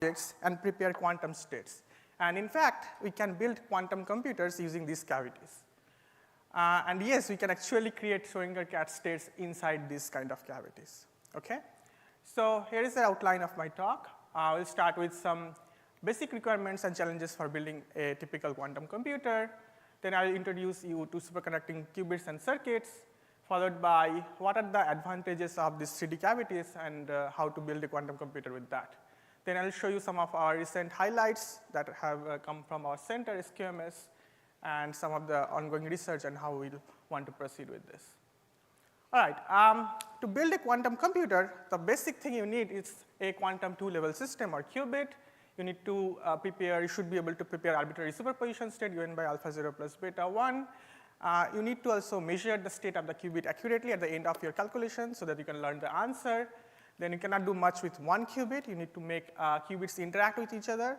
objects and prepare quantum states. And in fact, we can build quantum computers using these cavities. And yes, we can actually create Schrodinger cat states inside these kind of cavities. Okay? So here is the outline of my talk. We'll start with some basic requirements and challenges for building a typical quantum computer. Then I'll introduce you to superconducting qubits and circuits, followed by what are the advantages of these 3D cavities and how to build a quantum computer with that. Then I'll show you some of our recent highlights that have come from our center, SQMS, and some of the ongoing research and how we'll want to proceed with this. All right, to build a quantum computer, the basic thing you need is a quantum two-level system or qubit. You need to you should be able to prepare arbitrary superposition state given by alpha 0 plus beta 1. You need to also measure the state of the qubit accurately at the end of your calculation so that you can learn the answer. Then you cannot do much with one qubit. You need to make qubits interact with each other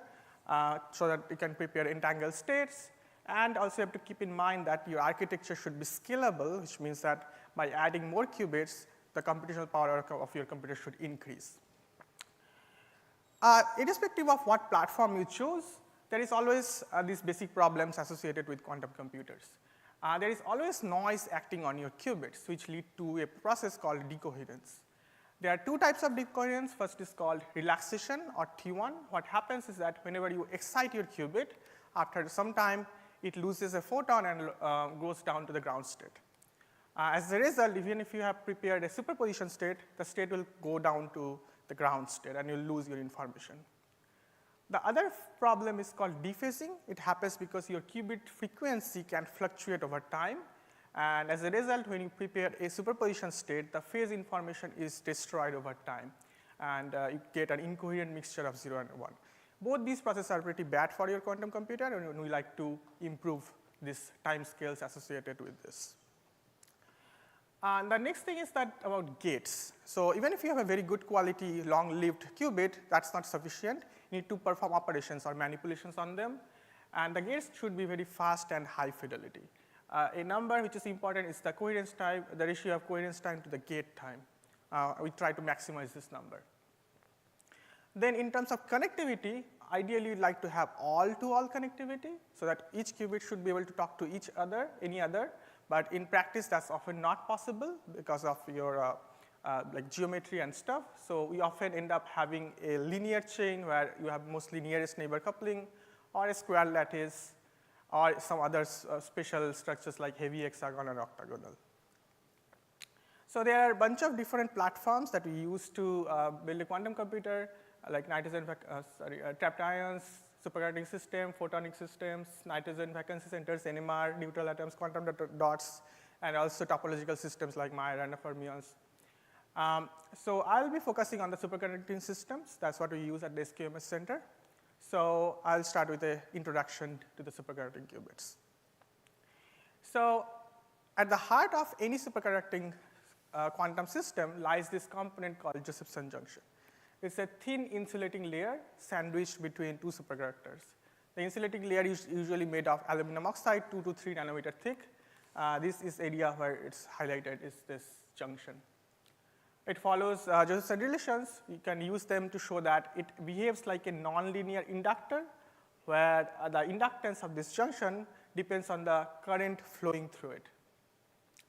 so that you can prepare entangled states. And also you have to keep in mind that your architecture should be scalable, which means that by adding more qubits, the computational power of your computer should increase. Irrespective of what platform you choose, there is always these basic problems associated with quantum computers. There is always noise acting on your qubits, which lead to a process called decoherence. There are two types of decoherence. First is called relaxation or T1. What happens is that whenever you excite your qubit, after some time, it loses a photon and goes down to the ground state. As a result, even if you have prepared a superposition state, the state will go down to the ground state and you'll lose your information. The other problem is called dephasing. It happens because your qubit frequency can fluctuate over time. And as a result, when you prepare a superposition state, the phase information is destroyed over time. And you get an incoherent mixture of 0 and 1. Both these processes are pretty bad for your quantum computer, and we like to improve these time scales associated with this. And the next thing is that about gates. So even if you have a very good quality, long-lived qubit, that's not sufficient. You need to perform operations or manipulations on them. And the gates should be very fast and high fidelity. A number which is important is the coherence time, the ratio of coherence time to the gate time. We try to maximize this number. Then in terms of connectivity, ideally you'd like to have all-to-all connectivity so that each qubit should be able to talk to each other, any other. But in practice, that's often not possible because of your like geometry and stuff. So we often end up having a linear chain where you have mostly nearest neighbor coupling or a square lattice or some other special structures like heavy hexagon and octagonal. So there are a bunch of different platforms that we use to build a quantum computer, like nitrogen, trapped ions, superconducting system, photonic systems, nitrogen vacancy centers, NMR, neutral atoms, quantum dots, and also topological systems like Maya random fermions. So I'll be focusing on the superconducting systems. That's what we use at the SQMS Center. So I'll start with an introduction to the superconducting qubits. So at the heart of any superconducting quantum system lies this component called Josephson junction. It's a thin insulating layer sandwiched between two superconductors. The insulating layer is usually made of aluminum oxide, 2 to 3 nanometer thick. This is area where it's highlighted is this junction. It follows Josephson relations. You can use them to show that it behaves like a nonlinear inductor, where the inductance of this junction depends on the current flowing through it.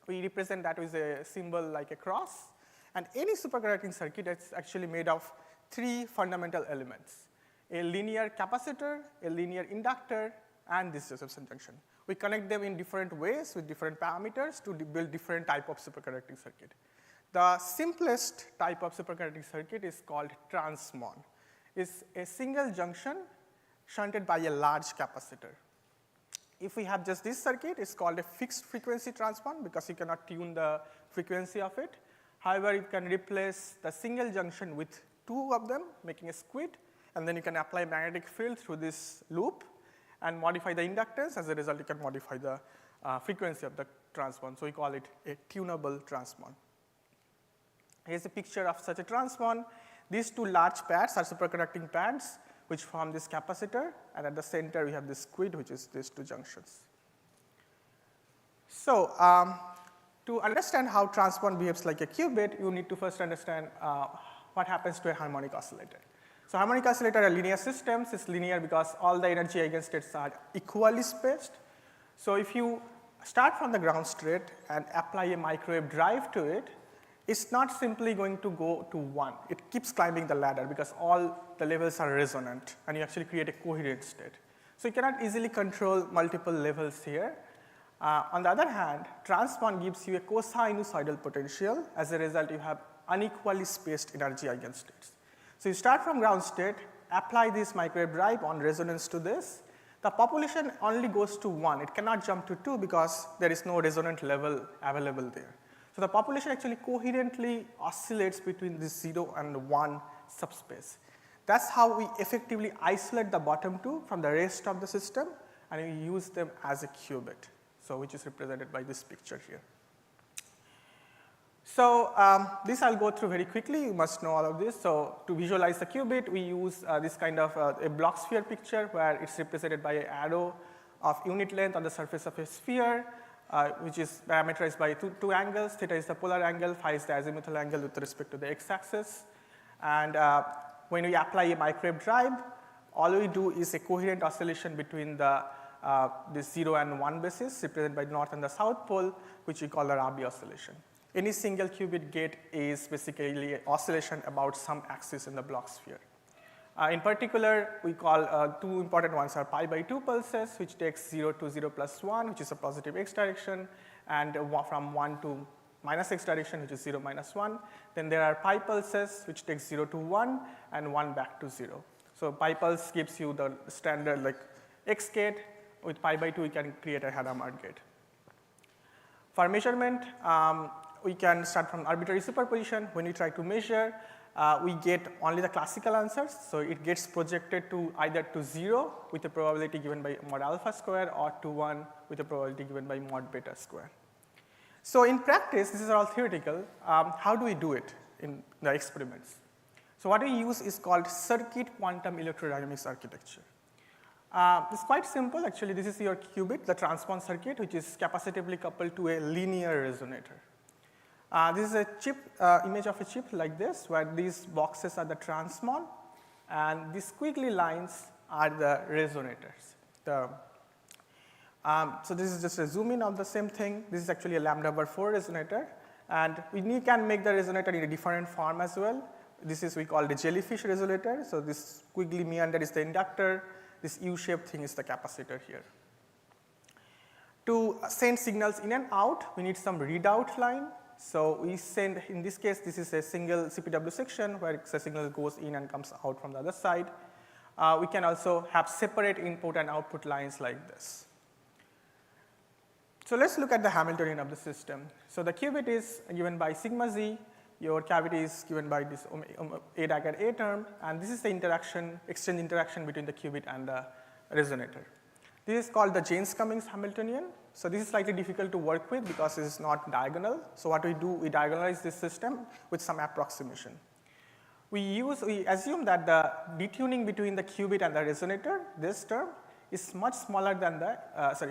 We represent that with a symbol like a cross. And any superconducting circuit is actually made of 3 fundamental elements: a linear capacitor, a linear inductor, and this Josephson junction. We connect them in different ways with different parameters to build different type of superconducting circuit. The simplest type of superconducting circuit is called transmon. It's a single junction shunted by a large capacitor. If we have just this circuit, it's called a fixed frequency transmon because you cannot tune the frequency of it. However, you can replace the single junction with 2 of them, making a squid, and then you can apply magnetic field through this loop and modify the inductance. As a result, you can modify the frequency of the transmon. So we call it a tunable transmon. Here's a picture of such a transmon. These 2 large pads are superconducting pads which form this capacitor, and at the center we have this squid, which is these 2 junctions. So to understand how transmon behaves like a qubit, you need to first understand what happens to a harmonic oscillator. So harmonic oscillator are linear systems. It's linear because all the energy eigenstates are equally spaced. So if you start from the ground state and apply a microwave drive to it, it's not simply going to go to 1. It keeps climbing the ladder because all the levels are resonant and you actually create a coherent state. So you cannot easily control multiple levels here. On the other hand, transpon gives you a cosinusoidal potential. As a result, you have unequally spaced energy eigenstates. So you start from ground state, apply this microwave drive on resonance to this. The population only goes to 1. It cannot jump to 2 because there is no resonant level available there. So the population actually coherently oscillates between this 0 and 1 subspace. That's how we effectively isolate the bottom two from the rest of the system, and we use them as a qubit, so which is represented by this picture here. So this I'll go through very quickly. You must know all of this. So to visualize the qubit, we use this kind of a block sphere picture where it's represented by an arrow of unit length on the surface of a sphere, which is parameterized by two angles. Theta is the polar angle, phi is the azimuthal angle with respect to the x-axis. And when we apply a microwave drive, all we do is a coherent oscillation between the this 0 and 1 basis represented by north and the south pole, which we call the Rabi oscillation. Any single qubit gate is basically an oscillation about some axis in the block sphere. In particular, we call two important ones are pi by 2 pulses, which takes 0 to 0 plus 1, which is a positive x direction, and from 1 to minus x direction, which is 0 minus 1. Then there are pi pulses, which takes 0 to 1 and 1 back to 0. So pi pulse gives you the standard like x gate. With pi by 2, we can create a Hadamard gate. For measurement, we can start from arbitrary superposition. When we try to measure, we get only the classical answers. So it gets projected to either to 0 with a probability given by mod alpha square or to 1 with a probability given by mod beta square. So in practice, this is all theoretical. How do we do it in the experiments? So what we use is called circuit quantum electrodynamics architecture. It's quite simple. Actually, this is your qubit, the transpon circuit, which is capacitively coupled to a linear resonator. This is a chip, image of a chip like this, where these boxes are the transpon, and these squiggly lines are the resonators. So this is just a zoom in of the same thing. This is actually a λ/4 resonator, and we can make the resonator in a different form as well. This is we call the jellyfish resonator. So this squiggly meander is the inductor. This U-shaped thing is the capacitor here. To send signals in and out, we need some readout line. So we send, in this case, this is a single CPW section where the signal goes in and comes out from the other side. We can also have separate input and output lines like this. So let's look at the Hamiltonian of the system. So the qubit is given by sigma z. Your cavity is given by this A dagger A term, and this is the interaction, exchange interaction between the qubit and the resonator. This is called the Jaynes-Cummings Hamiltonian. So this is slightly difficult to work with because it is not diagonal. So what we do, we diagonalize this system with some approximation. We assume that the detuning between the qubit and the resonator, this term, is much smaller than the,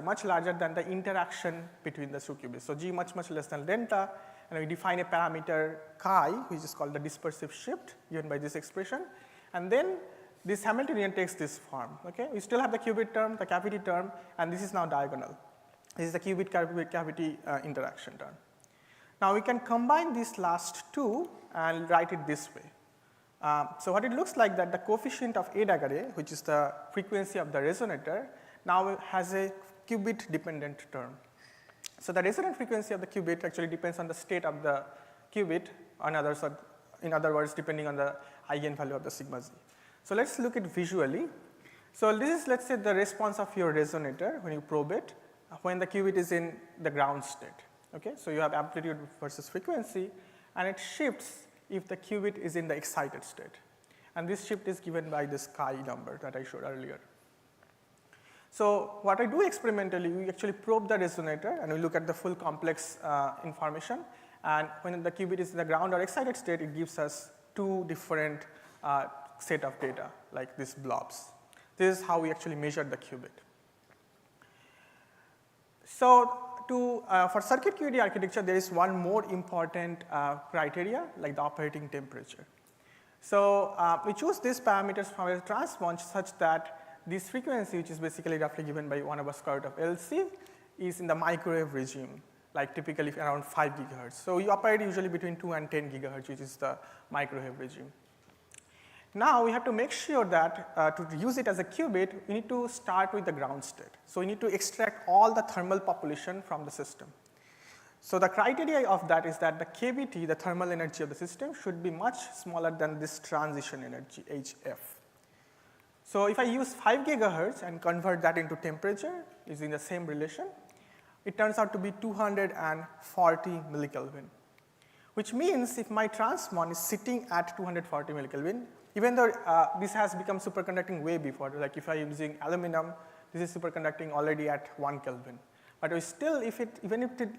much larger than the interaction between the two qubits. So G much less than delta. And we define a parameter chi, which is called the dispersive shift, given by this expression. And then this Hamiltonian takes this form. Okay? We still have the qubit term, the cavity term, and this is now diagonal. This is the qubit cavity interaction term. Now we can combine these last two and write it this way. So what it looks like that the coefficient of A dagger A, which is the frequency of the resonator, now has a qubit dependent term. So the resonant frequency of the qubit actually depends on the state of the qubit, in other words, depending on the eigenvalue of the sigma z. So let's look at visually. So this is, let's say, the response of your resonator when you probe it, when the qubit is in the ground state. Okay? So you have amplitude versus frequency, and it shifts if the qubit is in the excited state. And this shift is given by this chi number that I showed earlier. So what I do experimentally, we actually probe the resonator and we look at the full complex information. And when the qubit is in the ground or excited state, it gives us two different set of data, like these blobs. This is how we actually measure the qubit. So for circuit QED architecture, there is one more important criteria, like the operating temperature. So we choose these parameters from a transmon such that this frequency, which is basically roughly given by 1 over square root of LC, is in the microwave regime, like typically around 5 gigahertz. So we operate usually between 2 and 10 gigahertz, which is the microwave regime. Now we have to make sure that to use it as a qubit, we need to start with the ground state. So we need to extract all the thermal population from the system. So the criteria of that is that the KBT, the thermal energy of the system, should be much smaller than this transition energy, HF. So if I use 5 gigahertz and convert that into temperature using the same relation, it turns out to be 240 millikelvin, which means if my transmon is sitting at 240 millikelvin, even though this has become superconducting way before, like if I am using aluminum, this is superconducting already at 1 Kelvin. But still, even if it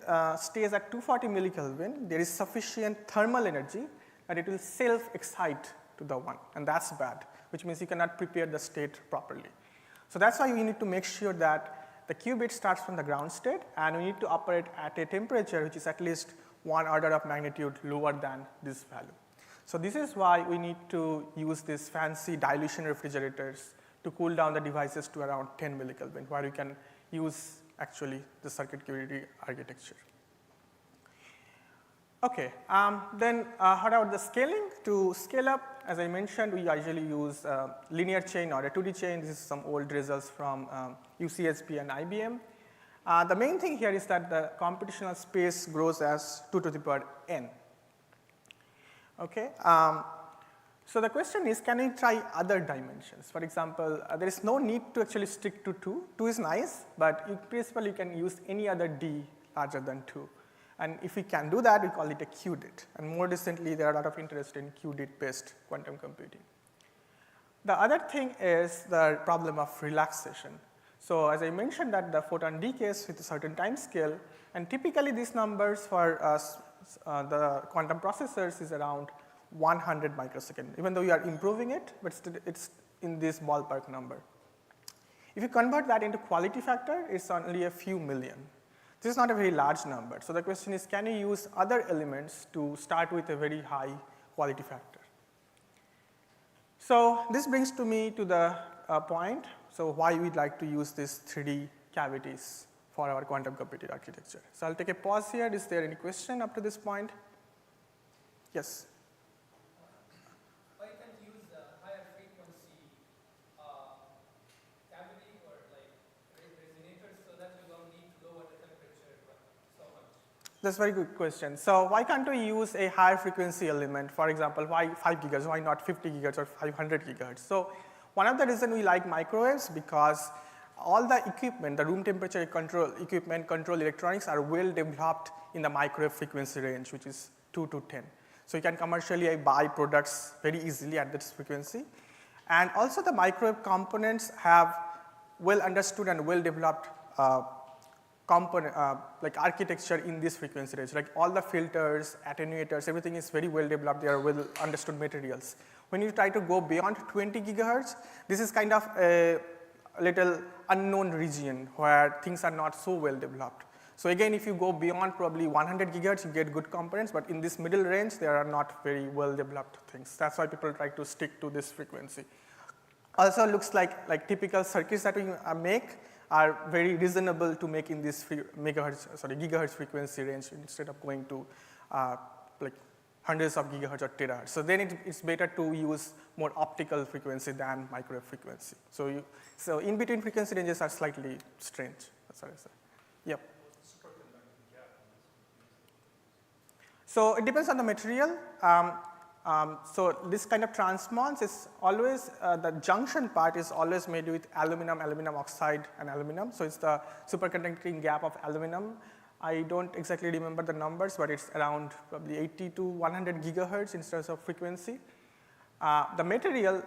stays at 240 millikelvin, there is sufficient thermal energy that it will self-excite to the 1, and that's bad, which means you cannot prepare the state properly. So that's why we need to make sure that the qubit starts from the ground state, and we need to operate at a temperature which is at least 1 order of magnitude lower than this value. So this is why we need to use these fancy dilution refrigerators to cool down the devices to around 10 millikelvin, where you can use actually the circuit QED architecture. Okay, then how about the scaling? To scale up, as I mentioned, we usually use linear chain or a 2D chain. This is some old results from UCSB and IBM. The main thing here is that the computational space grows as 2 to the power n. Okay, so the question is, can we try other dimensions? For example, there is no need to actually stick to 2. 2 is nice, but in principle you can use any other d larger than 2. And if we can do that, we call it a QDIT. And more recently, there are a lot of interest in QDIT-based quantum computing. The other thing is the problem of relaxation. So as I mentioned that the photon decays with a certain time scale, and typically these numbers for the quantum processors is around 100 microseconds, even though we are improving it, but still it's in this ballpark number. If you convert that into quality factor, it's only a few million. This is not a very large number. So the question is, can you use other elements to start with a very high quality factor? So this brings to me to the point, so why we'd like to use these 3D cavities for our quantum computing architecture. So I'll take a pause here. Is there any question up to this point? Yes? Why can't you use a higher frequency cavity or like resonators so that you don't need to lower the temperature so much? That's a very good question. So why can't we use a higher frequency element? For example, why 5 gigahertz? Why not 50 gigahertz or 500 gigahertz? So one of the reasons we like microwaves, because all the equipment, the room temperature control equipment, control electronics are well developed in the microwave frequency range, which is 2 to 10. So you can commercially buy products very easily at this frequency. And also the microwave components have well understood and well developed like architecture in this frequency range. Like all the filters, attenuators, everything is very well developed. They are well understood materials. When you try to go beyond 20 gigahertz, this is kind of a little unknown region where things are not so well developed. So again, if you go beyond probably 100 gigahertz, you get good components, but in this middle range, there are not very well developed things. That's why people try to stick to this frequency. Also looks like typical circuits that we make are very reasonable to make in this gigahertz frequency range instead of going to like hundreds of gigahertz or terahertz. So then it's better to use more optical frequency than microwave frequency. So in between frequency ranges are slightly strange. That's what I said. Yep. So it depends on the material. So this kind of transmons is always, the junction part is always made with aluminum, aluminum oxide, and aluminum. So it's the superconducting gap of aluminum. I don't exactly remember the numbers, but it's around probably 80 to 100 gigahertz in terms of frequency. The material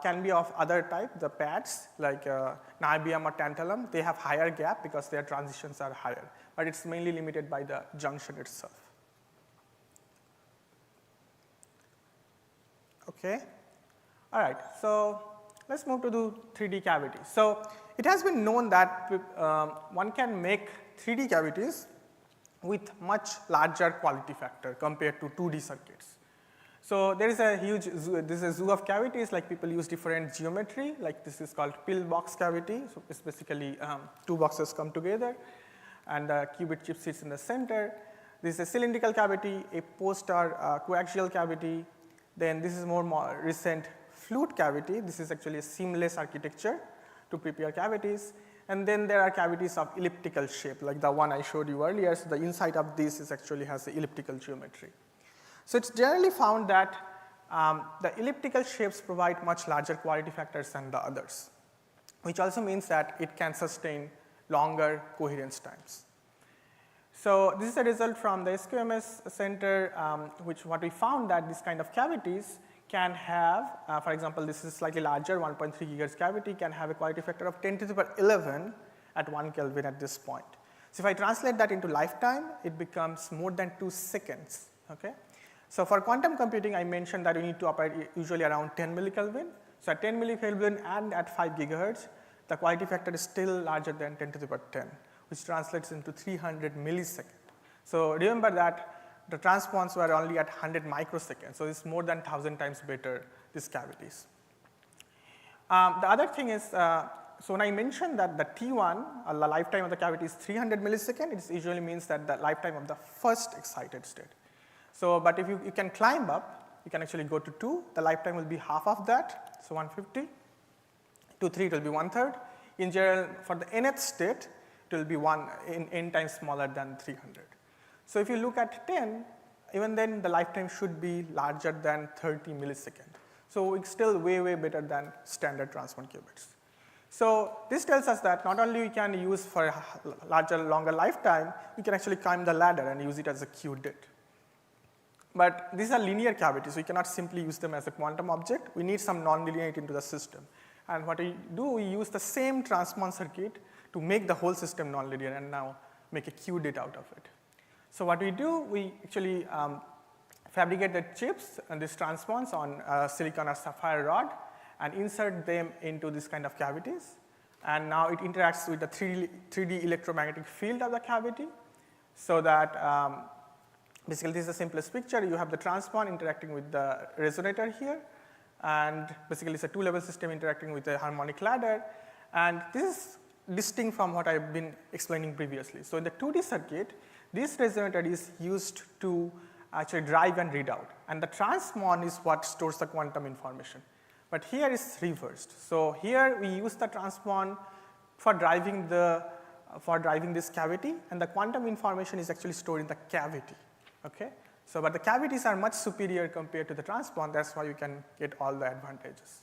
can be of other type, the pads like niobium or tantalum. They have higher gap because their transitions are higher, but it's mainly limited by the junction itself. Okay, all right, so let's move to the 3D cavity. So it has been known that one can make 3D cavities with much larger quality factor compared to 2D circuits. So there is a huge zoo, this is a zoo of cavities, like people use different geometry, like this is called pillbox cavity. So it's basically two boxes come together and the qubit chip sits in the center. This is a cylindrical cavity, a post or coaxial cavity. Then this is more recent fluid cavity. This is actually a seamless architecture to prepare cavities. And then there are cavities of elliptical shape, like the one I showed you earlier. So the inside of this is actually has the elliptical geometry. So it's generally found that the elliptical shapes provide much larger quality factors than the others, which also means that it can sustain longer coherence times. So this is a result from the SQMS Center, what we found that this kind of cavities can have, for example, this is slightly larger 1.3 gigahertz cavity can have a quality factor of 10 to the power 11 at 1 Kelvin at this point. So if I translate that into lifetime, it becomes more than 2 seconds. Okay? So for quantum computing, I mentioned that you need to operate usually around 10 millikelvin. So at 10 millikelvin and at 5 gigahertz, the quality factor is still larger than 10 to the power 10, which translates into 300 milliseconds. So remember that the transpons were only at 100 microseconds, so it's more than 1,000 times better, these cavities. The other thing is, so when I mentioned that the T1, the lifetime of the cavity is 300 milliseconds, it usually means that the lifetime of the first excited state. So, but if you can climb up, you can actually go to 2, the lifetime will be half of that, so 150. To 3, it will be 1/3. In general, for the nth state, it will be n times smaller than 300. So if you look at 10, even then the lifetime should be larger than 30 milliseconds. So it's still way, way better than standard transpon qubits. So this tells us that not only we can use for a larger, longer lifetime, we can actually climb the ladder and use it as a qubit. But these are linear cavities, so we cannot simply use them as a quantum object. We need some nonlinearity into the system. And what we do, we use the same transpon circuit to make the whole system nonlinear and now make a qubit out of it. So what we do, we actually fabricate the chips and these transpons on silicon or sapphire rod and insert them into this kind of cavities. And now it interacts with the 3D electromagnetic field of the cavity, so that basically this is the simplest picture. You have the transpon interacting with the resonator here, and basically it's a two-level system interacting with a harmonic ladder. And this is distinct from what I've been explaining previously. So in the 2D circuit, this resonator is used to actually drive and read out, and the transpon is what stores the quantum information. But here is reversed. So here we use the transpon for driving this cavity, and the quantum information is actually stored in the cavity. Okay? So, but the cavities are much superior compared to the transpon. That's why you can get all the advantages.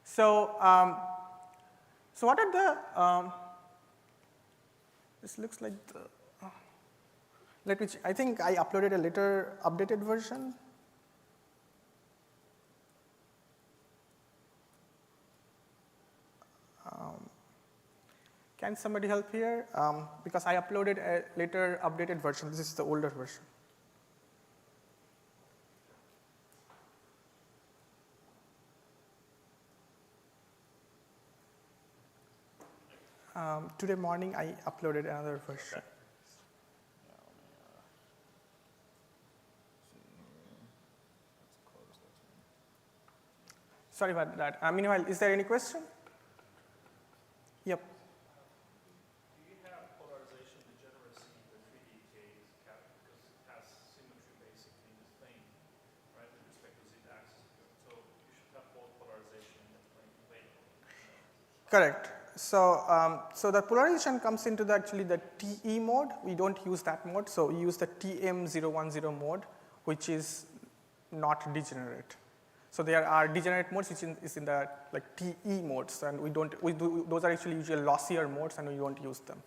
So, so what are the? This looks like the. Let me. I think I uploaded a later updated version. Can somebody help here? Because I uploaded a later updated version. This is the older version. Today morning, I uploaded another version. Okay. Sorry about that. Meanwhile, is there any question? Yep. Do you have polarization degeneracy in the 3D case because it has symmetry basically in the plane, right, with respect to z-axis? So you should have both polarization in the plane. Correct. So, so the polarization comes into actually the TE mode. We don't use that mode, so we use the TM010 mode, which is not degenerate. So there are degenerate modes which is in the like TE modes, and those are actually usually lossier modes, and we don't use them.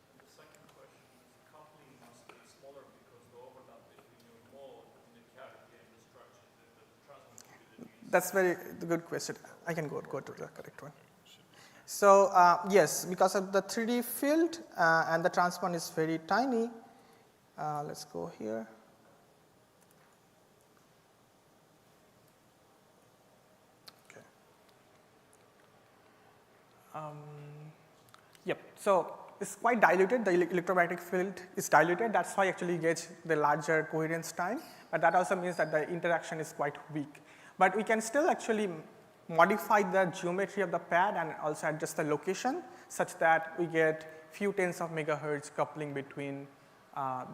And the second question is coupling must be smaller because the overlap between your mode and the cavity and the structure, the transmit. That's very good question. I can go to the correct one. So yes, because of the 3D field and the transpon is very tiny. Let's go here. Yep. So it's quite diluted. The electromagnetic field is diluted. That's why actually you get the larger coherence time. but that also means that the interaction is quite weak. But we can still actually modify the geometry of the pad and also adjust the location such that we get few tens of megahertz coupling between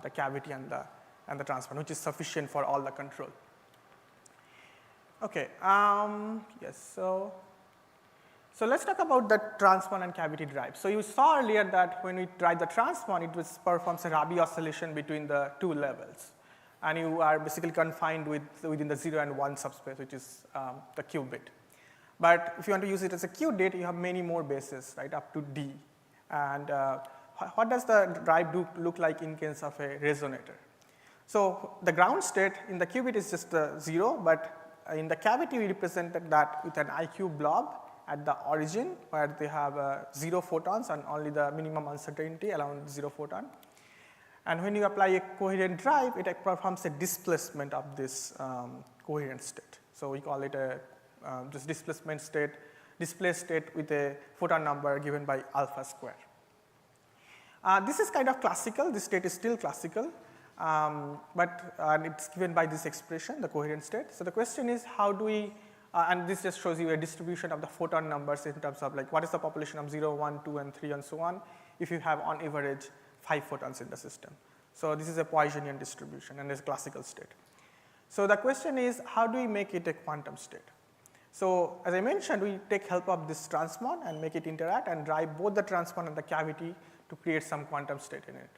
the cavity and the transport, which is sufficient for all the control. Okay, yes, so let's talk about the transpond and cavity drive. So you saw earlier that when we drive the transpond, it performs a Rabi oscillation between the two levels. And you are basically confined within the 0 and 1 subspace, which is the qubit. But if you want to use it as a qubit, you have many more bases, right, up to D. And what does the drive look like in case of a resonator? So the ground state in the qubit is just 0, but in the cavity we represented that with an IQ blob at the origin where they have 0 photons and only the minimum uncertainty around 0 photon. And when you apply a coherent drive, it performs a displacement of this coherent state. So we call it this displacement state, displaced state with a photon number given by alpha square. This is kind of classical, this state is still classical, but it's given by this expression, the coherent state. So the question is how do we, and this just shows you a distribution of the photon numbers in terms of like what is the population of 0, 1, 2, and 3 and so on if you have on average 5 photons in the system. So this is a Poissonian distribution and it's a classical state. So the question is how do we make it a quantum state? So as I mentioned, we take help of this transpond and make it interact and drive both the transpond and the cavity to create some quantum state in it.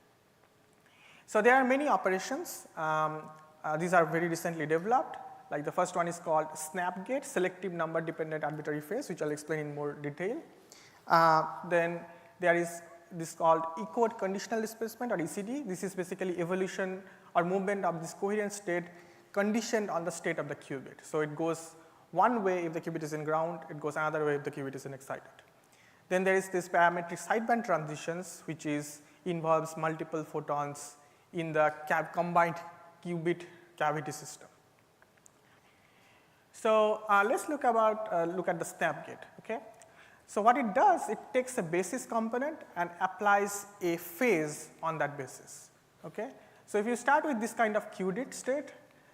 So there are many operations. These are very recently developed. Like the first one is called snap gate, selective number dependent arbitrary phase, which I'll explain in more detail. Then there is this called echoed conditional displacement or ECD. This is basically evolution or movement of this coherent state conditioned on the state of the qubit. So it goes one way if the qubit is in ground, it goes another way if the qubit is in excited. Then there is this parametric sideband transitions, which involves multiple photons in the combined qubit cavity system. So let's look at the snap gate. Okay. So what it does, it takes a basis component and applies a phase on that basis. Okay. So if you start with this kind of qubit state,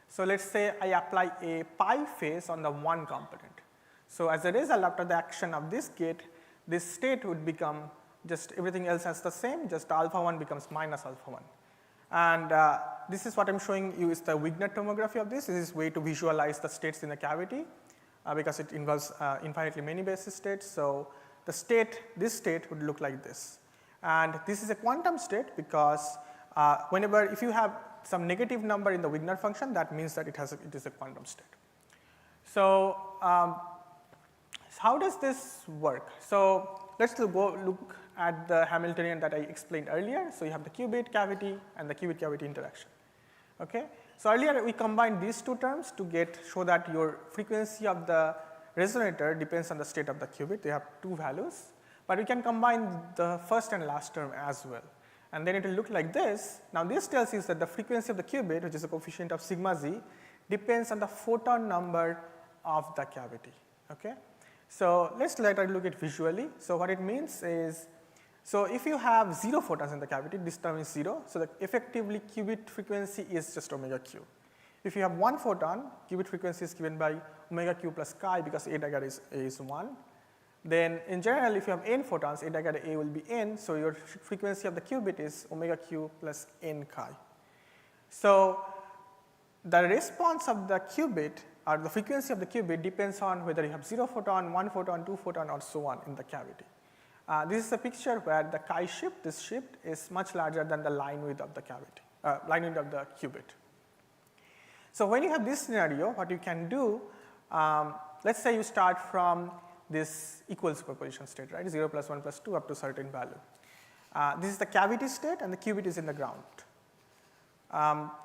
so let's say I apply a pi phase on the 1 component. So as a result, after the action of this gate, this state would become just everything else as the same, just alpha 1 becomes minus alpha 1. And this is what I'm showing you is the Wigner tomography of this. This is a way to visualize the states in the cavity because it involves infinitely many basis states. So the state, this state would look like this. And this is a quantum state because if you have some negative number in the Wigner function, that means that it is a quantum state. So how does this work? So let's look at the Hamiltonian that I explained earlier. So you have the qubit cavity and the qubit cavity interaction. Okay. So earlier we combined these two terms to show that your frequency of the resonator depends on the state of the qubit. They have two values, but we can combine the first and last term as well. And then it will look like this. Now this tells you that the frequency of the qubit, which is a coefficient of sigma z, depends on the photon number of the cavity. Okay. So let's look at it visually. So what it means is, so if you have 0 photons in the cavity, this term is 0. So effectively qubit frequency is just omega q. If you have 1 photon, qubit frequency is given by omega q plus chi because A dagger is 1. Then in general, if you have n photons, A dagger A will be n, so your frequency of the qubit is omega q plus n chi. So the response of the qubit or the frequency of the qubit depends on whether you have 0 photon, 1 photon, 2 photon or so on in the cavity. This is a picture where the chi shift, this shift is much larger than the line width of the cavity, line width of the qubit. So when you have this scenario, what you can do, let's say you start from this equal superposition state, right, 0 plus 1 plus 2 up to certain value. This is the cavity state and the qubit is in the ground.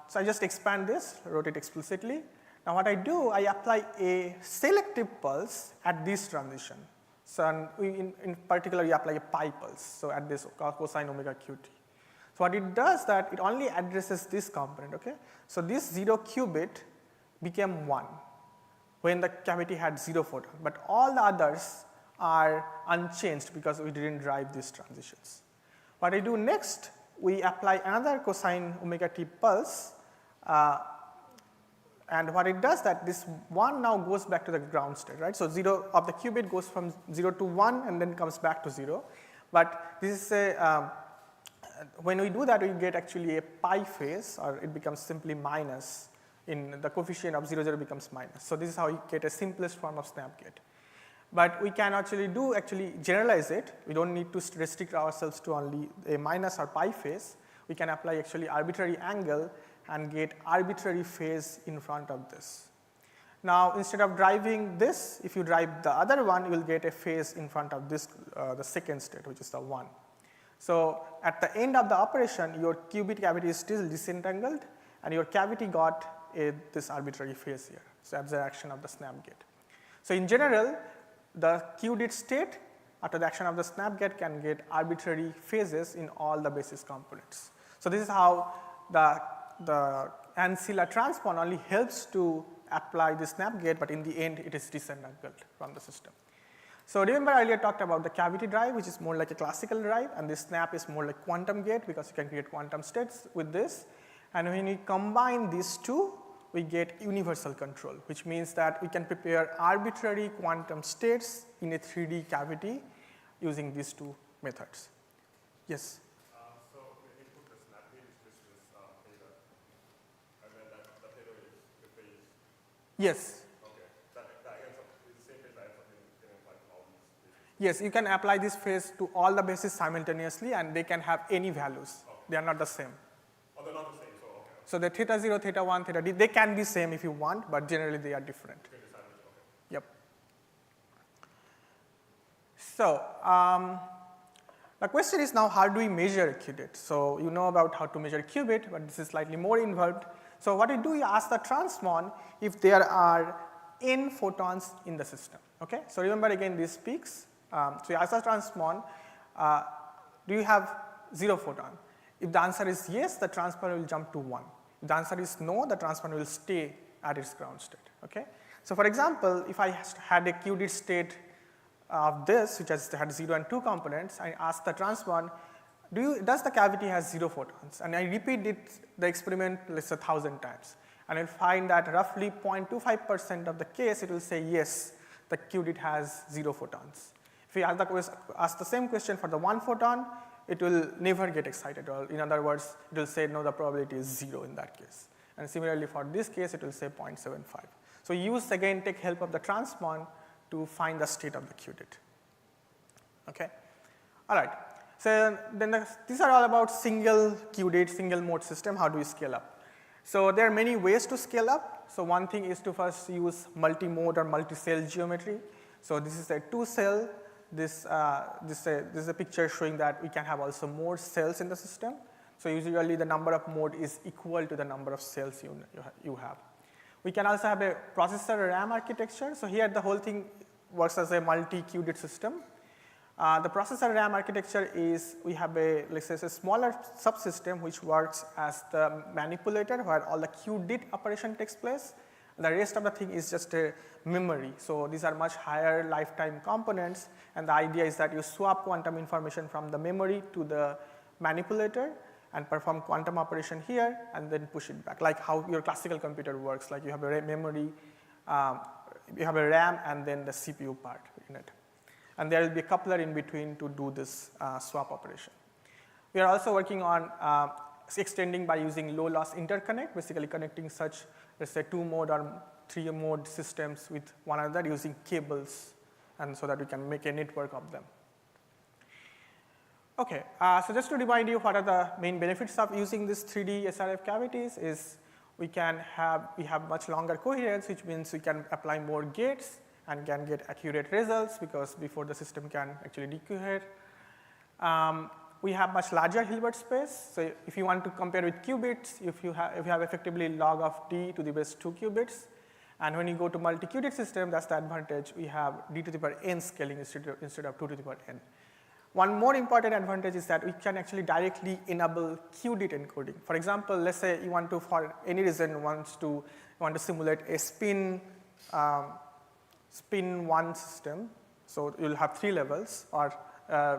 So I just expand this, wrote it explicitly. Now what I do, I apply a selective pulse at this transition. So in particular, you apply a pi pulse, so at this cosine omega qt. So what it does that it only addresses this component, okay. So this 0 qubit became 1 when the cavity had 0 photon, but all the others are unchanged because we didn't drive these transitions. What I do next, we apply another cosine omega t pulse And what it does that this 1 now goes back to the ground state, right? So 0 of the qubit goes from 0 to 1 and then comes back to 0. But this is a, when we do that, we get actually a pi phase, or it becomes simply minus. In the coefficient of 0, 0 becomes minus. So this is how you get a simplest form of snap gate. But we can actually generalize it. We don't need to restrict ourselves to only a minus or pi phase. We can apply actually arbitrary angle and get arbitrary phase in front of this. Now, instead of driving this, if you drive the other one, you will get a phase in front of this, the second state, which is the 1. So at the end of the operation, your qubit cavity is still disentangled, and your cavity got this arbitrary phase here. So that's the action of the snap gate. So in general, the qubit state after the action of the snap gate can get arbitrary phases in all the basis components. So this is how the ancilla transpond only helps to apply the snap gate, but in the end it is disentangled from the system. So remember I earlier talked about the cavity drive, which is more like a classical drive, and this snap is more like quantum gate because you can create quantum states with this. And when we combine these two, we get universal control, which means that we can prepare arbitrary quantum states in a 3D cavity using these two methods. Yes? So the input the snap gate is just this theta, and then the theta is the phase. Yes. Okay. That ends up is the same phase that ends up in like all these phases. Yes, you can apply this phase to all the bases simultaneously, and they can have any values. Okay. They are not the same. Oh, they're not the same. So okay. So the theta 0, theta 1, theta d, they can be same if you want, but generally they are different. Okay. Yep. So the question is now, how do we measure a qubit? So you know about how to measure qubit, but this is slightly more involved. So what we do, we ask the transmon if there are n photons in the system. Okay. So remember again these peaks. So you ask the transmon, do you have 0 photon? If the answer is yes, the transpon will jump to 1. If the answer is no, the transpon will stay at its ground state. Okay. So for example, if I had a qubit state of this, which had 0 and 2 components, I ask the transpon, does the cavity has 0 photons? And I repeat the experiment let's say 1,000 times. And I'll find that roughly 0.25% of the case it will say yes, the qubit has 0 photons. If we ask the same question for the 1 photon, it will never get excited, or in other words, it will say no, the probability is 0 in that case. And similarly for this case, it will say 0.75. So use again, take help of the transpon to find the state of the qubit. Okay. All right. So then these are all about single qubit, single mode system. How do we scale up? So there are many ways to scale up. So one thing is to first use multi-mode or multi-cell geometry. So this is a 2-cell. This is a picture showing that we can have also more cells in the system. So usually the number of mode is equal to the number of cells you have. We can also have a processor RAM architecture. So here the whole thing works as a multi-qubit system. The processor RAM architecture is, we have let's say a smaller subsystem which works as the manipulator where all the qubit operation takes place. The rest of the thing is just a memory. So these are much higher lifetime components, and the idea is that you swap quantum information from the memory to the manipulator and perform quantum operation here and then push it back, like how your classical computer works, like you have a memory, you have a RAM and then the CPU part in it. And there will be a coupler in between to do this swap operation. We are also working on extending by using low loss interconnect, basically connecting such, let's say 2-mode or 3-mode systems with one another using cables, and so that we can make a network of them. Okay, so just to remind you what are the main benefits of using these 3D SRF cavities is we have much longer coherence, which means we can apply more gates and can get accurate results because before the system can actually decohere. We have much larger Hilbert space. So if you want to compare with qubits, if you have effectively log of d to the base 2 qubits, and when you go to multi-qubit system, that's the advantage. We have d to the power n scaling instead of 2 to the power n. One more important advantage is that we can actually directly enable qubit encoding. For example, let's say you want to, for any reason, you want to simulate a spin 1 system. So you'll have 3 levels, or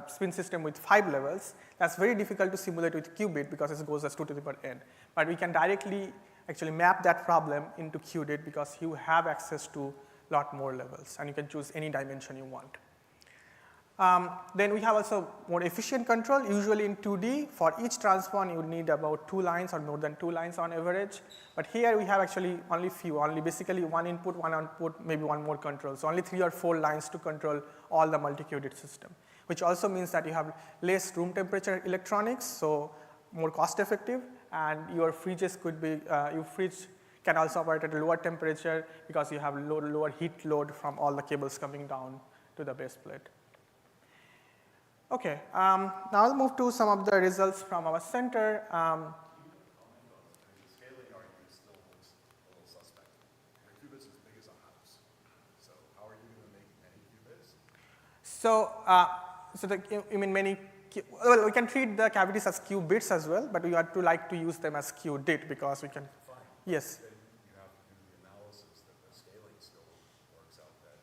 spin system with 5 levels. That's very difficult to simulate with qubit because it goes as 2 to the power n. But we can directly actually map that problem into QDIT because you have access to a lot more levels, and you can choose any dimension you want. Then we have also more efficient control. Usually in 2D, for each transpond, you need about 2 lines or more than 2 lines on average. But here we have actually only few, only basically 1 input, 1 output, maybe 1 more control. So only 3 or 4 lines to control all the multi-QDIT system, which also means that you have less room temperature electronics, so more cost effective, and your fridges could be, your fridge can also operate at a lower temperature because you have lower heat load from all the cables coming down to the base plate. Okay, now I'll move to some of the results from our center. The scaling argument still looks a little suspect. The qubit's as big as a house. So how are you going to make many qubits? You mean many, well, we can treat the cavities as qubits as well, but we have to like to use them as QDIT because we can, Fine. yes. Then you have to do the analysis that the scaling still works out that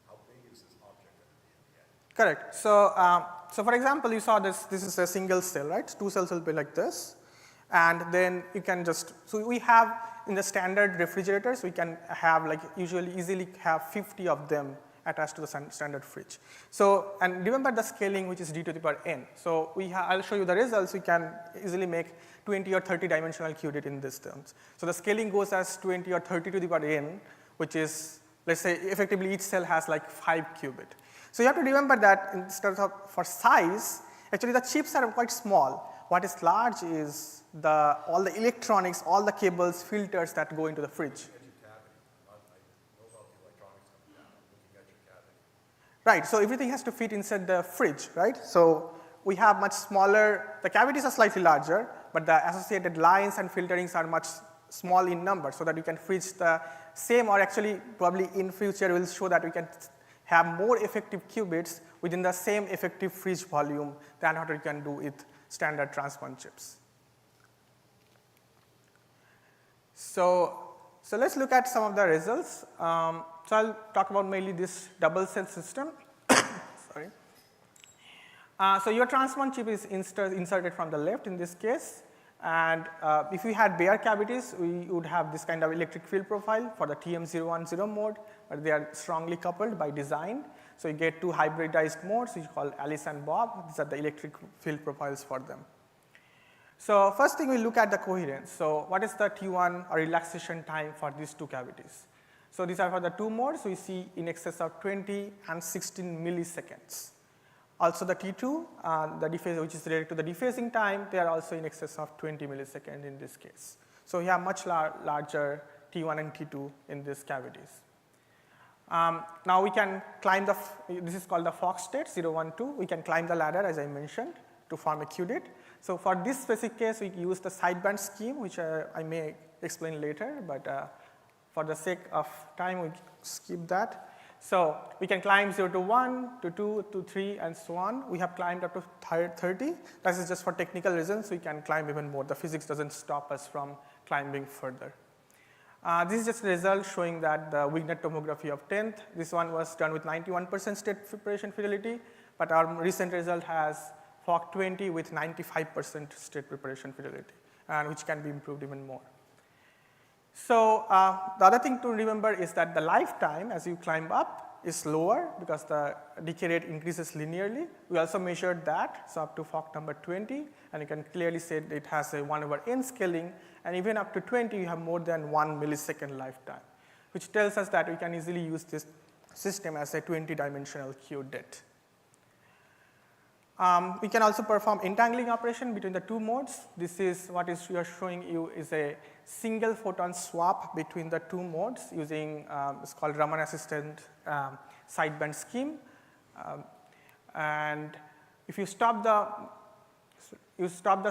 how big is this object going to be in the end? Correct. So for example, you saw this is a single cell, right? 2 cells will be like this. And then you can just, so we have in the standard refrigerators, we can have like usually easily have 50 of them attached to the standard fridge. So, and remember the scaling which is d to the power n. So I'll show you the results. We can easily make 20 or 30 dimensional QDIT in these terms. So the scaling goes as 20 or 30 to the power n, which is, let's say effectively each cell has like 5 qubit. So you have to remember that instead of for size, actually the chips are quite small. What is large is all the electronics, all the cables, filters that go into the fridge. Right, so everything has to fit inside the fridge, right? So we have much smaller, the cavities are slightly larger, but the associated lines and filterings are much small in number so that you can fridge the same, or actually probably in future will show that we can have more effective qubits within the same effective fridge volume than what we can do with standard transpond chips. So let's look at some of the results. So I'll talk about mainly this double cell system. Sorry. So your transpond chip is inserted from the left in this case. And if we had bare cavities, we would have this kind of electric field profile for the TM010 mode, but they are strongly coupled by design. So you get 2 hybridized modes, which called Alice and Bob. These are the electric field profiles for them. So first thing we look at the coherence. So what is the T1 or relaxation time for these 2 cavities? So these are for the 2 modes. We see in excess of 20 and 16 milliseconds. Also the T2, the dephase, which is related to the dephasing time, they are also in excess of 20 milliseconds in this case. So we have much larger T1 and T2 in these cavities. Now we can climb this is called the Fox state 012. We can climb the ladder, as I mentioned, to form a QDIT. So for this specific case, we use the sideband scheme, which I may explain later, but for the sake of time, we skip that. So we can climb 0 to 1, to 2, to 3, and so on. We have climbed up to 30. That is just for technical reasons. We can climb even more. The physics doesn't stop us from climbing further. This is just a result showing that the Wigner tomography of 10th. This one was done with 91% state preparation fidelity, but our recent result has FOC20 with 95% state preparation fidelity, and which can be improved even more. So the other thing to remember is that the lifetime as you climb up is lower because the decay rate increases linearly. We also measured that, so up to FOC number 20, and you can clearly say that it has a 1/n scaling, and even up to 20 you have more than 1 millisecond lifetime, which tells us that we can easily use this system as a 20-dimensional QDIT. We can also perform entangling operation between the 2 modes. This is what we are showing you is a single photon swap between the 2 modes using it's called Raman assistant sideband scheme. And if you stop the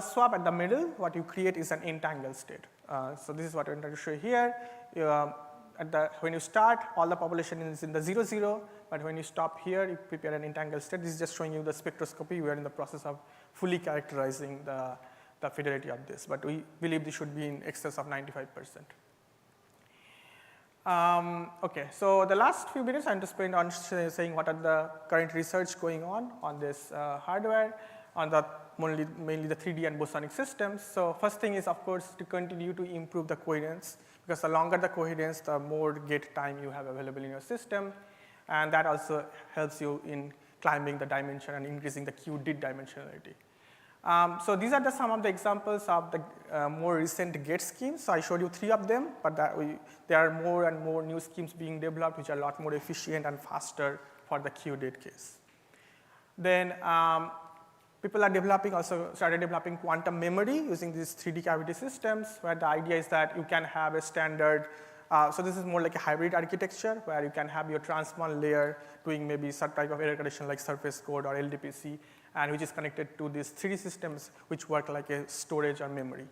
swap at the middle, what you create is an entangled state. So this is what I'm trying to show here. When you start, all the population is in the 0, 0, but when you stop here, you prepare an entangled state. This is just showing you the spectroscopy. We are in the process of fully characterizing the fidelity of this, but we believe this should be in excess of 95%. Okay, so the last few minutes I'm to spend on saying what are the current research going on this hardware. on the mainly the 3D and bosonic systems. So first thing is, of course, to continue to improve the coherence, because the longer the coherence, the more gate time you have available in your system, and that also helps you in climbing the dimension and increasing the QDID dimensionality. So these are some of the examples of the more recent gate schemes. So I showed you 3 of them, but there are more and more new schemes being developed which are a lot more efficient and faster for the QDID case. Then people are started developing quantum memory using these 3D cavity systems, where the idea is that you can have a standard, so this is more like a hybrid architecture where you can have your trans-1 layer doing maybe some type of error correction like surface code or LDPC, and which is connected to these 3D systems which work like a storage or memory.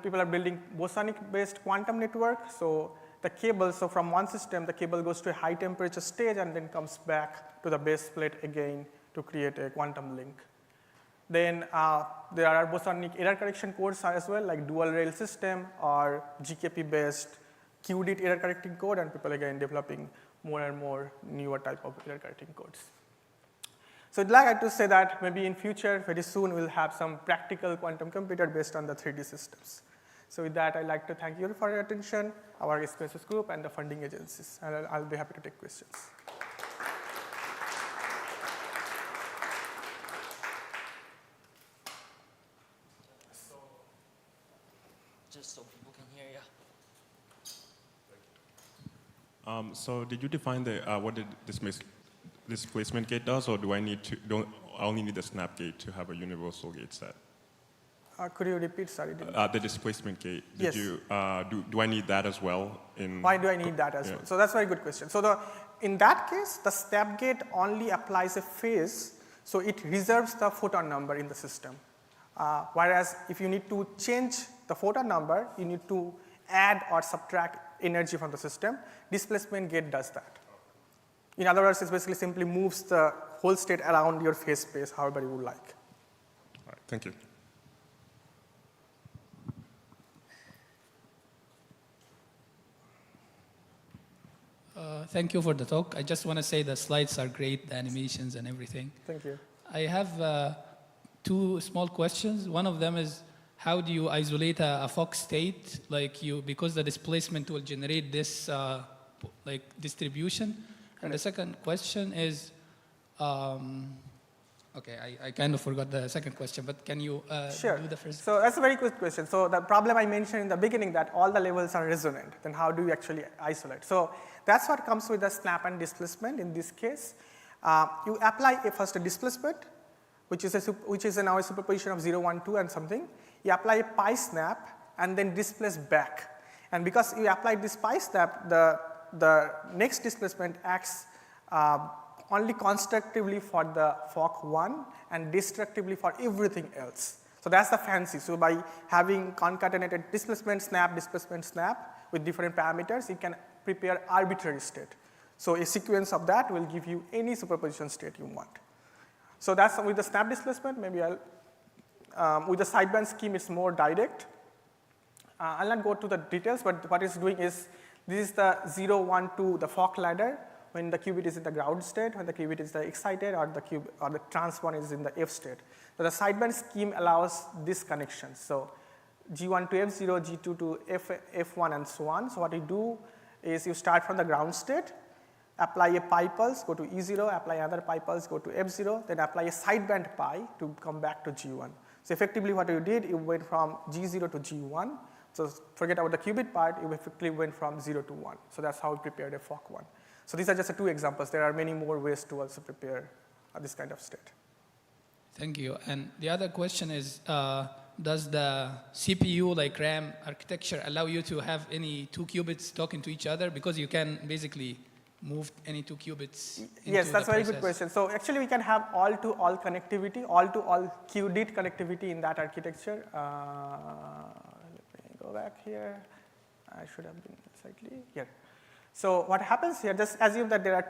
People are building bosonic-based quantum network. So the cable, so from one system, the cable goes to a high temperature stage and then comes back to the base plate again to create a quantum link. Then there are bosonic error correction codes as well, like dual rail system or GKP-based QDID error correcting code, and people again developing more and more newer type of error correcting codes. So I'd like to say that maybe in future, very soon, we'll have some practical quantum computer based on the 3D systems. So with that, I'd like to thank you for your attention, our SPSS group, and the funding agencies. And I'll be happy to take questions. Just so people can hear you. So did you define what the displacement gate does, or do I only need the snap gate to have a universal gate set? Could you repeat? Sorry. The displacement gate. Yes. Do I need that as well? Why do I need that as well? So that's a very good question. So in that case, the snap gate only applies a phase, so it reserves the photon number in the system. Whereas if you need to change the photon number, you need to add or subtract energy from the system. Displacement gate does that. In other words, it basically simply moves the whole state around your phase space however you would like. All right, thank you. Thank you for the talk. I just want to say the slides are great, the animations and everything. Thank you. I have 2 small questions. One of them is, how do you isolate a Fock state, because the displacement will generate this distribution? And the second question is, okay, I kind of forgot the second question, but can you do the first? So that's a very good question. So the problem I mentioned in the beginning, that all the levels are resonant, then how do you actually isolate? So that's what comes with the snap and displacement in this case. You apply first a displacement, which is now a superposition of 0, 1, 2 and something. You apply a pi snap and then displace back. And because you applied this pi snap, the next displacement acts only constructively for the Fock 1 and destructively for everything else. So that's the fancy. So by having concatenated displacement snap with different parameters, you can prepare arbitrary state. So a sequence of that will give you any superposition state you want. So that's with the snap displacement. Maybe with the sideband scheme, it's more direct. I'll not go to the details, but what it's doing is, this is the 0, 1, 2, the Fock ladder, when the qubit is in the ground state, when the qubit is the excited, or the trans1 is in the F state. So the sideband scheme allows this connection. So G1 to F0, G2 to F1, and so on. So what you do is you start from the ground state, apply a pi pulse, go to E0, apply another pi pulse, go to F0, then apply a sideband pi to come back to G1. So effectively what you did, you went from G0 to G1. So forget about the qubit part, you effectively went from 0 to 1. So that's how we prepared a Fock 1. So these are just 2 examples. There are many more ways to also prepare this kind of state. Thank you. And the other question is, does the CPU, like RAM architecture, allow you to have any 2 qubits talking to each other? Because you can basically move any 2 qubits into Yes, that's the a very process. good question. So actually we can have all-to-all connectivity, all-to-all QDID connectivity in that architecture. Let me go back here. I should have been slightly here. So what happens here, just assume that there are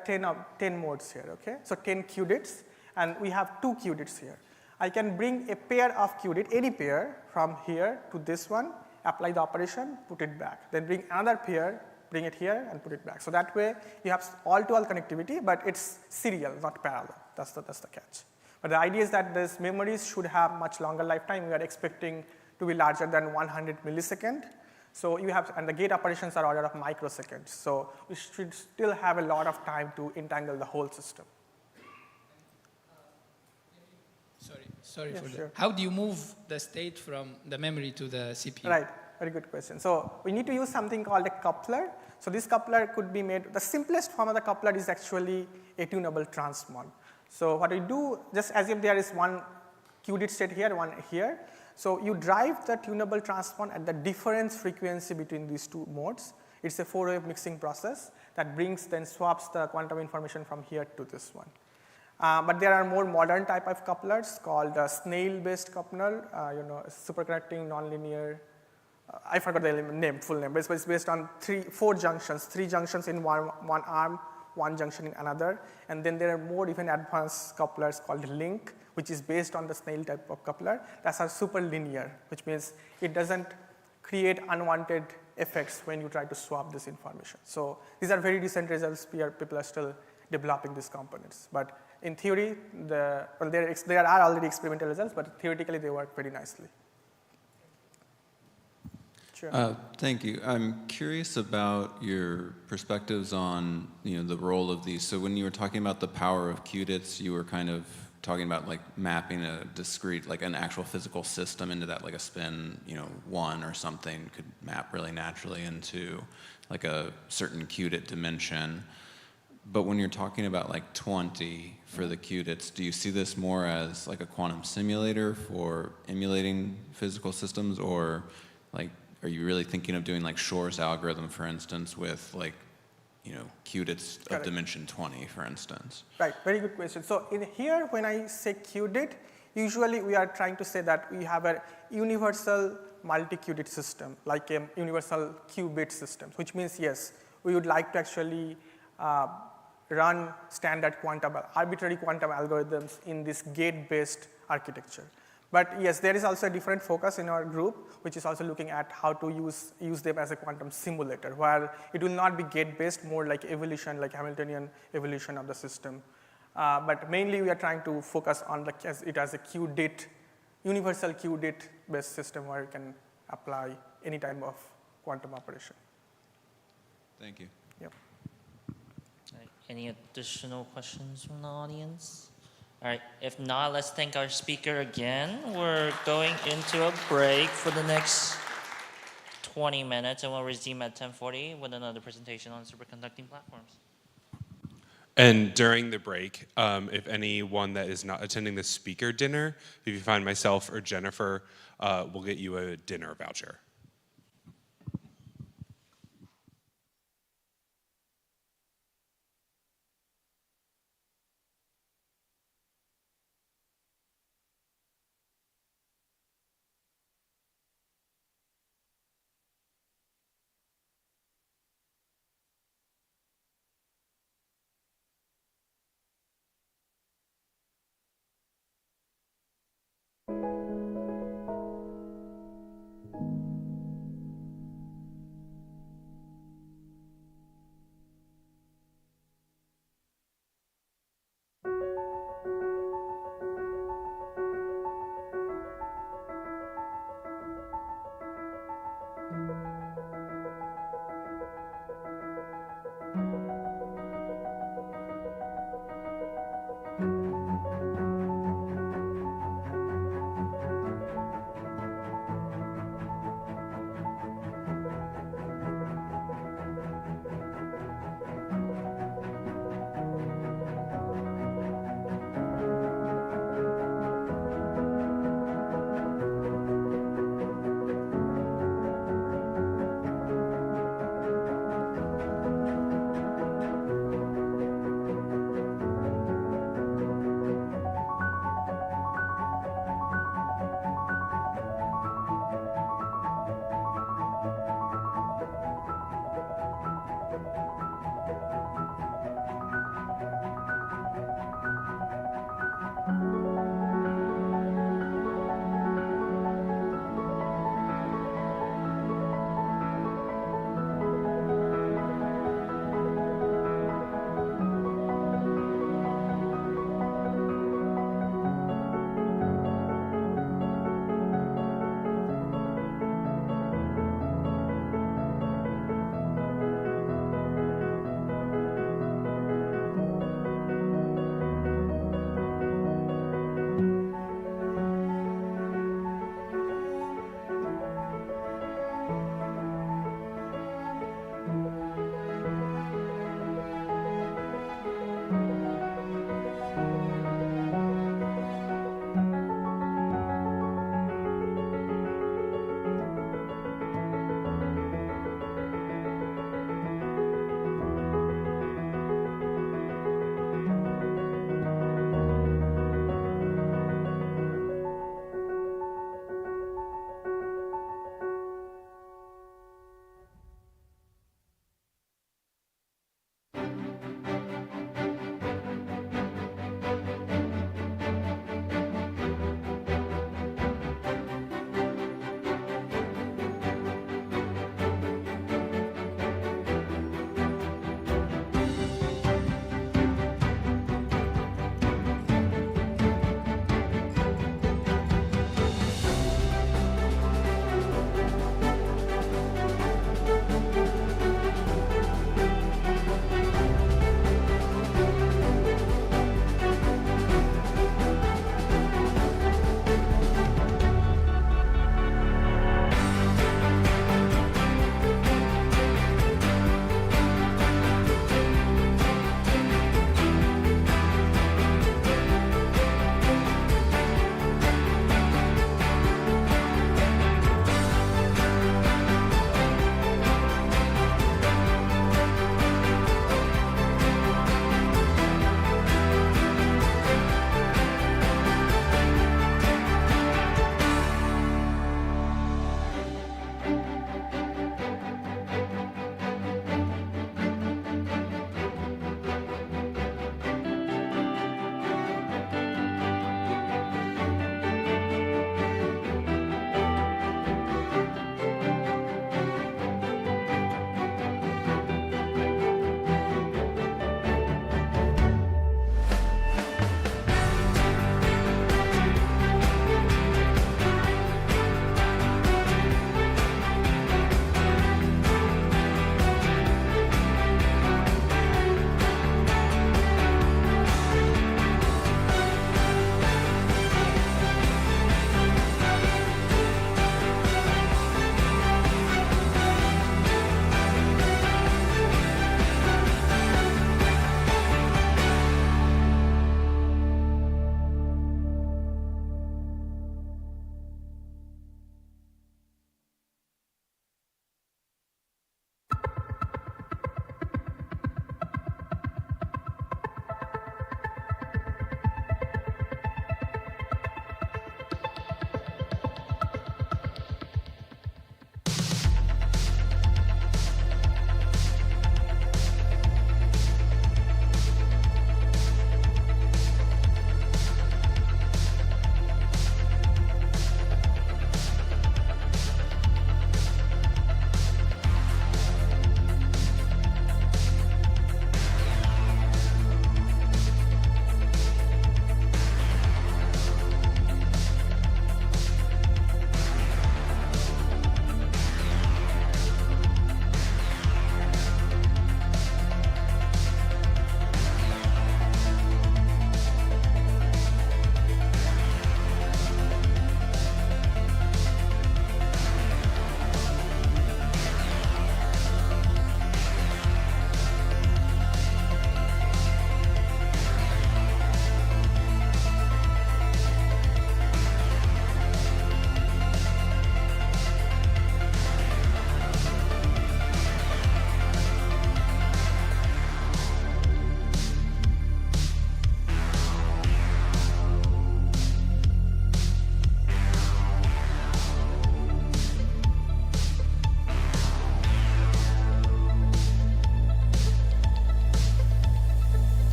10 modes here, okay? So 10 qubits, and we have 2 qubits here. I can bring a pair of qubit, any pair, from here to this one, apply the operation, put it back. Then bring another pair, bring it here, and put it back. So that way, you have all-to-all connectivity, but it's serial, not parallel. That's the catch. But the idea is that these memories should have much longer lifetime. We are expecting to be larger than 100 millisecond. So you have, and the gate operations are order of microseconds. So we should still have a lot of time to entangle the whole system. Sorry Yeah, for sure. that. How do you move the state from the memory to the CPU? Right, very good question. So we need to use something called a coupler. So this coupler could be made, the simplest form of the coupler is actually a tunable transmon. So what we do, just as if there is one qubit state here, one here. So you drive the tunable transmon at the difference frequency between these two modes. It's a 4-wave mixing process that brings, then swaps the quantum information from here to this one. But there are more modern type of couplers called snail-based coupler, superconducting nonlinear. I forgot the full name, but it's based on 4 junctions, 3 junctions in one arm, 1 junction in another. And then there are more even advanced couplers called link, which is based on the snail type of coupler. That's super linear, which means it doesn't create unwanted effects when you try to swap this information. So these are very recent results. People are still developing these components. But in theory, there are already experimental results, but theoretically they work very nicely. Sure. Thank you. I'm curious about your perspectives on the role of these. So when you were talking about the power of qubits, you were kind of talking about like mapping a discrete, like an actual physical system into that, like a spin, 1 or something could map really naturally into like a certain qubit dimension. But when you're talking about like 20 for the qubits, do you see this more as like a quantum simulator for emulating physical systems, or like are you really thinking of doing like Shor's algorithm, for instance, with like qubits of dimension 20, for instance? Right, very good question. So in here, when I say qubit, usually we are trying to say that we have a universal multi-qubit system, like a universal qubit system, which means yes, we would like to actually run standard arbitrary quantum algorithms in this gate-based architecture. But yes, there is also a different focus in our group, which is also looking at how to use them as a quantum simulator, where it will not be gate-based, more like evolution, like Hamiltonian evolution of the system. But mainly we are trying to focus on it as a qubit, universal qubit-based system where you can apply any type of quantum operation. Thank you. Yep. Any additional questions from the audience? All right, if not, let's thank our speaker again. We're going into a break for the next 20 minutes, and we'll resume at 10:40 with another presentation on superconducting platforms. And during the break, if anyone that is not attending the speaker dinner, if you find myself or Jennifer, we'll get you a dinner voucher.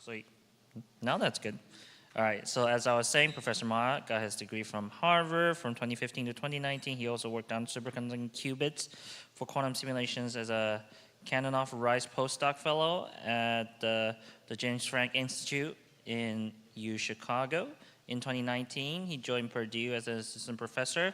Sweet. Now that's good. All right, so as I was saying, Professor Ma got his degree from Harvard from 2015 to 2019. He also worked on superconducting qubits for quantum simulations as a Kanonoff Rice postdoc fellow at the James Franck Institute in Chicago. In 2019, he joined Purdue as an assistant professor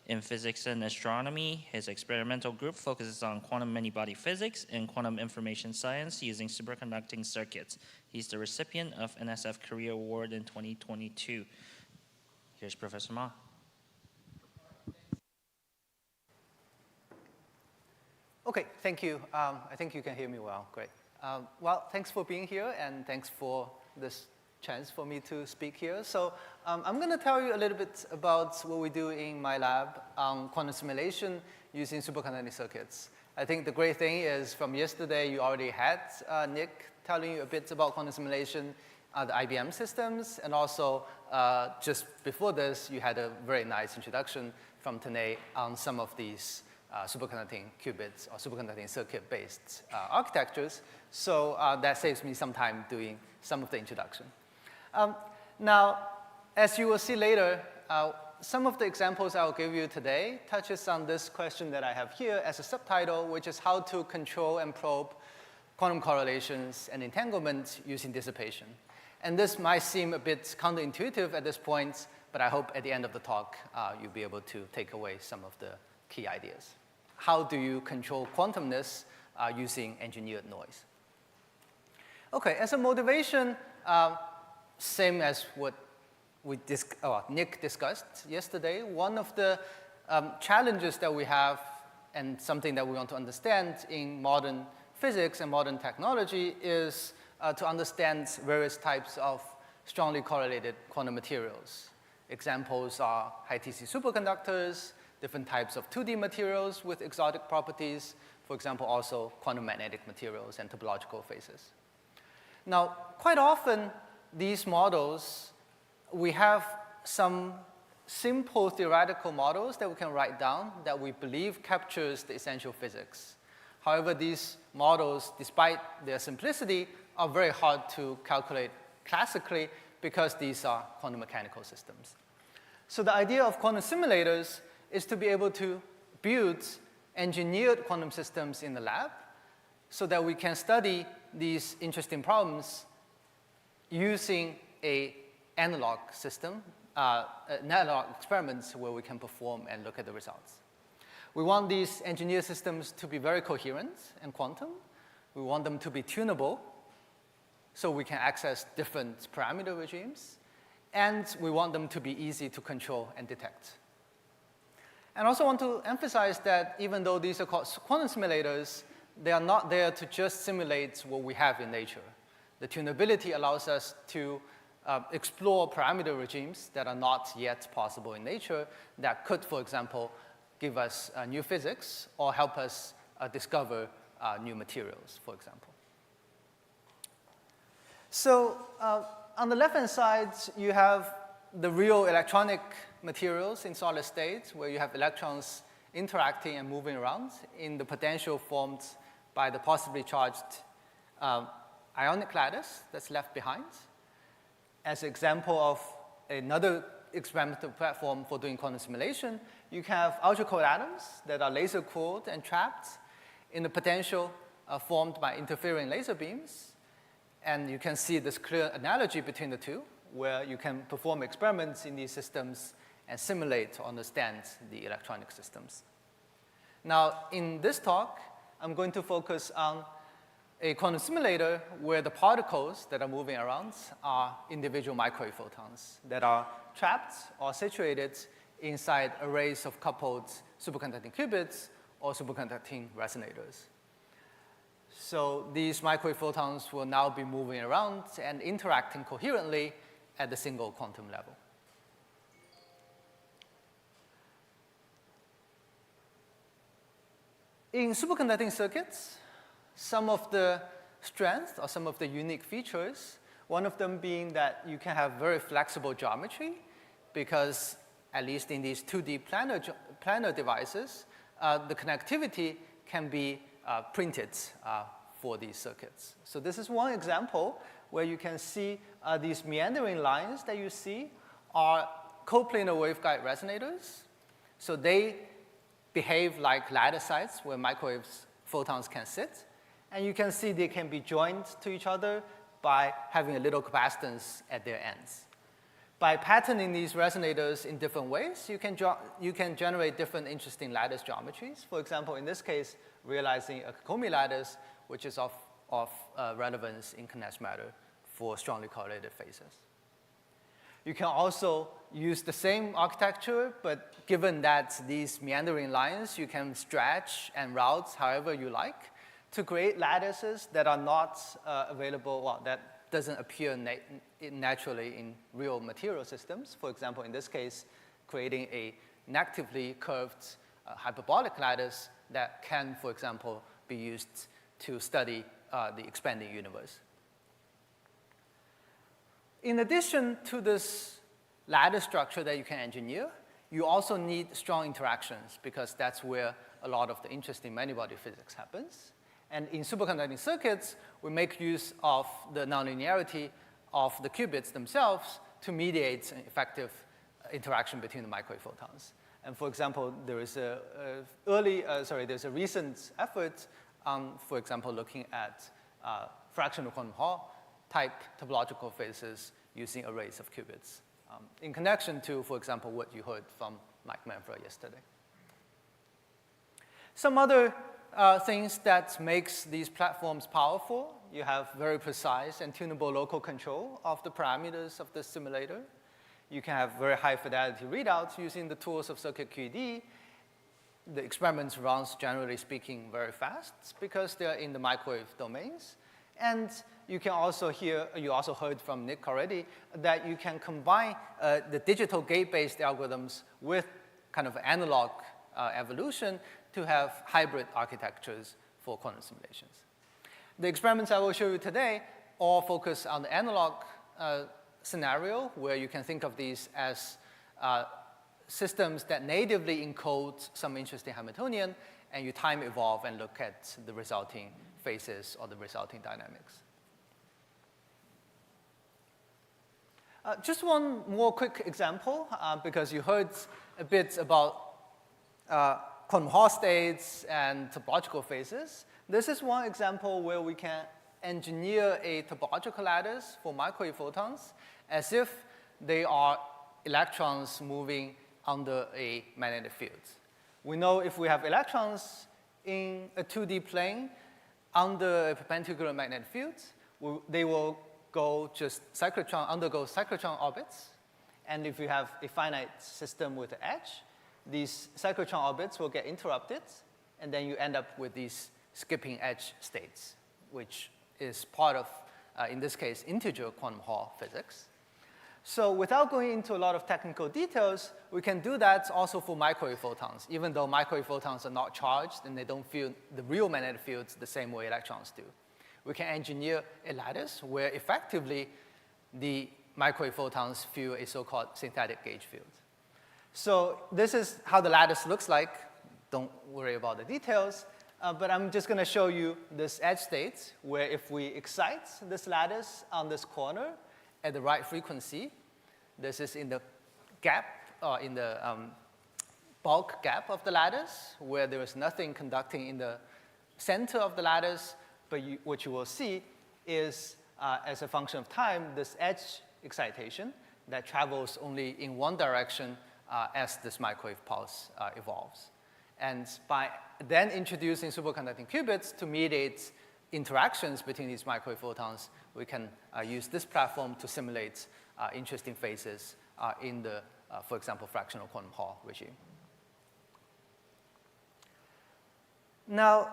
in physics and astronomy. His experimental group focuses on quantum many-body physics and quantum information science using superconducting circuits. He's the recipient of NSF Career Award in 2022. Here's Professor Ma. Okay, thank you. I think you can hear me well. Great. Well, thanks for being here, and thanks for this chance for me to speak here. So I'm going to tell you a little bit about what we do in my lab on quantum simulation using superconducting circuits. I think the great thing is from yesterday, you already had Nick telling you a bit about quantum simulation, the IBM systems, and also just before this, you had a very nice introduction from Tanay on some of these superconducting qubits or superconducting circuit-based architectures. So that saves me some time doing some of the introduction. Now, as you will see later, some of the examples I'll give you today touches on this question that I have here as a subtitle, which is how to control and probe quantum correlations and entanglement using dissipation. And this might seem a bit counterintuitive at this point, but I hope at the end of the talk, you'll be able to take away some of the key ideas. How do you control quantumness using engineered noise? Okay, as a motivation, same as what Nick discussed yesterday, one of the challenges that we have and something that we want to understand in modern physics and modern technology is to understand various types of strongly correlated quantum materials. Examples are high-TC superconductors, different types of 2D materials with exotic properties, for example, also quantum magnetic materials and topological phases. Now, quite often, these models, we have some simple theoretical models that we can write down that we believe captures the essential physics. However, these models, despite their simplicity, are very hard to calculate classically because these are quantum mechanical systems. So the idea of quantum simulators is to be able to build engineered quantum systems in the lab so that we can study these interesting problems using an analog system, analog experiments where we can perform and look at the results. We want these engineered systems to be very coherent and quantum. We want them to be tunable so we can access different parameter regimes. And we want them to be easy to control and detect. And I also want to emphasize that even though these are called quantum simulators, they are not there to just simulate what we have in nature. The tunability allows us to explore parameter regimes that are not yet possible in nature that could, for example, give us new physics or help us discover new materials, for example. So on the left-hand side, you have the real electronic materials in solid state where you have electrons interacting and moving around in the potential formed by the positively charged ionic lattice that's left behind. As an example of another experimental platform for doing quantum simulation, you have ultra-cold atoms that are laser-cooled and trapped in the potential formed by interfering laser beams. And you can see this clear analogy between the two, where you can perform experiments in these systems and simulate to understand the electronic systems. Now, in this talk, I'm going to focus on a quantum simulator where the particles that are moving around are individual microwave photons that are trapped or situated inside arrays of coupled superconducting qubits or superconducting resonators. So these microwave photons will now be moving around and interacting coherently at the single quantum level. In superconducting circuits, some of the strengths or some of the unique features, one of them being that you can have very flexible geometry because at least in these 2D planar devices, the connectivity can be printed for these circuits. So this is one example where you can see these meandering lines that you see are coplanar waveguide resonators. So they behave like lattice sites where microwave photons can sit. And you can see they can be joined to each other by having a little capacitance at their ends. By patterning these resonators in different ways, you can generate different interesting lattice geometries. For example, in this case, realizing a Kokomi lattice, which is of relevance in condensed matter for strongly correlated phases. You can also use the same architecture, but given that these meandering lines, you can stretch and route however you like to create lattices that are not available, well, that doesn't appear naturally in real material systems. For example, in this case, creating a negatively curved hyperbolic lattice that can, for example, be used to study the expanding universe. In addition to this lattice structure that you can engineer, you also need strong interactions because that's where a lot of the interesting many-body physics happens. And in superconducting circuits, we make use of the nonlinearity of the qubits themselves to mediate an effective interaction between the microwave photons. And for example, there is there's a recent effort, for example, looking at fractional quantum Hall type topological phases using arrays of qubits in connection to, for example, what you heard from Mike Manfred yesterday. Some other things that makes these platforms powerful, you have very precise and tunable local control of the parameters of the simulator. You can have very high fidelity readouts using the tools of circuit QED. The experiments runs, generally speaking, very fast because they're in the microwave domains. And you can also hear, you also heard from Nick already, that you can combine the digital gate-based algorithms with kind of analog evolution to have hybrid architectures for quantum simulations. The experiments I will show you today all focus on the analog scenario where you can think of these as systems that natively encode some interesting Hamiltonian, and you time evolve and look at the resulting phases or the resulting dynamics. Just one more quick example, because you heard a bit about quantum Hall states and topological phases. This is one example where we can engineer a topological lattice for microwave photons as if they are electrons moving under a magnetic field. We know if we have electrons in a 2D plane under a perpendicular magnetic field, they will undergo cyclotron orbits. And if you have a finite system with an edge, these cyclotron orbits will get interrupted, and then you end up with these skipping edge states, which is part of, in this case, integer quantum Hall physics. So without going into a lot of technical details, we can do that also for microwave photons, even though microwave photons are not charged and they don't feel the real magnetic fields the same way electrons do. We can engineer a lattice where effectively the microwave photons feel a so-called synthetic gauge field. So this is how the lattice looks like. Don't worry about the details. But I'm just going to show you this edge state where if we excite this lattice on this corner at the right frequency, this is in the gap, in the bulk gap of the lattice, where there is nothing conducting in the center of the lattice, but what you will see is, as a function of time, this edge excitation that travels only in one direction as this microwave pulse evolves. And by then introducing superconducting qubits to mediate interactions between these microwave photons, we can use this platform to simulate interesting phases in the, for example, fractional quantum Hall regime. Now,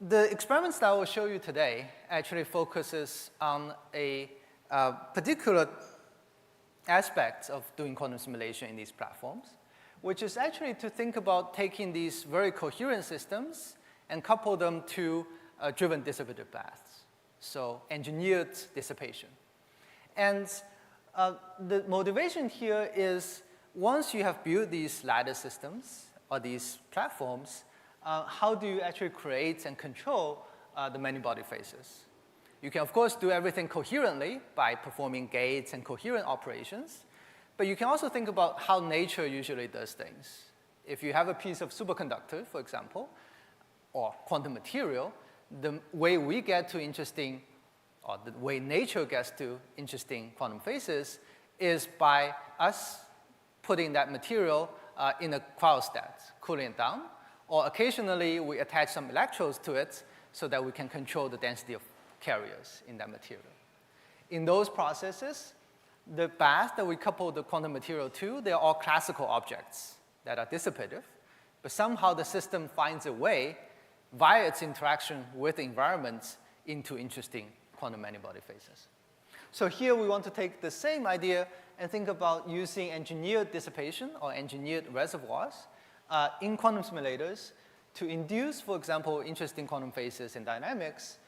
the experiments that I will show you today actually focuses on a particular aspect of doing quantum simulation in these platforms, which is actually to think about taking these very coherent systems and couple them to driven dissipative paths, so engineered dissipation. And the motivation here is once you have built these lattice systems or these platforms, how do you actually create and control the many-body phases. You can, of course, do everything coherently by performing gates and coherent operations, but you can also think about how nature usually does things. If you have a piece of superconductor, for example, or quantum material, the way we get to interesting, or the way nature gets to interesting quantum phases is by us putting that material in a cryostat, cooling it down, or occasionally we attach some electrodes to it so that we can control the density of carriers in that material. In those processes, the baths that we couple the quantum material to, they're all classical objects that are dissipative, but somehow the system finds a way, via its interaction with the environment, into interesting quantum many-body phases. So here we want to take the same idea and think about using engineered dissipation or engineered reservoirs in quantum simulators to induce, for example, interesting quantum phases in dynamics,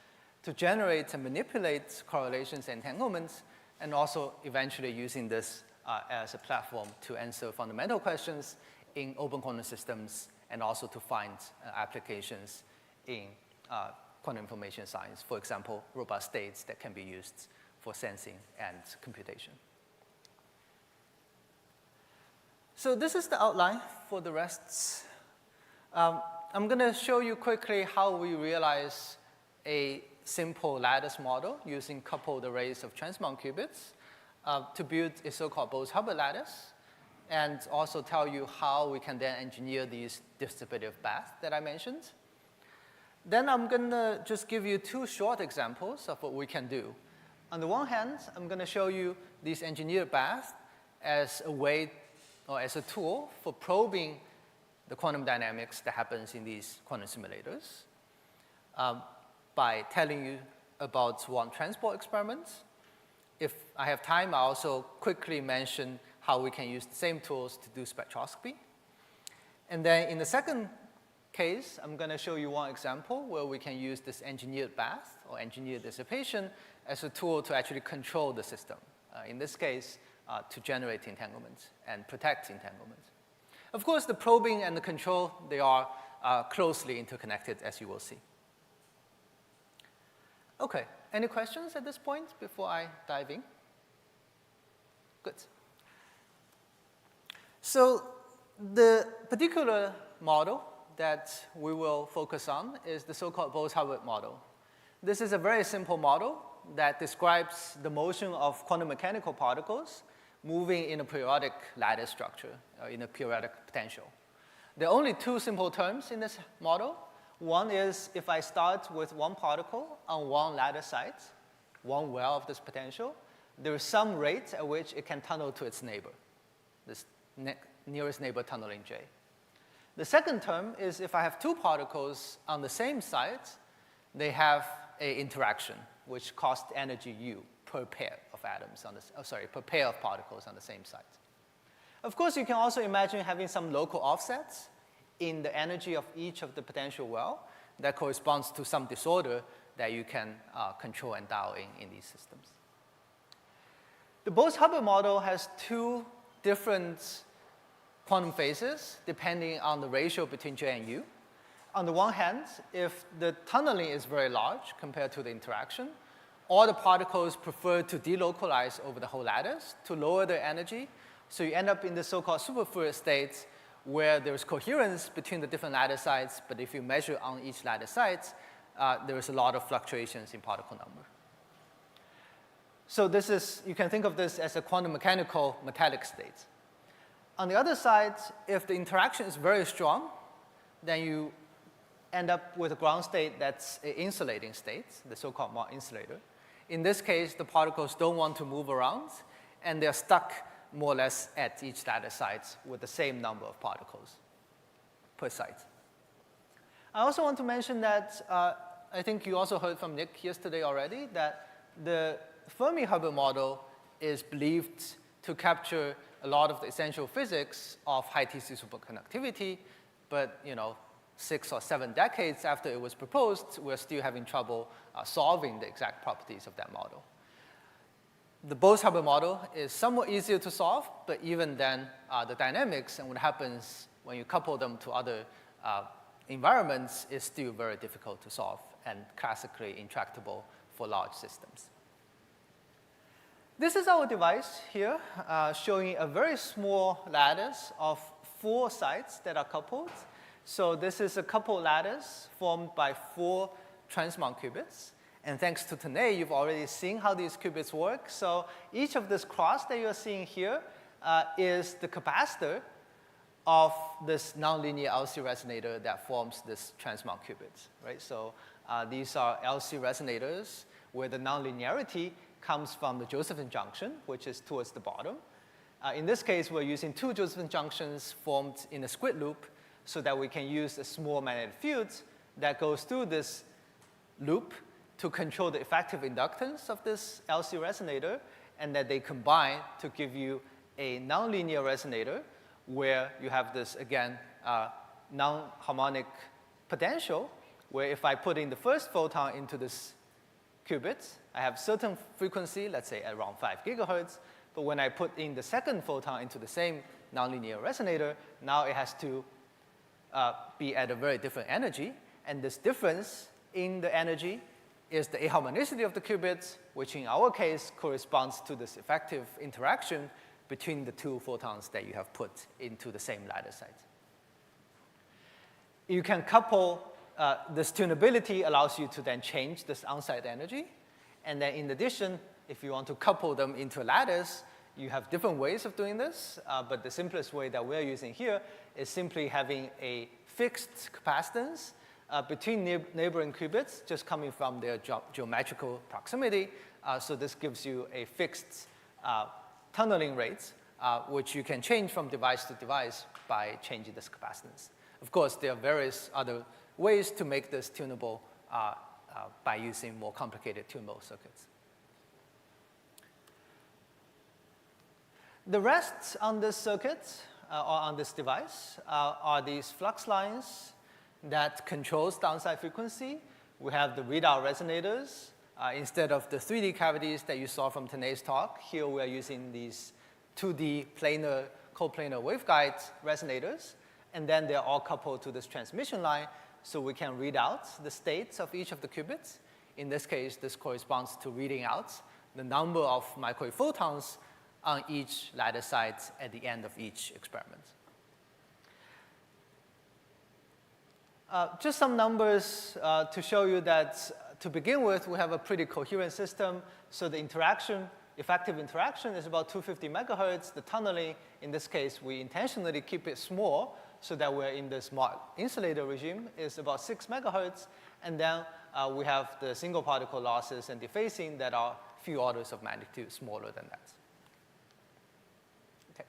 to generate and manipulate correlations and entanglements, and also eventually using this as a platform to answer fundamental questions in open quantum systems and also to find applications in quantum information science, for example, robust states that can be used for sensing and computation. So this is the outline for the rest. I'm going to show you quickly how we realize a simple lattice model using coupled arrays of transmount qubits to build a so-called Bose-Hubbard lattice, and also tell you how we can then engineer these distributive baths that I mentioned. Then I'm going to just give you two short examples of what we can do. On the one hand, I'm going to show you these engineered baths as a way or as a tool for probing the quantum dynamics that happens in these quantum simulators by telling you about one transport experiment. If I have time, I'll also quickly mention how we can use the same tools to do spectroscopy. And then in the second case, I'm going to show you one example where we can use this engineered bath or engineered dissipation as a tool to actually control the system. In this case, to generate entanglement and protect entanglement. Of course, the probing and the control, they are closely interconnected, as you will see. OK, any questions at this point before I dive in? Good. So the particular model that we will focus on is the so-called Bose-Hubbard model. This is a very simple model that describes the motion of quantum mechanical particles moving in a periodic lattice structure, in a periodic potential. There are only two simple terms in this model. One is if I start with one particle on one lattice site, one well of this potential, there is some rate at which it can tunnel to its neighbor, this nearest neighbor tunneling J. The second term is if I have two particles on the same site, they have an interaction, which costs energy U per pair of atoms on this, per pair of particles on the same site. Of course, you can also imagine having some local offsets in the energy of each of the potential well that corresponds to some disorder that you can control and dial in these systems. The Bose-Hubbard model has two different quantum phases depending on the ratio between J and U. On the one hand, if the tunneling is very large compared to the interaction, all the particles prefer to delocalize over the whole lattice to lower their energy. So you end up in the so-called superfluid states where there's coherence between the different lattice sites, but if you measure on each lattice site, there is a lot of fluctuations in particle number. So this is, you can think of this as a quantum mechanical metallic state. On the other side, if the interaction is very strong, then you end up with a ground state that's an insulating state, the so-called Mott insulator. In this case, the particles don't want to move around, and they're stuck more or less at each lattice site with the same number of particles per site. I also want to mention that I think you also heard from Nick yesterday already that the Fermi-Hubbard model is believed to capture a lot of the essential physics of high TC superconductivity, but 6 or 7 decades after it was proposed, we're still having trouble solving the exact properties of that model. The Bose-Hubbard model is somewhat easier to solve, but even then, the dynamics and what happens when you couple them to other environments is still very difficult to solve and classically intractable for large systems. This is our device here, showing a very small lattice of 4 sites that are coupled. So this is a coupled lattice formed by 4 transmount qubits. And thanks to Tanay, you've already seen how these qubits work. So each of this cross that you're seeing here is the capacitor of this nonlinear LC resonator that forms this transmount qubits, right? So these are LC resonators where the nonlinearity comes from the Josephson junction, which is towards the bottom. In this case, we're using 2 Josephson junctions formed in a squid loop so that we can use a small magnetic field that goes through this loop to control the effective inductance of this LC resonator, and that they combine to give you a nonlinear resonator where you have this, again, non-harmonic potential, where if I put in the first photon into this qubit, I have certain frequency, let's say around 5 gigahertz, but when I put in the second photon into the same nonlinear resonator, now it has to be at a very different energy, and this difference in the energy is the aharmonicity of the qubits, which in our case corresponds to this effective interaction between the 2 photons that you have put into the same lattice site. You can couple, this tunability allows you to then change this on-site energy. And then in addition, if you want to couple them into a lattice, you have different ways of doing this. But the simplest way that we're using here is simply having a fixed capacitance between neighboring qubits, just coming from their geometrical proximity. So this gives you a fixed tunneling rate, which you can change from device to device by changing this capacitance. Of course, there are various other ways to make this tunable by using more complicated tunable circuits. The rest on this circuit, or on this device, are these flux lines that controls the on-site frequency. We have the readout resonators. Instead of the 3D cavities that you saw from Tanay's talk, here we are using these 2D planar, coplanar waveguide resonators. And then they're all coupled to this transmission line, so we can read out the states of each of the qubits. In this case, this corresponds to reading out the number of microwave photons on each lattice site at the end of each experiment. Just some numbers to show you that to begin with, we have a pretty coherent system. So the interaction, effective interaction is about 250 megahertz. The tunneling, in this case, we intentionally keep it small so that we're in the smart insulator regime, is about 6 megahertz. And then we have the single particle losses and defacing that are a few orders of magnitude smaller than that. Okay.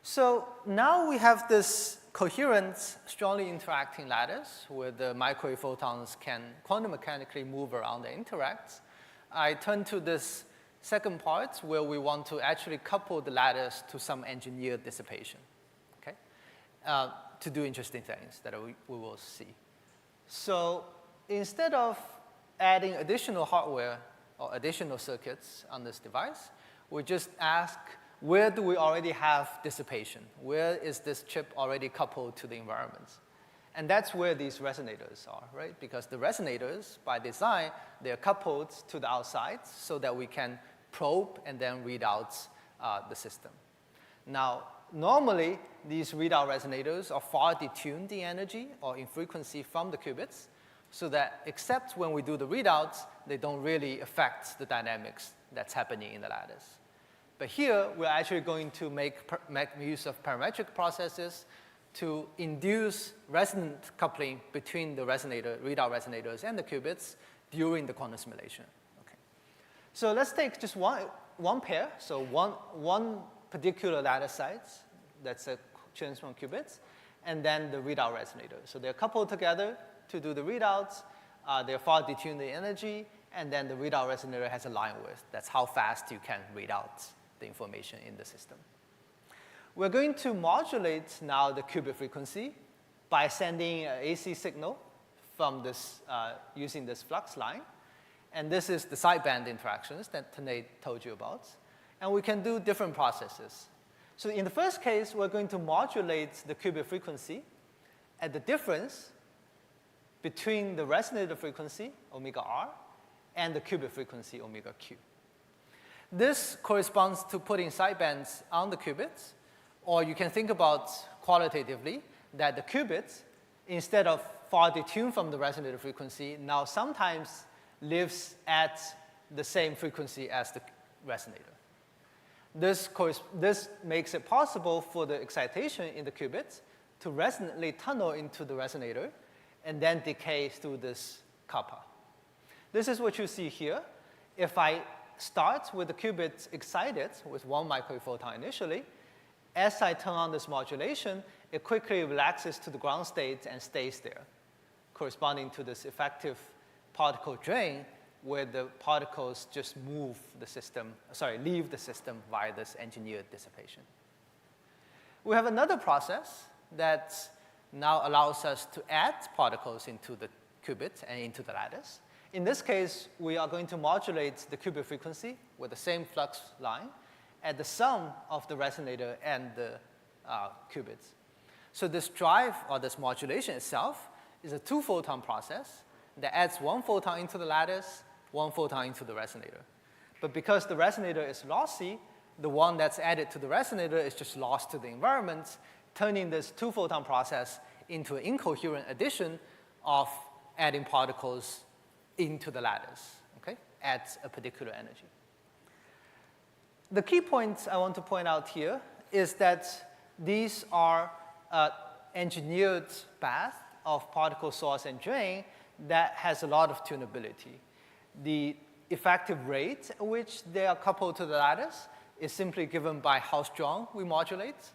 So now we have this coherent, strongly interacting lattice where the microwave photons can quantum mechanically move around and interact. I turn to this second part where we want to actually couple the lattice to some engineered dissipation, okay? To do interesting things that we will see. So instead of adding additional hardware or additional circuits on this device, we just ask, where do we already have dissipation? Where is this chip already coupled to the environment? And that's where these resonators are, right? Because the resonators, by design, they're coupled to the outside so that we can probe and then read out the system. Now, normally, these readout resonators are far detuned in energy or in frequency from the qubits, so that except when we do the readouts, they don't really affect the dynamics that's happening in the lattice. But here, we're actually going to make use of parametric processes to induce resonant coupling between the readout resonators and the qubits during the quantum simulation. Okay. So let's take just one pair, so one particular lattice site, that's a transform qubits, and then the readout resonator. So they're coupled together to do the readouts. They're far detuned in energy, and then the readout resonator has a line width. That's how fast you can read out the information in the system. We're going to modulate now the qubit frequency by sending an AC signal from this, using this flux line. And this is the sideband interactions that Tanay told you about. And we can do different processes. So in the first case, we're going to modulate the qubit frequency at the difference between the resonator frequency, omega r, and the qubit frequency, omega q. This corresponds to putting sidebands on the qubits, or you can think about qualitatively that the qubits, instead of far detuned from the resonator frequency, now sometimes lives at the same frequency as the resonator. This makes it possible for the excitation in the qubits to resonantly tunnel into the resonator and then decay through this kappa. This is what you see here. If I start with the qubits excited with 1 microwave photon initially, as I turn on this modulation, it quickly relaxes to the ground state and stays there, corresponding to this effective particle drain where the particles just leave the system via this engineered dissipation. We have another process that now allows us to add particles into the qubit and into the lattice. In this case, we are going to modulate the qubit frequency with the same flux line at the sum of the resonator and the qubits. So this drive, or this modulation itself, is a 2-photon process that adds 1 photon into the lattice, 1 photon into the resonator. But because the resonator is lossy, the one that's added to the resonator is just lost to the environment, turning this 2-photon process into an incoherent addition of adding particles into the lattice, okay, at a particular energy. The key point I want to point out here is that these are engineered path of particle source and drain that has a lot of tunability. The effective rate at which they are coupled to the lattice is simply given by how strong we modulate,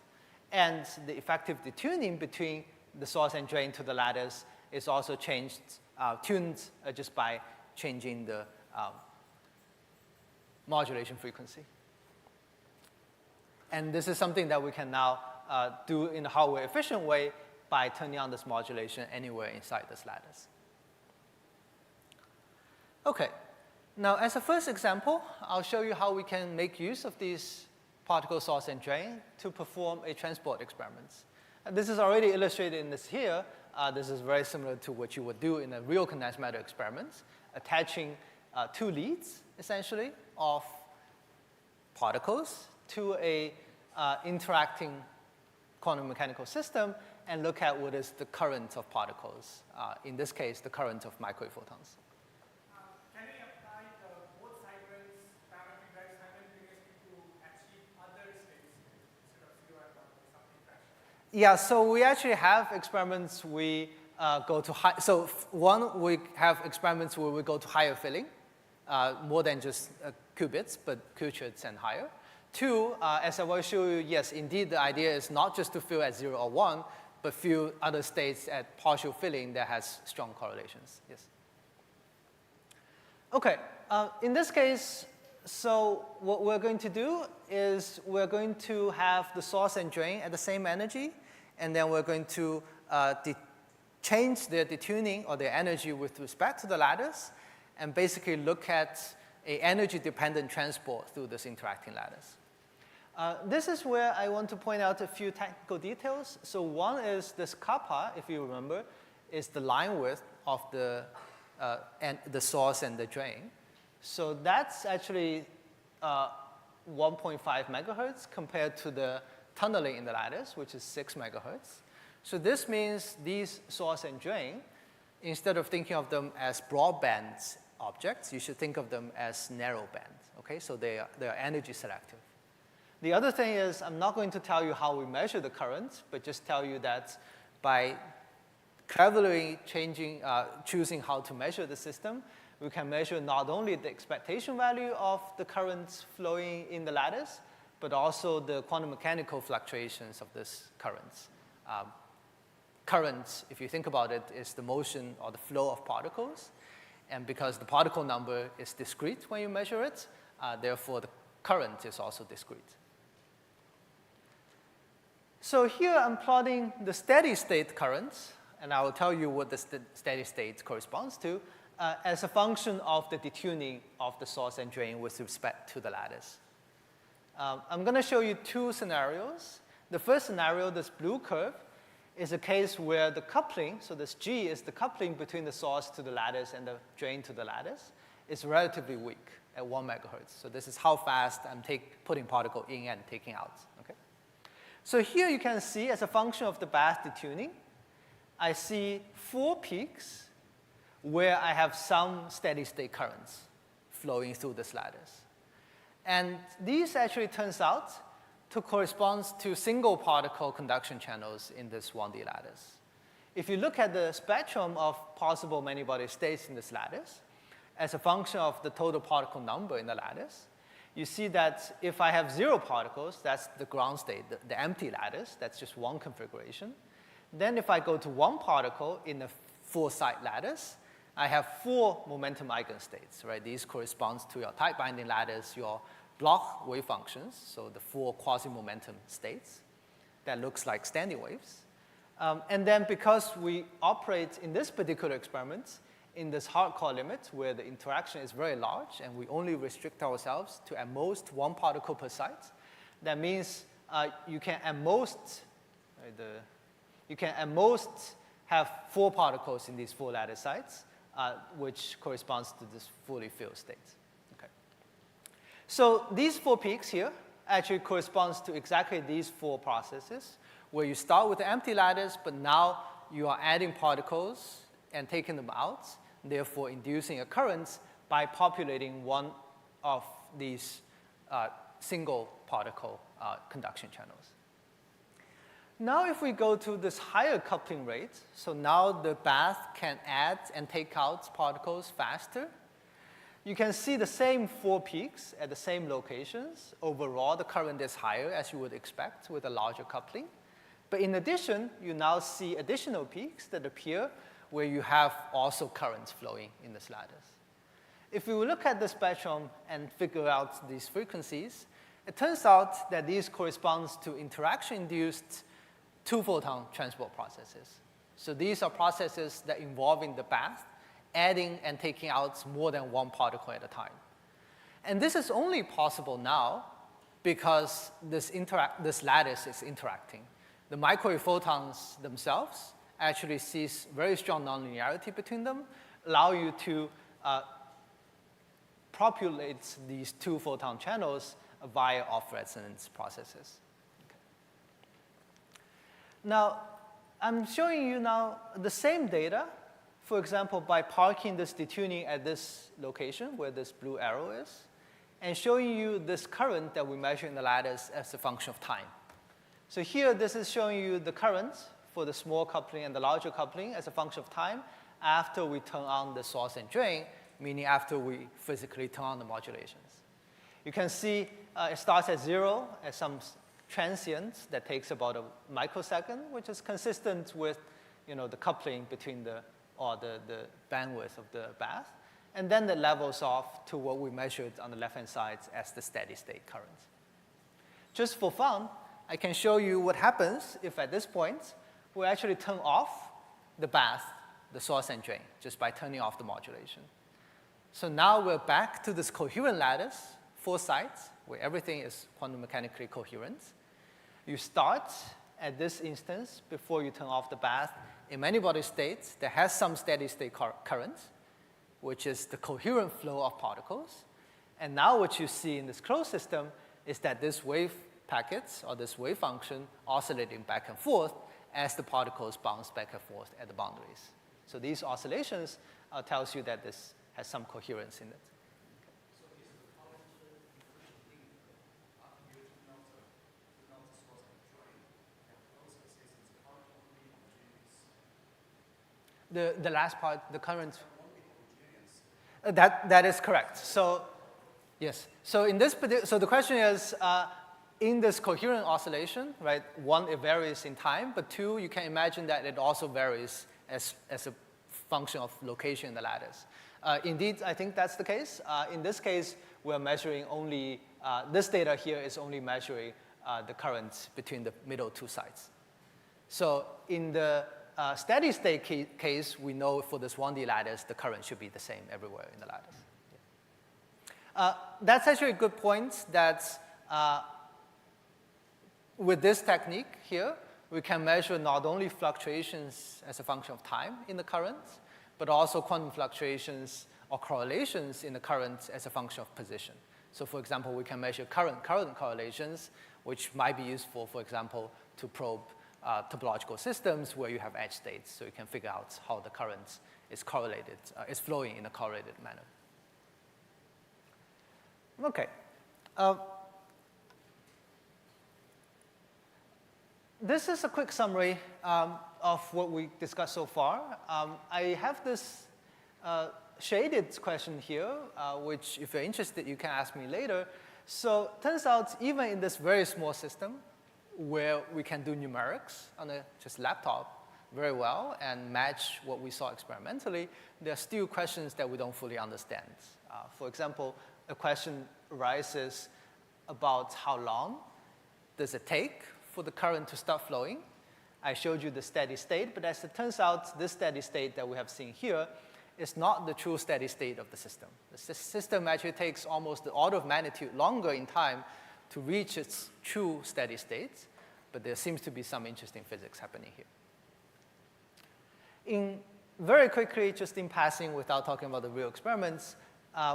and the effective detuning between the source and drain to the lattice is also tuned just by changing the modulation frequency. And this is something that we can now do in a hardware efficient way by turning on this modulation anywhere inside this lattice. Okay, now as a first example, I'll show you how we can make use of these particle source and drain to perform a transport experiment. And this is already illustrated in this here. This is very similar to what you would do in a real condensed matter experiment, attaching 2 leads, essentially, of particles to a interacting quantum mechanical system and look at what is the current of particles, in this case, the current of microwave photons. Can we apply both sideways parametric drive simultaneously to achieve other states instead of zero and something fraction? Yeah, so we actually have experiments we go to high. So one, we have experiments where we go to higher filling, more than just qubits, but qubits and higher. 2, as I will show you, yes, indeed, the idea is not just to fill at 0 or 1, but fill other states at partial filling that has strong correlations. Yes. Okay, in this case, so what we're going to do is we're going to have the source and drain at the same energy, and then we're going to change their detuning or their energy with respect to the lattice, and basically look at an energy-dependent transport through this interacting lattice. This is where I want to point out a few technical details. So one is this kappa, if you remember, is the line width of the source and the drain. So that's actually 1.5 megahertz compared to the tunneling in the lattice, which is 6 megahertz. So this means these source and drain, instead of thinking of them as broadband objects, you should think of them as narrow band. Okay, so they are energy selective. The other thing is, I'm not going to tell you how we measure the current, but just tell you that by cleverly choosing how to measure the system, we can measure not only the expectation value of the currents flowing in the lattice, but also the quantum mechanical fluctuations of this currents. Current, if you think about it, is the motion or the flow of particles. And because the particle number is discrete when you measure it, therefore the current is also discrete. So here I'm plotting the steady state currents, and I will tell you what the steady state corresponds to, as a function of the detuning of the source and drain with respect to the lattice. I'm going to show you 2 scenarios. The first scenario, this blue curve, is a case where the coupling, so this G is the coupling between the source to the lattice and the drain to the lattice, is relatively weak at 1 megahertz. So this is how fast I'm putting particle in and taking out. Okay? So here you can see, as a function of the bath detuning, I see 4 peaks where I have some steady state currents flowing through this lattice. And these actually turns out to correspond to single particle conduction channels in this 1D lattice. If you look at the spectrum of possible many-body states in this lattice, as a function of the total particle number in the lattice, you see that if I have 0 particles, that's the ground state, the empty lattice, that's just one configuration. Then if I go to 1 particle in a 4-site lattice, I have 4 momentum eigenstates, right? These correspond to your tight binding lattice, your Bloch wave functions, so the 4 quasi-momentum states that looks like standing waves. And then because we operate in this particular experiment in this hardcore limit where the interaction is very large and we only restrict ourselves to at most 1 particle per site, that means you can at most have 4 particles in these 4 lattice sites, which corresponds to this fully filled state. Okay. So these 4 peaks here actually corresponds to exactly these 4 processes, where you start with the empty lattice, but now you are adding particles and taking them out, therefore inducing a current by populating one of these single particle conduction channels. Now if we go to this higher coupling rate, so now the bath can add and take out particles faster, you can see the same 4 peaks at the same locations. Overall, the current is higher, as you would expect, with a larger coupling. But in addition, you now see additional peaks that appear where you have also currents flowing in this lattice. If we look at the spectrum and figure out these frequencies, it turns out that these corresponds to interaction-induced 2-photon transport processes. So these are processes that involve in the bath, adding and taking out more than 1 particle at a time. And this is only possible now because this lattice is interacting. The microwave photons themselves actually sees very strong nonlinearity between them, allow you to populate these 2-photon channels via off-resonance processes. Okay. Now, I'm showing you now the same data, for example, by parking this detuning at this location where this blue arrow is, and showing you this current that we measure in the lattice as a function of time. So here, this is showing you the current for the small coupling and the larger coupling as a function of time after we turn on the source and drain, meaning after we physically turn on the modulations. You can see it starts at 0 at some transient that takes about a microsecond, which is consistent with the coupling between the bandwidth of the bath. And then it levels off to what we measured on the left-hand side as the steady state current. Just for fun, I can show you what happens if at this point we actually turn off the bath, the source and drain, just by turning off the modulation. So now we're back to this coherent lattice, 4 sites, where everything is quantum mechanically coherent. You start at this instance before you turn off the bath in many-body states that has some steady state current, which is the coherent flow of particles. And now what you see in this closed system is that this wave packets or this wave function oscillating back and forth as the particles bounce back and forth at the boundaries. So these oscillations tells you that this has some coherence in it. The last part, the current. That is correct. So, yes. So in this so the question is, in this coherent oscillation, right? 1, it varies in time, but 2, you can imagine that it also varies as a function of location in the lattice. Indeed, I think that's the case. In this case, we're measuring only this data here is only measuring the current between the middle 2 sites. So in the steady state case, we know for this 1D lattice, the current should be the same everywhere in the lattice. Yeah. That's actually a good point that with this technique here, we can measure not only fluctuations as a function of time in the current, but also quantum fluctuations or correlations in the current as a function of position. So for example, we can measure current correlations, which might be useful, for example, to probe topological systems where you have edge states, so you can figure out how the current is correlated, is flowing in a correlated manner. Okay. This is a quick summary of what we discussed so far. I have this shaded question here, which if you're interested, you can ask me later. So turns out even in this very small system where we can do numerics on a just laptop very well and match what we saw experimentally, there are still questions that we don't fully understand. For example, a question arises about how long does it take for the current to start flowing. I showed you the steady state, but as it turns out, this steady state that we have seen here is not the true steady state of the system. The system actually takes almost the order of magnitude longer in time to reach its true steady state, but there seems to be some interesting physics happening here. Very quickly, just in passing without talking about the real experiments,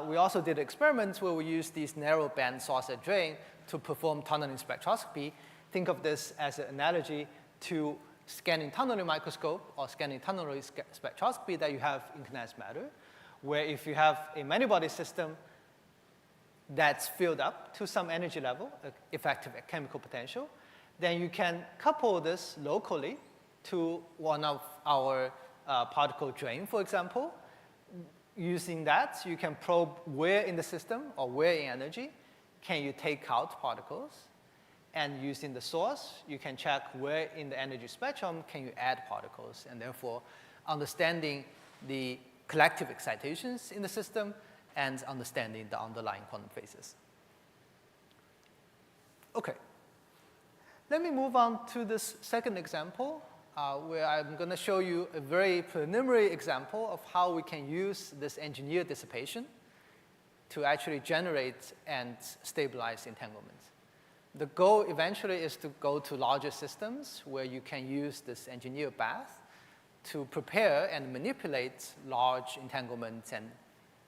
we also did experiments where we used these narrow band source and drain to perform tunneling spectroscopy. Think of this as an analogy to scanning tunneling microscope or scanning tunneling spectroscopy that you have in condensed matter, where if you have a many-body system that's filled up to some energy level, effective chemical potential, then you can couple this locally to one of our particle drain, for example. Using that, you can probe where in the system or where in energy can you take out particles. And using the source, you can check where in the energy spectrum can you add particles, and therefore understanding the collective excitations in the system and understanding the underlying quantum phases. Okay. Let me move on to this second example, where I'm going to show you a very preliminary example of how we can use this engineered dissipation to actually generate and stabilize entanglements. The goal eventually is to go to larger systems where you can use this engineered bath to prepare and manipulate large entanglements and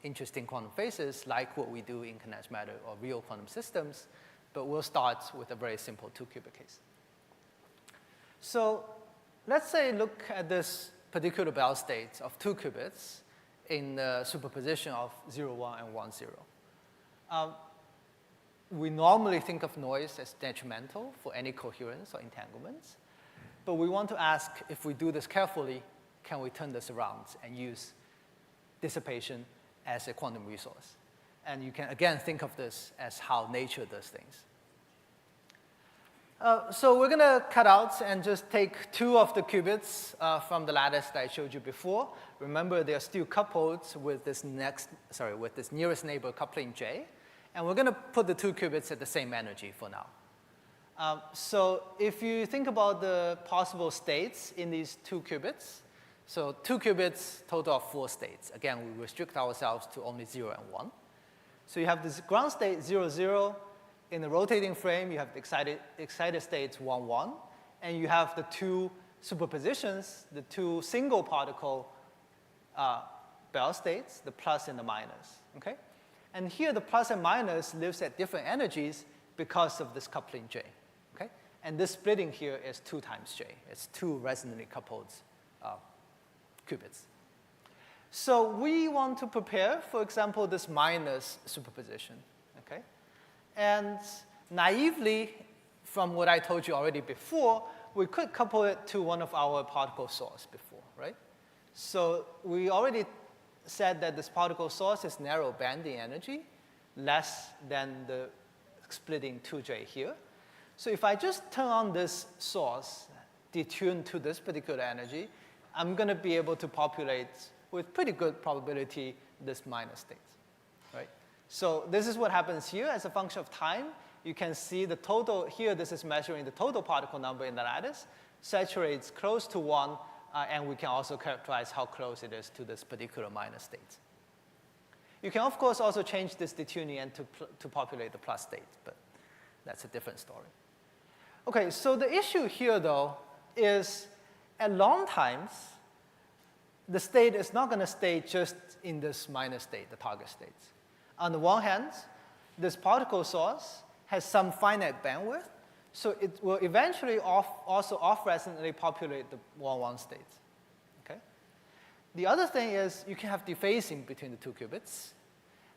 interesting quantum phases like what we do in condensed matter or real quantum systems, but we'll start with a very simple 2-qubit case. So let's say look at this particular Bell state of 2 qubits in the superposition of 0, 1, and 1, 0. We normally think of noise as detrimental for any coherence or entanglements. But we want to ask, if we do this carefully, can we turn this around and use dissipation as a quantum resource? And you can, again, think of this as how nature does things. So we're going to cut out and just take 2 of the qubits from the lattice that I showed you before. Remember, they are still coupled with this nearest neighbor coupling J. And we're going to put the 2 qubits at the same energy for now. So if you think about the possible states in these 2 qubits, so 2 qubits, total of 4 states. Again, we restrict ourselves to only 0 and 1. So you have this ground state 0, 0. In the rotating frame, you have the excited states 1, 1. And you have the 2 superpositions, the 2 single particle Bell states, the plus and the minus. Okay? And here, the plus and minus lives at different energies because of this coupling J. Okay? And this splitting here is 2 times J. It's 2 resonantly coupled qubits. So we want to prepare, for example, this minus superposition. Okay? And naively, from what I told you already before, we could couple it to one of our particle source before, right? So we already said that this particle source is narrow banding energy, less than the splitting 2J here. So if I just turn on this source, detuned to this particular energy, I'm going to be able to populate with pretty good probability this minus state, right? So this is what happens here as a function of time. You can see the total here. This is measuring the total particle number in the lattice, saturates close to 1. And we can also characterize how close it is to this particular minus state. You can, of course, also change this detuning and to populate the plus state, but that's a different story. Okay, so the issue here, though, is at long times, the state is not going to stay just in this minor state, the target state. On the one hand, this particle source has some finite bandwidth, so it will eventually also off-resonantly populate the 1-1 state. Okay? The other thing is you can have dephasing between the two qubits,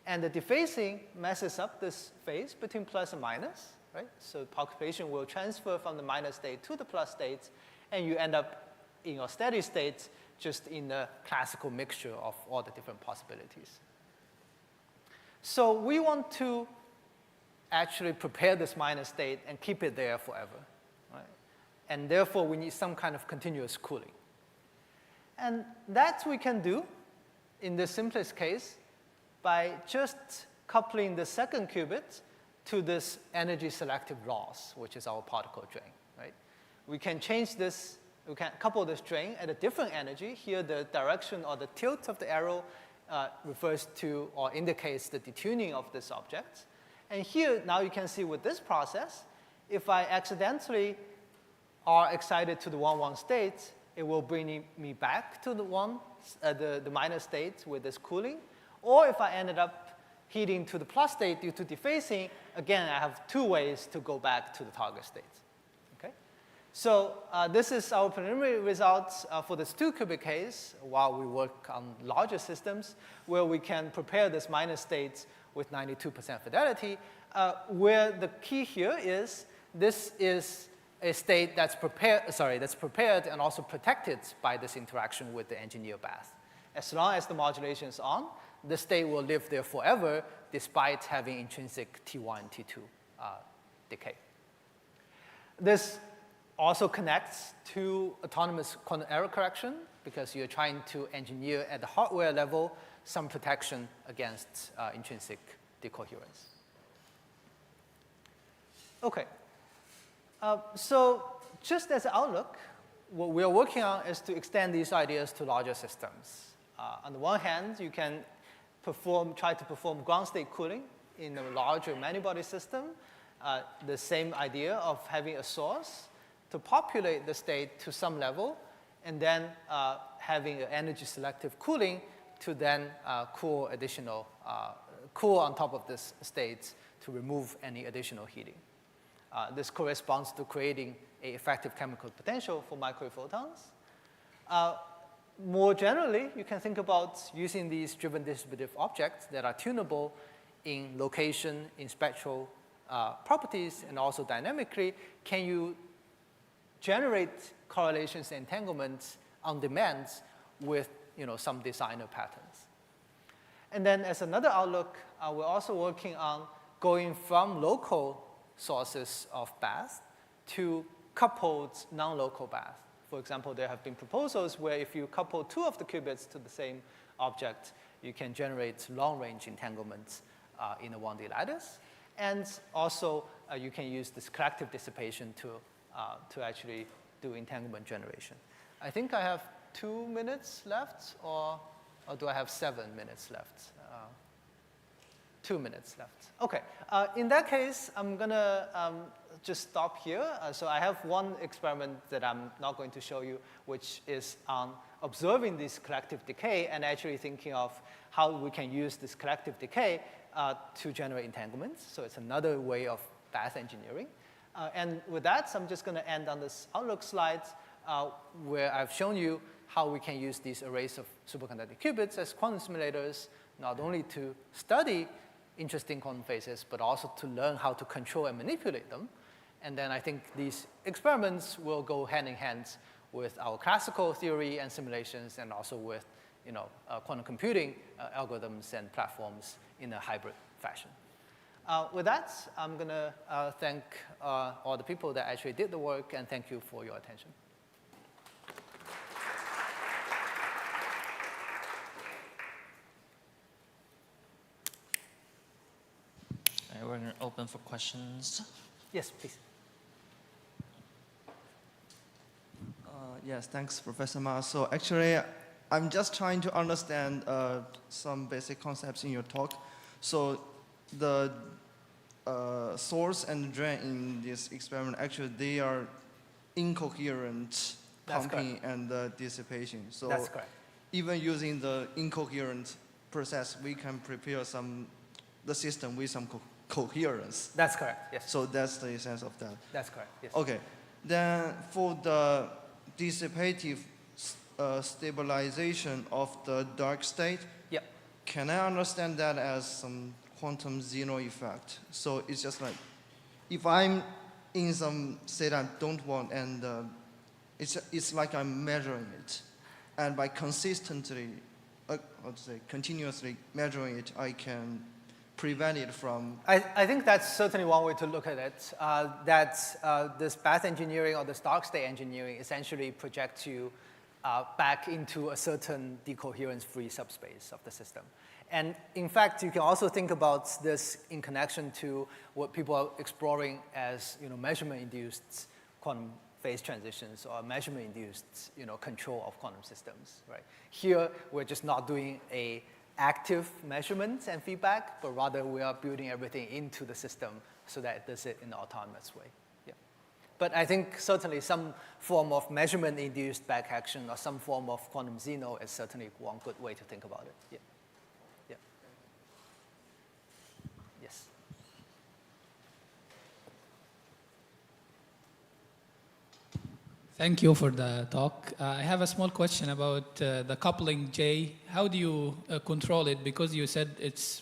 and the dephasing messes up this phase between plus and minus, right? So population will transfer from the minus state to the plus state, and you end up in your steady state just in the classical mixture of all the different possibilities. So we want to actually prepare this minus state and keep it there forever, right? And therefore, we need some kind of continuous cooling. And that we can do in the simplest case by just coupling the second qubit to this energy selective loss, which is our particle drain, right? We can change this, we can couple this drain at a different energy. Here, the direction or the tilt of the arrow refers to or indicates the detuning of this object. And here, now you can see with this process, if I accidentally are excited to the 1-1 state, it will bring me back to the minus state with this cooling. Or if I ended up heating to the plus state due to dephasing, again, I have two ways to go back to the target state. Okay? So this is our preliminary results for this 2-qubit case while we work on larger systems where we can prepare this minus states with 92% fidelity, where the key here is this is a state that's prepared and also protected by this interaction with the engineer bath. As long as the modulation is on, the state will live there forever despite having intrinsic T1 and T2 decay. This also connects to autonomous quantum error correction because you're trying to engineer at the hardware level some protection against intrinsic decoherence. Okay. So just as an outlook, what we are working on is to extend these ideas to larger systems. On the one hand, you can try to perform ground state cooling in a larger many-body system. The same idea of having a source to populate the state to some level, and then having an energy selective cooling to then cool on top of this state to remove any additional heating. This corresponds to creating an effective chemical potential for microwave photons. More generally, you can think about using these driven distributive objects that are tunable in location, in spectral properties, and also dynamically. Can you generate correlations and entanglements on demand with some designer patterns? And then as another outlook, we're also working on going from local sources of bath to coupled non-local bath. For example, there have been proposals where if you couple two of the qubits to the same object, you can generate long-range entanglements in a 1D lattice. And also, you can use this collective dissipation to actually do entanglement generation. I think I have 2 minutes left, or do I have 7 minutes left? 2 minutes left. OK. In that case, I'm going to just stop here. So I have one experiment that I'm not going to show you, which is on observing this collective decay and actually thinking of how we can use this collective decay to generate entanglements. So it's another way of bath engineering. And with that, I'm just going to end on this outlook slide where I've shown you how we can use these arrays of superconducting qubits as quantum simulators, not only to study interesting quantum phases, but also to learn how to control and manipulate them. And then I think these experiments will go hand in hand with our classical theory and simulations, and also with quantum computing algorithms and platforms in a hybrid fashion. With that, I'm going to thank all the people that actually did the work, and thank you for your attention. All right, we're going to open for questions. Yes, please. Yes, thanks, Professor Ma. So actually, I'm just trying to understand some basic concepts in your talk. So the source and drain in this experiment, actually, they are incoherent That's pumping and dissipation. So That's correct. even using the incoherent process, we can prepare the system with some coherence. That's correct, yes. So that's the essence of that. That's correct, yes. Okay, then for the dissipative stabilization of the dark state, Yep. can I understand that as some quantum zero effect? So it's just like, if I'm in some state I don't want, and it's like I'm measuring it, and by continuously measuring it, I can prevent it from. I think that's certainly one way to look at it, that this path engineering or this dark state engineering essentially projects you back into a certain decoherence-free subspace of the system. And in fact, you can also think about this in connection to what people are exploring as measurement-induced quantum phase transitions or measurement-induced control of quantum systems. Right? Here, we're just not doing a active measurement and feedback, but rather we are building everything into the system so that it does it in an autonomous way. Yeah. But I think certainly some form of measurement-induced back action or some form of quantum zeno is certainly one good way to think about it. Yeah. Yeah. Yes. Thank you for the talk. I have a small question about the coupling J. How do you control it? Because you said it's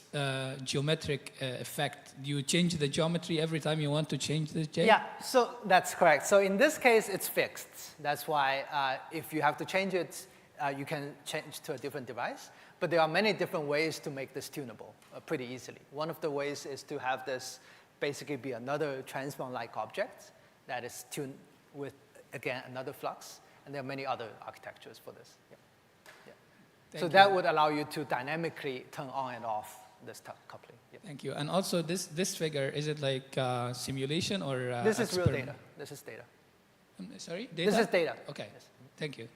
geometric effect. Do you change the geometry every time you want to change the J? Yeah, so that's correct. So in this case, it's fixed. That's why if you have to change it, you can change to a different device. But there are many different ways to make this tunable pretty easily. One of the ways is to have this basically be another transmon-like object that is tuned with, again, another flux. And there are many other architectures for this. Yeah. Yeah. So that would allow you to dynamically turn on and off this coupling. Yeah. Thank you. And also, this figure, is it like simulation or this is real data. This is data. Sorry? Data? This is data. Okay. Yes. Thank you.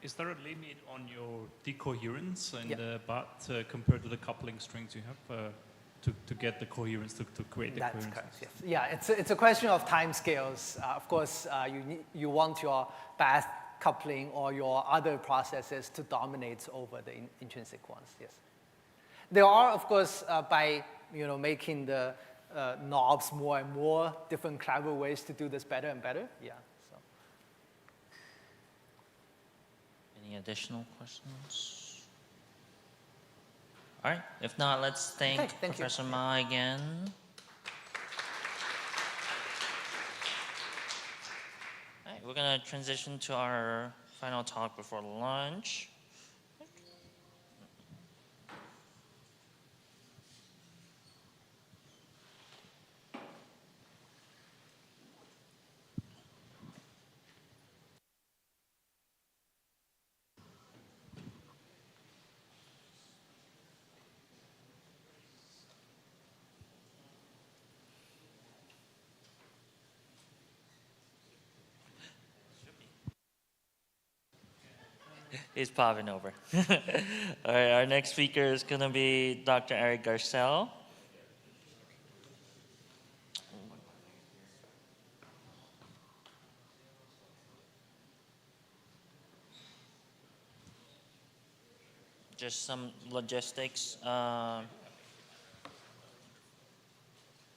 Is there a limit on your decoherence in the BAT compared to the coupling strings you have to get the coherence, to create the coherence? That's correct, yes. Yeah, it's a question of time scales. Of course, you want your path coupling or your other processes to dominate over the intrinsic ones, yes. There are, of course, by making the knobs more and more, different clever ways to do this better and better, yeah. So. Any additional questions? All right, if not, let's thank Professor Ma again. All right, we're gonna transition to our final talk before lunch. He's popping over. All right, our next speaker is going to be Dr. Eric Garcelle. Just some logistics.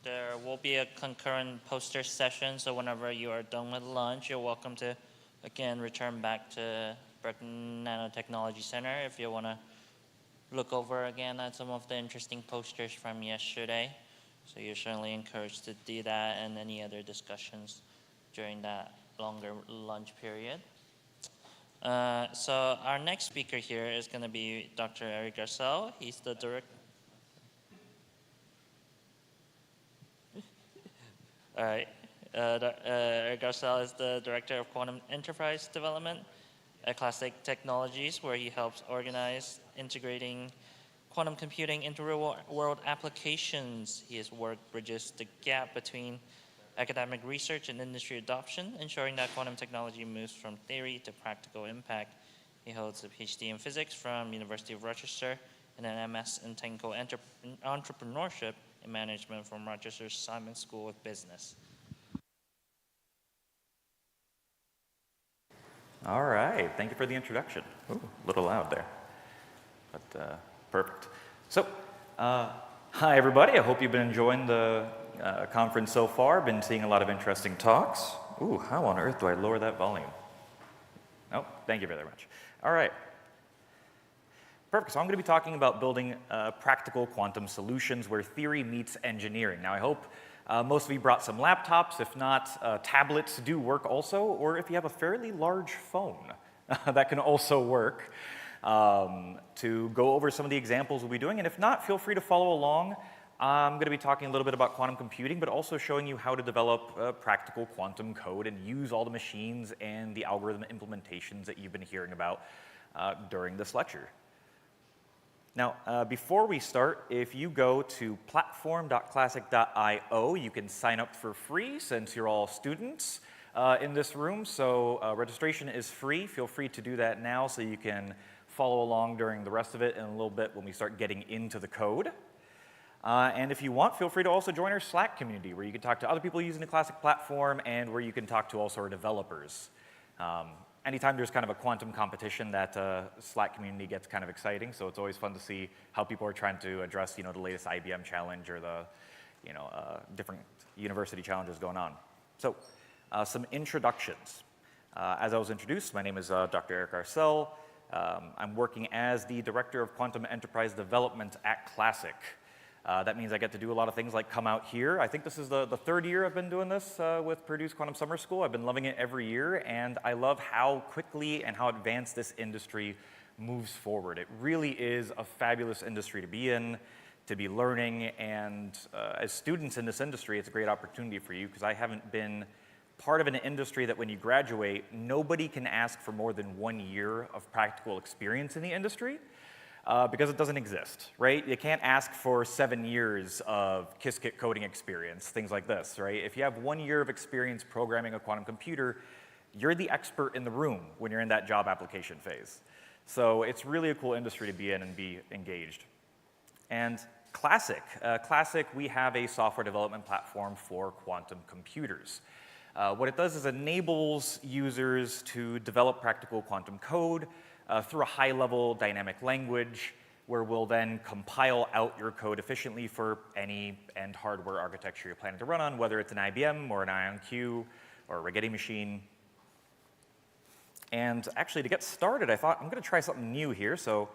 There will be a concurrent poster session, so whenever you are done with lunch, you're welcome to, again, return back to Berkeley Nanotechnology Center if you want to look over again at some of the interesting posters from yesterday. So you're certainly encouraged to do that and any other discussions during that longer lunch period. So our next speaker here is going to be Dr. Eric Garcelle. He's the director. All right. Eric Garcelle is the Director of Quantum Enterprise Development at Classic Technologies, where he helps organize integrating quantum computing into real-world applications. His work bridges the gap between academic research and industry adoption, ensuring that quantum technology moves from theory to practical impact. He holds a PhD in physics from University of Rochester and an MS in technical entrepreneurship and management from Rochester's Simon School of Business. All right, thank you for the introduction. Ooh, a little loud there, but perfect. So, hi everybody, I hope you've been enjoying the conference so far. Been seeing a lot of interesting talks. Ooh, how on earth do I lower that volume? Oh, thank you very much. All right. Perfect, so I'm going to be talking about building practical quantum solutions where theory meets engineering. Now I hope most of you brought some laptops. If not, tablets do work also, or if you have a fairly large phone, that can also work to go over some of the examples we'll be doing. And if not, feel free to follow along. I'm going to be talking a little bit about quantum computing, but also showing you how to develop practical quantum code and use all the machines and the algorithm implementations that you've been hearing about during this lecture. Now, before we start, if you go to platform.classic.io, you can sign up for free since you're all students in this room. So registration is free. Feel free to do that now so you can follow along during the rest of it in a little bit when we start getting into the code. And if you want, feel free to also join our Slack community where you can talk to other people using the Classic platform and where you can talk to also our developers. Anytime there's kind of a quantum competition, that Slack community gets kind of exciting, so it's always fun to see how people are trying to address, the latest IBM challenge or the, different university challenges going on. So, some introductions. As I was introduced, my name is Dr. Eric Arcel. I'm working as the Director of Quantum Enterprise Development at Classic. That means I get to do a lot of things like come out here. I think this is the third year I've been doing this with Purdue's Quantum Summer School. I've been loving it every year, and I love how quickly and how advanced this industry moves forward. It really is a fabulous industry to be in, to be learning, and as students in this industry, it's a great opportunity for you because I haven't been part of an industry that when you graduate, nobody can ask for more than 1 year of practical experience in the industry. Because it doesn't exist, right? You can't ask for 7 years of Qiskit coding experience, things like this, right? If you have 1 year of experience programming a quantum computer, you're the expert in the room when you're in that job application phase. So it's really a cool industry to be in and be engaged. And Classic, we have a software development platform for quantum computers. What it does is enables users to develop practical quantum code through a high-level dynamic language where we'll then compile out your code efficiently for any end hardware architecture you're planning to run on, whether it's an IBM or an IonQ or a Rigetti machine. And actually, to get started, I thought I'm going to try something new here, so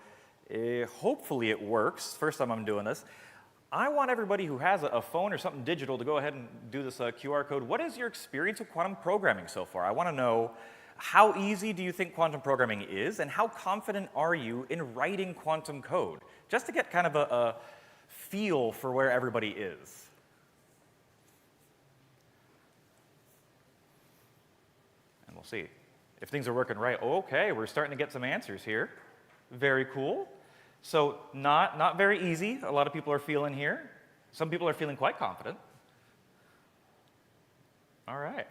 hopefully it works. First time I'm doing this. I want everybody who has a phone or something digital to go ahead and do this QR code. What is your experience with quantum programming so far? I want to know, how easy do you think quantum programming is, and how confident are you in writing quantum code? Just to get kind of a feel for where everybody is. And we'll see. If things are working right, okay, we're starting to get some answers here. Very cool. So not very easy, a lot of people are feeling here. Some people are feeling quite confident. All right.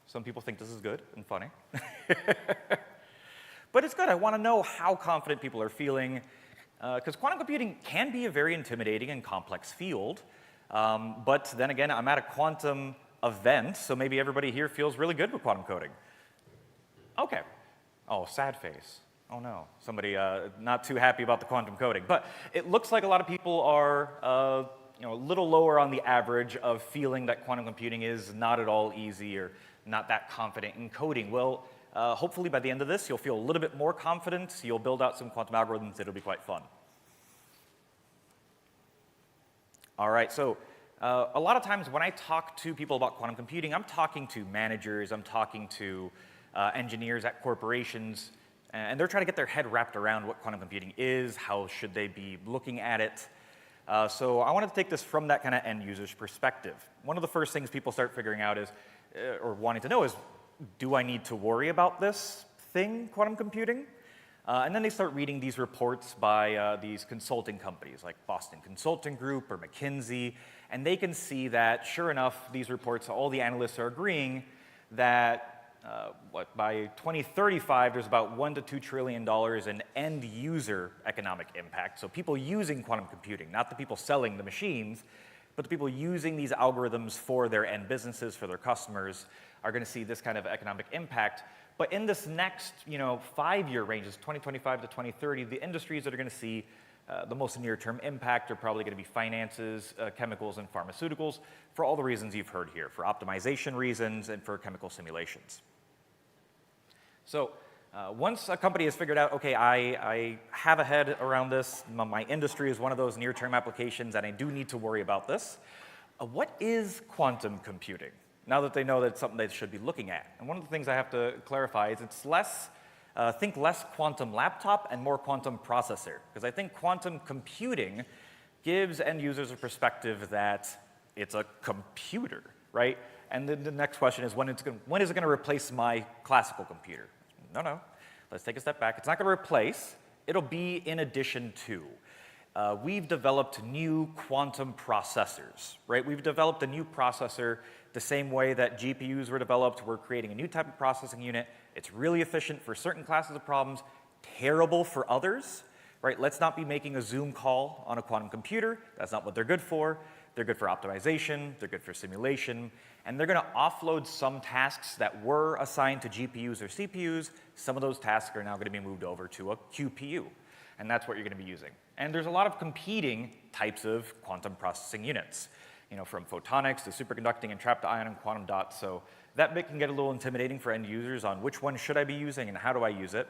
Some people think this is good and funny. But it's good. I want to know how confident people are feeling, because quantum computing can be a very intimidating and complex field. But then again, I'm at a quantum event, so maybe everybody here feels really good with quantum coding. Okay. Oh, sad face. Oh no, somebody not too happy about the quantum coding. But it looks like a lot of people are a little lower on the average of feeling that quantum computing is not at all easy or not that confident in coding. Well, hopefully by the end of this, you'll feel a little bit more confident. You'll build out some quantum algorithms that'll be quite fun. All right, so a lot of times when I talk to people about quantum computing, I'm talking to managers, I'm talking to engineers at corporations, and they're trying to get their head wrapped around what quantum computing is, how should they be looking at it. So I wanted to take this from that kind of end user's perspective. One of the first things people start figuring out is, or wanting to know is, do I need to worry about this thing, quantum computing? And then they start reading these reports by these consulting companies like Boston Consulting Group or McKinsey, and they can see that, sure enough, these reports, all the analysts are agreeing that by 2035, there's about $1 to $2 trillion in end user economic impact. So people using quantum computing, not the people selling the machines, but the people using these algorithms for their end businesses, for their customers, are going to see this kind of economic impact. But in this next 5-year ranges, 2025 to 2030, the industries that are going to see the most near-term impact are probably going to be finances, chemicals, and pharmaceuticals, for all the reasons you've heard here, for optimization reasons and for chemical simulations. So once a company has figured out, okay, I have a head around this, my industry is one of those near-term applications, and I do need to worry about this, what is quantum computing? Now that they know that it's something they should be looking at. And one of the things I have to clarify is it's think less quantum laptop and more quantum processor, because I think quantum computing gives end users a perspective that it's a computer, right? And then the next question is, when is it going to replace my classical computer? No. Let's take a step back. It's not going to replace. It'll be in addition to. We've developed new quantum processors, right? We've developed a new processor the same way that GPUs were developed. We're creating a new type of processing unit. It's really efficient for certain classes of problems, terrible for others, right? Let's not be making a Zoom call on a quantum computer. That's not what they're good for. They're good for optimization. They're good for simulation. And they're going to offload some tasks that were assigned to GPUs or CPUs. Some of those tasks are now going to be moved over to a QPU. And that's what you're going to be using. And there's a lot of competing types of quantum processing units, from photonics to superconducting and trapped ion and quantum dots. So that bit can get a little intimidating for end users on which one should I be using and how do I use it.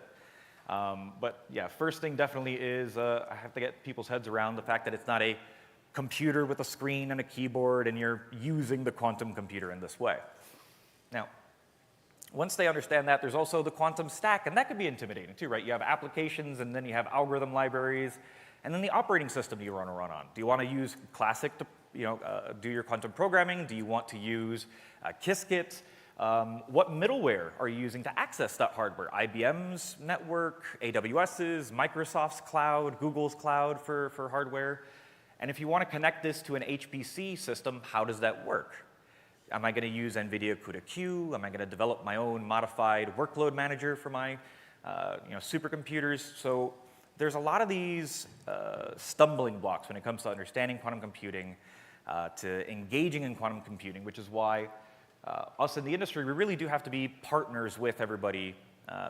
But yeah, first thing definitely is I have to get people's heads around the fact that it's not a computer with a screen and a keyboard and you're using the quantum computer in this way. Now, once they understand that, there's also the quantum stack, and that can be intimidating too, right? You have applications, and then you have algorithm libraries, and then the operating system you want to run on. Do you want to use Classic to do your quantum programming? Do you want to use Qiskit? What middleware are you using to access that hardware? IBM's network, AWS's, Microsoft's cloud, Google's cloud for hardware. And if you want to connect this to an HPC system, how does that work? Am I going to use NVIDIA CUDA-Q? Am I going to develop my own modified workload manager for my supercomputers? So there's a lot of these stumbling blocks when it comes to understanding quantum computing, to engaging in quantum computing, which is why us in the industry, we really do have to be partners with everybody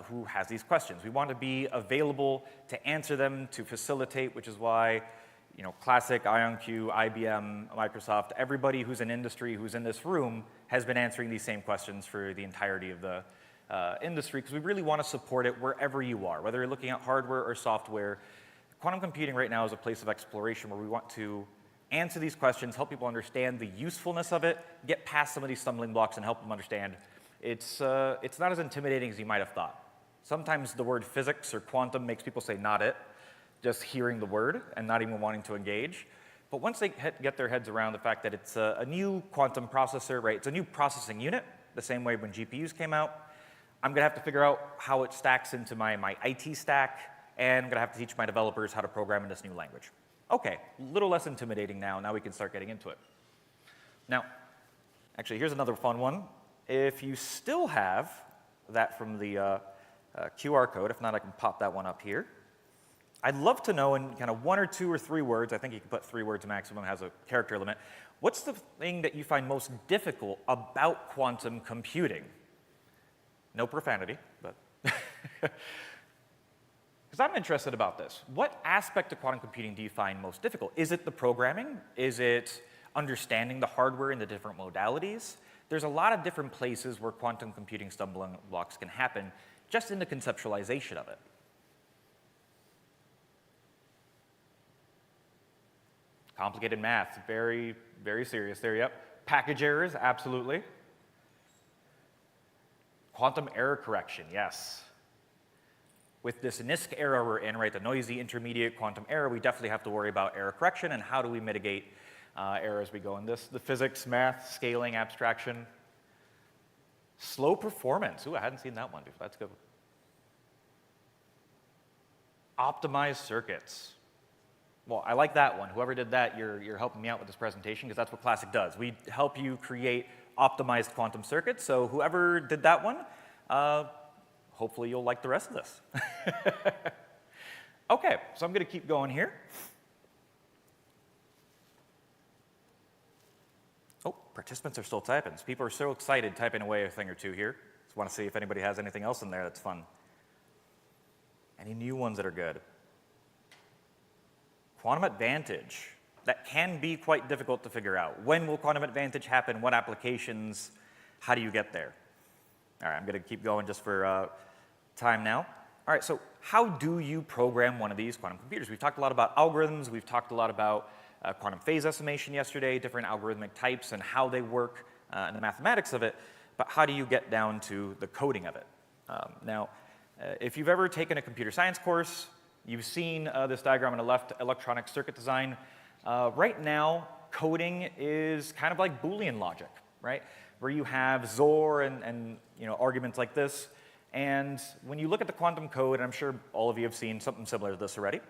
who has these questions. We want to be available to answer them, to facilitate, which is why Classic, IonQ, IBM, Microsoft, everybody who's in industry, who's in this room, has been answering these same questions for the entirety of the industry, because we really want to support it wherever you are, whether you're looking at hardware or software. Quantum computing right now is a place of exploration where we want to answer these questions, help people understand the usefulness of it, get past some of these stumbling blocks and help them understand it's not as intimidating as you might have thought. Sometimes the word physics or quantum makes people say not it, just hearing the word and not even wanting to engage. But once they get their heads around the fact that it's a new quantum processor, right? It's a new processing unit, the same way when GPUs came out. I'm going to have to figure out how it stacks into my IT stack, and I'm going to have to teach my developers how to program in this new language. Okay, a little less intimidating now. Now we can start getting into it. Now, actually, here's another fun one. If you still have that from the QR code, if not, I can pop that one up here. I'd love to know in kind of 1 or 2 or 3 words, I think you can put 3 words maximum, has a character limit, what's the thing that you find most difficult about quantum computing? No profanity, but because I'm interested about this. What aspect of quantum computing do you find most difficult? Is it the programming? Is it understanding the hardware in the different modalities? There's a lot of different places where quantum computing stumbling blocks can happen just in the conceptualization of it. Complicated math, very, very serious there, yep. Package errors, absolutely. Quantum error correction, yes. With this NISQ era we're in, right, the noisy intermediate quantum error, we definitely have to worry about error correction and how do we mitigate error as we go in this. The physics, math, scaling, abstraction. Slow performance, ooh, I hadn't seen that one before, that's good. Optimized circuits. Well, I like that one. Whoever did that, you're helping me out with this presentation because that's what Classic does. We help you create optimized quantum circuits. So whoever did that one, hopefully you'll like the rest of this. Okay, so I'm going to keep going here. participants are still typing. So people are so excited typing away a thing or two here. Just want to see if anybody has anything else in there that's fun. Any new ones that are good? Quantum advantage. That can be quite difficult to figure out. When will quantum advantage happen? What applications? How do you get there? All right, I'm going to keep going just for time now. All right, so how do you program one of these quantum computers? We've talked a lot about algorithms. We've talked a lot about quantum phase estimation yesterday, different algorithmic types and how they work and the mathematics of it. But how do you get down to the coding of it? Now, if you've ever taken a computer science course, you've seen this diagram on the left, electronic circuit design. Right now, coding is kind of like Boolean logic, right? Where you have XOR and arguments like this. And when you look at the quantum code, and I'm sure all of you have seen something similar to this already,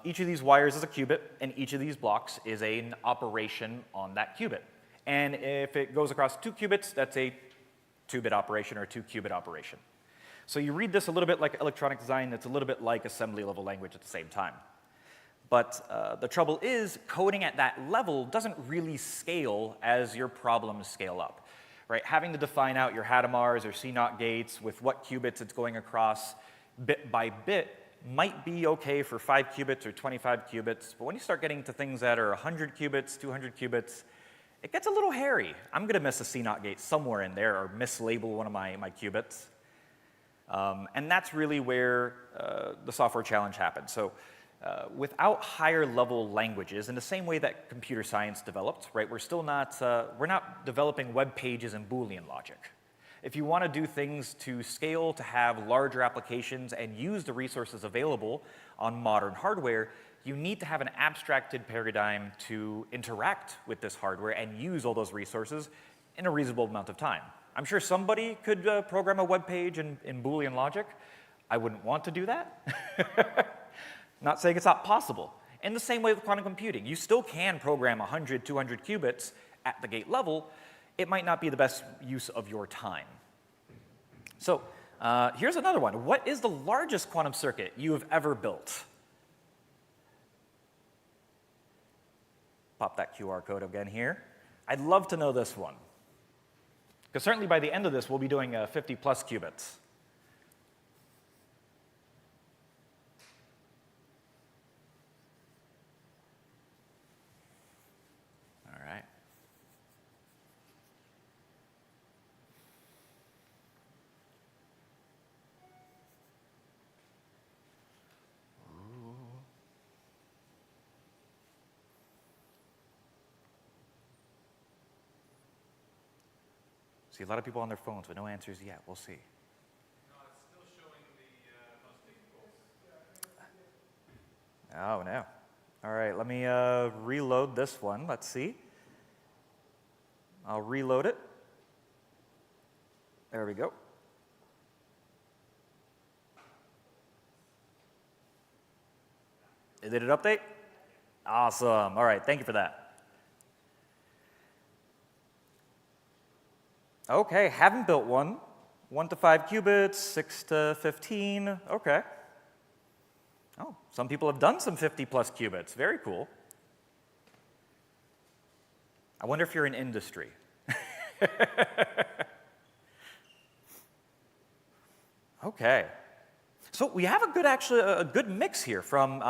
each of these wires is a qubit, and each of these blocks is an operation on that qubit. And if it goes across 2 qubits, that's a 2-bit operation or a 2-qubit operation. So you read this a little bit like electronic design, it's a little bit like assembly level language at the same time. But the trouble is, coding at that level doesn't really scale as your problems scale up. Right? Having to define out your Hadamars or CNOT gates with what qubits it's going across bit by bit might be okay for 5 qubits or 25 qubits, but when you start getting to things that are 100 qubits, 200 qubits, it gets a little hairy. I'm going to miss a CNOT gate somewhere in there or mislabel one of my qubits. And that's really where the software challenge happens. So without higher level languages, in the same way that computer science developed, right, we're not developing web pages in Boolean logic. If you want to do things to scale, to have larger applications and use the resources available on modern hardware, you need to have an abstracted paradigm to interact with this hardware and use all those resources in a reasonable amount of time. I'm sure somebody could program a web page in Boolean logic. I wouldn't want to do that. Not saying it's not possible. In the same way with quantum computing, you still can program 100, 200 qubits at the gate level. It might not be the best use of your time. So here's another one. What is the largest quantum circuit you have ever built? Pop that QR code again here. I'd love to know this one. Because certainly by the end of this, we'll be doing 50 plus qubits. See a lot of people on their phones, but no answers yet. We'll see. No, it's still showing the most Oh, no. All right, let me reload this one. Let's see. I'll reload it. There we go. Did it update? Awesome. All right, thank you for that. Okay, haven't built one. 1 to 5 qubits, 6 to 15. Okay. Oh, some people have done some 50 plus qubits. Very cool. I wonder if you're in industry. Okay. So we have a good mix here from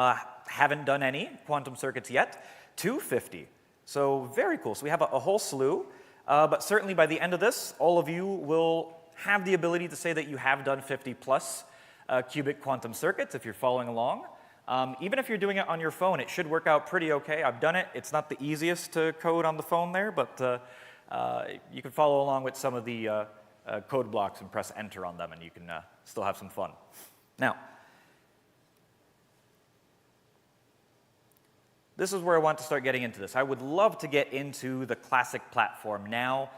haven't done any quantum circuits yet to 50. So very cool. So we have a whole slew. But certainly by the end of this, all of you will have the ability to say that you have done 50 plus qubit quantum circuits if you're following along. Even if you're doing it on your phone, it should work out pretty okay. I've done it. It's not the easiest to code on the phone there, but you can follow along with some of the code blocks and press enter on them, and you can still have some fun. Now, this is where I want to start getting into this. I would love to get into the classic platform now,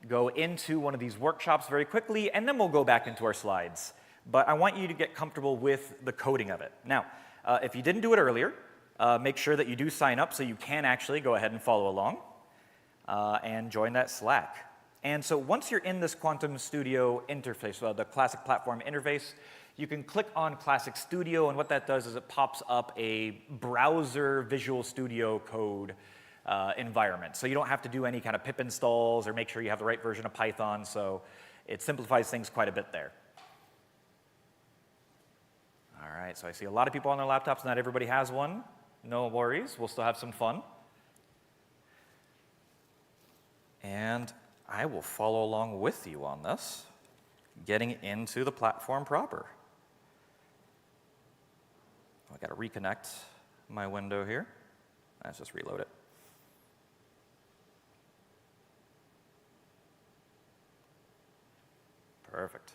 go into one of these workshops very quickly, and then we'll go back into our slides. But I want you to get comfortable with the coding of it. Now, if you didn't do it earlier, make sure that you do sign up so you can actually go ahead and follow along and join that Slack. And so once you're in this Quantum Studio interface, the classic platform interface, you can click on Classic Studio, and what that does is it pops up a browser Visual Studio code environment. So you don't have to do any kind of pip installs or make sure you have the right version of Python. So it simplifies things quite a bit there. All right, so I see a lot of people on their laptops. Not everybody has one. No worries, we'll still have some fun. And I will follow along with you on this, getting into the platform proper. I got to reconnect my window here. Let's just reload it. Perfect.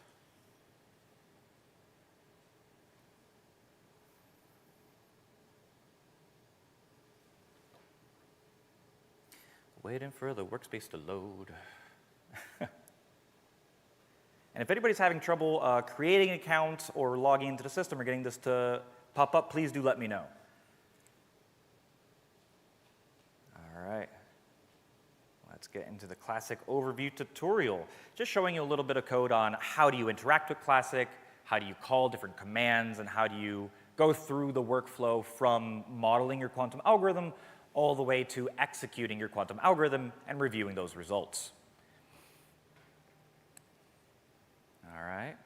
Waiting for the workspace to load. And if anybody's having trouble creating an account or logging into the system or getting this to pop up, please do let me know. All right. Let's get into the Classic overview tutorial. Just showing you a little bit of code on how do you interact with Classic, how do you call different commands, and how do you go through the workflow from modeling your quantum algorithm all the way to executing your quantum algorithm and reviewing those results. All right.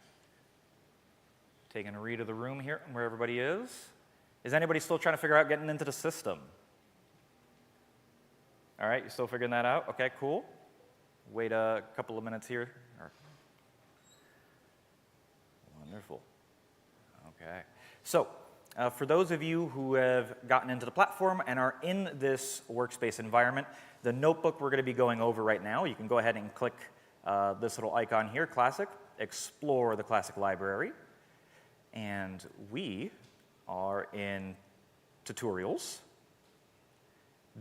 Taking a read of the room here, where everybody is. Is anybody still trying to figure out getting into the system? All right, you still figuring that out? Okay, cool. Wait a couple of minutes here. Wonderful. Okay. So, for those of you who have gotten into the platform and are in this workspace environment, the notebook we're going to be going over right now, you can go ahead and click this little icon here, Classic, explore the Classic library. And we are in tutorials,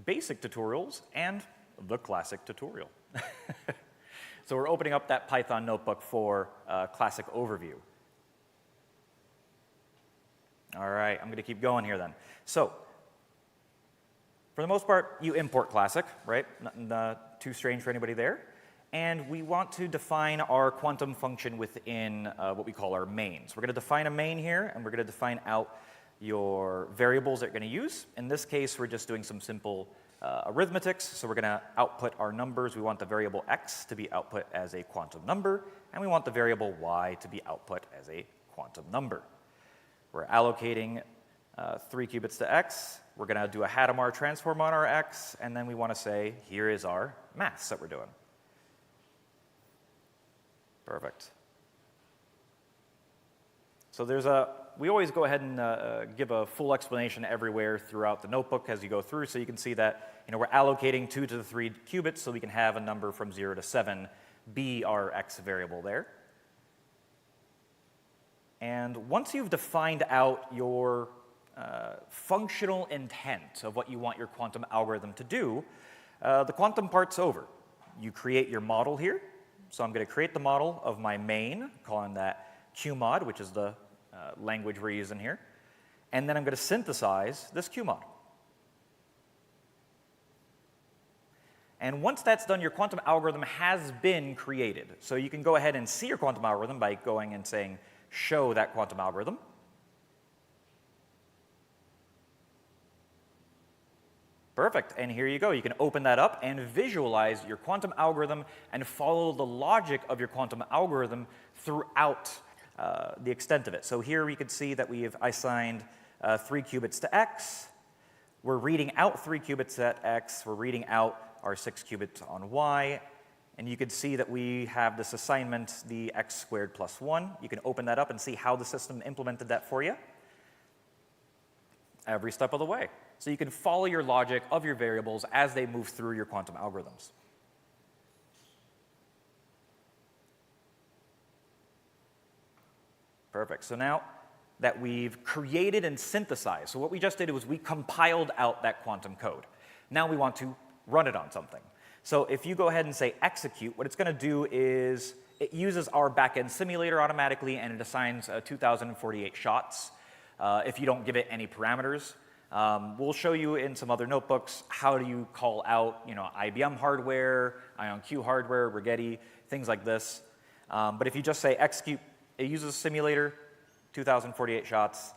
basic tutorials, and the Classic tutorial. So we're opening up that Python notebook for Classic overview. All right, I'm going to keep going here then. So, for the most part, you import Classic, right? Nothing too strange for anybody there. And we want to define our quantum function within what we call our mains. We're going to define a main here, and we're going to define out your variables that you're going to use. In this case, we're just doing some simple arithmetics. So we're going to output our numbers. We want the variable x to be output as a quantum number, and we want the variable y to be output as a quantum number. We're allocating 3 qubits to x. We're going to do a Hadamard transform on our x, and then we want to say, here is our maths that we're doing. Perfect. So we always go ahead and give a full explanation everywhere throughout the notebook as you go through, so you can see that we're allocating 2 to the 3 qubits so we can have a number from 0 to 7 be our x variable there. And once you've defined out your functional intent of what you want your quantum algorithm to do, the quantum part's over. You create your model here. So I'm going to create the model of my main, calling that QMod, which is the language we're using here. And then I'm going to synthesize this QMod. And once that's done, your quantum algorithm has been created. So you can go ahead and see your quantum algorithm by going and saying, show that quantum algorithm. Perfect, and here you go. You can open that up and visualize your quantum algorithm and follow the logic of your quantum algorithm throughout the extent of it. So here we could see that we have assigned 3 qubits to x. We're reading out 3 qubits at x. We're reading out our 6 qubits on y. And you can see that we have this assignment, the x squared plus 1. You can open that up and see how the system implemented that for you every step of the way. So you can follow your logic of your variables as they move through your quantum algorithms. Perfect. So now that we've created and synthesized, so what we just did was we compiled out that quantum code. Now we want to run it on something. So if you go ahead and say execute, what it's going to do is it uses our backend simulator automatically, and it assigns 2,048 shots if you don't give it any parameters. We'll show you in some other notebooks how do you call out IBM hardware, IonQ hardware, Rigetti, things like this. But if you just say execute, it uses a simulator, 2,048 shots,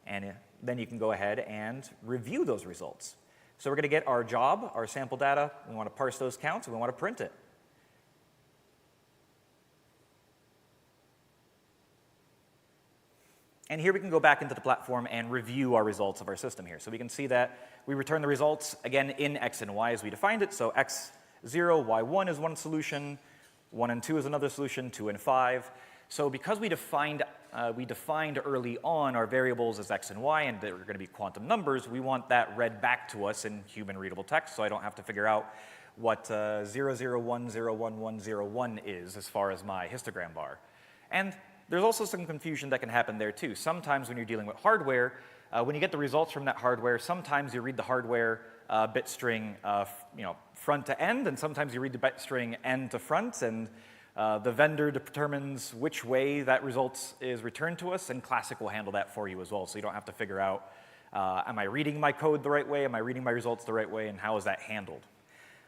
and then you can go ahead and review those results. So we're going to get our job, our sample data, we want to parse those counts, and we want to print it. And here we can go back into the platform and review our results of our system here. So we can see that we return the results, again, in x and y as we defined it. So x0, y1 is one solution, 1 and 2 is another solution, 2 and 5. So because we defined early on our variables as x and y, and they're going to be quantum numbers, we want that read back to us in human-readable text, so I don't have to figure out what 0010101 is as far as my histogram bar. And there's also some confusion that can happen there too. Sometimes when you're dealing with hardware, when you get the results from that hardware, sometimes you read the hardware bit string front to end, and sometimes you read the bit string end to front, and the vendor determines which way that result is returned to us, and Classic will handle that for you as well, so you don't have to figure out, am I reading my code the right way, am I reading my results the right way, and how is that handled?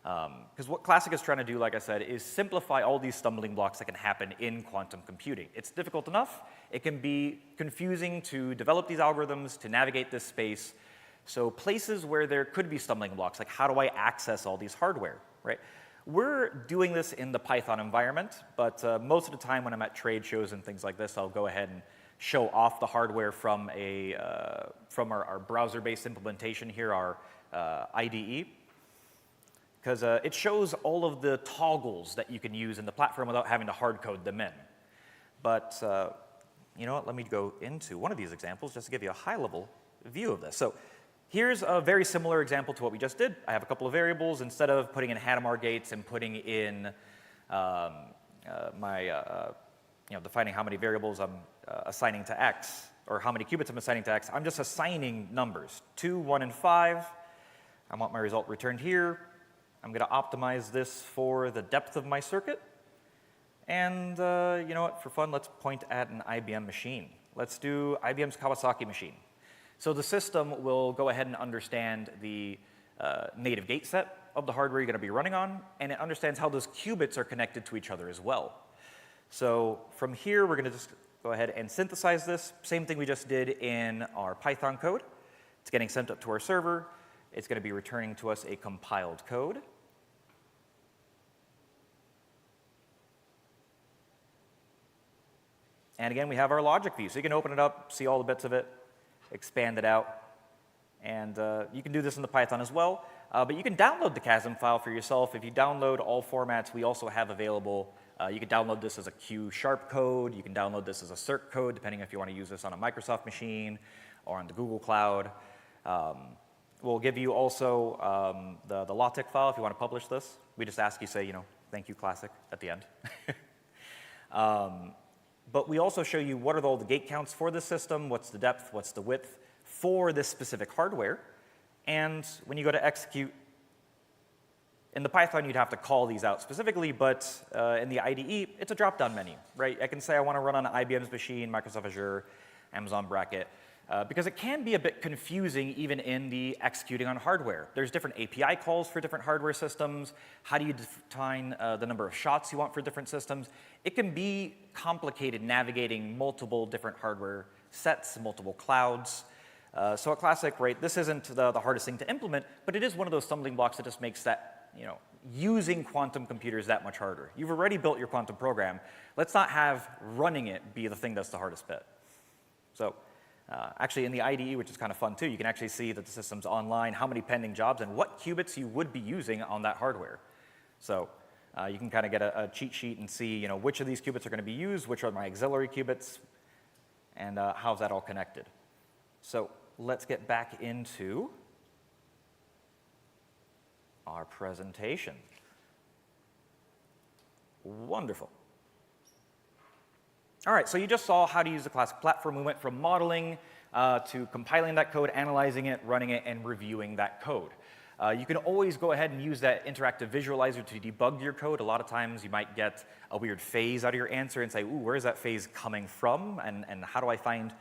Because what Classic is trying to do, like I said, is simplify all these stumbling blocks that can happen in quantum computing. It's difficult enough. It can be confusing to develop these algorithms, to navigate this space. So places where there could be stumbling blocks, like how do I access all these hardware, right? We're doing this in the Python environment, but most of the time when I'm at trade shows and things like this, I'll go ahead and show off the hardware from our browser-based implementation here, our IDE. Because it shows all of the toggles that you can use in the platform without having to hard code them in. But you know what, let me go into one of these examples just to give you a high-level view of this. So here's a very similar example to what we just did. I have a couple of variables. Instead of putting in Hadamard gates and putting in defining how many variables I'm assigning to x, or how many qubits I'm assigning to x, I'm just assigning numbers, 2, 1, and 5. I want my result returned here. I'm going to optimize this for the depth of my circuit. And you know what, for fun, let's point at an IBM machine. Let's do IBM's Kawasaki machine. So the system will go ahead and understand the native gate set of the hardware you're going to be running on, and it understands how those qubits are connected to each other as well. So from here, we're going to just go ahead and synthesize this. Same thing we just did in our Python code. It's getting sent up to our server. It's going to be returning to us a compiled code. And again, we have our logic view. So you can open it up, see all the bits of it, expand it out. And you can do this in the Python as well. But you can download the CASM file for yourself. If you download all formats we also have available, you can download this as a Q# code. You can download this as a circ code, depending if you want to use this on a Microsoft machine or on the Google Cloud. We'll give you also the LaTeX file if you want to publish this. We just ask you, say, you know, thank you, Classic, at the end. But we also show you what are all the gate counts for this system, what's the depth, what's the width for this specific hardware. And when you go to execute, in the Python, you'd have to call these out specifically, but in the IDE, it's a drop-down menu, right? I can say I want to run on IBM's machine, Microsoft Azure, Amazon Bracket, because it can be a bit confusing even in the executing on hardware. There's different API calls for different hardware systems. How do you define the number of shots you want for different systems? It can be complicated navigating multiple different hardware sets, multiple clouds. So at Classic, right, this isn't the hardest thing to implement, but it is one of those stumbling blocks that just makes that, you know, using quantum computers that much harder. You've already built your quantum program. Let's not have running it be the thing that's the hardest bit. So actually in the IDE, which is kind of fun too, you can actually see that the system's online, how many pending jobs, and what qubits you would be using on that hardware. So you can kind of get a cheat sheet and see, you know, which of these qubits are going to be used, which are my auxiliary qubits, and how's that all connected. So let's get back into our presentation. Wonderful. All right, so you just saw how to use the Classic platform. We went from modeling to compiling that code, analyzing it, running it, and reviewing that code. You can always go ahead and use that interactive visualizer to debug your code. A lot of times you might get a weird phase out of your answer and say, ooh, where is that phase coming from? And how do I find,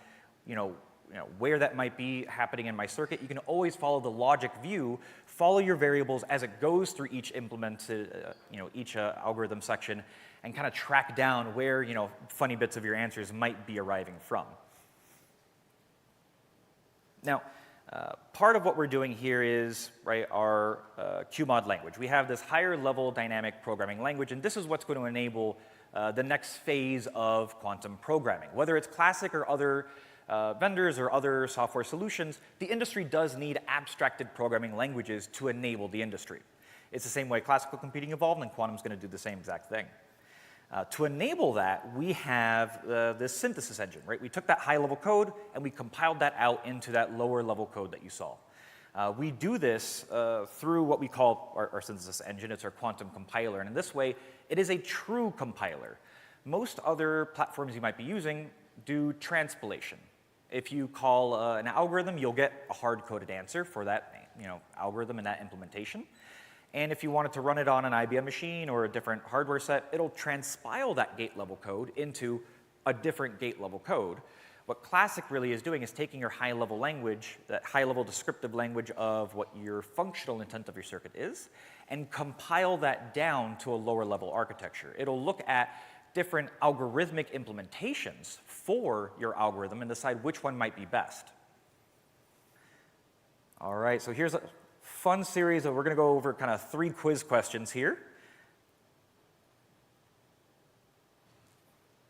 where that might be happening in my circuit? You can always follow the logic view, follow your variables as it goes through each implemented, each algorithm section, and kind of track down where, funny bits of your answers might be arriving from. Now, Part of what we're doing here is, right, our QMod language. We have this higher level dynamic programming language, and this is what's going to enable the next phase of quantum programming. Whether it's classic or other vendors or other software solutions, the industry does need abstracted programming languages to enable the industry. It's the same way classical computing evolved, and quantum's going to do the same exact thing. To enable that, we have this synthesis engine, right? We took that high-level code and we compiled that out into that lower-level code that you saw. We do this through what we call our synthesis engine. It's our quantum compiler, and in this way, it is a true compiler. Most other platforms you might be using do transpilation. If you call an algorithm, you'll get a hard-coded answer for that, algorithm and that implementation. And if you wanted to run it on an IBM machine or a different hardware set, it'll transpile that gate-level code into a different gate-level code. What classic really is doing is taking your high-level language, that high-level descriptive language of what your functional intent of your circuit is, and compile that down to a lower-level architecture. It'll look at different algorithmic implementations for your algorithm and decide which one might be best. All right, so here's a fun series of, we're going to go over kind of 3 quiz questions here.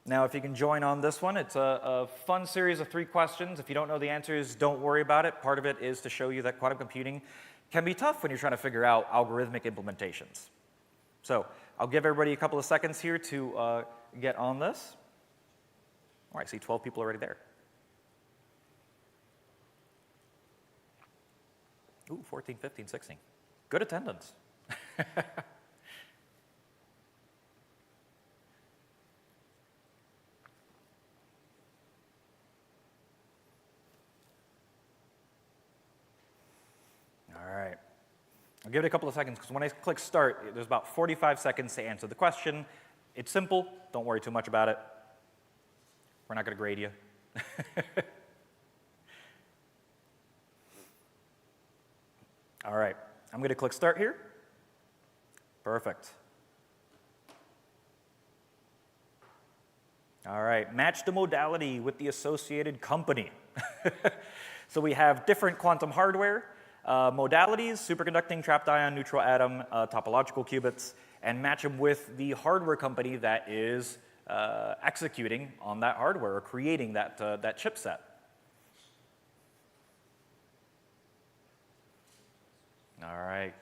Now, if you can join on this one, it's a fun series of 3 questions. If you don't know the answers, don't worry about it. Part of it is to show you that quantum computing can be tough when you're trying to figure out algorithmic implementations. So I'll give everybody a couple of seconds here to get on this. All right, I see 12 people already there. Ooh, 14, 15, 16. Good attendance. All right. I'll give it a couple of seconds because when I click start, there's about 45 seconds to answer the question. It's simple. Don't worry too much about it. We're not going to grade you. All right, I'm going to click start here. Perfect. All right, match the modality with the associated company. So we have different quantum hardware modalities, superconducting, trapped ion, neutral atom, topological qubits, and match them with the hardware company that is executing on that hardware or creating that chipset. All right.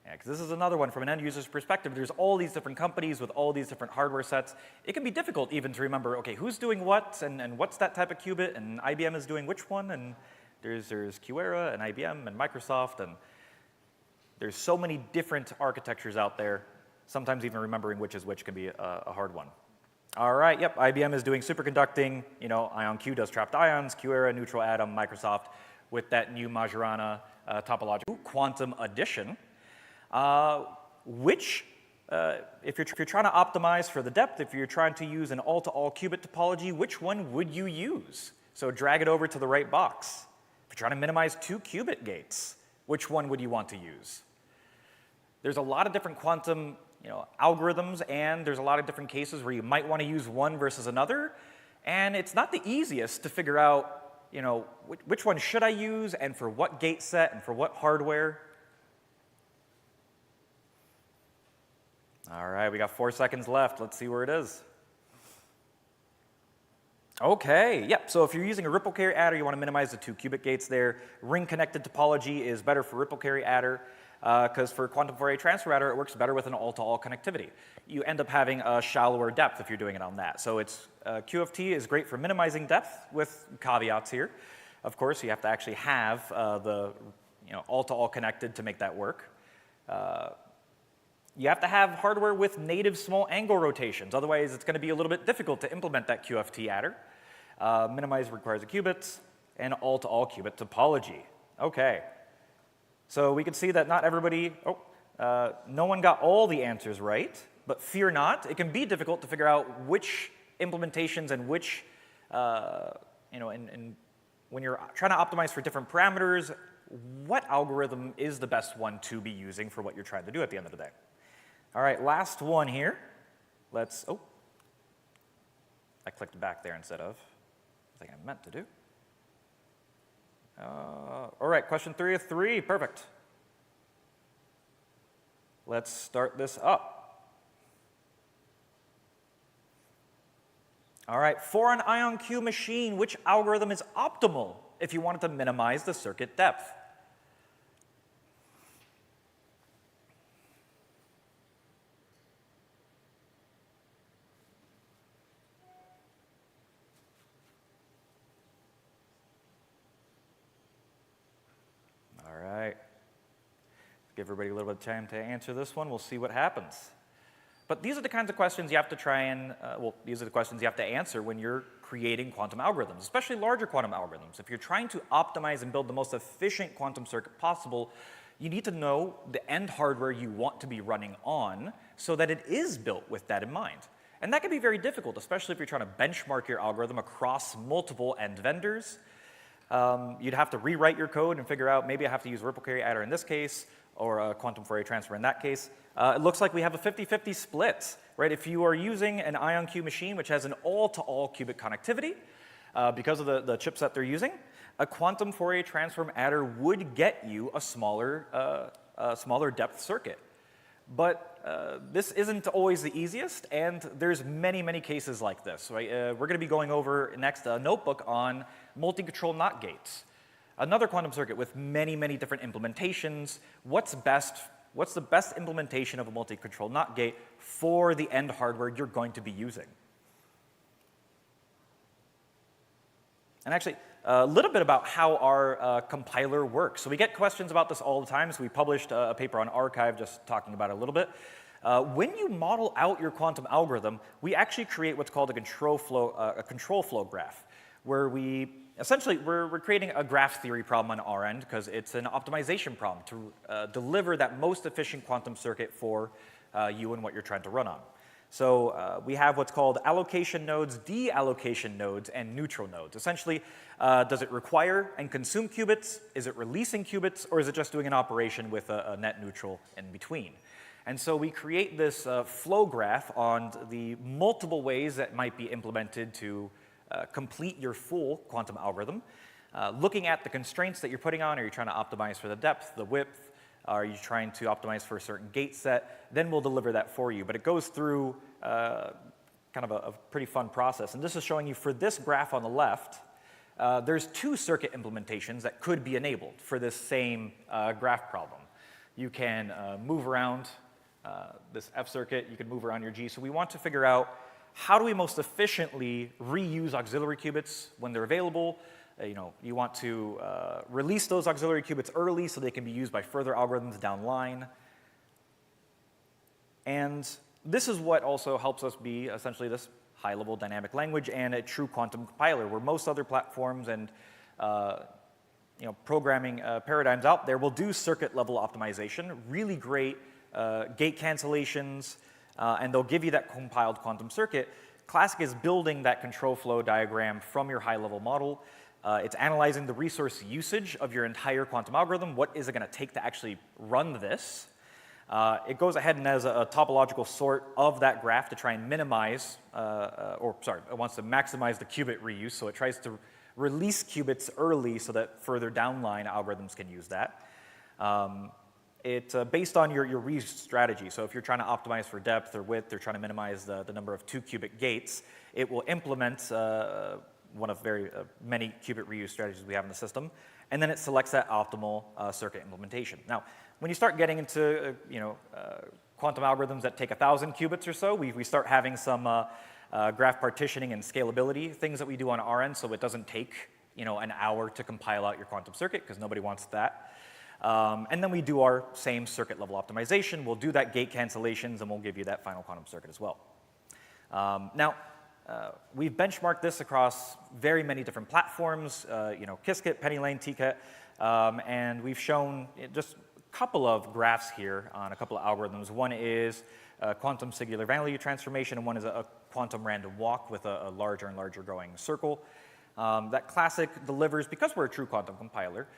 Yeah, because this is another one from an end user's perspective. There's all these different companies with all these different hardware sets. It can be difficult even to remember, okay, who's doing what and what's that type of qubit and IBM is doing which one, and there's QEra and IBM and Microsoft, and there's so many different architectures out there. Sometimes even remembering which is which can be a hard one. All right, yep, IBM is doing superconducting, IonQ does trapped ions, QEra, neutral atom, Microsoft with that new Majorana topological quantum addition, which, if you're trying to optimize for the depth, if you're trying to use an all-to-all qubit topology, which one would you use? So drag it over to the right box. If you're trying to minimize 2 qubit gates, which one would you want to use? There's a lot of different quantum algorithms, and there's a lot of different cases where you might want to use one versus another, and it's not the easiest to figure out, which one should I use, and for what gate set, and for what hardware. All right, we got 4 seconds left. Let's see where it is. Okay, yep, so if you're using a ripple carry adder, you want to minimize the 2 qubit gates there. Ring-connected topology is better for ripple carry adder, because for quantum Fourier transfer adder, it works better with an all-to-all connectivity. You end up having a shallower depth if you're doing it on that. So it's QFT is great for minimizing depth with caveats here. Of course, you have to actually have the all-to-all connected to make that work. You have to have hardware with native small angle rotations. Otherwise, it's going to be a little bit difficult to implement that QFT adder. Minimize requires a qubits and all-to-all qubit topology. Okay. So we can see that not everybody, no one got all the answers right, but fear not. It can be difficult to figure out which implementations and which, and when you're trying to optimize for different parameters, what algorithm is the best one to be using for what you're trying to do at the end of the day. All right, last one here. I clicked back there instead of something I meant to do. All right, question 3 of 3, perfect. Let's start this up. All right, for an IonQ machine, which algorithm is optimal if you wanted to minimize the circuit depth? All right. Give everybody a little bit of time to answer this one. We'll see what happens. But these are the kinds of questions you have to try and, these are the questions you have to answer when you're creating quantum algorithms, especially larger quantum algorithms. If you're trying to optimize and build the most efficient quantum circuit possible, you need to know the end hardware you want to be running on so that it is built with that in mind. And that can be very difficult, especially if you're trying to benchmark your algorithm across multiple end vendors. You'd have to rewrite your code and figure out, maybe I have to use a ripple carrier adder in this case, or a quantum Fourier transfer in that case. It looks like we have a 50-50 split, right? If you are using an IonQ machine, which has an all-to-all qubit connectivity, because of the chipset they're using, a quantum Fourier transform adder would get you a smaller depth circuit. But this isn't always the easiest, and there's many, many cases like this, right? We're gonna be going over next a notebook on multi-control NOT gates. Another quantum circuit with many, many different implementations. What's the best implementation of a multi-control NOT gate for the end hardware you're going to be using? And actually, a little bit about how our compiler works. So we get questions about this all the time, so we published a paper on Archive just talking about it a little bit. When you model out your quantum algorithm, we actually create what's called a control flow graph, where we're creating a graph theory problem on our end because it's an optimization problem to deliver that most efficient quantum circuit for you and what you're trying to run on. So we have what's called allocation nodes, deallocation nodes, and neutral nodes. Essentially, does it require and consume qubits? Is it releasing qubits? Or is it just doing an operation with a net neutral in between? And so we create this flow graph on the multiple ways that might be implemented to complete your full quantum algorithm, looking at the constraints that you're putting on. Are you trying to optimize for the depth, the width? Are you trying to optimize for a certain gate set? Then we'll deliver that for you. But it goes through kind of a pretty fun process. And this is showing you for this graph on the left, there's 2 circuit implementations that could be enabled for this same graph problem. You can move around this F circuit. You can move around your G. So we want to figure out, how do we most efficiently reuse auxiliary qubits when they're available? You want to release those auxiliary qubits early so they can be used by further algorithms down the line. And this is what also helps us be essentially this high-level dynamic language and a true quantum compiler, where most other platforms and programming paradigms out there will do circuit-level optimization, really great gate cancellations, and they'll give you that compiled quantum circuit. Classic is building that control flow diagram from your high-level model. It's analyzing the resource usage of your entire quantum algorithm. What is it going to take to actually run this? It goes ahead and has a topological sort of that graph to try and minimize, it wants to maximize the qubit reuse, so it tries to release qubits early so that further downline algorithms can use that. It's based on your reuse strategy. So if you're trying to optimize for depth or width, or trying to minimize the number of 2-qubit gates, it will implement one of very many qubit reuse strategies we have in the system, and then it selects that optimal circuit implementation. Now, when you start getting into quantum algorithms that take 1,000 qubits or so, we start having some graph partitioning and scalability things that we do on our end, so it doesn't take an hour to compile out your quantum circuit, because nobody wants that. And then we do our same circuit level optimization. We'll do that gate cancellations, and we'll give you that final quantum circuit as well. We've benchmarked this across very many different platforms, Qiskit, Pennylane, TCAT, and we've shown just a couple of graphs here on a couple of algorithms. One is quantum singular value transformation, and one is a quantum random walk with a larger and larger growing circle. That classic delivers, because we're a true quantum compiler,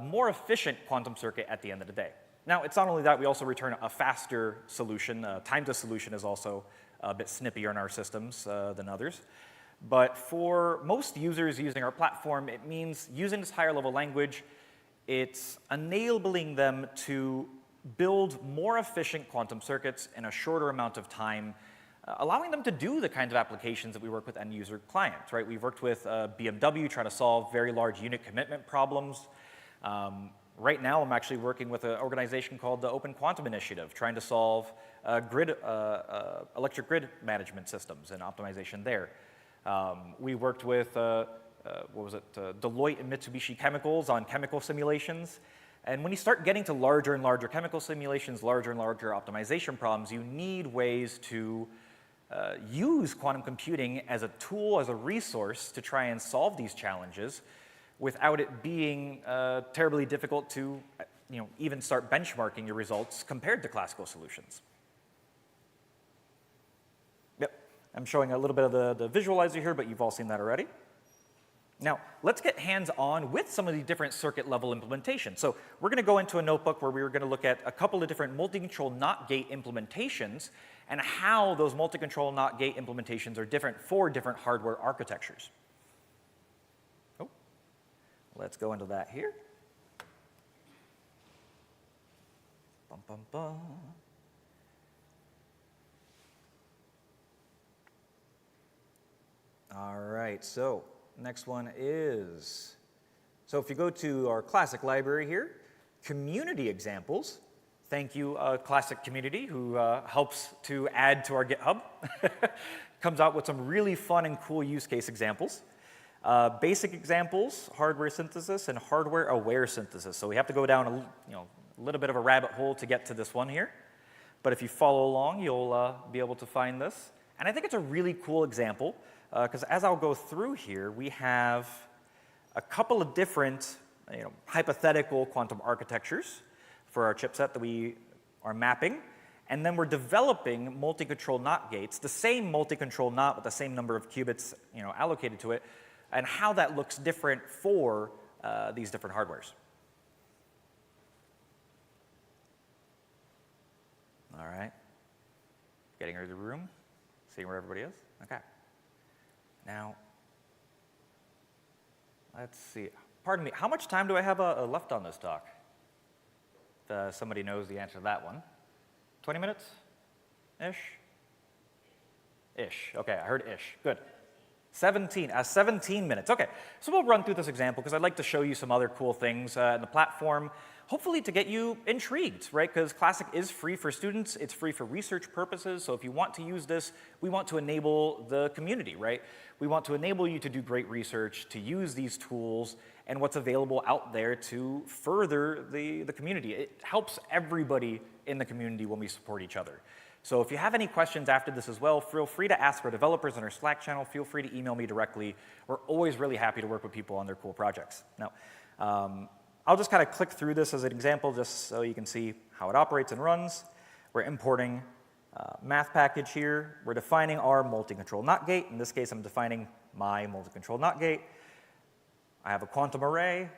more efficient quantum circuit at the end of the day. Now, it's not only that, we also return a faster solution. Time to solution is also a bit snippier in our systems than others. But for most users using our platform, it means using this higher level language, it's enabling them to build more efficient quantum circuits in a shorter amount of time, allowing them to do the kinds of applications that we work with end user clients, right? We've worked with BMW trying to solve very large unit commitment problems. Right now, I'm actually working with an organization called the Open Quantum Initiative, trying to solve electric grid management systems and optimization there. We worked with, Deloitte and Mitsubishi Chemicals on chemical simulations. And when you start getting to larger and larger chemical simulations, larger and larger optimization problems, you need ways to use quantum computing as a tool, as a resource to try and solve these challenges without it being terribly difficult to even start benchmarking your results compared to classical solutions. Yep, I'm showing a little bit of the visualizer here, but you've all seen that already. Now, let's get hands-on with some of the different circuit-level implementations. So we're going to go into a notebook where we're going to look at a couple of different multi-control NOT gate implementations and how those multi-control NOT gate implementations are different for different hardware architectures. Oh, let's go into that here. Bum, bum, bum. All right, so next one is, so if you go to our classic library here, community examples. Thank you, classic community, who helps to add to our GitHub. Comes out with some really fun and cool use case examples. Basic examples, hardware synthesis and hardware-aware synthesis. So we have to go down a little bit of a rabbit hole to get to this one here. But if you follow along, you'll be able to find this. And I think it's a really cool example, because as I'll go through here, we have a couple of different hypothetical quantum architectures for our chipset that we are mapping. And then we're developing multi-control NOT gates, the same multi-control NOT with the same number of qubits allocated to it, and how that looks different for these different hardwares. All right. Getting rid of the room, seeing where everybody is. Okay. Now, let's see. Pardon me, how much time do I have left on this talk? If somebody knows the answer to that one. 20 minutes? Ish? Ish. Okay, I heard ish. Good. 17 minutes. Okay, so we'll run through this example because I'd like to show you some other cool things in the platform, hopefully to get you intrigued, right? Because Classic is free for students, it's free for research purposes, so if you want to use this, we want to enable the community, right? We want to enable you to do great research, to use these tools, and what's available out there to further the community. It helps everybody in the community when we support each other. So if you have any questions after this as well, feel free to ask our developers on our Slack channel. Feel free to email me directly. We're always really happy to work with people on their cool projects. Now, I'll just kind of click through this as an example just so you can see how it operates and runs. We're importing math package here. We're defining our multi-control NOT gate. In this case, I'm defining my multi-control NOT gate. I have a quantum array.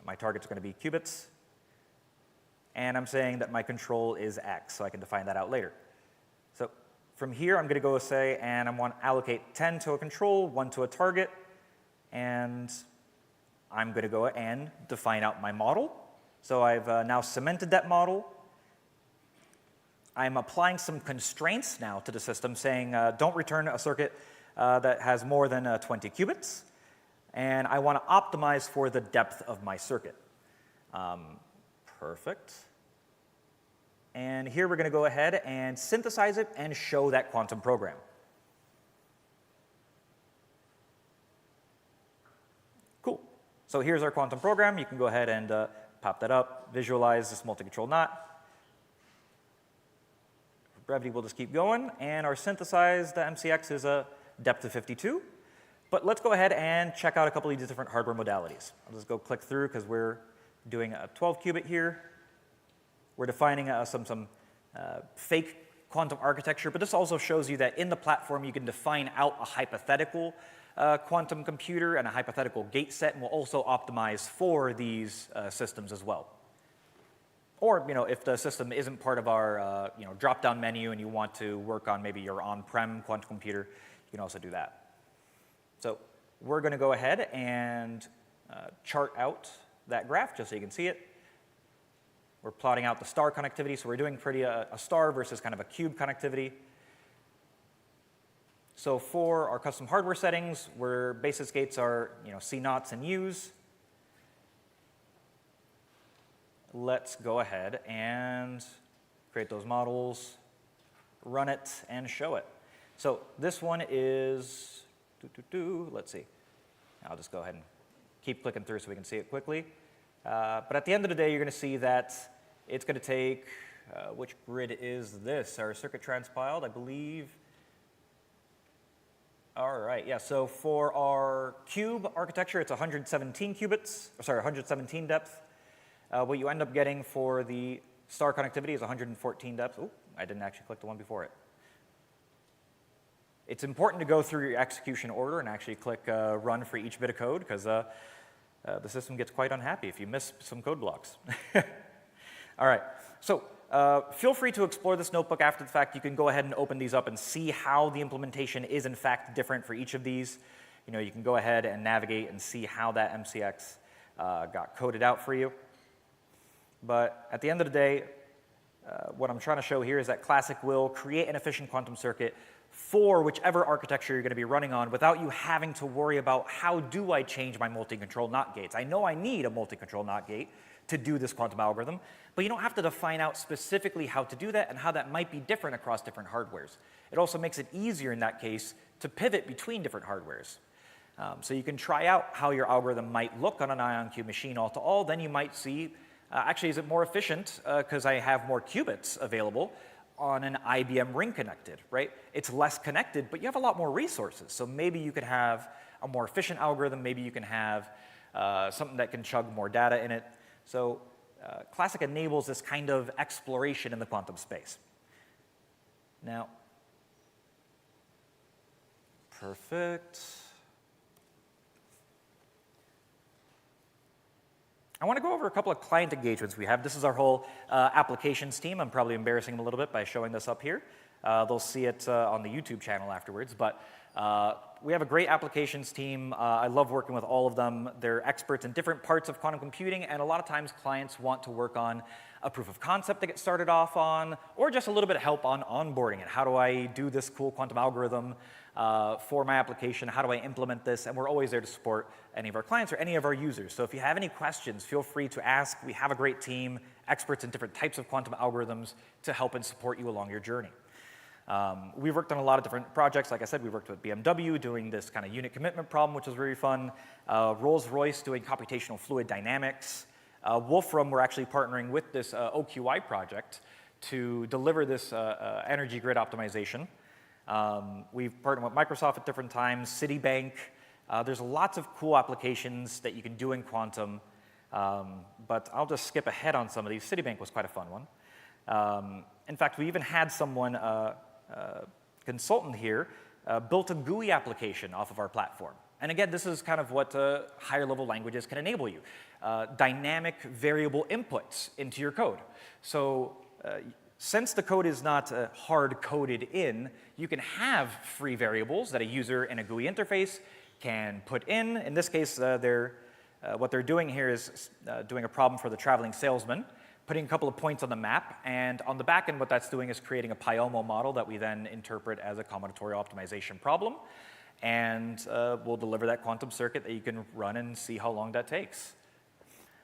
My target's going to be qubits. And I'm saying that my control is X, so I can define that out later. So from here, I'm going to go say, and I want to allocate 10 to a control, 1 to a target, and I'm going to go and define out my model. So I've now cemented that model. I'm applying some constraints now to the system, saying don't return a circuit that has more than 20 qubits, and I want to optimize for the depth of my circuit. Perfect. And here we're going to go ahead and synthesize it and show that quantum program. Cool. So here's our quantum program. You can go ahead and pop that up, visualize this multi-control NOT. For brevity, we'll just keep going. And our synthesized MCX is a depth of 52. But let's go ahead and check out a couple of these different hardware modalities. I'll just go click through because we're doing a 12 qubit here. We're defining some fake quantum architecture, but this also shows you that in the platform you can define out a hypothetical quantum computer and a hypothetical gate set, and we'll also optimize for these systems as well. Or if the system isn't part of our drop-down menu and you want to work on maybe your on-prem quantum computer, you can also do that. So we're going to go ahead and chart out that graph just so you can see it. We're plotting out the star connectivity, so we're doing a star versus kind of a cube connectivity. So for our custom hardware settings, where basis gates are C0s and U's, let's go ahead and create those models, run it, and show it. So this one is, let's see. I'll just go ahead and keep clicking through so we can see it quickly. But at the end of the day, you're going to see that it's going to take, which grid is this? Our circuit transpiled, I believe. All right, yeah, so for our cube architecture, it's 117 qubits, sorry, 117 depth. What you end up getting for the star connectivity is 114 depth. Oh, I didn't actually click the one before it. It's important to go through your execution order and actually click run for each bit of code, because the system gets quite unhappy if you miss some code blocks. All right, so feel free to explore this notebook after the fact. You can go ahead and open these up and see how the implementation is in fact different for each of these. You can go ahead and navigate and see how that MCX got coded out for you. But at the end of the day, what I'm trying to show here is that Classic will create an efficient quantum circuit for whichever architecture you're going to be running on without you having to worry about how do I change my multi-control NOT gates. I know I need a multi-control NOT gate to do this quantum algorithm, but you don't have to define out specifically how to do that and how that might be different across different hardwares. It also makes it easier in that case to pivot between different hardwares. So you can try out how your algorithm might look on an IonQ machine all-to-all. Then you might see, actually, is it more efficient because I have more qubits available on an IBM ring connected, right? It's less connected, but you have a lot more resources. So maybe you could have a more efficient algorithm. Maybe you can have something that can chug more data in it. So Classic enables this kind of exploration in the quantum space. Now, perfect. I want to go over a couple of client engagements we have. This is our whole applications team. I'm probably embarrassing them a little bit by showing this up here. They'll see it on the YouTube channel afterwards. But we have a great applications team. I love working with all of them. They're experts in different parts of quantum computing, and a lot of times clients want to work on a proof of concept to get started off on, or just a little bit of help on onboarding it. How do I do this cool quantum algorithm for my application? How do I implement this? And we're always there to support any of our clients or any of our users. So if you have any questions, feel free to ask. We have a great team, experts in different types of quantum algorithms to help and support you along your journey. We've worked on a lot of different projects. Like I said, we worked with BMW doing this kind of unit commitment problem, which was very fun. Rolls-Royce doing computational fluid dynamics. Wolfram, we're actually partnering with this OQI project to deliver this energy grid optimization. We've partnered with Microsoft at different times, Citibank. There's lots of cool applications that you can do in quantum, but I'll just skip ahead on some of these. Citibank was quite a fun one. In fact, we even had someone, consultant here, built a GUI application off of our platform. And again, this is kind of what higher level languages can enable you. Dynamic variable inputs into your code. So since the code is not hard coded in, you can have free variables that a user in a GUI interface can put in. In this case, what they're doing here is doing a problem for the traveling salesman, putting a couple of points on the map, and on the back end, what that's doing is creating a Pyomo model that we then interpret as a combinatorial optimization problem, and we'll deliver that quantum circuit that you can run and see how long that takes.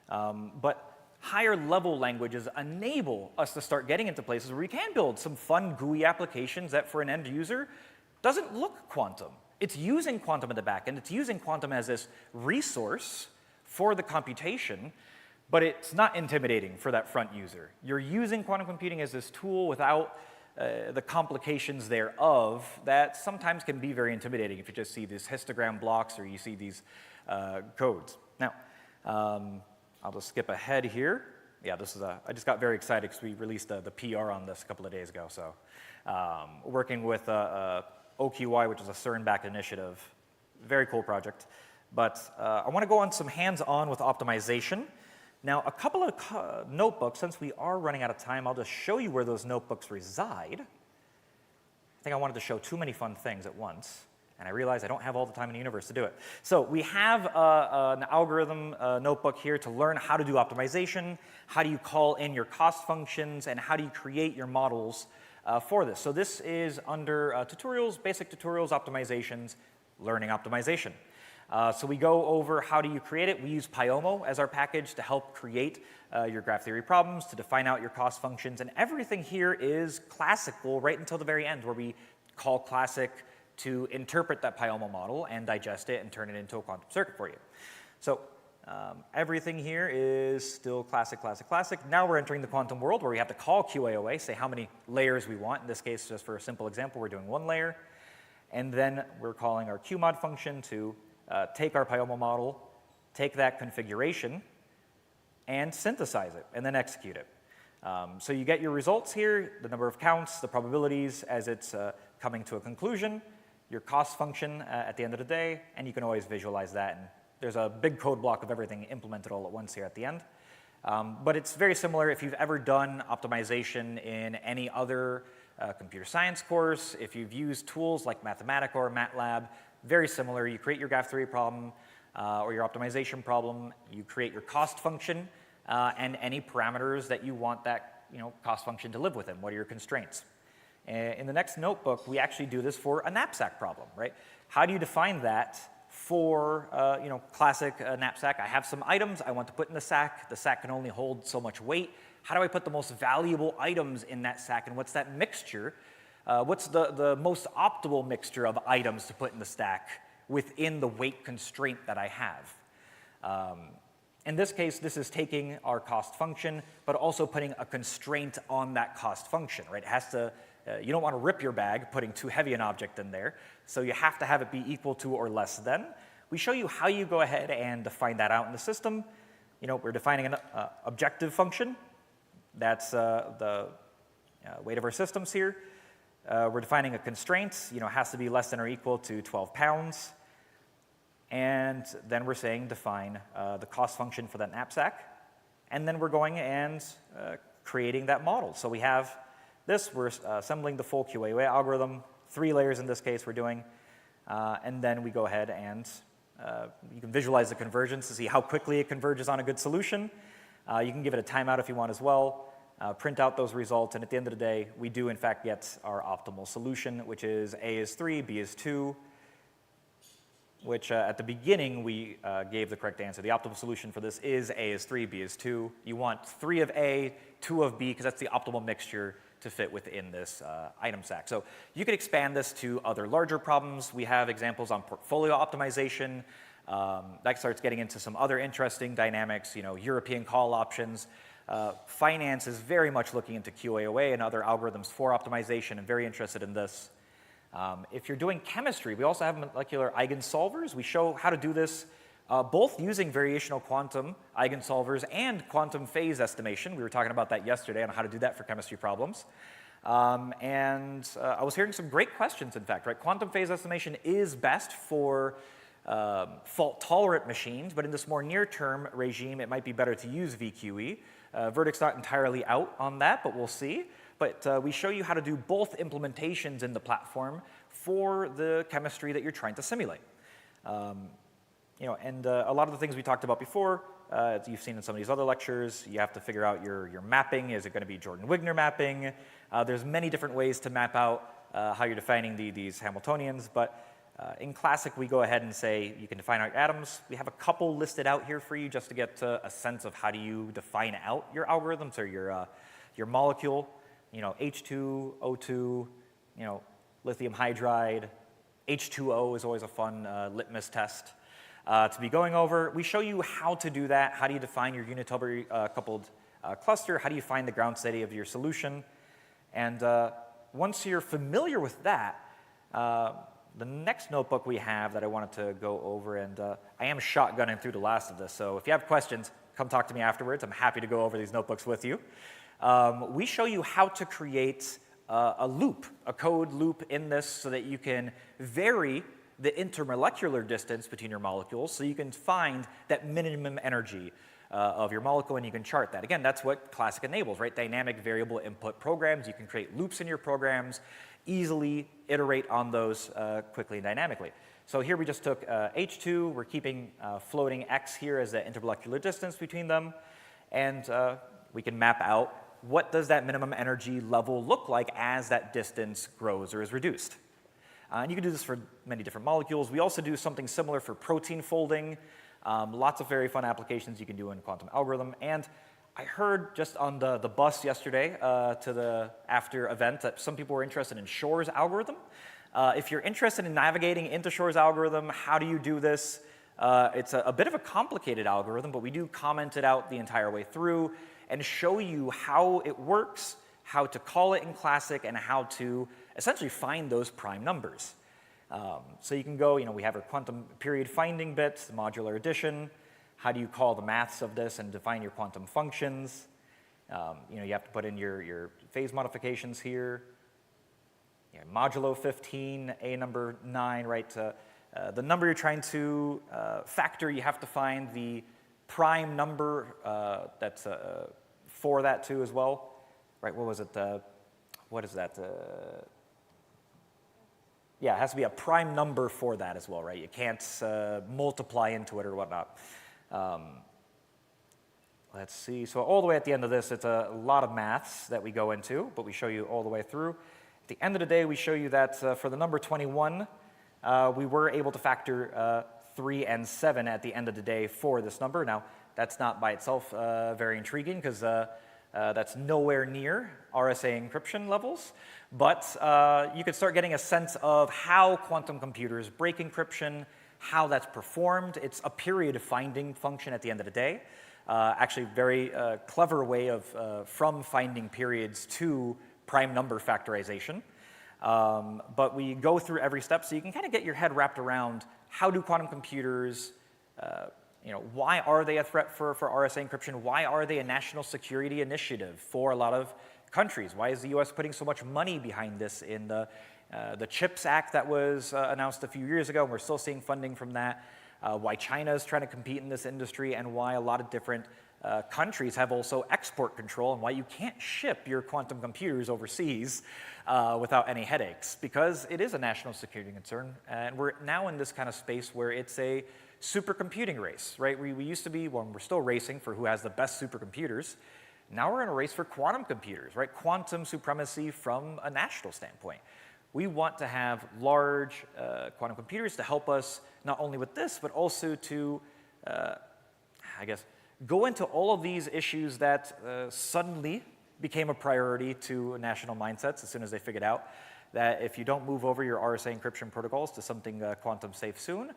But higher level languages enable us to start getting into places where we can build some fun GUI applications that for an end user doesn't look quantum. It's using quantum in the back end. It's using quantum as this resource for the computation, but it's not intimidating for that front user. You're using quantum computing as this tool without the complications thereof that sometimes can be very intimidating if you just see these histogram blocks or you see these codes. Now, I'll just skip ahead here. Yeah, this is I just got very excited because we released the PR on this a couple of days ago. So working with OQI, which is a CERN-backed initiative, very cool project. But I want to go on some hands-on with optimization. Now, a couple of notebooks, since we are running out of time, I'll just show you where those notebooks reside. I think I wanted to show too many fun things at once. And I realize I don't have all the time in the universe to do it. So we have an algorithm notebook here to learn how to do optimization, how do you call in your cost functions, and how do you create your models for this. So this is under tutorials, basic tutorials, optimizations, learning optimization. So we go over how do you create it. We use Pyomo as our package to help create your graph theory problems, to define out your cost functions, and everything here is classical right until the very end, where we call classic to interpret that Pyomo model and digest it and turn it into a quantum circuit for you. So everything here is still classic, classic, classic. Now we're entering the quantum world where we have to call QAOA, say how many layers we want. In this case, just for a simple example, we're doing 1 layer. And then we're calling our QMod function to take our Pyomo model, take that configuration, and synthesize it, and then execute it. So you get your results here, the number of counts, the probabilities as it's coming to a conclusion, your cost function at the end of the day, and you can always visualize that. And there's a big code block of everything implemented all at once here at the end. But it's very similar if you've ever done optimization in any other computer science course, if you've used tools like Mathematica or MATLAB, very similar. You create your graph theory problem or your optimization problem, you create your cost function and any parameters that you want that cost function to live within. What are your constraints? In the next notebook, we actually do this for a knapsack problem, right? How do you define that for, classic knapsack? I have some items I want to put in the sack. The sack can only hold so much weight. How do I put the most valuable items in that sack, and what's that mixture? What's the most optimal mixture of items to put in the stack within the weight constraint that I have? In this case, this is taking our cost function, but also putting a constraint on that cost function, right? It has to, you don't want to rip your bag putting too heavy an object in there, so you have to have it be equal to or less than. We show you how you go ahead and define that out in the system. We're defining an objective function. That's the weight of our systems here. We're defining a constraint. It has to be less than or equal to 12 pounds. And then we're saying define the cost function for that knapsack. And then we're going and creating that model. So we have this. We're assembling the full QAOA algorithm. 3 layers in this case we're doing. And then we go ahead and you can visualize the convergence to see how quickly it converges on a good solution. You can give it a timeout if you want as well. Print out those results, and at the end of the day, we do in fact get our optimal solution, which is A is 3, B is 2, which at the beginning we gave the correct answer. The optimal solution for this is A is 3, B is 2. You want 3 of A, 2 of B, because that's the optimal mixture to fit within this item sack. So you could expand this to other larger problems. We have examples on portfolio optimization. That starts getting into some other interesting dynamics, European call options. Finance is very much looking into QAOA and other algorithms for optimization and very interested in this. If you're doing chemistry, we also have molecular eigensolvers. We show how to do this both using variational quantum eigensolvers and quantum phase estimation. We were talking about that yesterday on how to do that for chemistry problems. I was hearing some great questions, in fact, right? Quantum phase estimation is best for fault-tolerant machines, but in this more near-term regime, it might be better to use VQE. Verdict's not entirely out on that, but we'll see. But we show you how to do both implementations in the platform for the chemistry that you're trying to simulate. A lot of the things we talked about before, you've seen in some of these other lectures, you have to figure out your mapping. Is it going to be Jordan-Wigner mapping? There's many different ways to map out how you're defining these Hamiltonians, but in classic, we go ahead and say you can define out your atoms. We have a couple listed out here for you just to get a sense of how do you define out your algorithms or your molecule. H2, O2, lithium hydride, H2O is always a fun litmus test to be going over. We show you how to do that. How do you define your unitary coupled cluster? How do you find the ground state of your solution? And once you're familiar with that, the next notebook we have that I wanted to go over, and I am shotgunning through the last of this, so if you have questions, come talk to me afterwards. I'm happy to go over these notebooks with you. We show you how to create a loop, a code loop in this so that you can vary the intermolecular distance between your molecules so you can find that minimum energy of your molecule, and you can chart that. Again, that's what classic enables, right? Dynamic variable input programs. You can create loops in your programs. easily iterate on those quickly and dynamically. So here we just took H2, we're keeping floating x here as the intermolecular distance between them, and we can map out what does that minimum energy level look like as that distance grows or is reduced. And you can do this for many different molecules. We also do something similar for protein folding. Lots of very fun applications you can do in quantum algorithm. And I heard just on the bus yesterday to the after event that some people were interested in Shor's algorithm. If you're interested in navigating into Shor's algorithm, how do you do this? It's a bit of a complicated algorithm, but we do comment it out the entire way through and show you how it works, how to call it in classic, and how to essentially find those prime numbers. So you can go, we have our quantum period finding bit, modular addition. How do you call the maths of this and define your quantum functions? You have to put in your phase modifications here. Modulo 15, a number 9, right? The number you're trying to factor, you have to find the prime number that's for that too as well, right? What was it? What is that? Yeah, it has to be a prime number for that as well, right? You can't multiply into it or whatnot. Let's see. So all the way at the end of this, it's a lot of maths that we go into, but we show you all the way through. At the end of the day, we show you that for the number 21, we were able to factor 3 and 7 at the end of the day for this number. Now, that's not by itself very intriguing because that's nowhere near RSA encryption levels. But you could start getting a sense of how quantum computers break encryption, how that's performed. It's a period finding function at the end of the day. Actually, very clever way of from finding periods to prime number factorization. But we go through every step so you can kind of get your head wrapped around how do quantum computers, why are they a threat for RSA encryption? Why are they a national security initiative for a lot of countries? Why is the US putting so much money behind this in the CHIPS Act that was announced a few years ago, and we're still seeing funding from that? Why China is trying to compete in this industry, and why a lot of different countries have also export control, and why you can't ship your quantum computers overseas without any headaches, because it is a national security concern, and we're now in this kind of space where it's a supercomputing race, right? We used to be, well, we're still racing for who has the best supercomputers. Now we're in a race for quantum computers, right? Quantum supremacy from a national standpoint. We want to have large quantum computers to help us not only with this, but also to, go into all of these issues that suddenly became a priority to national mindsets as soon as they figured out that if you don't move over your RSA encryption protocols to something quantum safe soon,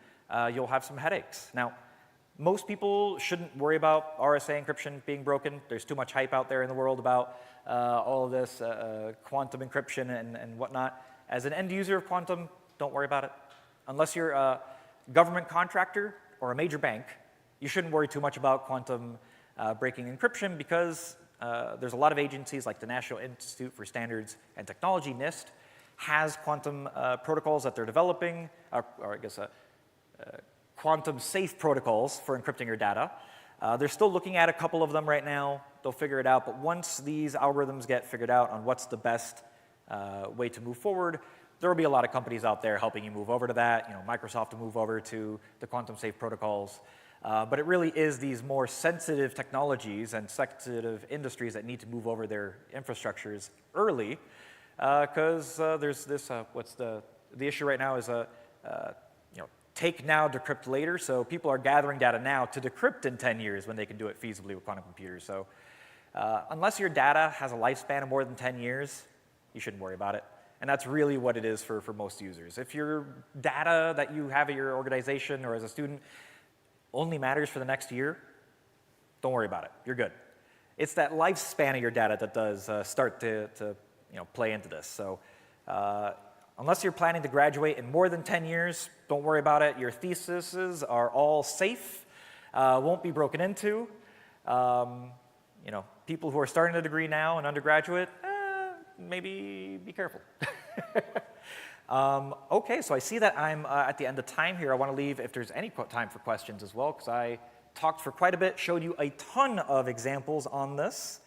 you'll have some headaches. Now, most people shouldn't worry about RSA encryption being broken. There's too much hype out there in the world about all of this quantum encryption and whatnot. As an end user of quantum, don't worry about it. Unless you're a government contractor or a major bank, you shouldn't worry too much about quantum breaking encryption because there's a lot of agencies like the National Institute for Standards and Technology, NIST, has quantum protocols that they're developing, quantum safe protocols for encrypting your data. They're still looking at a couple of them right now. They'll figure it out, but once these algorithms get figured out on what's the best way to move forward, there will be a lot of companies out there helping you move over to that. Microsoft to move over to the quantum safe protocols. But it really is these more sensitive technologies and sensitive industries that need to move over their infrastructures early, because there's this, what's the issue right now is take now, decrypt later. So people are gathering data now to decrypt in 10 years when they can do it feasibly with quantum computers. So unless your data has a lifespan of more than 10 years, you shouldn't worry about it. And that's really what it is for most users. If your data that you have at your organization or as a student only matters for the next year, don't worry about it. You're good. It's that lifespan of your data that does start to play into this. So unless you're planning to graduate in more than 10 years, don't worry about it. Your theses are all safe, won't be broken into. People who are starting a degree now and undergraduate, maybe be careful. Okay, so I see that I'm at the end of time here. I want to leave if there's any time for questions as well, because I talked for quite a bit, showed you a ton of examples on this.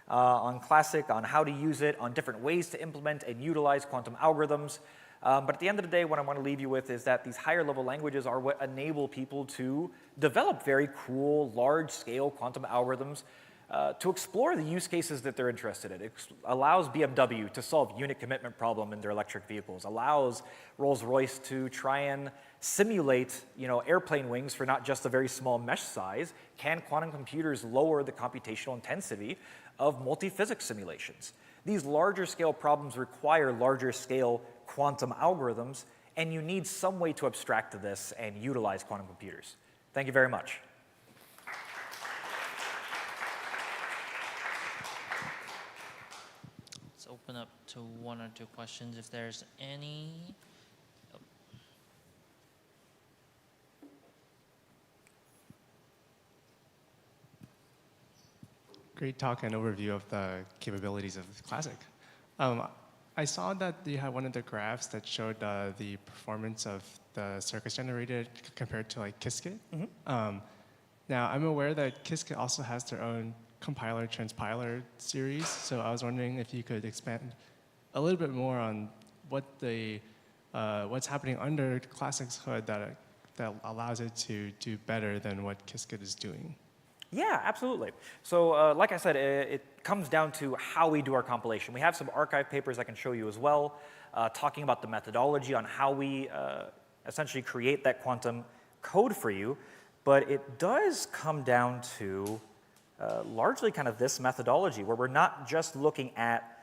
on Classic, on how to use it, on different ways to implement and utilize quantum algorithms. But at the end of the day, what I want to leave you with is that these higher level languages are what enable people to develop very cool, large-scale quantum algorithms to explore the use cases that they're interested in. It allows BMW to solve unit commitment problem in their electric vehicles, allows Rolls-Royce to try and simulate, airplane wings for not just a very small mesh size. Can quantum computers lower the computational intensity of multi-physics simulations? These larger scale problems require larger scale quantum algorithms, and you need some way to abstract to this and utilize quantum computers. Thank you very much. Let's open up to 1 or 2 questions if there's any. Great talk and overview of the capabilities of Classic. I saw that you had one of the graphs that showed the performance of the circuits generated compared to like Qiskit. Now I'm aware that Qiskit also has their own compiler transpiler series, so I was wondering if you could expand a little bit more on what what's happening under Classic's hood that allows it to do better than what Qiskit is doing. Yeah, absolutely. So like I said, it comes down to how we do our compilation. We have some archive papers I can show you as well, talking about the methodology on how we essentially create that quantum code for you. But it does come down to largely kind of this methodology, where we're not just looking at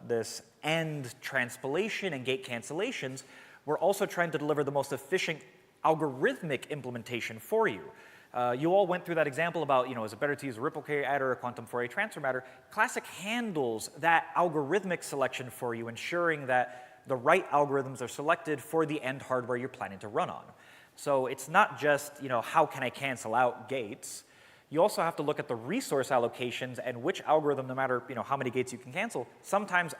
this end transpilation and gate cancellations. We're also trying to deliver the most efficient algorithmic implementation for you. You all went through that example about, is it better to use a ripple carrier adder or a quantum Fourier transform adder? Classic handles that algorithmic selection for you, ensuring that the right algorithms are selected for the end hardware you're planning to run on. So it's not just, how can I cancel out gates? You also have to look at the resource allocations and which algorithm, no matter, how many gates you can cancel. Sometimes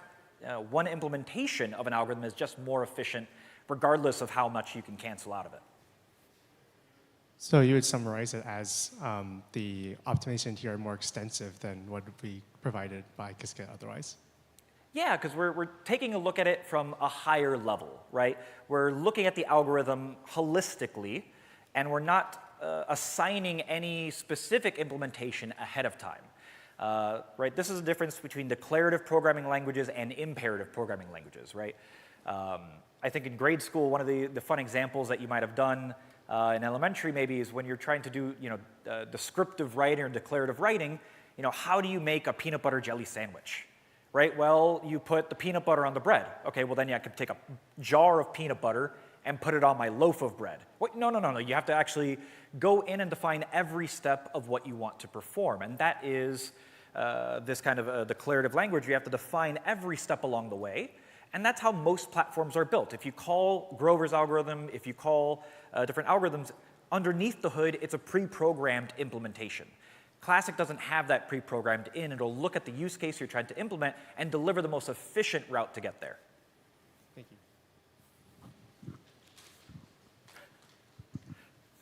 one implementation of an algorithm is just more efficient, regardless of how much you can cancel out of it. So you would summarize it as the optimization here are more extensive than what would be provided by Qiskit otherwise? Yeah, because we're taking a look at it from a higher level, right? We're looking at the algorithm holistically, and we're not assigning any specific implementation ahead of time. Right? This is the difference between declarative programming languages and imperative programming languages, right? I think in grade school, one of the fun examples that you might have done in elementary maybe is when you're trying to do descriptive writing or declarative writing, how do you make a peanut butter jelly sandwich? Right? Well, you put the peanut butter on the bread. Okay, well then I could take a jar of peanut butter and put it on my loaf of bread. Wait, no. You have to actually go in and define every step of what you want to perform. And that is this kind of a declarative language. You have to define every step along the way. And that's how most platforms are built. If you call Grover's algorithm, if you call different algorithms, underneath the hood, it's a pre-programmed implementation. Classic doesn't have that pre-programmed in. It'll look at the use case you're trying to implement and deliver the most efficient route to get there. Thank you.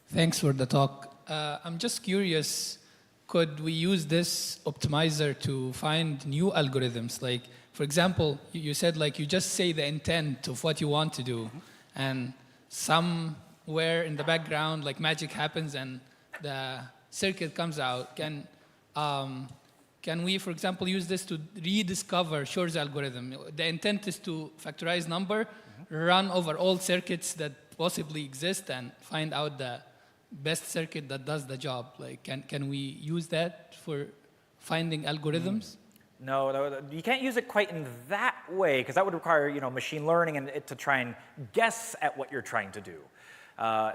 Thanks for the talk. I'm just curious, could we use this optimizer to find new algorithms? Like, for example, you said you just say the intent of what you want to do, and somewhere in the background, magic happens and the circuit comes out. Can we, for example, use this to rediscover Shor's algorithm? The intent is to factorize number, run over all circuits that possibly exist, and find out the best circuit that does the job. Can we use that for finding algorithms? No, you can't use it quite in that way, because that would require machine learning and it to try and guess at what you're trying to do.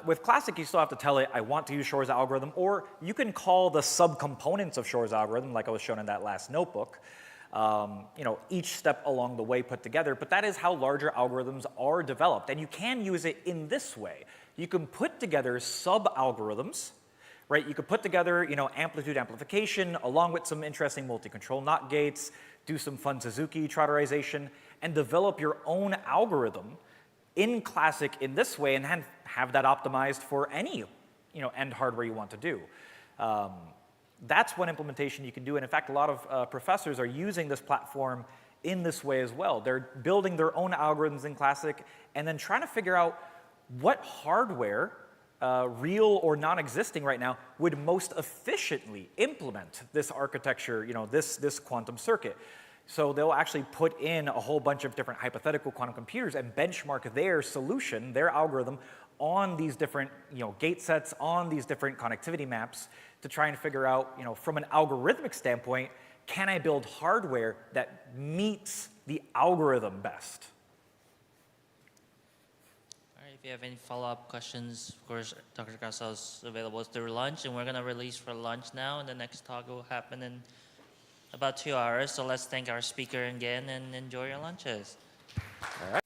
With Classic, you still have to tell it, I want to use Shor's algorithm, or you can call the subcomponents of Shor's algorithm, like I was shown in that last notebook, each step along the way put together, but that is how larger algorithms are developed, and you can use it in this way. You can put together sub-algorithms, right? You could put together, amplitude amplification along with some interesting multi-control NOT gates, do some fun Suzuki trotterization, and develop your own algorithm in Classic in this way, and have that optimized for any, end hardware you want to do. That's one implementation you can do. And in fact, a lot of professors are using this platform in this way as well. They're building their own algorithms in Classic and then trying to figure out what hardware, real or non-existing right now, would most efficiently implement this architecture, this quantum circuit. So they'll actually put in a whole bunch of different hypothetical quantum computers and benchmark their solution, their algorithm, on these different gate sets, on these different connectivity maps to try and figure out, from an algorithmic standpoint, can I build hardware that meets the algorithm best? All right, if you have any follow-up questions, of course, Dr. Garza is available through lunch, and we're going to release for lunch now, and the next talk will happen in about 2 hours. So let's thank our speaker again and enjoy your lunches. All right.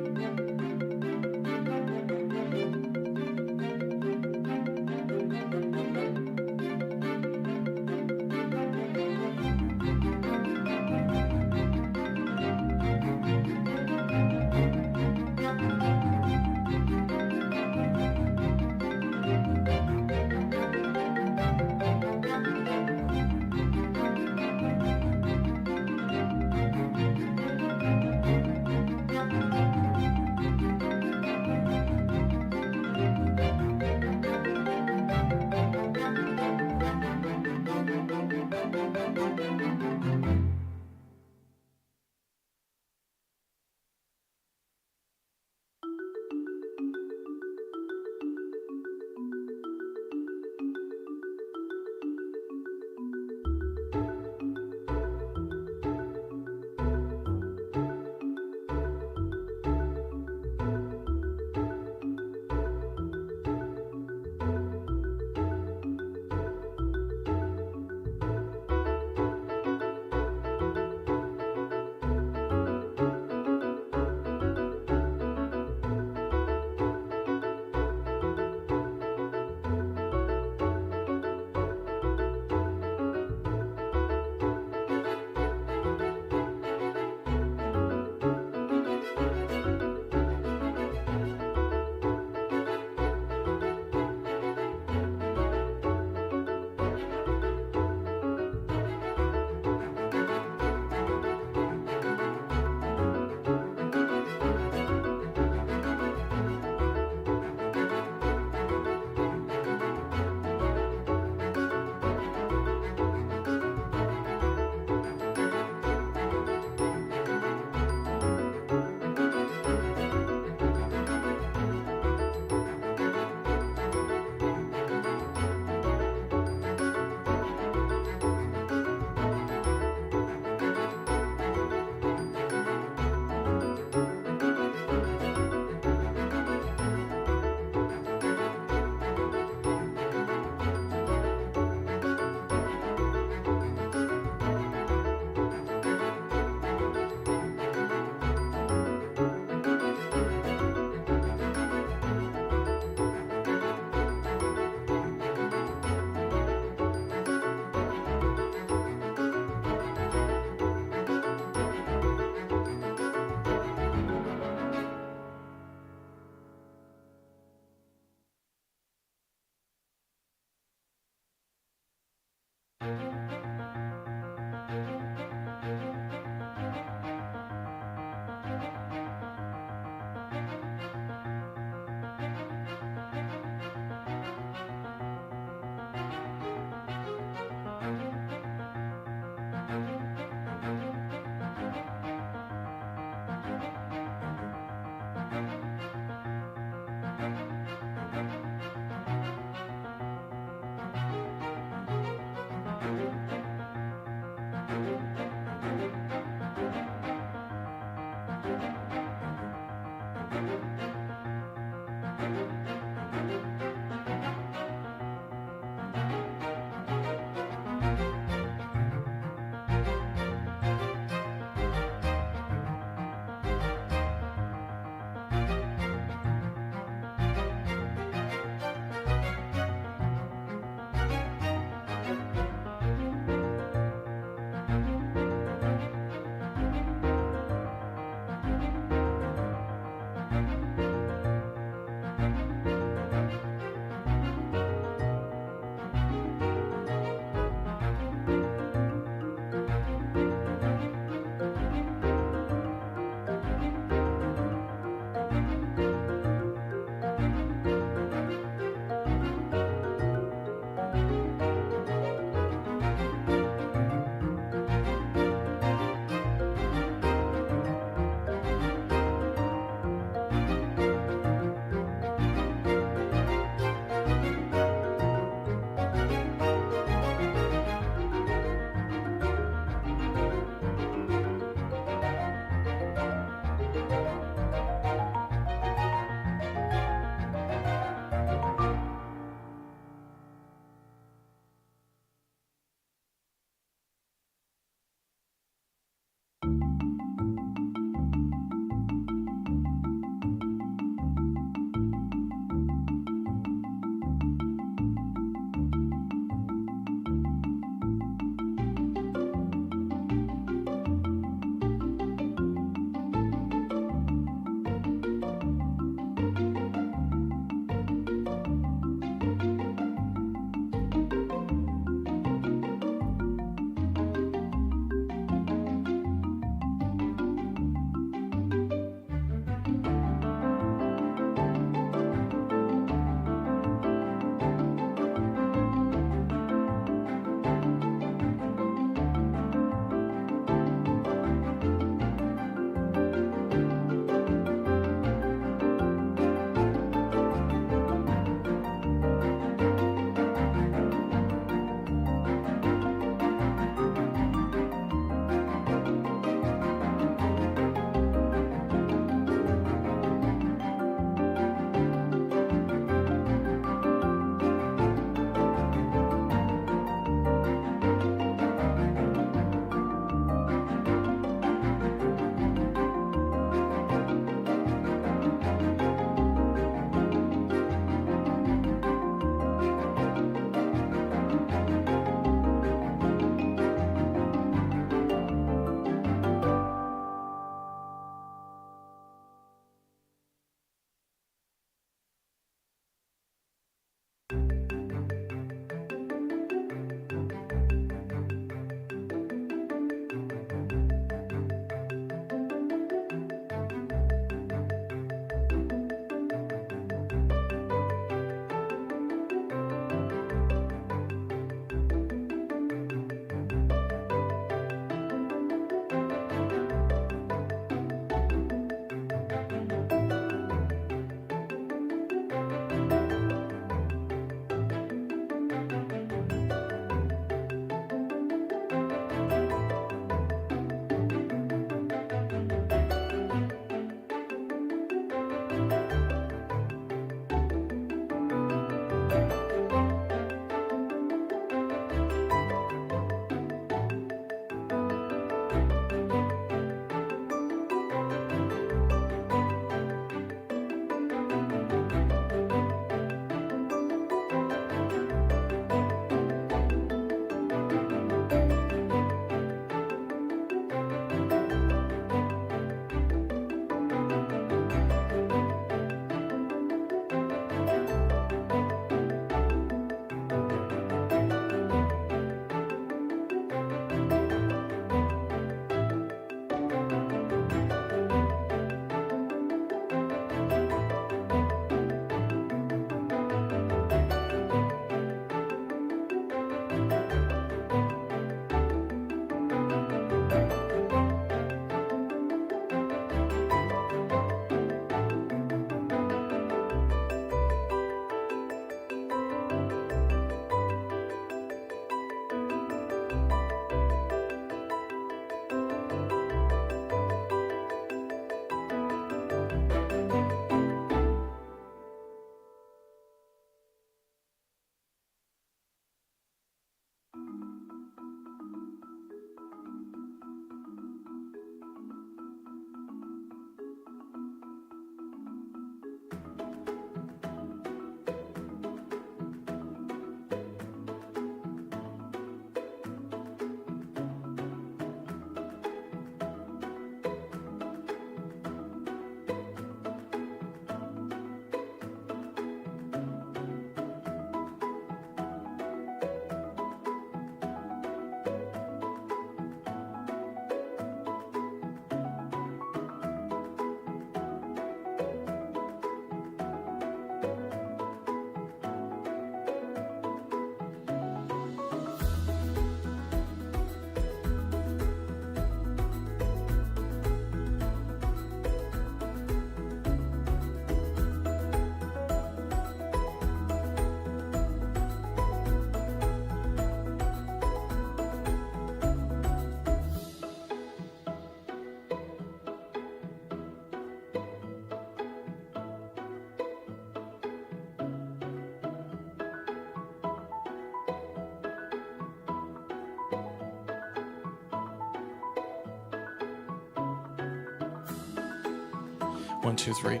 1, 2, 3.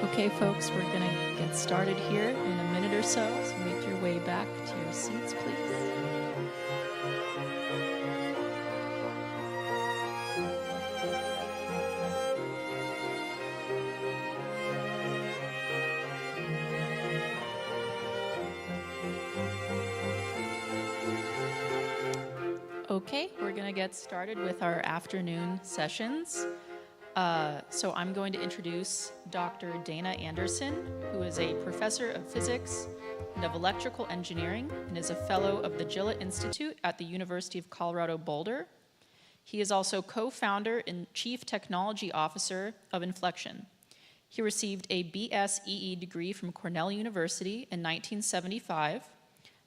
Okay, folks, we're going to get started here in a minute or so make your way back to your seats, please. Okay, we're going to get started with our afternoon sessions. So I'm going to introduce Dr. Dana Anderson, who is a professor of physics and of electrical engineering and is a fellow of the Gillett Institute at the University of Colorado Boulder. He is also co-founder and chief technology officer of Inflection. He received a BSEE degree from Cornell University in 1975,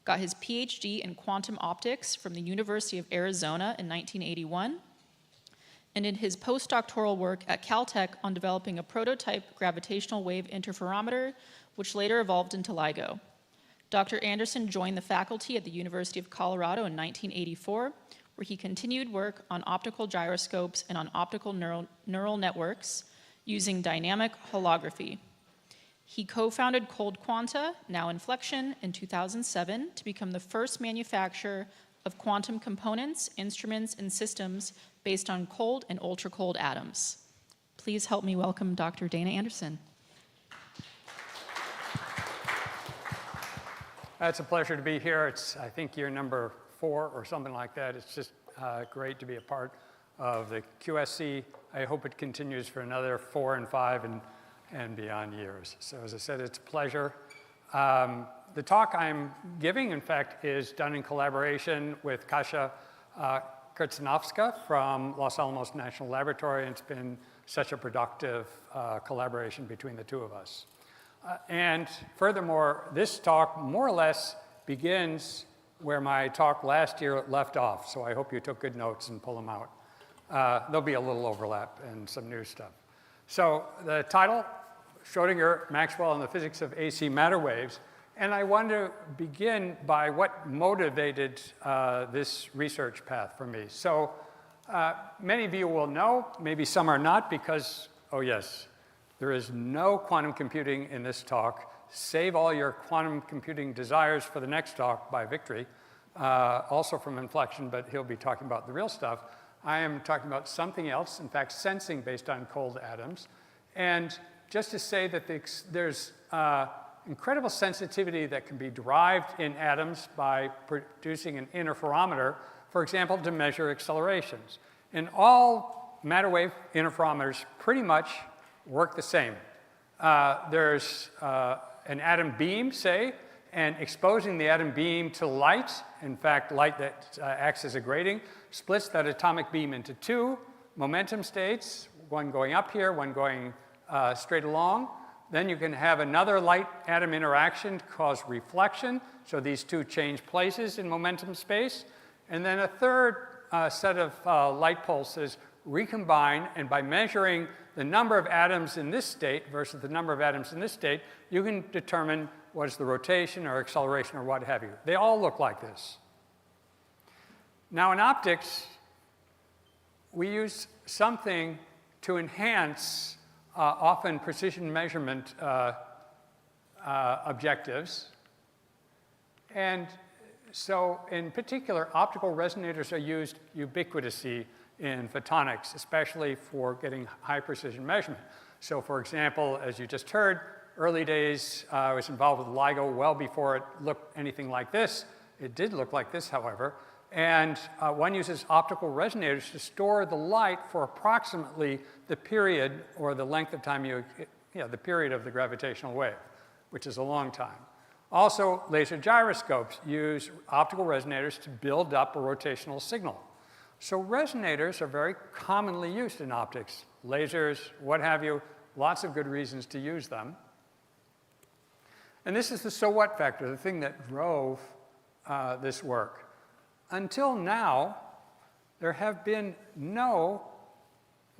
got his PhD in quantum optics from the University of Arizona in 1981, and in his postdoctoral work at Caltech on developing a prototype gravitational wave interferometer, which later evolved into LIGO. Dr. Anderson joined the faculty at the University of Colorado in 1984, where he continued work on optical gyroscopes and on optical neural networks using dynamic holography. He co-founded Cold Quanta, now Inflection, in 2007 to become the first manufacturer of quantum components, instruments, and systems based on cold and ultra-cold atoms. Please help me welcome Dr. Dana Anderson. It's a pleasure to be here. It's, I think, year number 4 or something like that. It's just great to be a part of the QSC. I hope it continues for another 4 and 5 and beyond years. So as I said, it's a pleasure. The talk I'm giving, in fact, is done in collaboration with Kasia Kurtzanovska from Los Alamos National Laboratory, and it's been such a productive collaboration between the two of us. And furthermore, this talk more or less begins where my talk last year left off, so I hope you took good notes and pull them out. There'll be a little overlap and some new stuff. So the title, Schrodinger, Maxwell, and the Physics of AC Matter Waves. And I want to begin by what motivated this research path for me. So many of you will know, maybe some are not, because, oh yes, there is no quantum computing in this talk. Save all your quantum computing desires for the next talk by Victory, also from Inflection, but he'll be talking about the real stuff. I am talking about something else, in fact, sensing based on cold atoms. And just to say that there's incredible sensitivity that can be derived in atoms by producing an interferometer, for example, to measure accelerations. And all matter wave interferometers pretty much work the same. There's an atom beam, say, and exposing the atom beam to light, in fact, light that acts as a grating, splits that atomic beam into 2 momentum states, one going up here, one going straight along. Then you can have another light atom interaction to cause reflection. So these two change places in momentum space. And then a third set of light pulses recombine, and by measuring the number of atoms in this state versus the number of atoms in this state, you can determine what is the rotation or acceleration or what have you. They all look like this. Now in optics, we use something to enhance often precision measurement objectives. And so in particular, optical resonators are used ubiquitously in photonics, especially for getting high precision measurement. So for example, as you just heard, early days I was involved with LIGO well before it looked anything like this. It did look like this, however. And one uses optical resonators to store the light for approximately the period or the length of time the period of the gravitational wave, which is a long time. Also, laser gyroscopes use optical resonators to build up a rotational signal. So resonators are very commonly used in optics. Lasers, what have you, lots of good reasons to use them. And this is the so what factor, the thing that drove this work. Until now, there have been no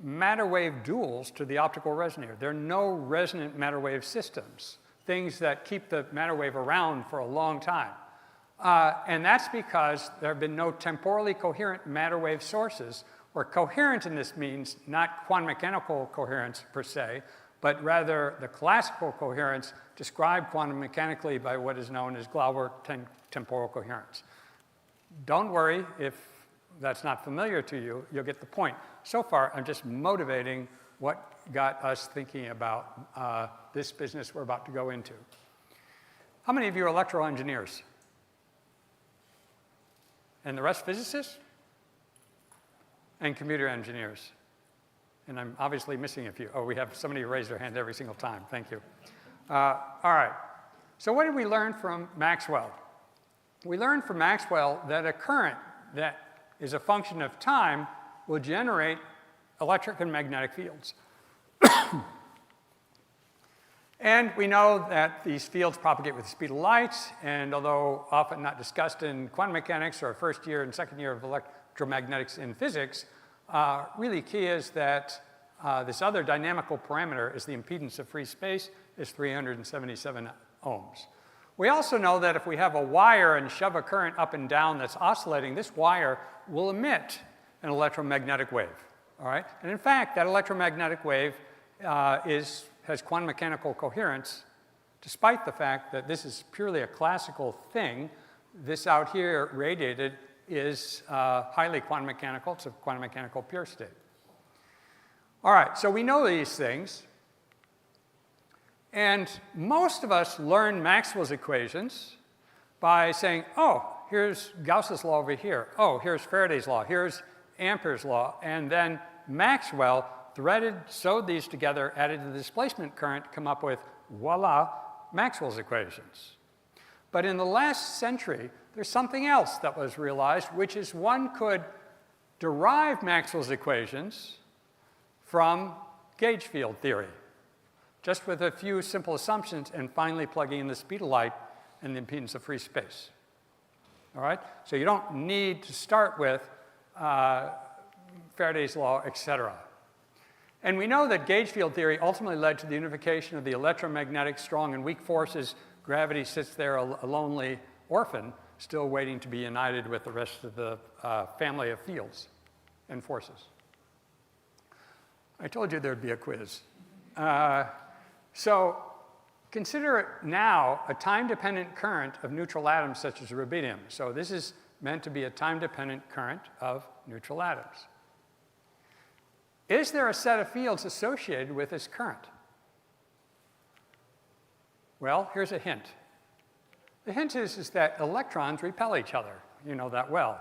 matter wave duals to the optical resonator. There are no resonant matter wave systems, things that keep the matter wave around for a long time. And that's because there have been no temporally coherent matter wave sources, where coherent in this means not quantum mechanical coherence per se, but rather the classical coherence described quantum mechanically by what is known as Glauber temporal coherence. Don't worry if that's not familiar to you, you'll get the point. So far, I'm just motivating what got us thinking about this business we're about to go into. How many of you are electrical engineers? And the rest physicists? And computer engineers? And I'm obviously missing a few. Oh, we have somebody who raised their hand every single time. Thank you. All right. So what did we learn from Maxwell? We learned from Maxwell that a current that is a function of time will generate electric and magnetic fields. And we know that these fields propagate with the speed of light, and although often not discussed in quantum mechanics or first year and second year of electromagnetics in physics, really key is that this other dynamical parameter is the impedance of free space is 377 ohms. We also know that if we have a wire and shove a current up and down that's oscillating, this wire will emit an electromagnetic wave, all right? And in fact, that electromagnetic wave has quantum mechanical coherence, despite the fact that this is purely a classical thing. This out here, radiated, is highly quantum mechanical. It's a quantum mechanical pure state. All right, so we know these things. And most of us learn Maxwell's equations by saying, oh, here's Gauss's law over here. Oh, here's Faraday's law. Here's Ampere's law. And then Maxwell sewed these together, added the displacement current, come up with, voila, Maxwell's equations. But in the last century, there's something else that was realized, which is one could derive Maxwell's equations from gauge field theory, just with a few simple assumptions and finally plugging in the speed of light and the impedance of free space. All right? So you don't need to start with Faraday's law, et cetera. And we know that gauge field theory ultimately led to the unification of the electromagnetic strong and weak forces. Gravity sits there a lonely orphan, still waiting to be united with the rest of the family of fields and forces. I told you there'd be a quiz. So consider it now a time-dependent current of neutral atoms such as rubidium. So this is meant to be a time-dependent current of neutral atoms. Is there a set of fields associated with this current? Well, here's a hint. The hint is that electrons repel each other. You know that well.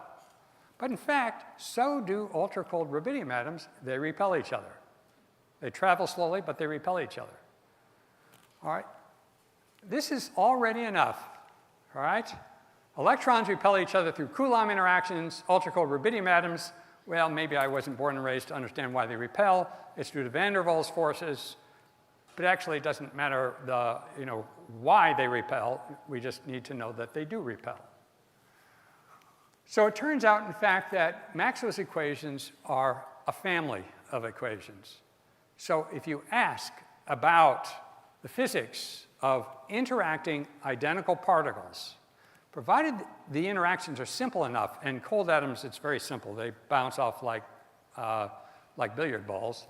But in fact, so do ultra-cold rubidium atoms. They repel each other. They travel slowly, but they repel each other. All right? This is already enough, all right? Electrons repel each other through Coulomb interactions. Ultra-cold rubidium atoms Well, maybe I wasn't born and raised to understand why they repel. It's due to van der Waals forces. But actually, it doesn't matter why they repel. We just need to know that they do repel. So it turns out, in fact, that Maxwell's equations are a family of equations. So if you ask about the physics of interacting identical particles, provided the interactions are simple enough, and cold atoms, it's very simple. They bounce off like billiard balls.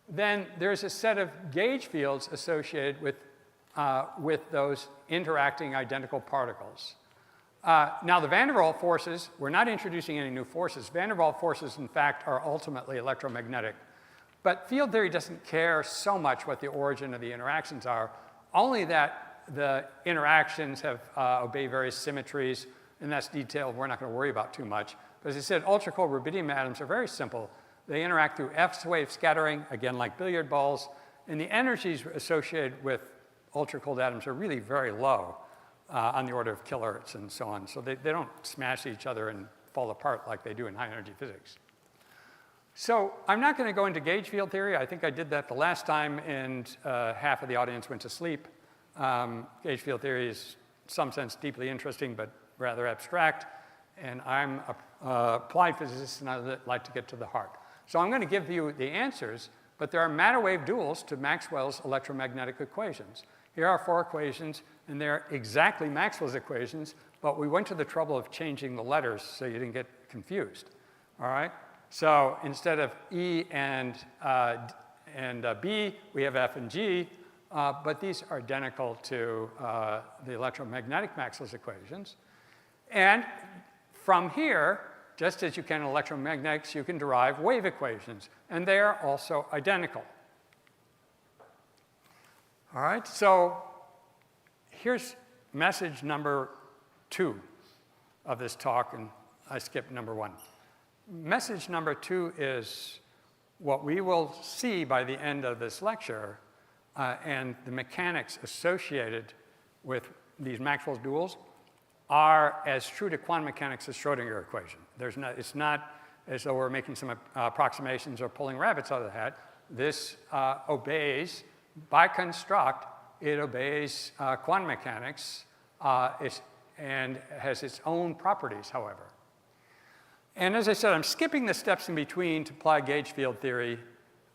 Then there's a set of gauge fields associated with those interacting identical particles. Now, the van der Waals forces, we're not introducing any new forces. Van der Waals forces, in fact, are ultimately electromagnetic. But field theory doesn't care so much what the origin of the interactions are, only that the interactions obey various symmetries, and that's detail we're not going to worry about too much. But as I said, ultra-cold rubidium atoms are very simple. They interact through X-wave scattering, again, like billiard balls, and the energies associated with ultra-cold atoms are really very low, on the order of kilohertz and so on. So they don't smash each other and fall apart like they do in high-energy physics. So I'm not going to go into gauge field theory. I think I did that the last time, and half of the audience went to sleep. Gauge field theory is, in some sense, deeply interesting, but rather abstract. And I'm an applied physicist, and I like to get to the heart. So I'm going to give you the answers, but there are matter wave duals to Maxwell's electromagnetic equations. Here are 4 equations, and they're exactly Maxwell's equations, but we went to the trouble of changing the letters so you didn't get confused. All right? So instead of E and B, we have F and G, but these are identical to the electromagnetic Maxwell's equations. And from here, just as you can in electromagnetics, you can derive wave equations, and they are also identical. All right, so here's message number 2 of this talk, and I skipped number 1. Message number 2 is what we will see by the end of this lecture and the mechanics associated with these Maxwell's duals are as true to quantum mechanics as Schrodinger equation. It's not as though we're making some approximations or pulling rabbits out of the hat. This obeys, by construct, it obeys quantum mechanics and has its own properties, however. And as I said, I'm skipping the steps in between to apply gauge field theory.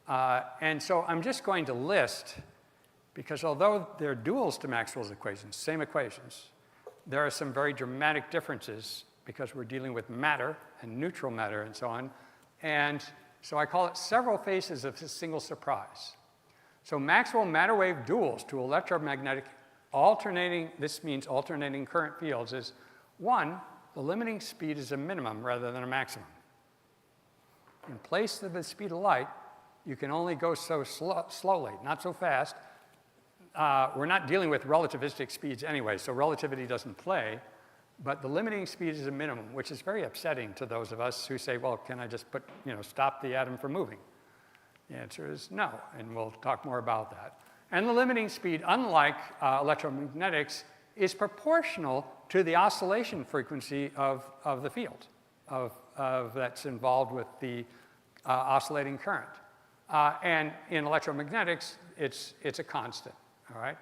And so I'm just going to list, because although they're duals to Maxwell's equations, same equations, there are some very dramatic differences because we're dealing with matter and neutral matter and so on. And so I call it several faces of a single surprise. So Maxwell matter wave duals to electromagnetic alternating, this means alternating current fields, is 1, the limiting speed is a minimum rather than a maximum. In place of the speed of light, you can only go so slowly, not so fast. We're not dealing with relativistic speeds anyway, so relativity doesn't play. But the limiting speed is a minimum, which is very upsetting to those of us who say, well, can I just stop the atom from moving? The answer is no, and we'll talk more about that. And the limiting speed, unlike electromagnetics, is proportional to the oscillation frequency of the field that's involved with the oscillating current. And in electromagnetics, it's a constant, all right?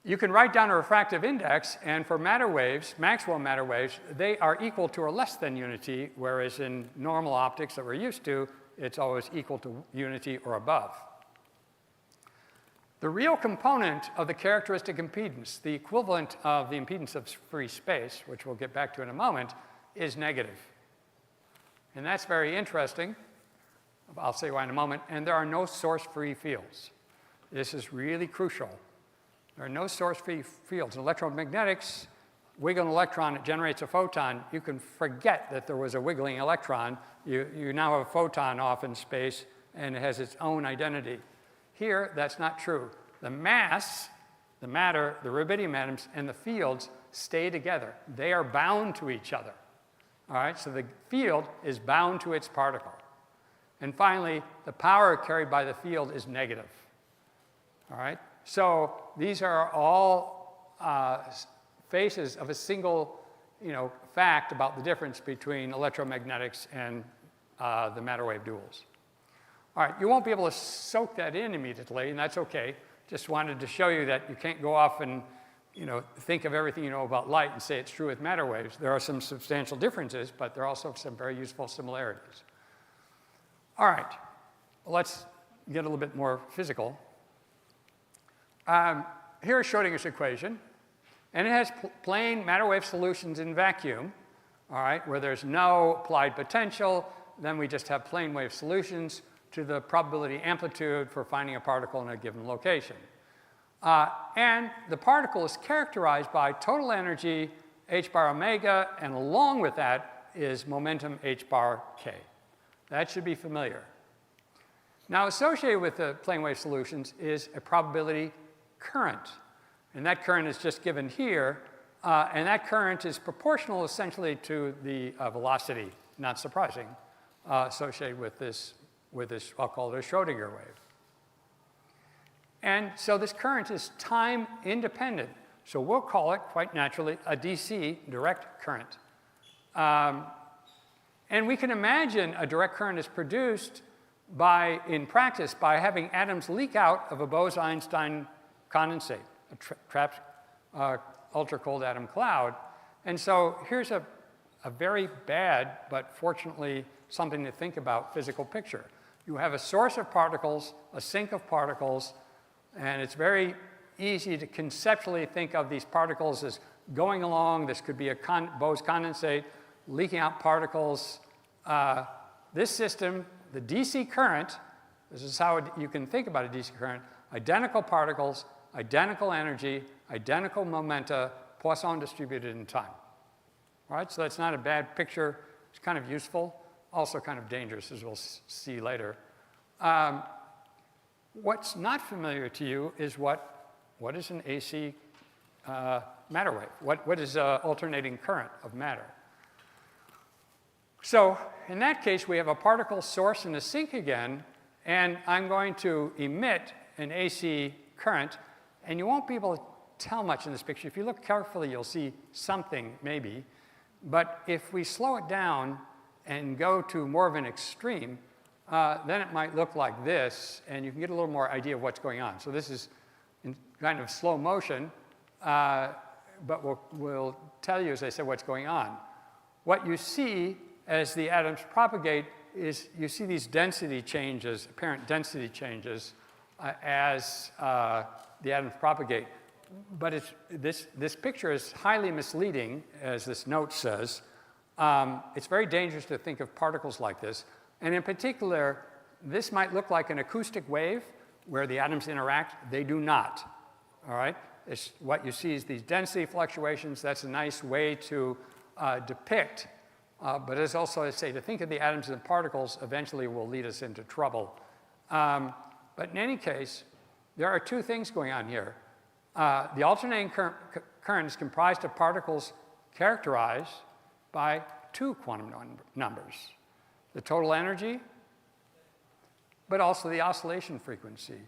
You can write down a refractive index, and for matter waves, Maxwell matter waves, they are equal to or less than unity, whereas in normal optics that we're used to, it's always equal to unity or above. The real component of the characteristic impedance, the equivalent of the impedance of free space, which we'll get back to in a moment, is negative. And that's very interesting. I'll say why in a moment. And there are no source-free fields. This is really crucial. There are no source-free fields. In electromagnetics, wiggle an electron, it generates a photon. You can forget that there was a wiggling electron. You now have a photon off in space, and it has its own identity. Here, that's not true. The mass, the matter, the rubidium atoms, and the fields stay together. They are bound to each other. All right, so the field is bound to its particle. And finally, the power carried by the field is negative. All right, so these are all faces of a single, fact about the difference between electromagnetics and the matter wave duals. All right, you won't be able to soak that in immediately, and that's okay. Just wanted to show you that you can't go off and think of everything you know about light and say it's true with matter waves. There are some substantial differences, but there are also some very useful similarities. All right, let's get a little bit more physical. Here's Schrödinger's equation, and it has plain matter wave solutions in vacuum, all right, where there's no applied potential. Then we just have plane wave solutions to the probability amplitude for finding a particle in a given location. And the particle is characterized by total energy h bar omega, and along with that is momentum h bar k. That should be familiar. Now, associated with the plane wave solutions is a probability current. And that current is just given here. And that current is proportional essentially to the velocity, not surprising, associated with this, I'll call it a Schrödinger wave. And so this current is time independent. So we'll call it, quite naturally, a DC, direct current. And we can imagine a direct current is produced in practice by having atoms leak out of a Bose-Einstein condensate, a trapped ultra-cold atom cloud. And so here's a very bad, but fortunately something to think about, physical picture. You have a source of particles, a sink of particles, and it's very easy to conceptually think of these particles as going along. This could be a Bose condensate, leaking out particles. This system, the DC current, this is how you can think about a DC current, identical particles, identical energy, identical momenta, Poisson distributed in time. All right, so that's not a bad picture. It's kind of useful, also kind of dangerous, as we'll see later. What's not familiar to you is what is an AC matter wave? What is alternating current of matter? So in that case, we have a particle source in the sink again, and I'm going to emit an AC current, and you won't be able to tell much in this picture. If you look carefully, you'll see something maybe, but if we slow it down and go to more of an extreme, then it might look like this, and you can get a little more idea of what's going on. So this is in kind of slow motion, but we'll tell you, as I said, what's going on. What you see as the atoms propagate is you see these density changes, apparent density changes, as the atoms propagate. But this picture is highly misleading, as this note says. It's very dangerous to think of particles like this. And in particular, this might look like an acoustic wave where the atoms interact. They do not. All right? What you see is these density fluctuations. That's a nice way to depict. But as also I say, to think of the atoms and particles eventually will lead us into trouble. But in any case, there are two things going on here. The alternating current is comprised of particles characterized by two quantum numbers. The total energy, but also the oscillation frequency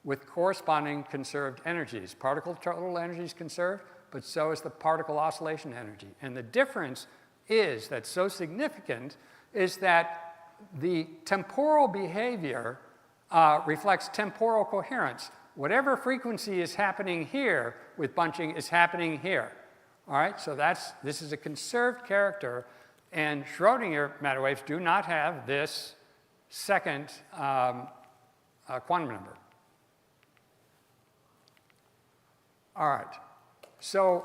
with corresponding conserved energies. Particle total energy is conserved, but so is the particle oscillation energy. And the difference is that's so significant is that the temporal behavior reflects temporal coherence. Whatever frequency is happening here with bunching is happening here. All right, so this is a conserved character, and Schrödinger matter waves do not have this second quantum number. All right, so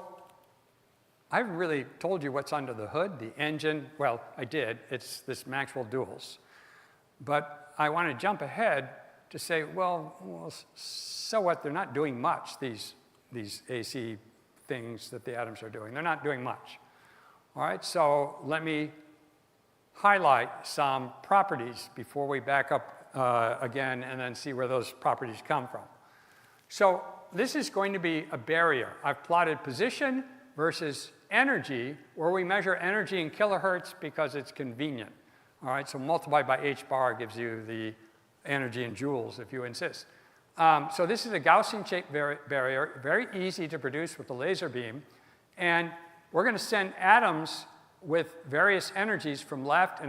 I haven't really told you what's under the hood, the engine. Well, I did. It's this Maxwell duals. But I want to jump ahead to say, well, so what? They're not doing much, these AC things that the atoms are doing. They're not doing much. All right, so let me highlight some properties before we back up again and then see where those properties come from. So this is going to be a barrier. I've plotted position versus energy, where we measure energy in kilohertz because it's convenient. All right, so multiplied by h bar gives you the energy in joules, if you insist. So this is a Gaussian-shaped barrier, very easy to produce with the laser beam. And we're going to send atoms with various energies from left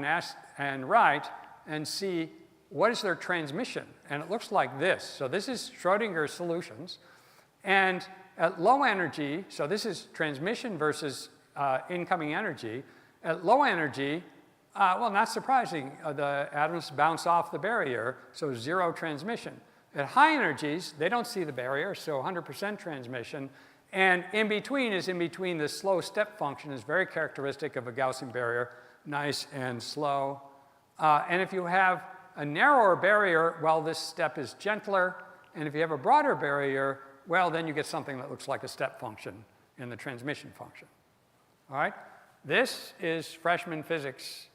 and right and see what is their transmission. And it looks like this. So this is Schrödinger's solutions. And at low energy, so this is transmission versus incoming energy. At low energy, well, not surprising, the atoms bounce off the barrier, so zero transmission. At high energies, they don't see the barrier, so 100% transmission. And in between is in between. The slow step function is very characteristic of a Gaussian barrier, nice and slow. And if you have a narrower barrier, well, this step is gentler. And if you have a broader barrier, well, then you get something that looks like a step function in the transmission function. All right? This is freshman physics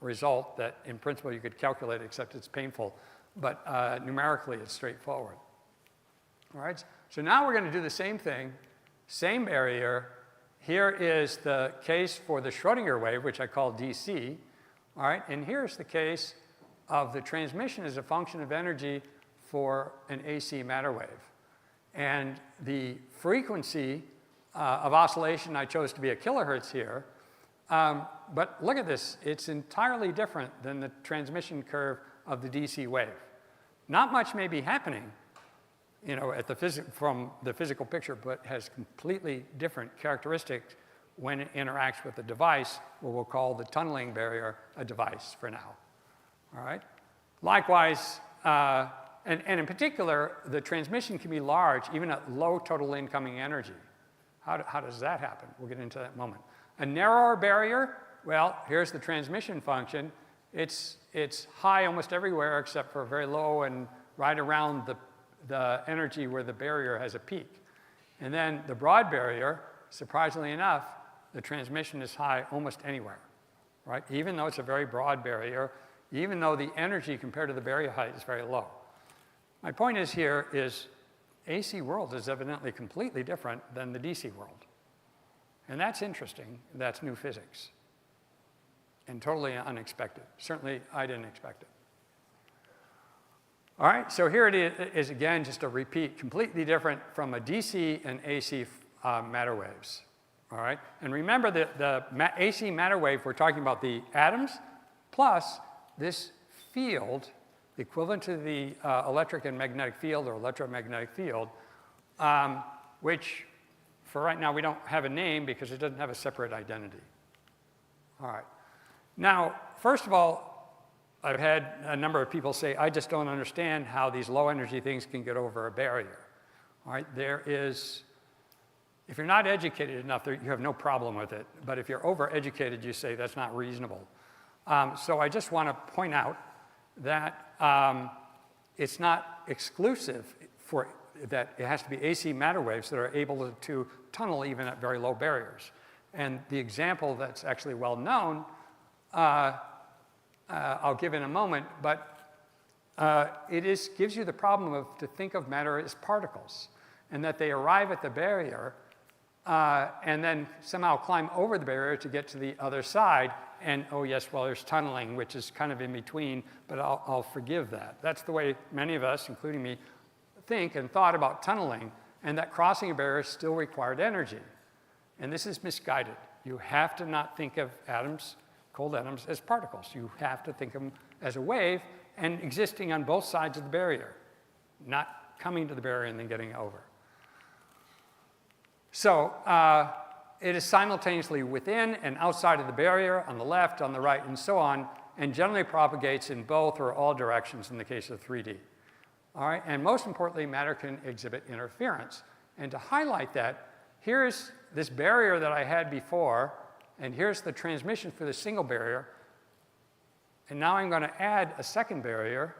result that in principle you could calculate, except it's painful. But numerically, it's straightforward. All right? So now we're going to do the same thing, same barrier. Here is the case for the Schrödinger wave, which I call DC. All right? And here's the case of the transmission as a function of energy for an AC matter wave. And the frequency of oscillation I chose to be a kilohertz here. But look at this. It's entirely different than the transmission curve of the DC wave. Not much may be happening, you know, from the physical picture, but has completely different characteristics when it interacts with the device, what we'll call the tunneling barrier, a device for now. All right? Likewise, and in particular, the transmission can be large even at low total incoming energy. How does that happen? We'll get into that in a moment. A narrower barrier, well, here's the transmission function. It's high almost everywhere except for very low and right around the energy where the barrier has a peak. And then the broad barrier, surprisingly enough, the transmission is high almost anywhere, right? Even though it's a very broad barrier, even though the energy compared to the barrier height is very low. My point is here is AC world is evidently completely different than the DC world. And that's interesting. That's new physics. And totally unexpected. Certainly, I didn't expect it. All right, so here it is again, just a repeat, completely different from a DC and AC matter waves. All right, and remember that the AC matter wave, we're talking about the atoms plus this field, equivalent to the electric and magnetic field or electromagnetic field, which for right now we don't have a name because it doesn't have a separate identity. All right. Now, first of all, I've had a number of people say, I just don't understand how these low energy things can get over a barrier. All right, if you're not educated enough, you have no problem with it. But if you're overeducated, you say that's not reasonable. So I just want to point out that it's not exclusive that it has to be AC matter waves that are able to tunnel even at very low barriers. And the example that's actually well known, I'll give in a moment, but gives you the problem to think of matter as particles, and that they arrive at the barrier and then somehow climb over the barrier to get to the other side. And oh yes, well, there's tunneling, which is kind of in between, but I'll forgive that. That's the way many of us, including me, think and thought about tunneling, and that crossing a barrier still required energy. And this is misguided. You have to not think of atoms, cold atoms, as particles. You have to think of them as a wave and existing on both sides of the barrier, not coming to the barrier and then getting over. So it is simultaneously within and outside of the barrier, on the left, on the right, and so on, and generally propagates in both or all directions in the case of 3D. All right, and most importantly, matter can exhibit interference. And to highlight that, here's this barrier that I had before, and here's the transmission for the single barrier. And now I'm going to add a second barrier.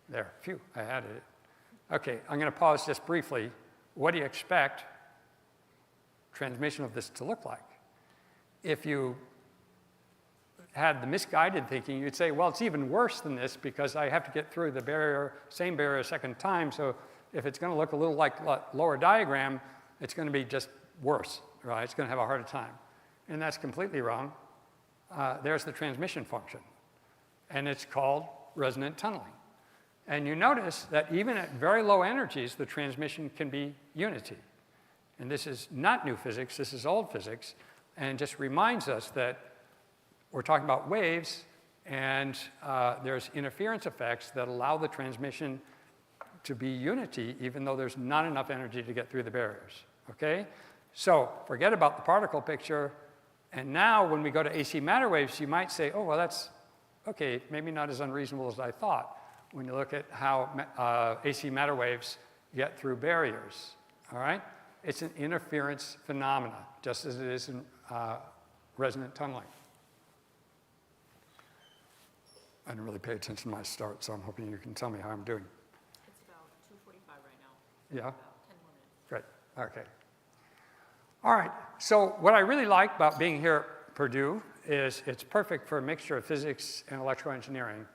There, phew, I added it. Okay, I'm going to pause just briefly. What do you expect transmission of this to look like? If you had the misguided thinking, you'd say, well, it's even worse than this because I have to get through the barrier, same barrier a second time, so if it's going to look a little like lower diagram, it's going to be just worse, right? It's going to have a harder time. And that's completely wrong. There's the transmission function, and it's called resonant tunneling. And you notice that even at very low energies, the transmission can be unity. And this is not new physics, this is old physics, and just reminds us that we're talking about waves, and there's interference effects that allow the transmission to be unity, even though there's not enough energy to get through the barriers, okay? So forget about the particle picture, and now when we go to AC matter waves, you might say, oh, well, that's, okay, maybe not as unreasonable as I thought when you look at how AC matter waves get through barriers, all right? It's an interference phenomena, just as it is in resonant tunneling. I didn't really pay attention to my start, so I'm hoping you can tell me how I'm doing. It's about 2:45 right now. Yeah? About 10 more minutes. Great, okay. All right, so what I really like about being here at Purdue is it's perfect for a mixture of physics and electrical engineering.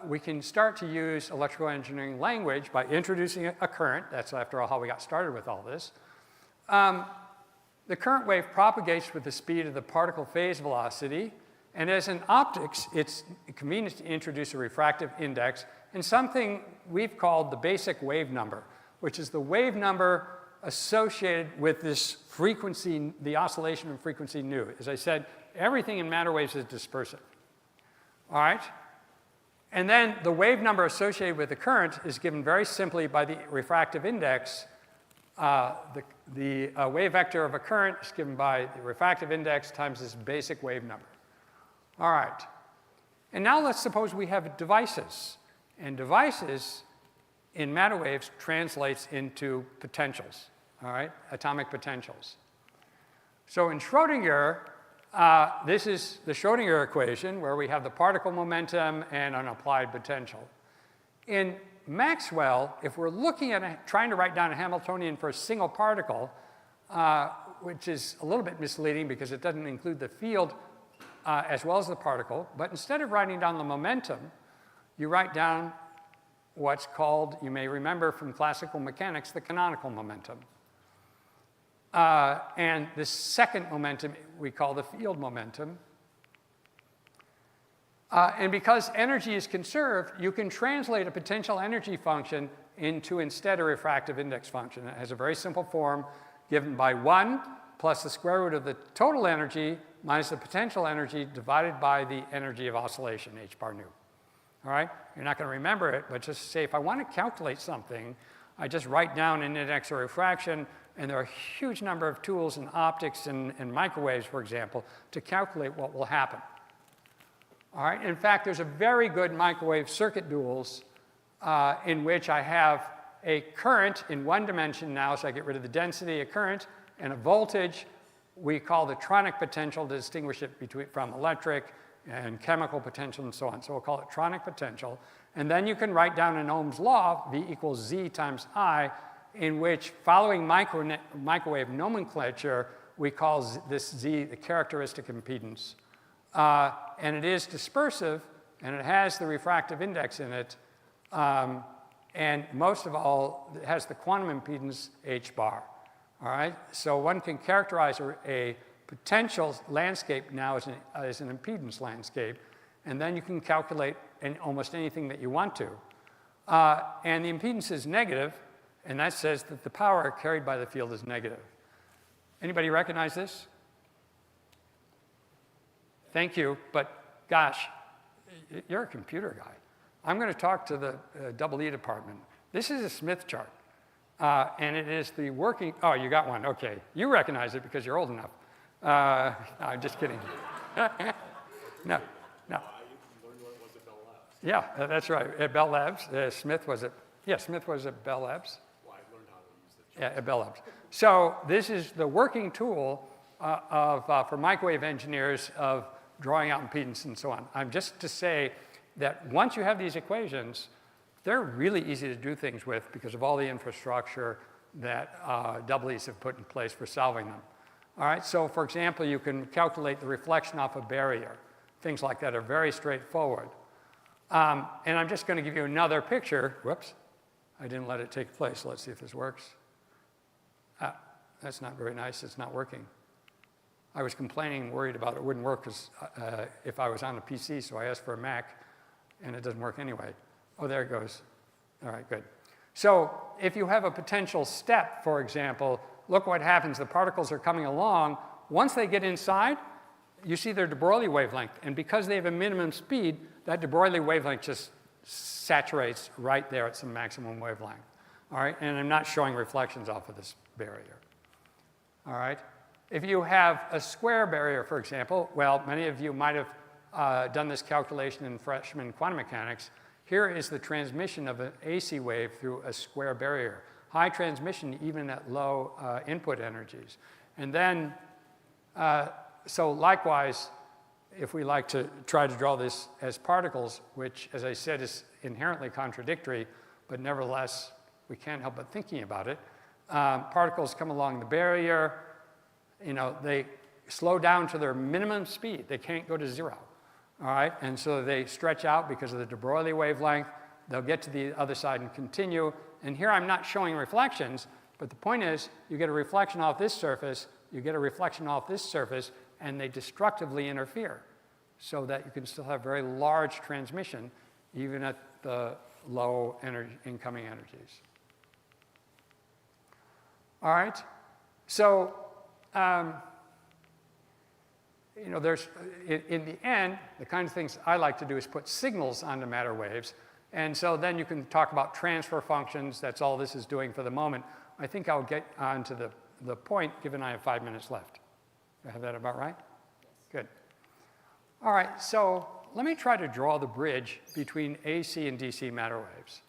We can start to use electrical engineering language by introducing a current. That's, after all, how we got started with all this. The current wave propagates with the speed of the particle phase velocity. And as in optics, it's convenient to introduce a refractive index and something we've called the basic wave number, which is the wave number associated with this frequency, the oscillation of frequency nu. As I said, everything in matter waves is dispersive. All right? And then the wave number associated with the current is given very simply by the refractive index. The wave vector of a current is given by the refractive index times this basic wave number. All right. And now let's suppose we have devices. And devices in matter waves translates into potentials, all right? Atomic potentials. So in Schrodinger, this is the Schrodinger equation where we have the particle momentum and an applied potential. In Maxwell, if we're looking at trying to write down a Hamiltonian for a single particle, which is a little bit misleading because it doesn't include the field as well as the particle, but instead of writing down the momentum, you write down what's called, you may remember from classical mechanics, the canonical momentum. And the second momentum we call the field momentum. And because energy is conserved, you can translate a potential energy function into instead a refractive index function. It has a very simple form given by 1 plus the square root of the total energy minus the potential energy divided by the energy of oscillation, h bar nu. All right? You're not going to remember it, but just say if I want to calculate something, I just write down an index of refraction, and there are a huge number of tools in optics and microwaves, for example, to calculate what will happen. All right? In fact, there's a very good microwave circuit duals in which I have a current in one dimension now, so I get rid of the density, a current, and a voltage we call the tronic potential to distinguish it from electric and chemical potential and so on. So we'll call it tronic potential. And then you can write down an Ohm's law, V equals Z times I, in which, following microwave nomenclature, we call this Z the characteristic impedance. And it is dispersive, and it has the refractive index in it. And most of all, it has the quantum impedance H bar. All right? So one can characterize a potential landscape now as an impedance landscape, and then you can calculate almost anything that you want to. And the impedance is negative, and that says that the power carried by the field is negative. Anybody recognize this? Thank you, but gosh, you're a computer guy. I'm going to talk to the EE department. This is a Smith chart, and it is the working, oh, you got one, okay. You recognize it because you're old enough. No, I'm just kidding. No. Yeah, that's right. At Bell Labs, Smith was at Bell Labs. Well, I learned how to use it. Yeah, at Bell Labs. So this is the working tool for microwave engineers of drawing out impedance and so on. I'm just to say that once you have these equations, they're really easy to do things with because of all the infrastructure that EEs have put in place for solving them. All right, so for example, you can calculate the reflection off a barrier. Things like that are very straightforward. And I'm just going to give you another picture. Whoops, I didn't let it take place. Let's see if this works. That's not very nice. It's not working. I was complaining and worried about it wouldn't work if I was on a PC, so I asked for a Mac, and it doesn't work anyway. Oh, there it goes. All right, good. So if you have a potential step, for example, look what happens. The particles are coming along. Once they get inside, you see their de Broglie wavelength. And because they have a minimum speed, that de Broglie wavelength just saturates right there at some maximum wavelength. All right? And I'm not showing reflections off of this barrier. All right? If you have a square barrier, for example, well, many of you might have done this calculation in freshman quantum mechanics. Here is the transmission of an AC wave through a square barrier. High transmission even at low input energies. And then, so likewise, if we like to try to draw this as particles, which, as I said, is inherently contradictory, but nevertheless, we can't help but thinking about it. Particles come along the barrier. You know, they slow down to their minimum speed. They can't go to zero. All right, and so they stretch out because of the de Broglie wavelength. They'll get to the other side and continue. And here I'm not showing reflections, but the point is you get a reflection off this surface, you get a reflection off this surface, and they destructively interfere so that you can still have very large transmission even at the low incoming energies. All right, so you know, there's, in the end, the kind of things I like to do is put signals onto matter waves. And so then you can talk about transfer functions. That's all this is doing for the moment. I think I'll get on to the point, given I have 5 minutes left. Do I have that about right? Yes. Good. All right, so let me try to draw the bridge between AC and DC matter waves.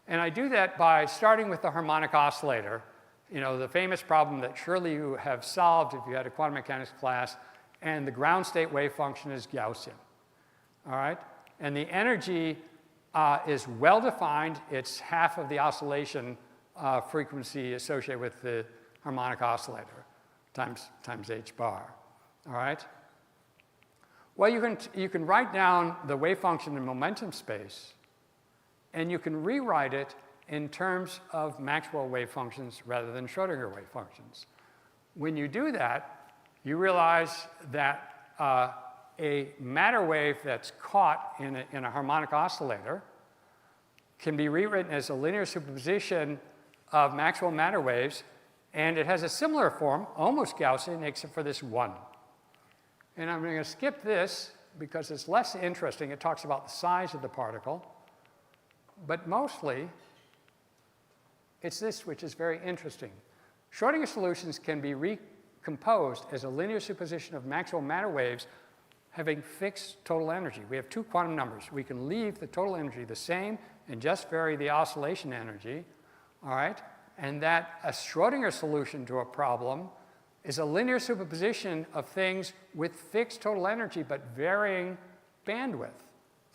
And I do that by starting with the harmonic oscillator, you know, the famous problem that surely you have solved if you had a quantum mechanics class. And the ground state wave function is Gaussian, all right? And the energy is well defined. It's half of the oscillation frequency associated with the harmonic oscillator times h bar, all right? Well, you can write down the wave function in momentum space, and you can rewrite it in terms of Maxwell wave functions rather than Schrodinger wave functions. When you do that, you realize that a matter wave that's caught in a harmonic oscillator can be rewritten as a linear superposition of Maxwell matter waves, and it has a similar form, almost Gaussian, except for this 1. And I'm going to skip this because it's less interesting. It talks about the size of the particle, but mostly it's this which is very interesting. Schrodinger solutions can be recomposed as a linear superposition of Maxwell matter waves having fixed total energy. We have two quantum numbers. We can leave the total energy the same and just vary the oscillation energy, all right? And that a Schrodinger solution to a problem is a linear superposition of things with fixed total energy but varying bandwidth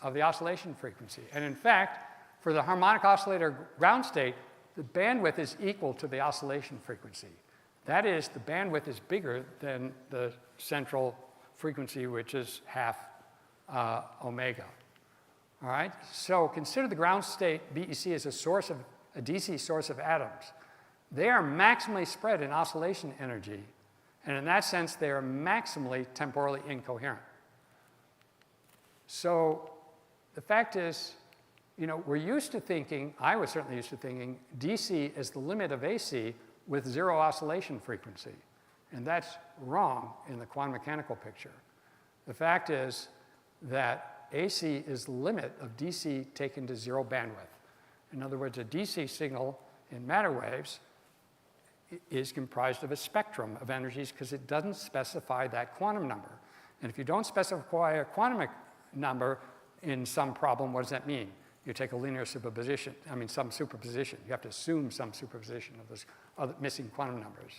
of the oscillation frequency. And in fact, for the harmonic oscillator ground state, the bandwidth is equal to the oscillation frequency. That is, the bandwidth is bigger than the central frequency, which is half omega. All right? So consider the ground state BEC as a DC source of atoms. They are maximally spread in oscillation energy, and in that sense, they are maximally temporally incoherent. So the fact is, you know, we're used to thinking, I was certainly used to thinking, DC is the limit of AC with zero oscillation frequency. And that's wrong in the quantum mechanical picture. The fact is that AC is the limit of DC taken to zero bandwidth. In other words, a DC signal in matter waves is comprised of a spectrum of energies because it doesn't specify that quantum number. And if you don't specify a quantum number in some problem, what does that mean? You take a linear superposition, some superposition. You have to assume some superposition of those other missing quantum numbers.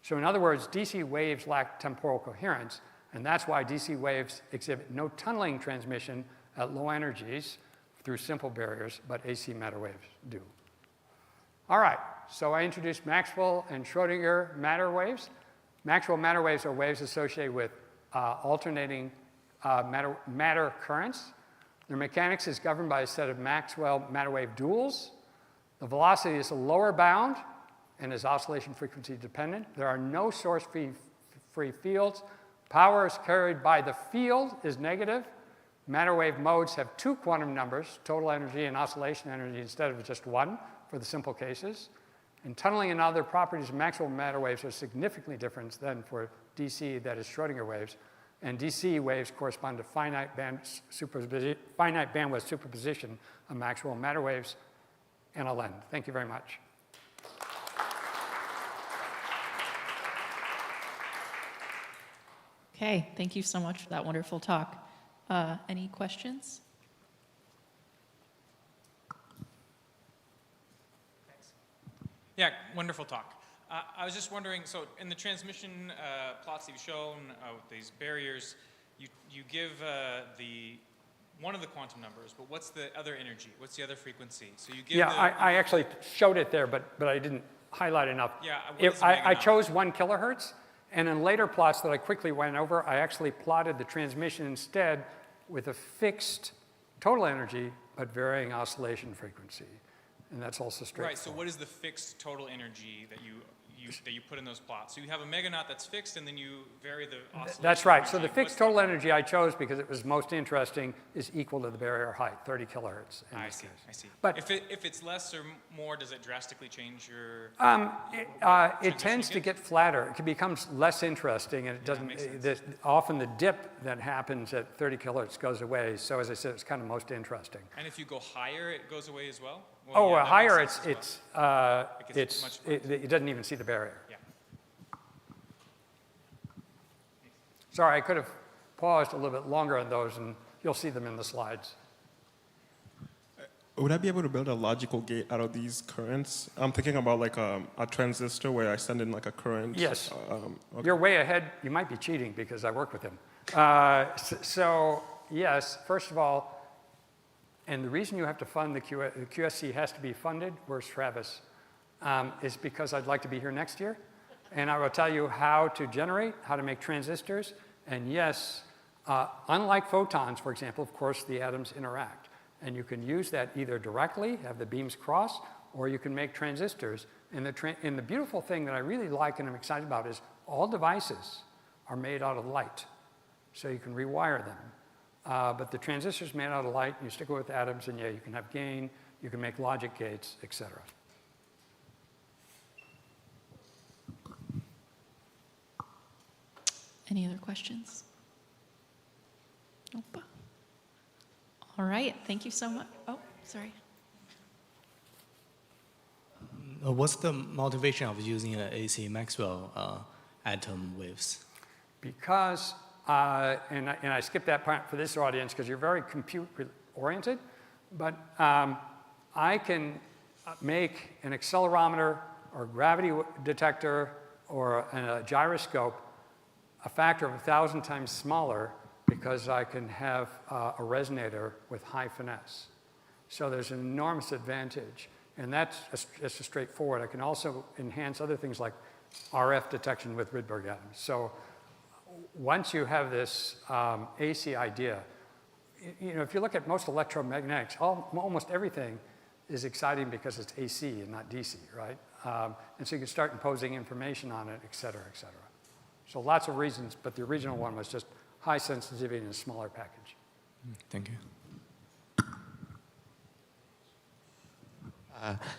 So in other words, DC waves lack temporal coherence, and that's why DC waves exhibit no tunneling transmission at low energies through simple barriers, but AC matter waves do. All right, so I introduced Maxwell and Schrodinger matter waves. Maxwell matter waves are waves associated with alternating matter currents. Their mechanics is governed by a set of Maxwell matter wave duals. The velocity is a lower bound and is oscillation frequency dependent. There are no source free fields. Power is carried by the field is negative. Matter wave modes have two quantum numbers, total energy and oscillation energy, instead of just one. for the simple cases. And tunneling and other properties of maximum matter waves are significantly different than for DC, that is Schrodinger waves. And DC waves correspond to finite bandwidth superposition of maximum matter waves. And I'll end. Thank you very much. Okay, thank you so much for that wonderful talk. Any questions? Yeah, wonderful talk. I was just wondering, so in the transmission plots you've shown with these barriers, you give one of the quantum numbers, but what's the other energy? What's the other frequency? So you give I actually showed it there, but I didn't highlight enough. Yeah, I chose 1 kilohertz, and in later plots that I quickly went over, I actually plotted the transmission instead with a fixed total energy, but varying oscillation frequency. And that's also straightforward. Right, so what is the fixed total energy that you put in those plots? So you have a meganaut that's fixed, and then you vary the oscillation. That's right. energy. So the fixed total energy I chose because it was most interesting is equal to the barrier height, 30 kilohertz. I see. But if it's less or more, does it drastically change your? It tends to get flatter. It becomes less interesting, and it doesn't. Often the dip that happens at 30 kilohertz goes away. So as I said, it's kind of most interesting. And if you go higher, it goes away as well. Higher, it doesn't even see the barrier. Yeah. Sorry, I could have paused a little bit longer on those, and you'll see them in the slides. Would I be able to build a logical gate out of these currents? I'm thinking about like a transistor where I send in like a current. Yes. Okay. You're way ahead. You might be cheating because I work with him. So yes, first of all, and the reason you have to fund the QSC has to be funded, where's Travis, is because I'd like to be here next year. And I will tell you how to generate, how to make transistors. And yes, unlike photons, for example, of course, the atoms interact. And you can use that either directly, have the beams cross, or you can make transistors. And the beautiful thing that I really like and I'm excited about is all devices are made out of light. So you can rewire them. But the transistor's made out of light, and you stick it with atoms, and yeah, you can have gain, you can make logic gates, etc. Any other questions? Nope. All right, thank you so much. Oh, sorry. What's the motivation of using AC Maxwell atom waves? Because, and I skipped that part for this audience because you're very compute-oriented, but I can make an accelerometer or gravity detector or a gyroscope a factor of 1,000 times smaller because I can have a resonator with high finesse. So there's an enormous advantage. And that's just straightforward. I can also enhance other things like RF detection with Rydberg atoms. So once you have this AC idea, you know, if you look at most electromagnetics, almost everything is exciting because it's AC and not DC, right? And so you can start imposing information on it, et cetera, et cetera. So lots of reasons, but the original one was just high sensitivity in a smaller package. Thank you.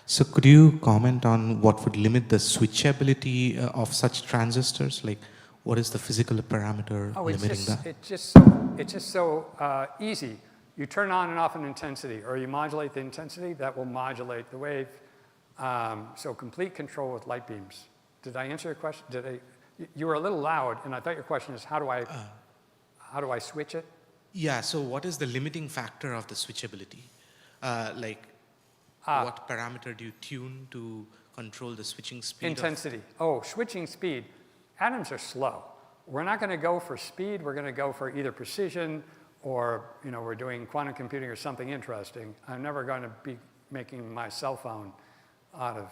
So could you comment on what would limit the switchability of such transistors? Like, what is the physical parameter limiting that? It's just so easy. You turn on and off an intensity, or you modulate the intensity, that will modulate the wave. So complete control with light beams. Did I answer your question? You were a little loud, and I thought your question is how do I switch it? Yeah, so what is the limiting factor of the switchability? What parameter do you tune to control the switching speed? Intensity. Switching speed. Atoms are slow. We're not going to go for speed. We're going to go for either precision or, you know, we're doing quantum computing or something interesting. I'm never going to be making my cell phone out of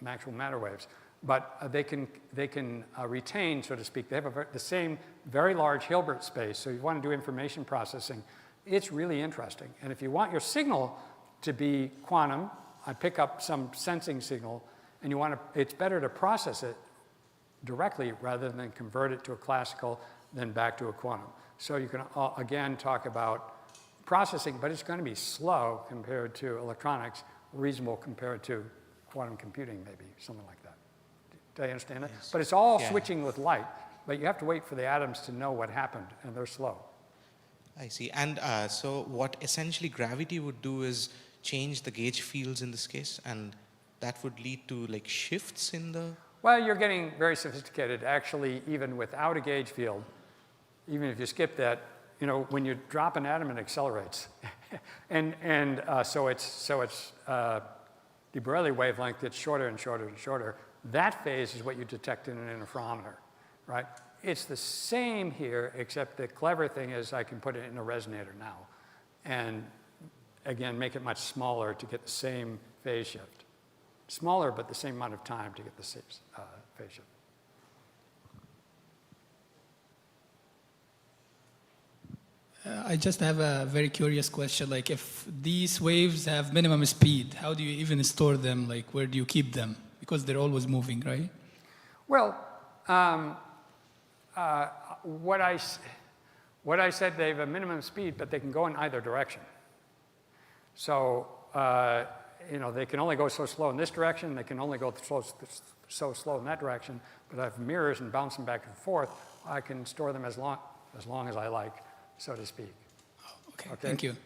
maximum matter waves. But they can retain, so to speak. They have the same very large Hilbert space. So you want to do information processing. It's really interesting. And if you want your signal to be quantum, I pick up some sensing signal, and it's better to process it directly rather than convert it to a classical, then back to a quantum. So you can, again, talk about processing, but it's going to be slow compared to electronics, reasonable compared to quantum computing, maybe, something like that. Do you understand that? Yes. But it's all switching with light, but you have to wait for the atoms to know what happened, and they're slow. I see. And so what essentially gravity would do is change the gauge fields in this case, and that would lead to like shifts in the... Well, you're getting very sophisticated. Actually, even without a gauge field, even if you skip that, you know, when you drop an atom, it accelerates. So its de Broglie wavelength gets shorter and shorter and shorter. That phase is what you detect in an interferometer, right? It's the same here, except the clever thing is I can put it in a resonator now. And again, make it much smaller to get the same phase shift. Smaller, but the same amount of time to get the same phase shift. I just have a very curious question. Like, if these waves have minimum speed, how do you even store them? Like, where do you keep them? Because they're always moving, right? Well, what I said, they have a minimum speed, but they can go in either direction. So, you know, they can only go so slow in this direction, they can only go so slow in that direction, but I have mirrors and bounce them back and forth. I can store them as long as I like, so to speak. Okay. Thank you.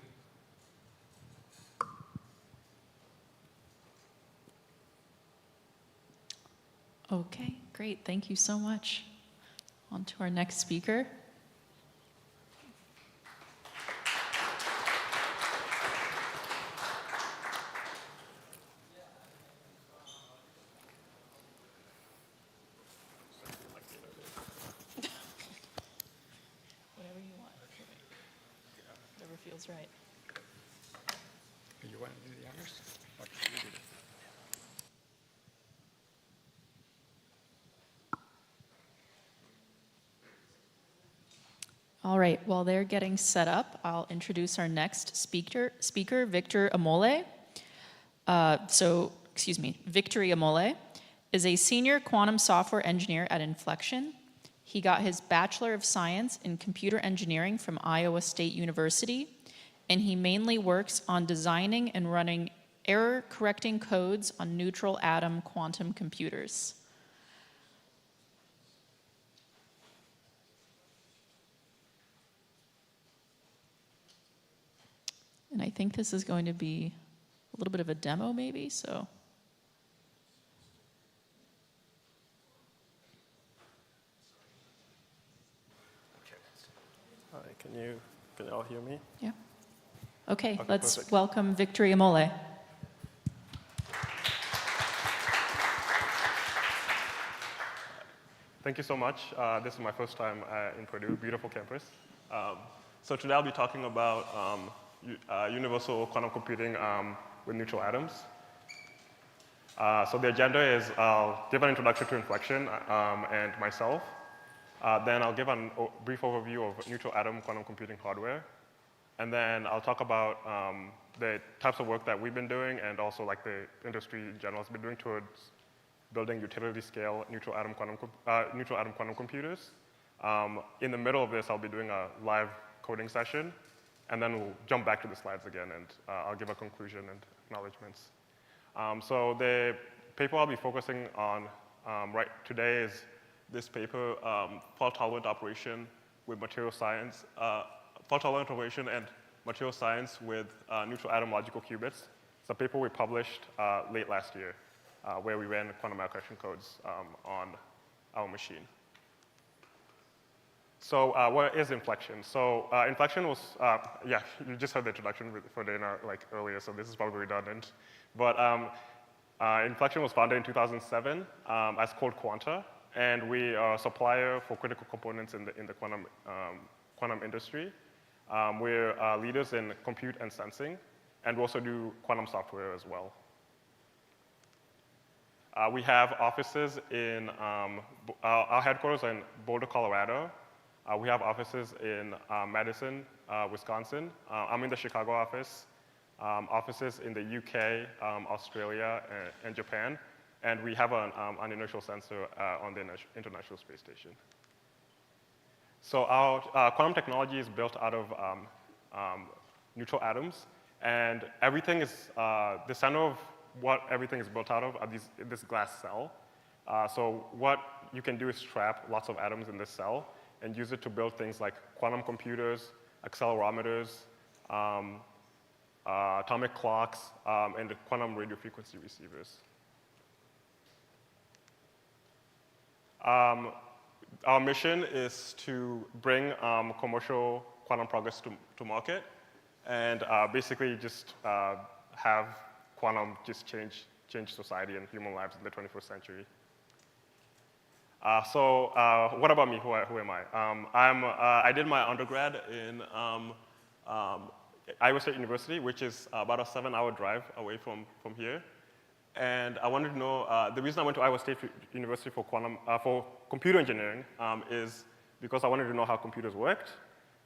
Okay, great. Thank you so much. On to our next speaker. Whatever you want. Whatever feels right. You want to do the honors? Okay, you do it. All right, while they're getting set up, I'll introduce our next speaker Victor Amole. Victory Amole is a senior quantum software engineer at Inflection. He got his Bachelor of Science in Computer Engineering from Iowa State University, and he mainly works on designing and running error-correcting codes on neutral atom quantum computers. And I think this is going to be a little bit of a demo, maybe, so. Hi, can you all hear me? Yeah. Okay, let's perfect. welcome Victory Amole. Thank you so much. This is my first time in Purdue, beautiful campus. So today I'll be talking about universal quantum computing with neutral atoms. So the agenda is I'll give an introduction to Inflection and myself. Then I'll give a brief overview of neutral atom quantum computing hardware. And then I'll talk about the types of work that we've been doing and also like the industry in general has been doing towards building utility scale neutral atom quantum computers. In the middle of this, I'll be doing a live coding session. And then we'll jump back to the slides again, and I'll give a conclusion and acknowledgements. So the paper I'll be focusing on right today is this paper, fault-tolerant operation with material science, fault-tolerant operation and material science with neutral atom logical qubits. It's a paper we published late last year, where we ran quantum allocation codes on our machine. So what is Inflection? So Inflection was, yeah, you just heard the introduction for Dana like earlier, so this is probably redundant. But Inflection was founded in 2007 as Code Quanta, and we are a supplier for critical components in the quantum industry. We're leaders in compute and sensing, and we also do quantum software as well. We have offices in, our headquarters are in Boulder, Colorado. We have offices in Madison, Wisconsin. I'm in the Chicago office, offices in the UK, Australia, and Japan. And we have an inertial sensor on the International Space Station. So our quantum technology is built out of neutral atoms. And everything is, the center of what everything is built out of are this glass cell. So what you can do is trap lots of atoms in this cell and use it to build things like quantum computers, accelerometers, atomic clocks, and quantum radio frequency receivers. Our mission is to bring commercial quantum progress to market, and basically just have quantum just change society and human lives in the 21st century. So what about me? Who am I? I did my undergrad in Iowa State University, which is about a 7-hour drive away from here. And I wanted to know, the reason I went to Iowa State University for computer engineering is because I wanted to know how computers worked.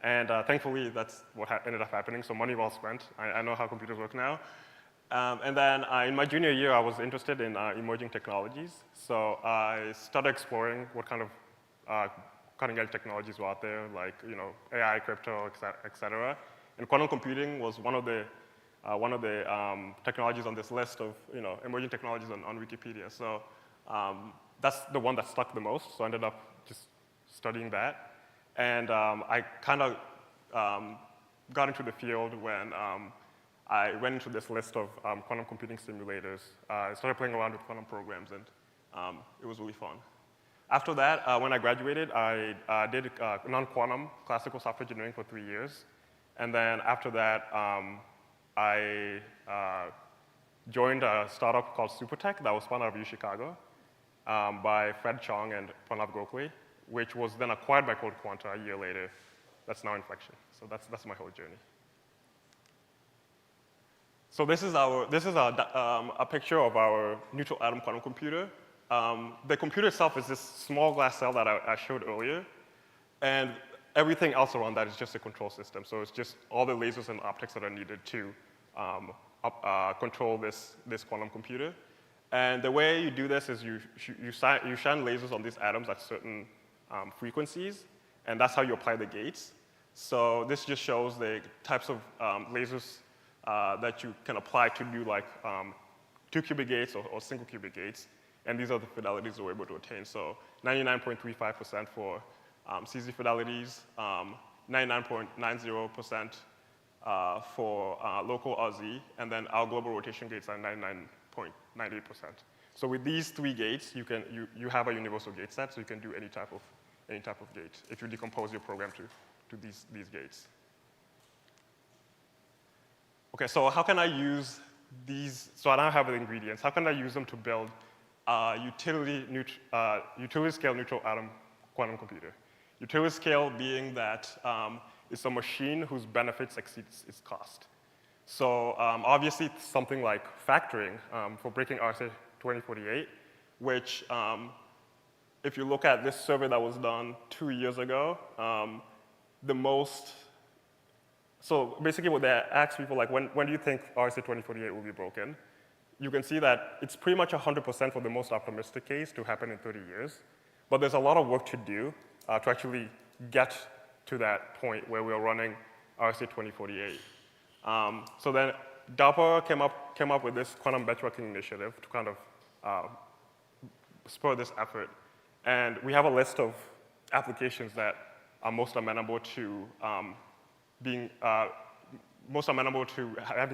And thankfully, that's what ended up happening, so money well spent. I know how computers work now. And then in my junior year, I was interested in emerging technologies. So I started exploring what kind of cutting-edge technologies were out there, like AI, crypto, et cetera. And quantum computing was one of the technologies on this list of emerging technologies on Wikipedia. So that's the one that stuck the most. So I ended up just studying that. And I kind of got into the field when I went into this list of quantum computing simulators. I started playing around with quantum programs, and it was really fun. After that, when I graduated, I did non-quantum classical software engineering for 3 years. And then after that, I joined a startup called Supertech that was spun out of UChicago by Fred Chong and Pranav Gokhale, which was then acquired by Code Quanta a year later. That's now Inflection. So that's my whole journey. So this is a picture of our neutral atom quantum computer. The computer itself is this small glass cell that I showed earlier, and everything else around that is just a control system. So it's just all the lasers and optics that are needed to control this quantum computer. And the way you do this is you shine lasers on these atoms at certain frequencies, and that's how you apply the gates. So this just shows the types of lasers that you can apply to do like 2-qubit gates or single qubit gates. And these are the fidelities that we're able to attain. So 99.35% for CZ fidelities, 99.90% for local RZ, and then our global rotation gates are 99.98%. So with these 3 gates, you have a universal gate set, so you can do any type of gate if you decompose your program to these gates. Okay, so how can I use these? So I now have the ingredients. How can I use them to build a utility-scale neutral atom quantum computer? Utility scale being that it's a machine whose benefits exceeds its cost. So obviously, it's something like factoring for breaking RSA 2048, which if you look at this survey that was done 2 years ago, so basically what they asked people, like, when do you think RSA 2048 will be broken? You can see that it's pretty much 100% for the most optimistic case to happen in 30 years. But there's a lot of work to do to actually get to that point where we're running RSA 2048. So then DARPA came up with this quantum benchmarking initiative to kind of spur this effort. And we have a list of applications that are most amenable to having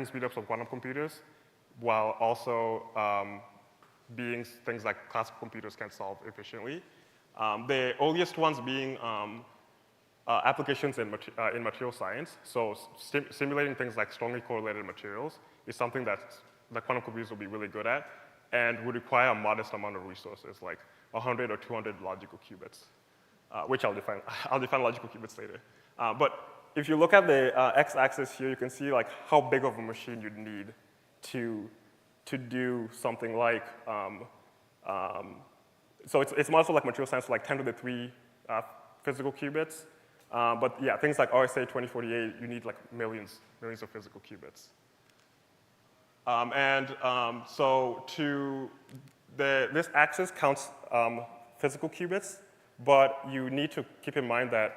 speedups of quantum computers, while also being things like classical computers can solve efficiently. The earliest ones being applications in material science. So simulating things like strongly correlated materials is something that the quantum computers will be really good at, and would require a modest amount of resources, like 100 or 200 logical qubits, which I'll define. I'll define logical qubits later. But if you look at the x-axis here, you can see like how big of a machine you'd need to do something like, so it's more so like material science, like 10 to the 3 physical qubits. But yeah, things like RSA 2048, you need like millions of physical qubits. So this axis counts physical qubits, but you need to keep in mind that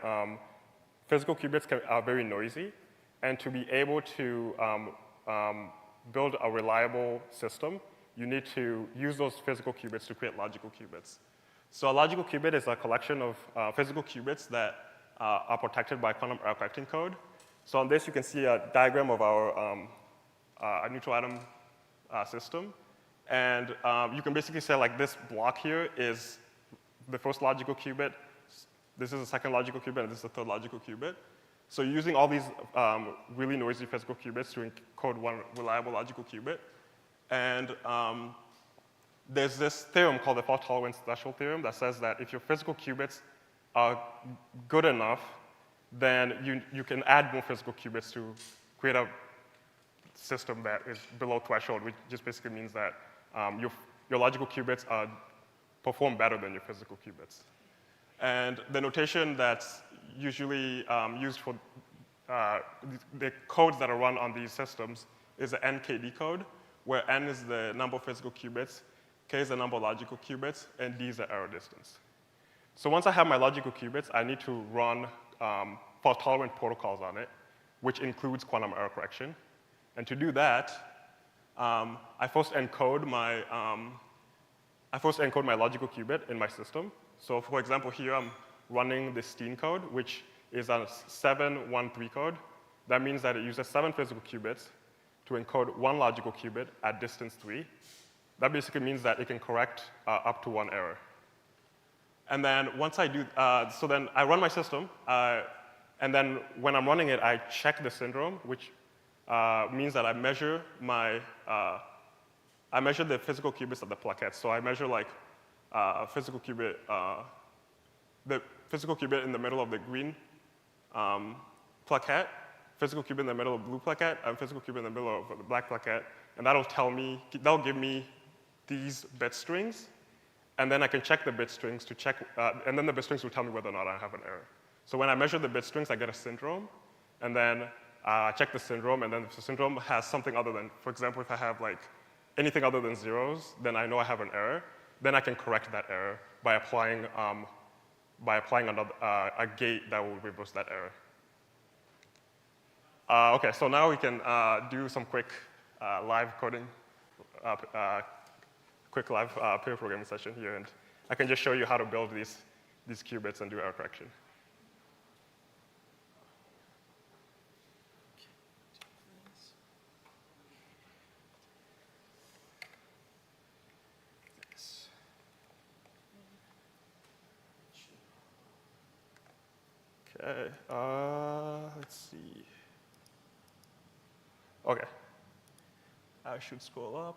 physical qubits are very noisy, and to be able to build a reliable system, you need to use those physical qubits to create logical qubits. So a logical qubit is a collection of physical qubits that are protected by quantum error correcting code. So on this, you can see a diagram of our neutral atom system. And you can basically say like this block here is the first logical qubit, this is the second logical qubit, and this is the third logical qubit. So you're using all these really noisy physical qubits to encode one reliable logical qubit. And there's this theorem called the fault tolerance threshold theorem that says that if your physical qubits are good enough, then you can add more physical qubits to create a system that is below threshold, which just basically means that your logical qubits perform better than your physical qubits. And the notation that's usually used for the codes that are run on these systems is the NKD code, where N is the number of physical qubits, K is the number of logical qubits, and D is the error distance. So once I have my logical qubits, I need to run fault-tolerant protocols on it, which includes quantum error correction. And to do that, I first encode my logical qubit in my system. So for example, here I'm running the Steen code, which is a 713 code. That means that it uses 7 physical qubits to encode 1 logical qubit at distance 3. That basically means that it can correct up to 1 error. And then once I do, so then I run my system, and then when I'm running it, I check the syndrome, which means that I measure the physical qubits of the plaquettes. So I measure like physical qubit, the physical qubit in the middle of the green plaquette, physical qubit in the middle of the blue plaquette, and physical qubit in the middle of the black plaquette. And that'll give me these bit strings. And then I can check the bit strings to check, and then the bit strings will tell me whether or not I have an error. So when I measure the bit strings, I get a syndrome. And then I check the syndrome, and then if the syndrome has something other than, for example, if I have like anything other than zeros, then I know I have an error. Then I can correct that error by applying another, a gate that will reverse that error. Okay, so now we can do some quick live coding, quick live pair programming session here, and I can just show you how to build these qubits and do error correction. Okay, let's see. Okay, I should scroll up.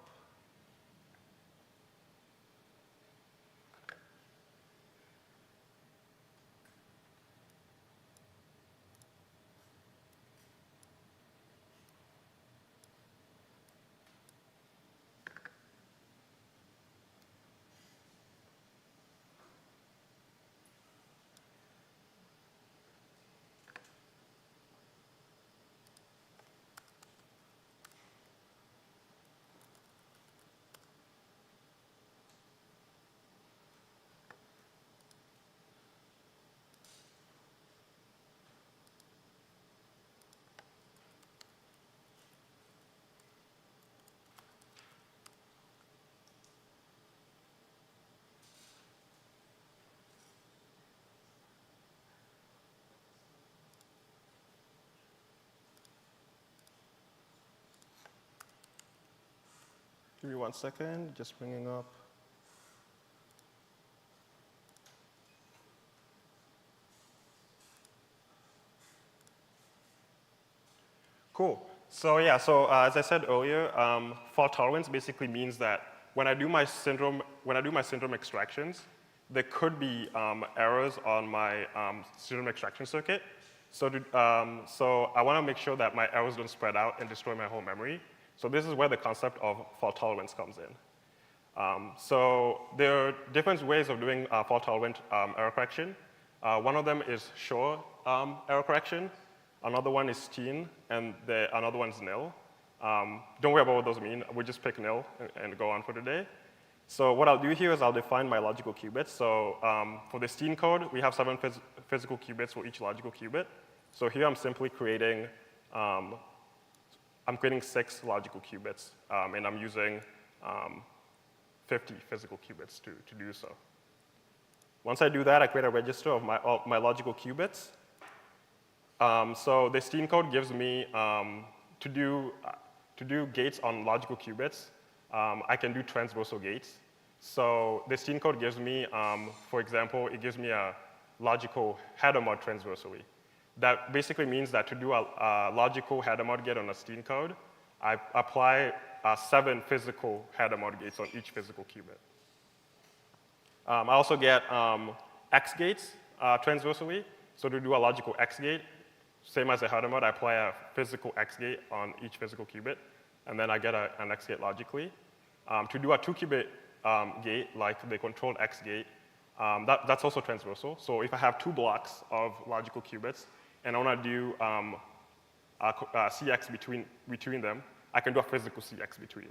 Give me 1 second, just bringing up. Cool. So yeah, as I said earlier, fault tolerance basically means that when I do my syndrome extractions, there could be errors on my syndrome extraction circuit. So I want to make sure that my errors don't spread out and destroy my whole memory. So this is where the concept of fault tolerance comes in. So there are different ways of doing fault tolerant error correction. One of them is Shor error correction. Another one is Steen, and another one is nil. Don't worry about what those mean. We just pick nil and go on for today. So what I'll do here is I'll define my logical qubits. So for the Steen code, we have 7 physical qubits for each logical qubit. So here I'm simply creating I'm creating 6 logical qubits, and I'm using 50 physical qubits to do so. Once I do that, I create a register of my logical qubits. So the Steam code gives me, to do gates on logical qubits, I can do transversal gates. So the Steam code gives me, for example, it gives me a logical Hadamard transversally. That basically means that to do a logical Hadamard gate on a Steam code, I apply 7 physical Hadamard gates on each physical qubit. I also get X gates transversally. So to do a logical X gate, same as a Hadamard, I apply a physical X gate on each physical qubit, and then I get an X gate logically. To do a 2-qubit gate, like the controlled X gate, that's also transversal. So if I have 2 blocks of logical qubits, and I want to do CX between them, I can do a physical CX between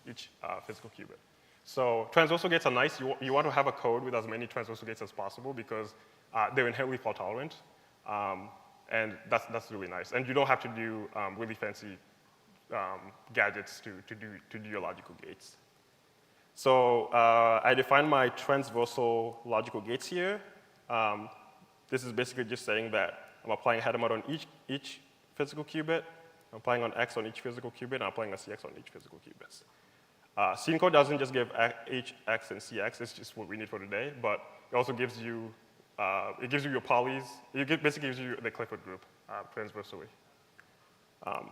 each physical qubit. So transversal gates are nice. You want to have a code with as many transversal gates as possible because they're inherently fault tolerant, and that's really nice. And you don't have to do really fancy gadgets to do your logical gates. So I define my transversal logical gates here. This is basically just saying that I'm applying Hadamard on each physical qubit, I'm applying on X on each physical qubit, and I'm applying a CX on each physical qubits. Steam code doesn't just give H, X, and CX, it's just what we need for today, but it also gives you, your polys, basically gives you the Clifford group transversally.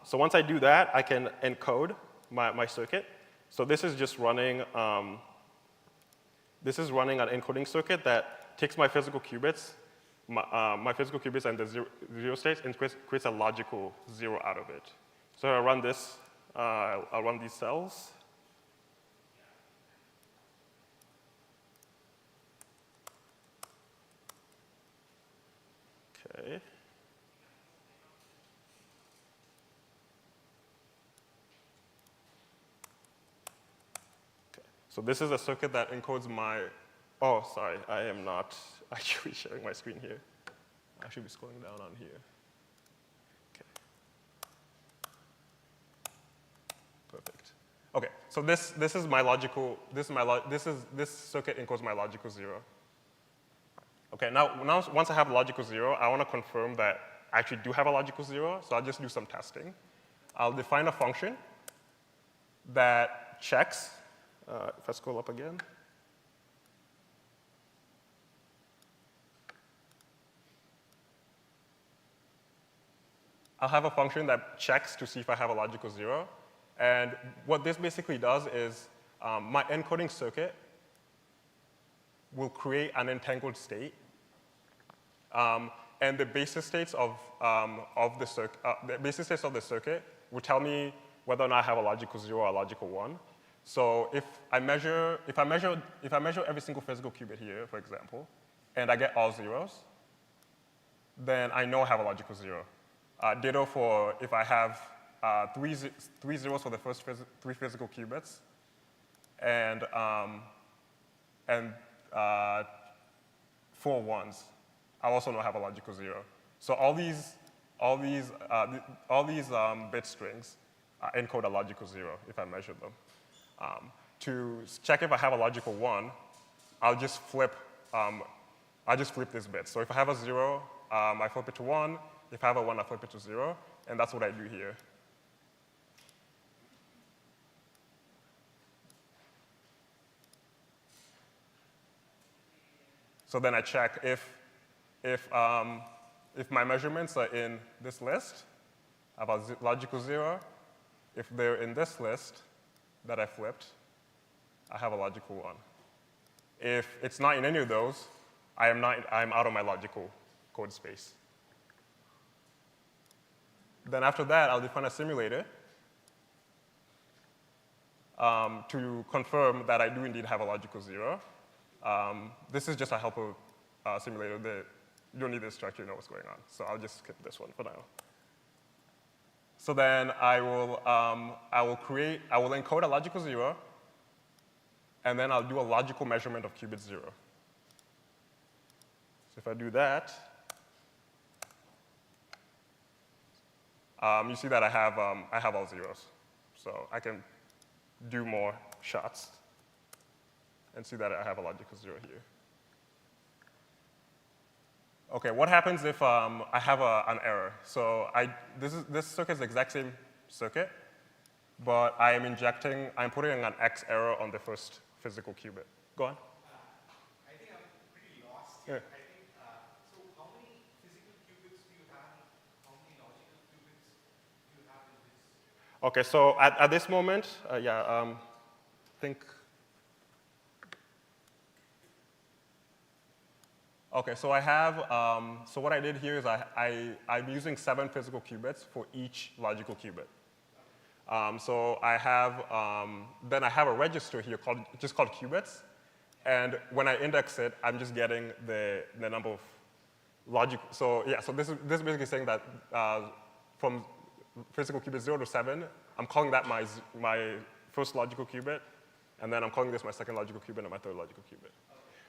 So once I do that, I can encode my circuit. So this is just running, an encoding circuit that takes my physical qubits, my physical qubits and the zero states, and creates a logical 0 out of it. So I run this, I'll run these cells. Okay. So this is a circuit that encodes my, oh, sorry, I am not actually sharing my screen here. I should be scrolling down on here. Okay. Perfect. Okay, so this is my logical, this circuit encodes my logical 0. Okay, now once I have logical 0, I want to confirm that I actually do have a logical 0, so I'll just do some testing. I'll define a function that checks, if I scroll up again. I'll have a function that checks to see if I have a logical 0. And what this basically does is my encoding circuit will create an entangled state. And the basis states of the circuit will tell me whether or not I have a logical 0 or a logical 1. So if I measure every single physical qubit here, for example, and I get all zeros, then I know I have a logical 0. Ditto for if I have 3 zeros for the first 3 physical qubits, and 4 ones, I also know I have a logical 0. So all these bit strings encode a logical 0 if I measure them. To check if I have a logical 1, I'll just flip this bit. So if I have a 0, I flip it to 1. If I have a 1, I flip it to 0. And that's what I do here. So then I check if my measurements are in this list, I have a logical 0. If they're in this list that I flipped, I have a logical 1. If it's not in any of those, I'm out of my logical code space. Then after that, I'll define a simulator to confirm that I do indeed have a logical 0. This is just a helper simulator. You don't need the structure to know what's going on. So I'll just skip this one for now. So then I will encode a logical 0, and then I'll do a logical measurement of qubit 0. So if I do that, you see that I have all zeros. So I can do more shots and see that I have a logical 0 here. Okay, what happens if I have an error? So this circuit is the exact same circuit, but I'm putting an X error on the first physical qubit. Go on. I think I'm pretty lost here. Yeah. I think, so how many physical qubits do you have? How many logical qubits do you have in this? Okay, so at this moment, think. Okay, so I have, so what I did here is I'm using 7 physical qubits for each logical qubit. So I have, then I have a register here just called qubits. And when I index it, I'm just getting the number of logical, so yeah, so this is basically saying that from physical qubit 0 to 7, I'm calling that my first logical qubit, and then I'm calling this my second logical qubit and my third logical qubit.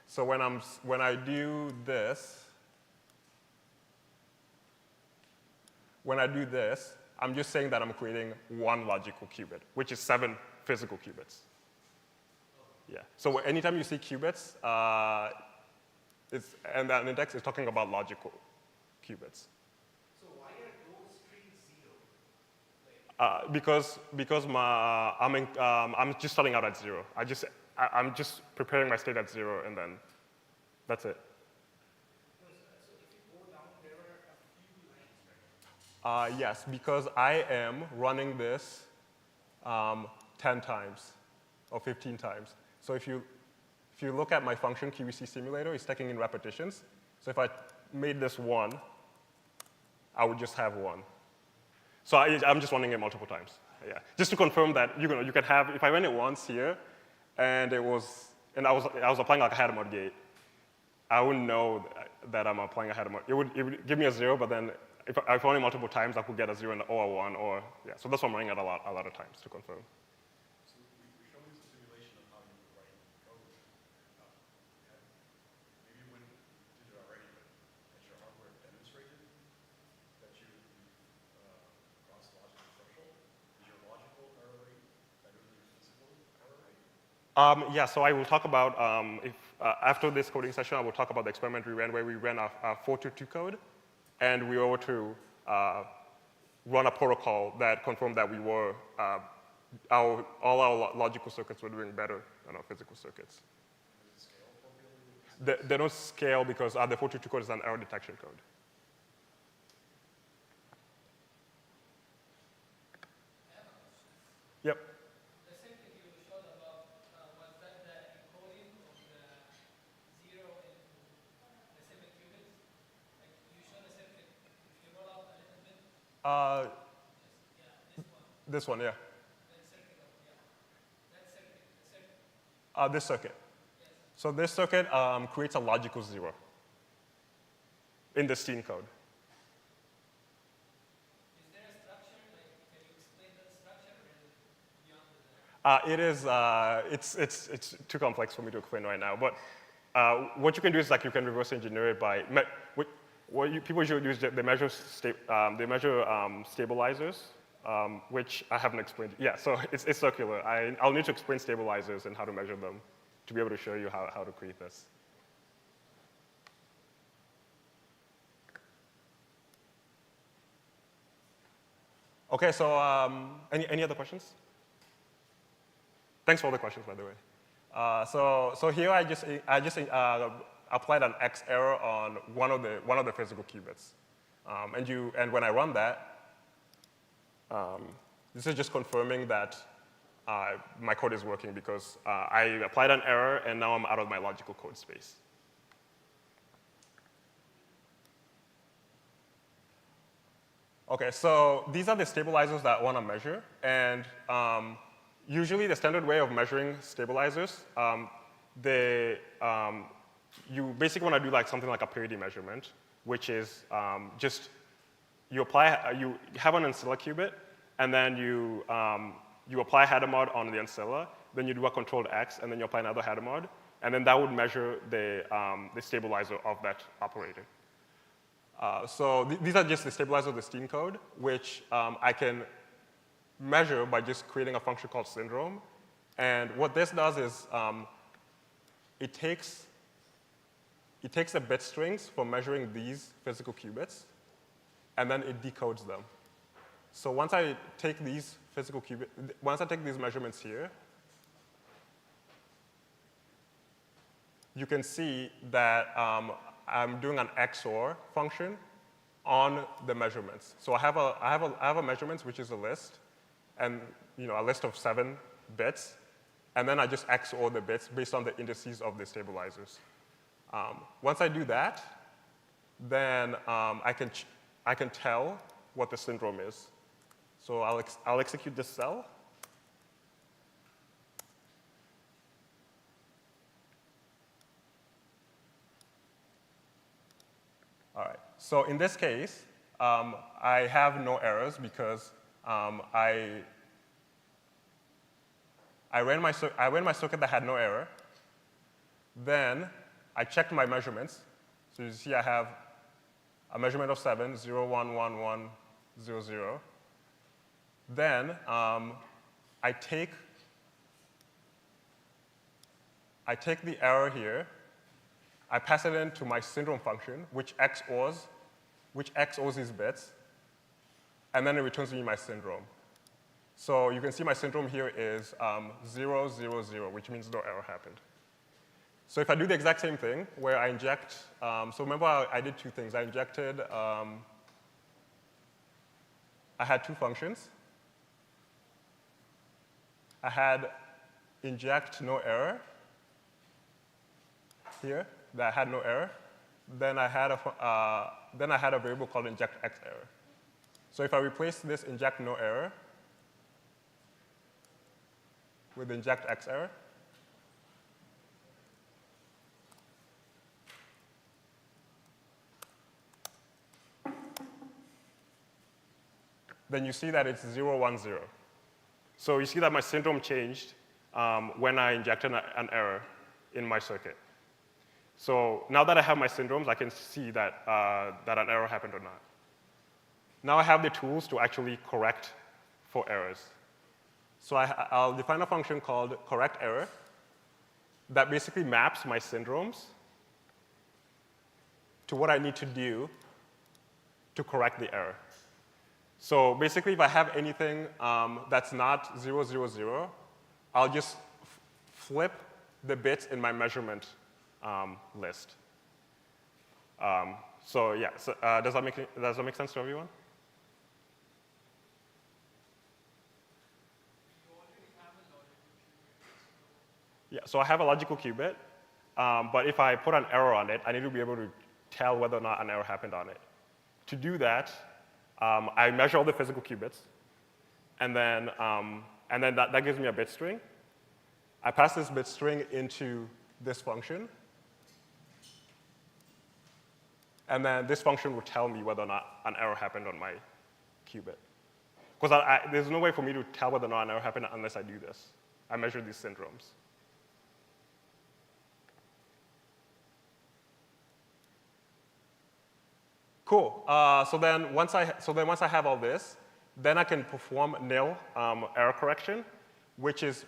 So when I do this, I'm just saying that I'm creating 1 logical qubit, which is 7 physical qubits. Yeah. So anytime you see qubits, and that index is talking about logical qubits. So why are those strings 0? Because I'm just starting out at 0. I'm just preparing my state at 0, and then that's it. So if you go down, there are a few lines, right? Yes, because I am running this 10 times or 15 times. So if you look at my function QEC simulator, it's taking in repetitions. So if I made this 1, I would just have 1. So I'm just running it multiple times. Yeah, just to confirm that you can have. If I ran it once here, and I was applying like a Hadamard gate, I wouldn't know that I'm applying a Hadamard. It would give me a 0, but then if I run it multiple times, I could get a 0 or a 1, or yeah. So that's why I'm running it a lot of times to confirm. So we showed you some simulation of how you would write code. Maybe when you did it already, but has your hardware demonstrated that you cross logical threshold? Is your logical error rate better than your physical error rate? Yeah, so I will talk about, after this coding session, I will talk about the experiment we ran where we ran a 422 code, and we were able to run a protocol that confirmed that we were, all our logical circuits were doing better than our physical circuits. Does it scale appropriately? They don't scale because the 422 code is an error detection code. Yep. The circuit you showed about, was that the encoding of the 0 into the 7 qubits? Like you showed a circuit, if you roll out a little bit, This one, yeah. that circuit, the circuit. This circuit. Yes. So this circuit creates a logical 0 in the Steam code. Is there a structure? Like, can you explain that structure, or is it beyond the? It's too complex for me to explain right now. But what you can do is like you can reverse engineer it by people usually use they measure stabilizers, which I haven't explained. Yeah, so it's circular. I'll need to explain stabilizers and how to measure them to be able to show you how to create this. Okay, so any other questions? Thanks for all the questions, by the way. So here I just applied an X error on one of the physical qubits, and when I run that, this is just confirming that my code is working because I applied an error and now I'm out of my logical code space. Okay, so these are the stabilizers that I want to measure, and usually the standard way of measuring stabilizers, you basically want to do like something like a parity measurement, which is just you have an ancilla qubit, and then you apply Hadamard on the ancilla, then you do a controlled X, and then you apply another Hadamard, and then that would measure the stabilizer of that operator. These are just the stabilizer of the steam code, which I can measure by just creating a function called syndrome. And what this does is it takes the bit strings for measuring these physical qubits, and then it decodes them. So once I take these measurements here, you can see that I'm doing an XOR function on the measurements. So I have a measurements, which is a list, and a list of 7 bits, and then I just XOR the bits based on the indices of the stabilizers. Once I do that, then I can tell what the syndrome is. So I'll execute this cell. All right. So in this case, I have no errors because I ran my circuit that had no error. Then I checked my measurements. So you see I have a measurement of 7, 0, 1, 1, 1, 0, 0. Then I take the error here, I pass it into my syndrome function, which XORs these bits, and then it returns me my syndrome. So you can see my syndrome here is 0, 0, 0, which means no error happened. So if I do the exact same thing, where I inject, so remember I did 2 things. I injected, I had 2 functions. I had inject no error here, that had no error. Then I had a variable called inject x error. So if I replace this inject no error with inject x error, then you see that it's 0, 1, 0. So you see that my syndrome changed when I injected an error in my circuit. So now that I have my syndromes, I can see that, that an error happened or not. Now I have the tools to actually correct for errors. So I'll define a function called correct error that basically maps my syndromes to what I need to do to correct the error. So basically, if I have anything that's not 0, 0, 0, I'll just flip the bits in my measurement list. So yeah, so, does that make sense to everyone? Yeah, so I have a logical qubit, but if I put an error on it, I need to be able to tell whether or not an error happened on it. To do that, I measure all the physical qubits, and then that gives me a bit string. I pass this bit string into this function, and then this function will tell me whether or not an error happened on my qubit. Because there's no way for me to tell whether or not an error happened unless I do this. I measure these syndromes. Cool. So then once I have all this, then I can perform nil error correction, which is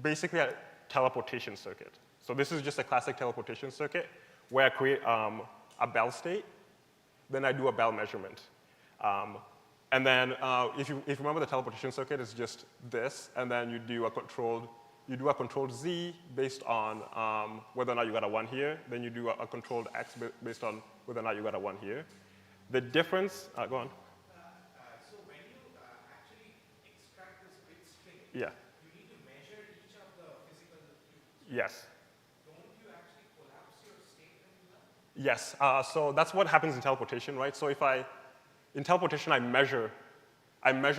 basically a teleportation circuit. So this is just a classic teleportation circuit where I create a Bell state, then I do a Bell measurement. And then if you remember, the teleportation circuit is just this, and then you do a controlled Z based on whether or not you got a 1 here, then you do a controlled X based on whether or not you got a 1 here. The difference, go on. So when you actually extract this bit string, Yeah. you need to measure each of the physical qubits. Yes. Don't you actually collapse your state when you do that? Yes. So that's what happens in teleportation, right? So in teleportation, I measure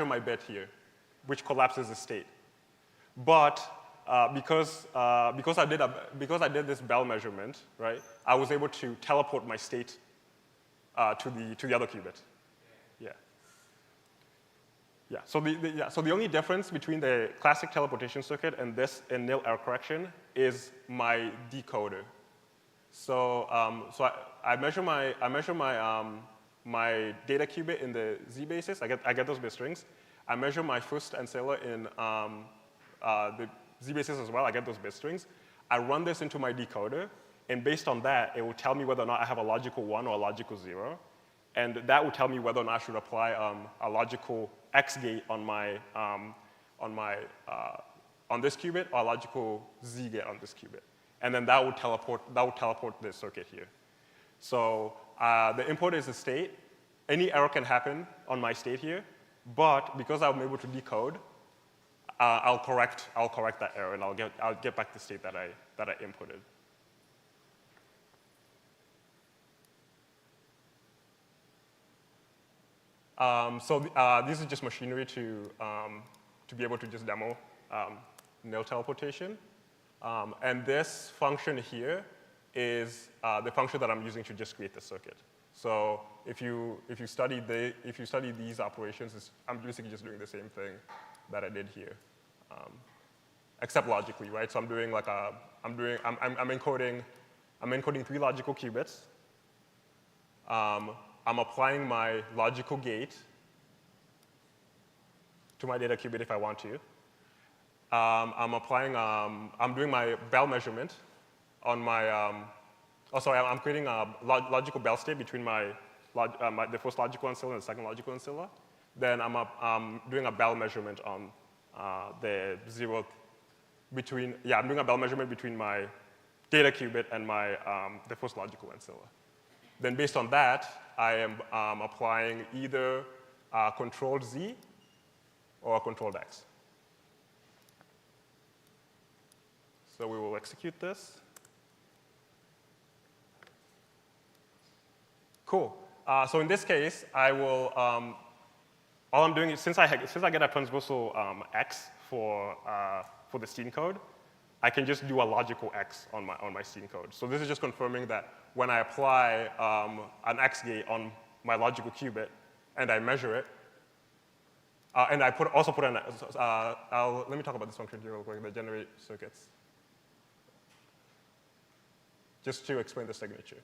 my bit here, which collapses the state. But because I did this Bell measurement, right, I was able to teleport my state to the other qubit. Yeah. Yeah. So the only difference between the classic teleportation circuit and this in nil error correction is my decoder. So I measure my my data qubit in the Z basis. I get those bit strings. I measure my first ancilla in the Z basis as well. I get those bit strings. I run this into my decoder, and based on that, it will tell me whether or not I have a logical 1 or a logical 0. And that will tell me whether or not I should apply a logical X gate on this qubit or a logical Z gate on this qubit. And then that will teleport this circuit here. So the input is the state. Any error can happen on my state here, but because I'm able to decode, I'll correct that error, and I'll get back the state that I inputted. This is just machinery to be able to just demo nil teleportation. And this function here is the function that I'm using to just create the circuit. So if you study these operations, I'm basically just doing the same thing that I did here, except logically, right? So I'm doing like I'm encoding 3 logical qubits. I'm applying my logical gate to my data qubit if I want to. I'm doing my Bell measurement on my, I'm creating a logical Bell state between the first logical ancilla and the second logical ancilla. Then I'm doing a Bell measurement on the zeroth I'm doing a Bell measurement between my data qubit and my the first logical ancilla. Then based on that, I am applying either a controlled Z or a controlled X. So we will execute this. Cool. So in this case, I will, all I'm doing is, since I get a transversal X for the scene code, I can just do a logical X on my scene code. So this is just confirming that when I apply an X gate on my logical qubit and I measure it, and I also put an, let me talk about this function here real quick, the generate circuits, just to explain the signature.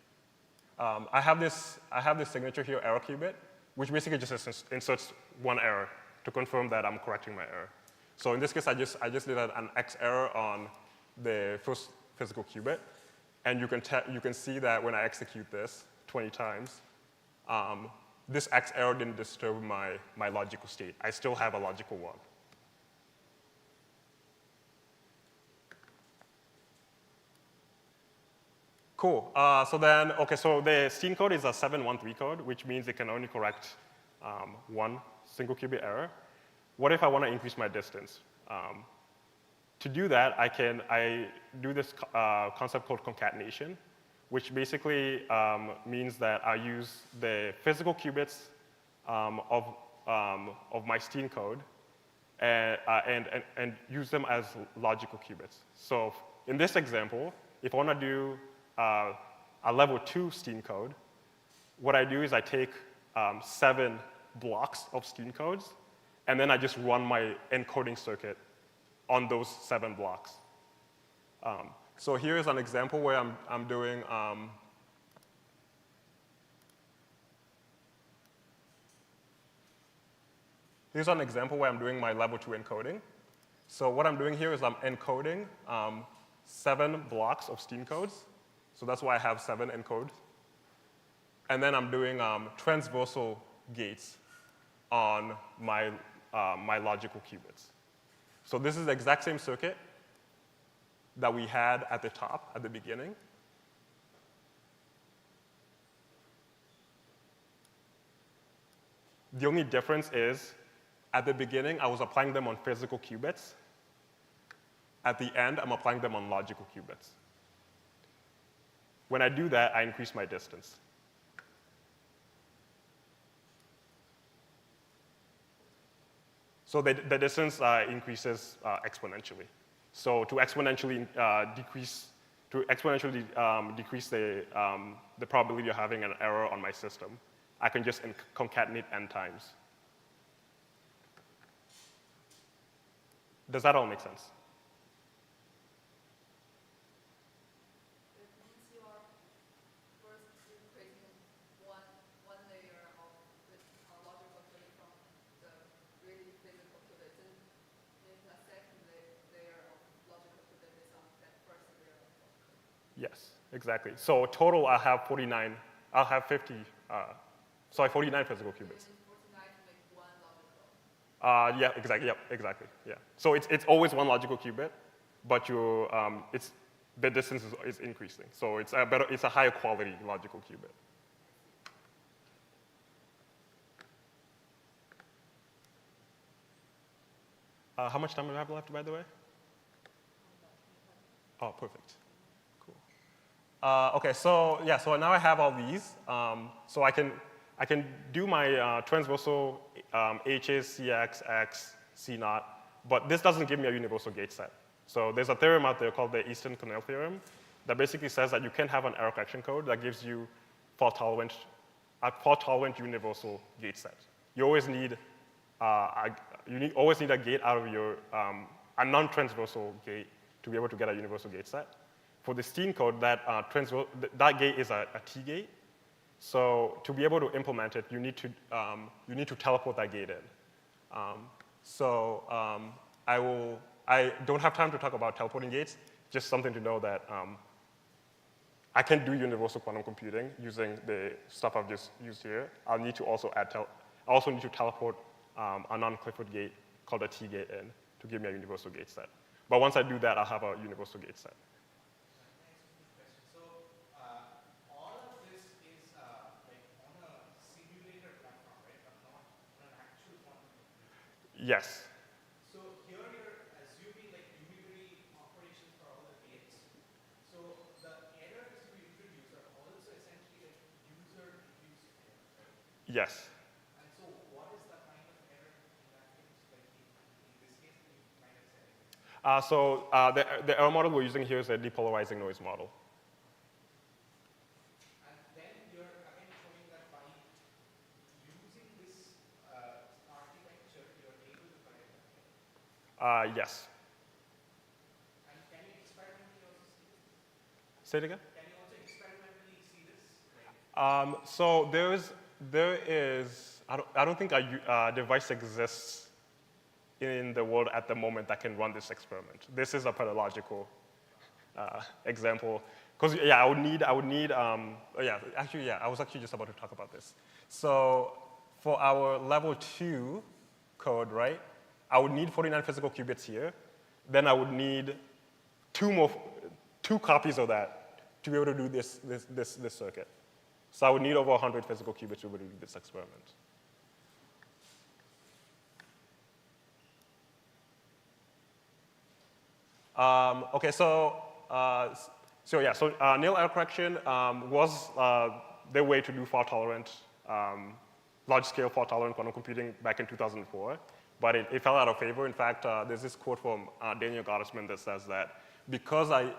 I have this signature here, error qubit, which basically just inserts one error to confirm that I'm correcting my error. So in this case, I just did an X error on the first physical qubit, and you can see that when I execute this 20 times, this X error didn't disturb my logical state. I still have a logical 1. Cool. So the scene code is a 713 code, which means it can only correct one single qubit error. What if I want to increase my distance? To do that, I do this concept called concatenation, which basically means that I use the physical qubits of my scene code and use them as logical qubits. So in this example, if I want to do a level 2 steam code, what I do is I take 7 blocks of steam codes, and then I just run my encoding circuit on those 7 blocks. So here is an example where I'm doing here's an example where I'm doing my level 2 encoding. So what I'm doing here is I'm encoding 7 blocks of steam codes. So that's why I have 7 encodes. And then I'm doing transversal gates on my logical qubits. So this is the exact same circuit that we had at the top, at the beginning. The only difference is, at the beginning, I was applying them on physical qubits. At the end, I'm applying them on logical qubits. When I do that, I increase my distance. So the distance increases exponentially. So to exponentially decrease the probability of having an error on my system, I can just concatenate n times. Does that all make sense? It means you are first creating one layer Yes, exactly. So total, I'll have 49, I'll have 50, 49 physical qubits. Yeah, exactly. Yep, exactly. Yeah. So it's always one logical qubit, but the distance is increasing. So it's a higher quality logical qubit. How much time do I have left, by the way? Oh, perfect. Cool. Okay, so yeah, so now I have all these. So I can do my transversal H's, CX, X, C naught, but this doesn't give me a universal gate set. So there's a theorem out there called the Easton-Cornell theorem that basically says that you can have an error correction code that gives you a fault-tolerant universal gate set. You always need always need a gate out of your a non-transversal gate to be able to get a universal gate set. For the Steen code, that gate is a T gate. So to be able to implement it, you need to teleport that gate in. I don't have time to talk about teleporting gates. Just something to know that I can do universal quantum computing using the stuff I've just used here. I'll need to also need to teleport a non-Clifford gate called a T gate in to give me a universal gate set. But once I do that, I'll have a universal gate set. So all of this is like on a simulator platform, right? But not on an actual quantum computer. Yes. So here you're assuming like unitary operations for all the gates. So the errors you introduce are also essentially like user-induced errors, right? Yes. And so what is the kind of error in that case? Like in this case, can you kind of say? The error model we're using here is a depolarizing noise model. And then you're again showing that by using this architecture, you're able to correct that. Yes. And can you experimentally also see this? Say it again? Can you also experimentally see this? So there is, I don't think a device exists in the world at the moment that can run this experiment. This is a pedagogical example. Because I would need, I was actually just about to talk about this. So for our level 2 code, right, I would need 49 physical qubits here. Then I would need two copies of that to be able to do this circuit. So I would need over 100 physical qubits to be able to do this experiment. Okay, nil error correction was the way to do fault-tolerant, large-scale fault-tolerant quantum computing back in 2004, but it fell out of favor. In fact, there's this quote from Daniel Gottesman that says that because I'm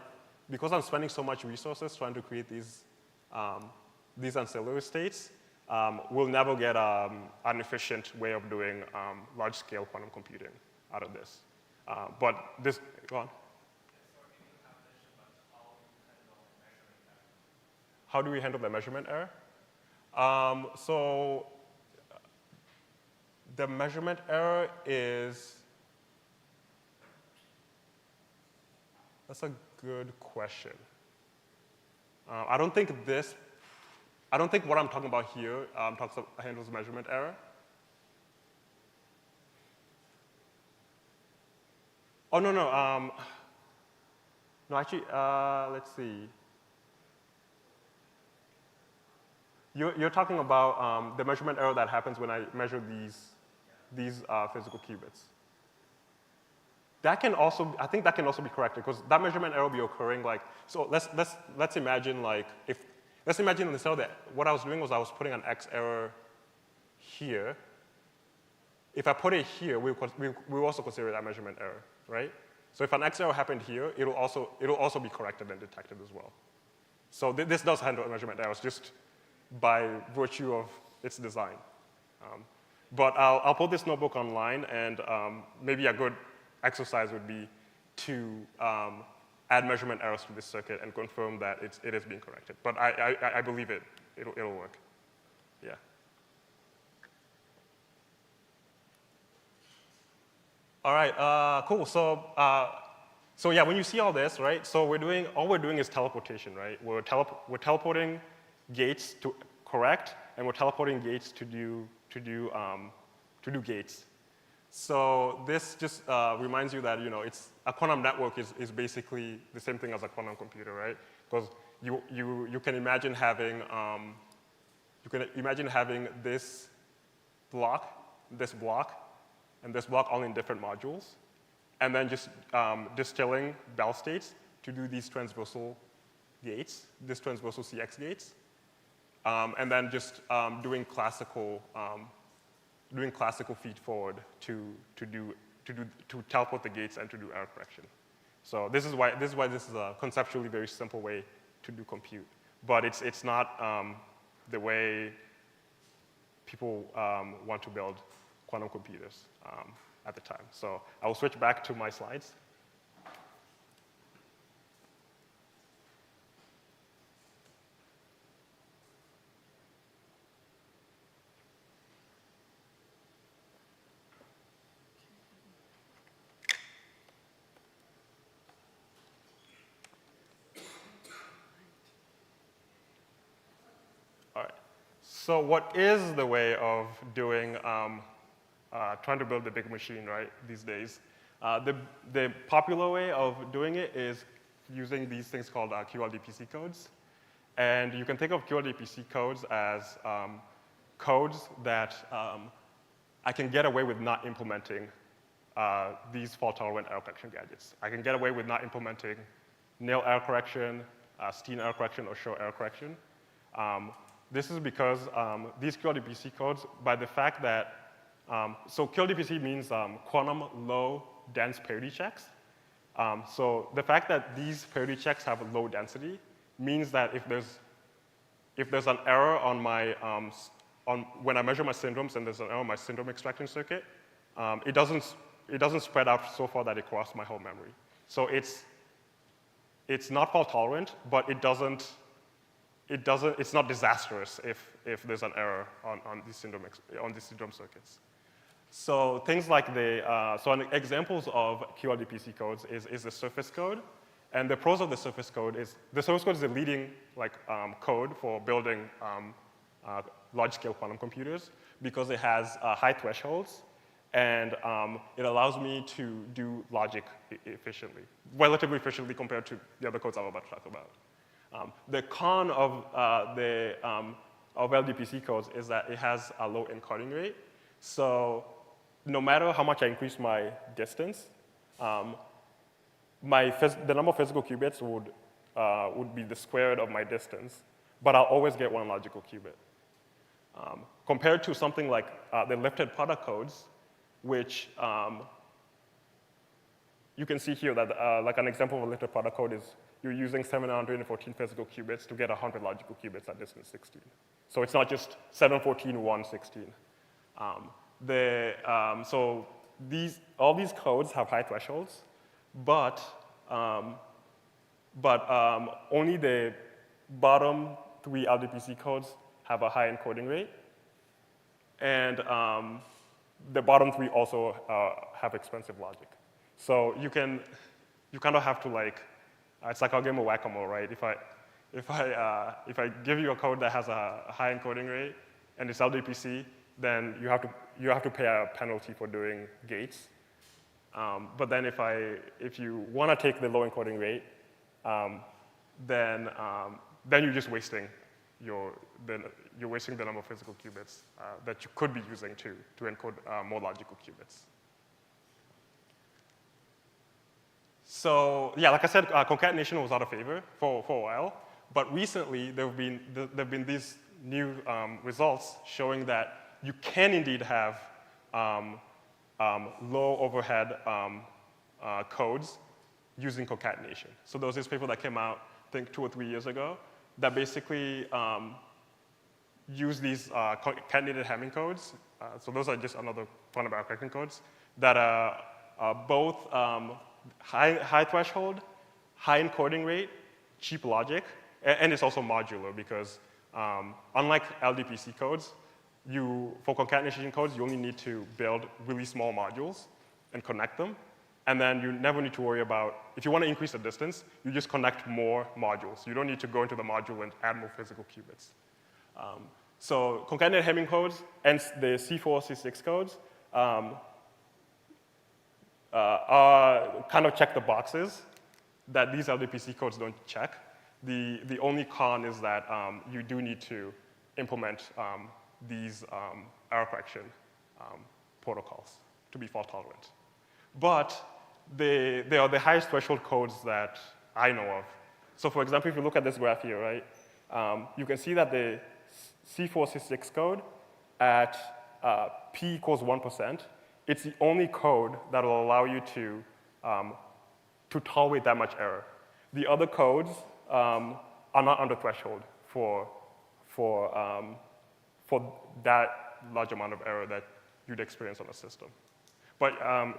spending so much resources trying to create these ancillary states, we'll never get an efficient way of doing large-scale quantum computing out of this. But this, go on. How do we handle the measurement error? So the measurement error that's a good question. I don't think what I'm talking about here handles measurement error. Oh, no. No, actually, let's see. You're talking about the measurement error that happens when I measure these physical qubits. I think that can also be corrected because that measurement error will be occurring like, so let's imagine like let's imagine in the cell that what I was doing was I was putting an X error here. If I put it here, we also consider that measurement error, right? So if an X error happened here, it'll also be corrected and detected as well. So this does handle measurement errors just by virtue of its design. But I'll put this notebook online, and maybe a good exercise would be to add measurement errors to this circuit and confirm that it is being corrected. But I believe it'll work. Yeah. All right, cool. So So yeah, when you see all this, right, so all we're doing is teleportation, right? We're teleporting gates to correct, and we're teleporting gates to do gates. So this just reminds you that a quantum network is basically the same thing as a quantum computer, right? Because you can imagine having this block, and this block all in different modules, and then just distilling Bell states to do these transversal gates, these transversal CX gates, and then just doing classical feed forward to teleport the gates and to do error correction. So this is why this is a conceptually very simple way to do compute, but it's not the way people want to build quantum computers at the time. So I will switch back to my slides. All right. So what is the way of doing trying to build the big machine, right, these days? The popular way of doing it is using these things called QLDPC codes. And you can think of QLDPC codes as codes that I can get away with not implementing these fault-tolerant error correction gadgets. I can get away with not implementing nil error correction, Steen error correction, or show error correction. This is because these QLDPC codes, by the fact that so QLDPC means quantum low dense parity checks. So the fact that these parity checks have a low density means that if there's an error on my when I measure my syndromes and there's an error on my syndrome extraction circuit, it doesn't spread out so far that it crosses my whole memory. So it's not fault tolerant, but it's not disastrous if there's an error on these syndrome circuits. So things like examples of QLDPC codes is the surface code. And the pros of the surface code is, the surface code is the leading code for building large-scale quantum computers because it has high thresholds, and it allows me to do logic efficiently, relatively efficiently compared to the other codes I'm about to talk about. The con of LDPC codes is that it has a low encoding rate. So no matter how much I increase my distance, the number of physical qubits would be the square root of my distance, but I'll always get one logical qubit. Compared to something like the lifted product codes, which you can see here that like an example of a lifted product code is you're using 714 physical qubits to get 100 logical qubits at distance 16. So it's not just 714, 116. So all these codes have high thresholds, but only the bottom 3 LDPC codes have a high encoding rate, and the bottom 3 also have expensive logic. So you kind of have to it's like a game of whack-a-mole, right? If I give you a code that has a high encoding rate and it's LDPC, then you have to pay a penalty for doing gates. But then if you want to take the low encoding rate, then you're just wasting you're wasting the number of physical qubits that you could be using to encode more logical qubits. So yeah, like I said, concatenation was out of favor for a while, but recently there've been these new results showing that you can indeed have low overhead codes using concatenation. So there was this paper that came out, I think 2 or 3 years ago, that basically used these concatenated Hamming codes. So those are just another quantum error correction codes that are both high threshold, high encoding rate, cheap logic, and it's also modular because unlike LDPC codes, for concatenation codes, you only need to build really small modules and connect them. And then you never need to worry about, if you want to increase the distance, you just connect more modules. You don't need to go into the module and add more physical qubits. So concatenated Hamming codes and the C4, C6 codes kind of check the boxes that these LDPC codes don't check. The only con is that you do need to implement these error correction protocols to be fault tolerant. But they are the highest threshold codes that I know of. So for example, if you look at this graph here, right, you can see that the C4, C6 code at P equals 1%, it's the only code that will allow you to tolerate that much error. The other codes are not under threshold for that large amount of error that you'd experience on a system. But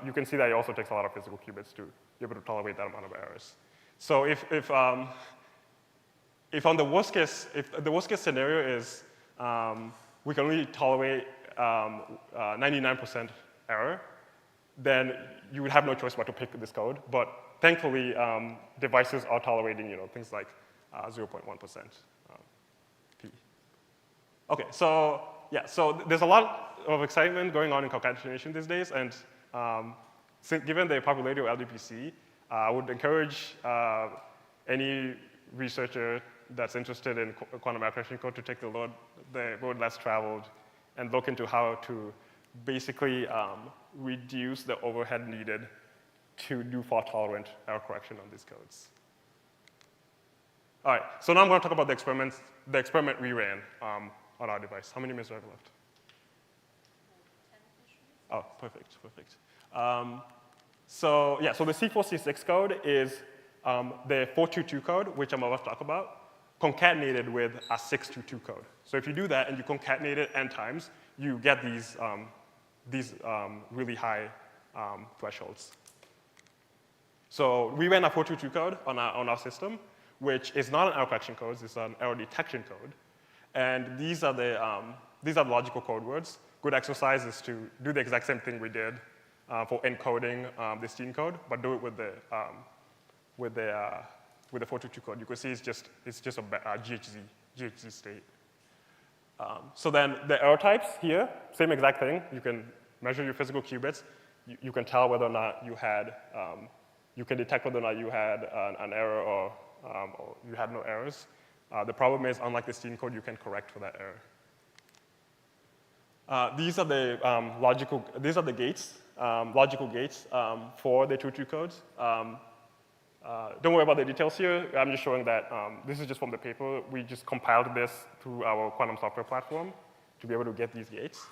you can see that it also takes a lot of physical qubits to be able to tolerate that amount of errors. So if on the worst case, if the worst case scenario is we can only tolerate 99% error, then you would have no choice but to pick this code. But thankfully, devices are tolerating things like 0.1% P. Okay, so yeah, so there's a lot of excitement going on in concatenation these days, and given the popularity of LDPC, I would encourage any researcher that's interested in quantum application code to take the road less traveled and look into how to basically reduce the overhead needed to do fault-tolerant error correction on these codes. All right, so now I'm going to talk about the experiment we ran on our device. How many minutes do I have left? Oh, perfect, perfect. So yeah, so the C4C6 code is the 422 code, which I'm about to talk about, concatenated with a 622 code. So if you do that and you concatenate it n times, you get these really high thresholds. So we ran a 422 code on our system, which is not an error correction code, it's an error detection code. And these are the logical code words. Good exercise is to do the exact same thing we did for encoding the Stein code, but do it with the 422 code. You can see it's just a GHZ state. So then the error types here, same exact thing. You can measure your physical qubits. You can tell whether or not you had, you can detect whether or not you had an error or you had no errors. The problem is, unlike the Stein code, you can correct for that error. These are the gates, logical gates for the 22 codes. Don't worry about the details here. I'm just showing that this is just from the paper. We just compiled this through our quantum software platform to be able to get these gates.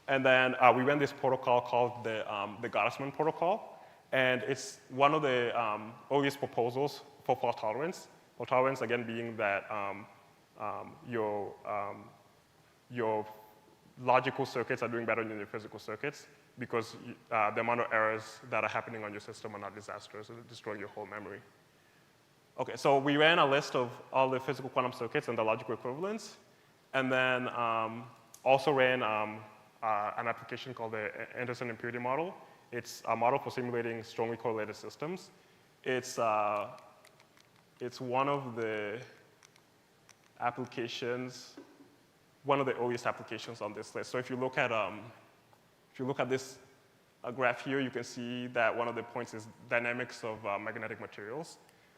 And then we ran this protocol called the Gottesman protocol. And it's one of the earliest proposals for fault tolerance. Fault tolerance, again, being that your logical circuits are doing better than your physical circuits because the amount of errors that are happening on your system are not disastrous and destroying your whole memory. Okay, so we ran a list of all the physical quantum circuits and the logical equivalents, and then also ran an application called the Anderson impurity model. It's a model for simulating strongly correlated systems. It's one of the applications, one of the earliest applications on this list. So if you look at this graph here, you can see that one of the points is dynamics of magnetic materials.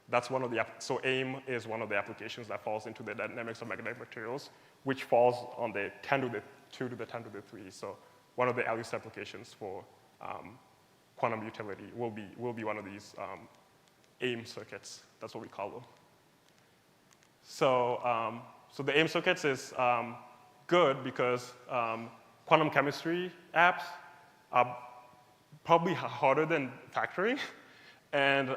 That's one of the, so AIM is one of the applications that falls into the dynamics of magnetic materials, which falls on the 10 to the 2 to the 10 to the 3. So one of the earliest applications for quantum utility will be one of these AIM circuits. That's what we call them. So, so the AIM circuits is good because quantum chemistry apps are probably harder than factoring, and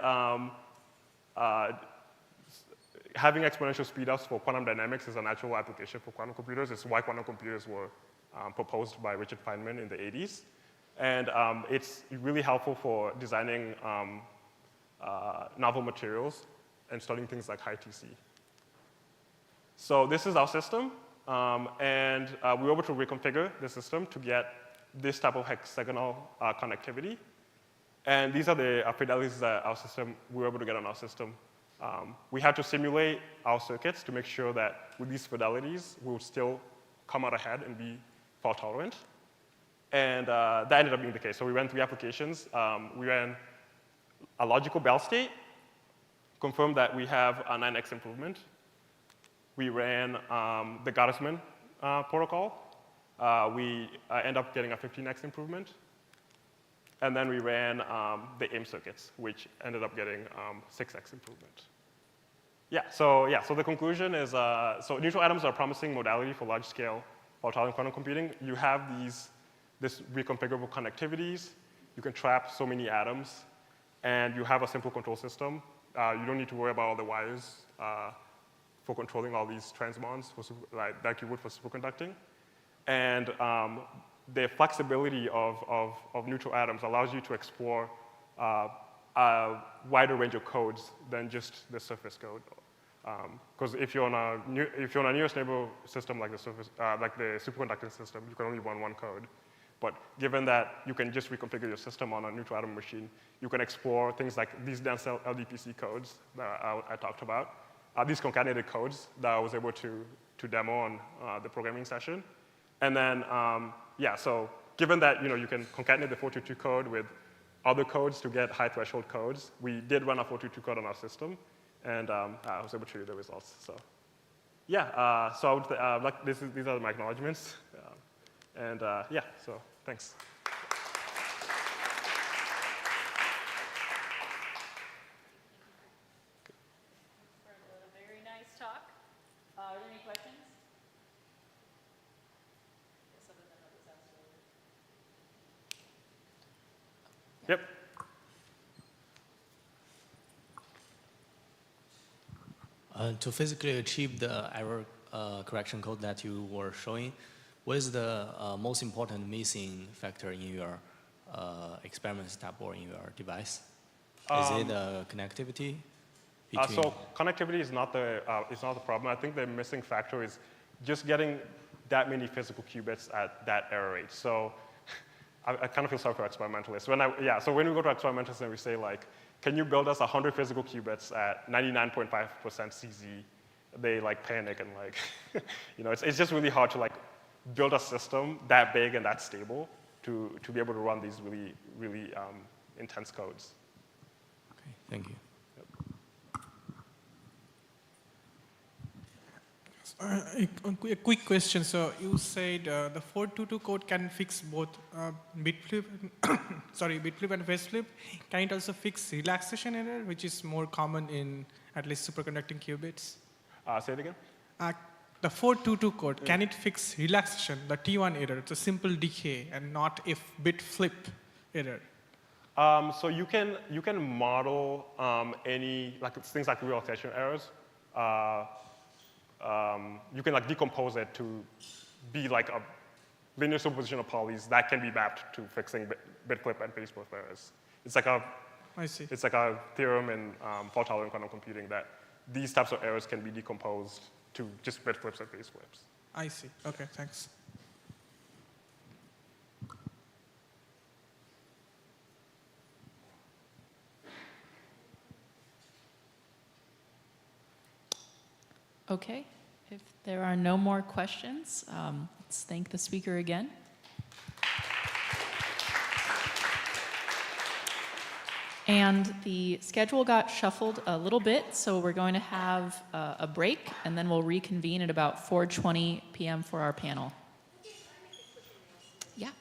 having exponential speedups for quantum dynamics is a natural application for quantum computers. It's why quantum computers were proposed by Richard Feynman in the 80s. And it's really helpful for designing novel materials and studying things like high TC. So this is our system, and we were able to reconfigure the system to get this type of hexagonal connectivity. And these are the fidelities that we were able to get on our system. We had to simulate our circuits to make sure that with these fidelities, we would still come out ahead and be fault tolerant. And that ended up being the case. So we ran 3 applications. We ran a logical Bell state, confirmed that we have a 9x improvement. We ran the Gottesman protocol. We end up getting a 15x improvement. And then we ran the AIM circuits, which ended up getting 6x improvement. So the conclusion is, so neutral atoms are a promising modality for large-scale fault-tolerant quantum computing. You have this reconfigurable connectivities. You can trap so many atoms, and you have a simple control system. You don't need to worry about all the wires for controlling all these transbonds like you would for superconducting. And the flexibility of neutral atoms allows you to explore a wider range of codes than just the surface code. Because if you're on a nearest neighbor system like the superconducting system, you can only run one code. But given that you can just reconfigure your system on a neutral atom machine, you can explore things like these dense LDPC codes that I talked about, these concatenated codes that I was able to demo on the programming session. And then, so given that you can concatenate the 422 code with other codes to get high threshold codes, we did run a 422 code on our system, and I was able to show you the results. So, so I would, these are my acknowledgements, so thanks. Very nice talk. Are there any questions? Yep. To physically achieve the error correction code that you were showing, what is the most important missing factor in your experiment step or in your device? Is it connectivity? So connectivity is not the problem. I think the missing factor is just getting that many physical qubits at that error rate. So I kind of feel sorry for experimentalists. So when we go to experimentalists and we say can you build us 100 physical qubits at 99.5% CZ? They panic and it's just really hard to build a system that big and that stable to be able to run these really, really intense codes. Okay, thank you. A quick question. So you said the 422 code can fix both bit flip and phase flip. Can it also fix relaxation error, which is more common in at least superconducting qubits? Say it again. The 422 code, can it fix relaxation, the T1 error? It's a simple decay and not if bit flip error. So you can model any things like realization errors. You can decompose it to be a linear superposition of polys that can be mapped to fixing bit flip and phase flip errors. It's It's like a theorem in fault-tolerant quantum computing that these types of errors can be decomposed to just bit flips and phase flips. I see. Okay, thanks. Okay, if there are no more questions, let's thank the speaker again. And the schedule got shuffled a little bit, so we're going to have a break, and then we'll reconvene at about 4:20 p.m. for our panel. Yeah.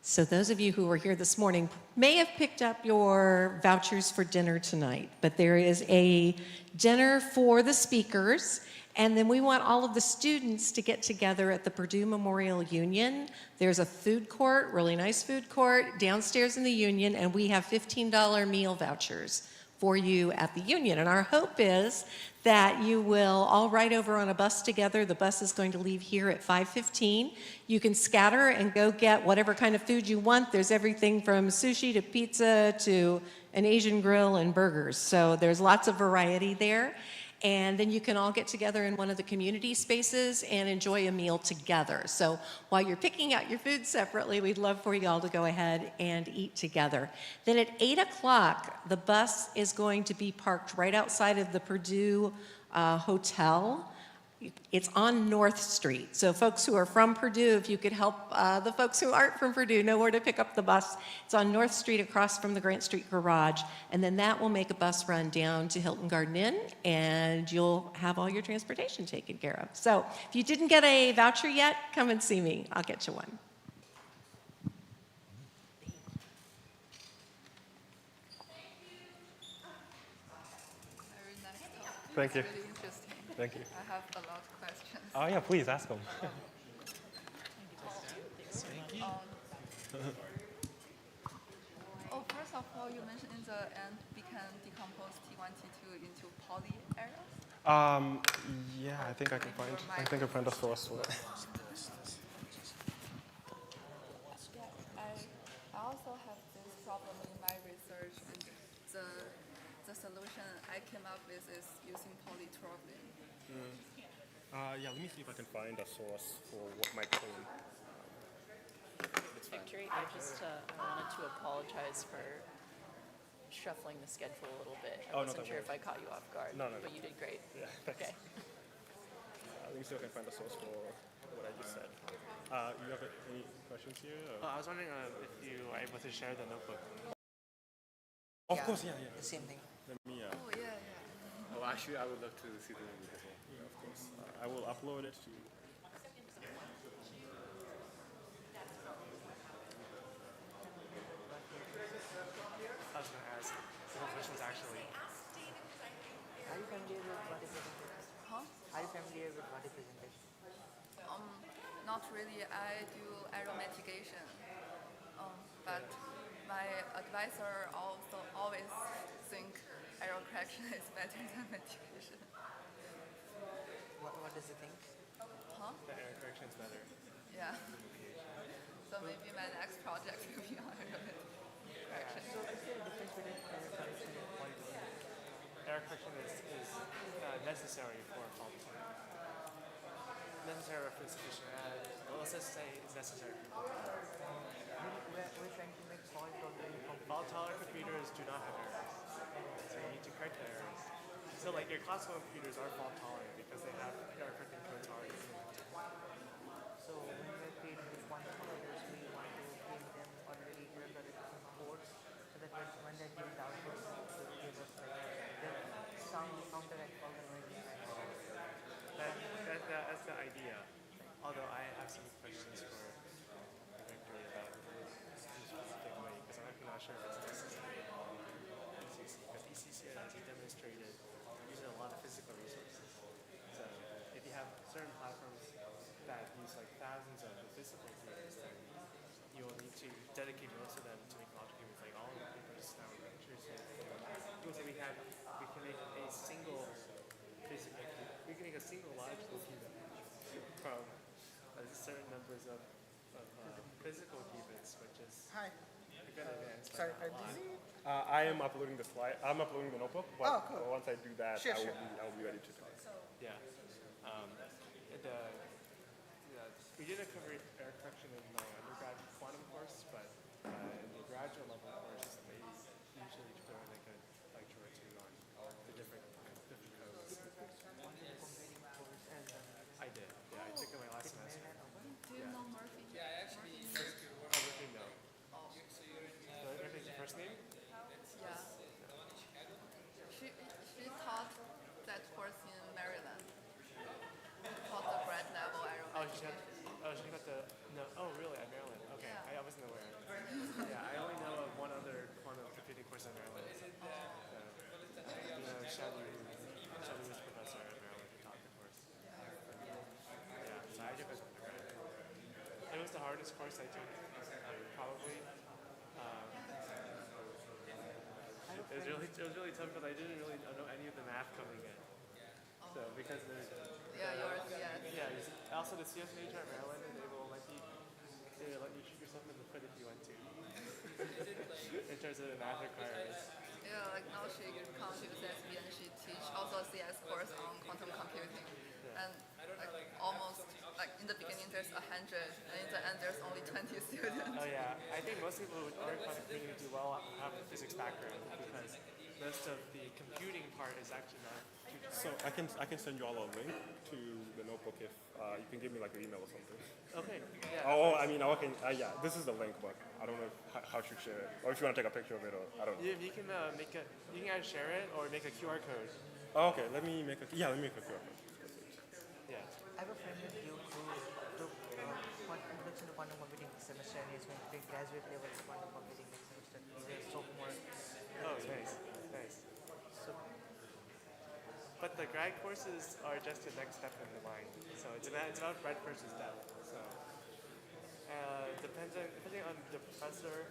So those of you who were here this morning may have picked up your vouchers for dinner tonight, but there is a dinner for the speakers, and then we want all of the students to get together at the Purdue Memorial Union. There's a food court, really nice food court, downstairs in the Union, and we have $15 meal vouchers for you at the Union. And our hope is that you will all ride over on a bus together. The bus is going to leave here at 5:15. You can scatter and go get whatever kind of food you want. There's everything from sushi to pizza to an Asian grill and burgers. So there's lots of variety there. and then you can all get together in one of the community spaces and enjoy a meal together. So while you're picking out your food separately, we'd love for you all to go ahead and eat together. Then at 8 o'clock, the bus is going to be parked right outside of the Purdue Hotel. It's on North Street. So folks who are from Purdue, if you could help the folks who aren't from Purdue know where to pick up the bus. It's on North Street across from the Grant Street Garage. And then that will make a bus run down to Hilton Garden Inn, and you'll have all your transportation taken care of. So if you didn't get a voucher yet, come and see me. I'll get you one. Very nice talk. Thank you. It's really interesting. Thank you. I have a lot of questions. Oh yeah, please ask them. Oh, first of all, you mentioned in the end we can decompose T1, T2 into poly errors. Yeah, I think I can find. I think I find a source for it. I also have this problem in my research, and the solution I came up with is using polytrophin. Yeah, let me see if I can find a source for what my clone. Victory, I just wanted to apologize for shuffling the schedule a little bit. I wasn't sure if I caught you off guard, No. but you did great. Yeah, thanks. Okay. Let me see if I can find a source for what I just said. You have any questions here? I was wondering if you are able to share the notebook. Of course, yeah. The same thing. Let me. Oh, yeah. Oh, actually, I would love to see the notebook as well. Yeah, of course. I will upload it to. I was going to ask some questions actually. Are you familiar with body presentation? Huh? Are you familiar with body presentation? Not really. I do error mitigation, but my advisor also always think error correction is better than mitigation. What does he think? Huh? The error correction is better. Yeah. So maybe my next project will be on error correction. So is there a difference between error correction and body presentation? Error correction is necessary for fault tolerance. Necessary for sufficient. Well, let's just say it's necessary for fault tolerance. We're trying to make fault tolerant from Fault tolerant computers do not have errors. So you need to correct the errors. So like your classical computers are fault tolerant because they have error correcting codes already implemented. So when we're creating the quantum computers, we want to create them already error correcting ports so that when they give the output, it will give us like the sound counteract all the noise inside. That's the idea. Although I have some questions for Victory about this specific way because I'm actually not sure if it's necessary. Because ECC has demonstrated using a lot of physical resources. So if you have certain platforms that use like thousands of the physical units, then you will need to dedicate most of them to make logic units. Like all of the papers now are interesting. So we can make a single physical. We can make a single logical qubit from certain numbers of physical qubits, which is a good advance. Sorry, are you busy? I am uploading the slide. I'm uploading the notebook, but cool. once I do that, Sure. I'll be ready to talk. Yeah. We didn't cover error correction in my undergrad quantum course, but in the graduate level course, they usually throw like a lecture or two on the different codes. I did. Yeah, I took it my last semester. Do you know Murphy? Yeah, I actually used to work. Oh, Murphy, no. Murphy's your first name? Yeah. She taught that course in Maryland. Taught the grad level error mitigation. She got the, no, oh really, at Maryland? Okay, Yeah. I wasn't aware. Yeah, I only know of one other quantum computing course at Maryland. Shelly was professor at Maryland who taught the course. Yeah, so I took it. It was the hardest course I took, probably. It was really tough because I didn't really know any of the math coming in. So because there's yours, yes. Yeah, also the CS major at Maryland, they will let you shoot yourself in the foot if you want to. In terms of the math requirements. Yeah, Yeah, like now she comes to UCSB and she teach also a CS course on quantum computing. And like almost like in the beginning there's 100 and in the end there's only 20 students. Oh yeah, I think most people who are quantum computing do well have a physics background because most of the computing part is actually not too different. So I can send you all a link to the notebook if you can give me like an email or something. Okay. Yeah. Oh, I mean, okay, yeah, this is the link, but I don't know how to share it, or if you want to take a picture of it, or I don't know. You can you can either share it or make a QR code. Oh, okay, let me make a QR code. Yeah. I have a friend with you who took introduction to quantum computing this semester and he's going to take graduate level quantum computing next semester. He's a sophomore. Oh, nice. So, but the grad courses are just the next step in the line. So it's about breadth versus depth. So depending on the professor,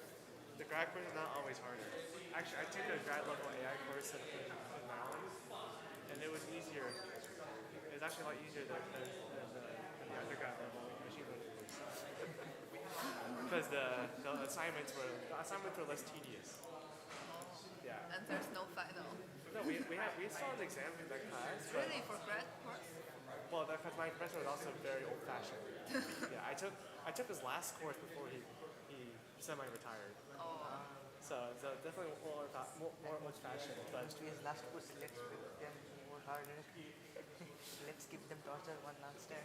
the grad course is not always harder. Actually, I took a grad level AI course in Maryland, and it was easier. It was actually a lot easier than the undergrad level machine learning course. Because the assignments were less tedious. Yeah. And there's no final. No, we still have exams in that class. Really, for grad course? Well, because my professor was also very old-fashioned. Yeah, I took his last course before he semi-retired. Oh. So definitely more old-fashioned. But his last course, let's make them more harder. Let's give them torture one last time.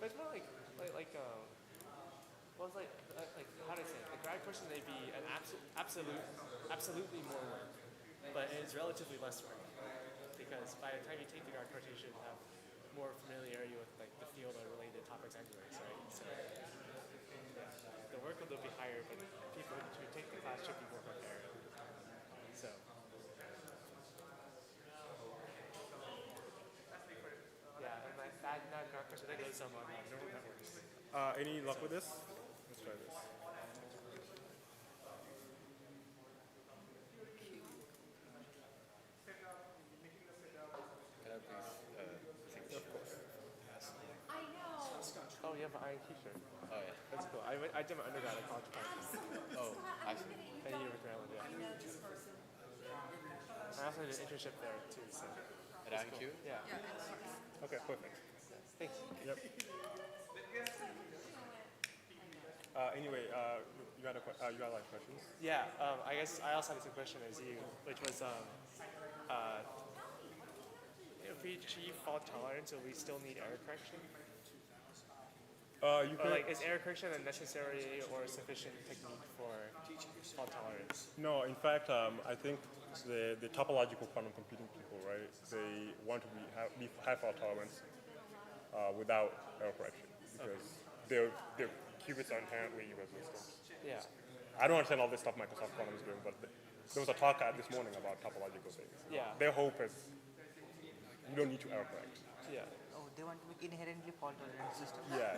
But it's more like how do I say it? The grad course may be an absolutely more work, but it's relatively less work because by the time you take the grad course, you should have more familiarity with like the field or related topics anyways, right? So yeah, the work will be higher, but people who take the class should be more prepared. So. Yeah, and that grad course I think is some neural networks. Any luck with this? Let's try this. Oh, you have an IQ shirt. Oh, yeah. That's cool. I did my undergrad at College Park. Oh, I see. At University of Maryland, yeah. I also did an internship there, too. So. At IQ? Cool. Yeah. Okay, perfect. Thanks. Yep. Anyway, you had like questions? Yeah, I guess I also had the same question as you, which was, if we achieve fault tolerance, will we still need error correction? Is error correction a necessary or sufficient technique for fault tolerance? No, in fact, I think the topological quantum computing people, right? They want to have fault tolerance without error correction because their qubits are inherently resistant. Yeah. I don't understand all this stuff Microsoft Quantum is doing, but there was a talk this morning about topological things. Yeah. Their hope is you don't need to error correct. Yeah. Oh, they want to make inherently fault-tolerant system. Yeah.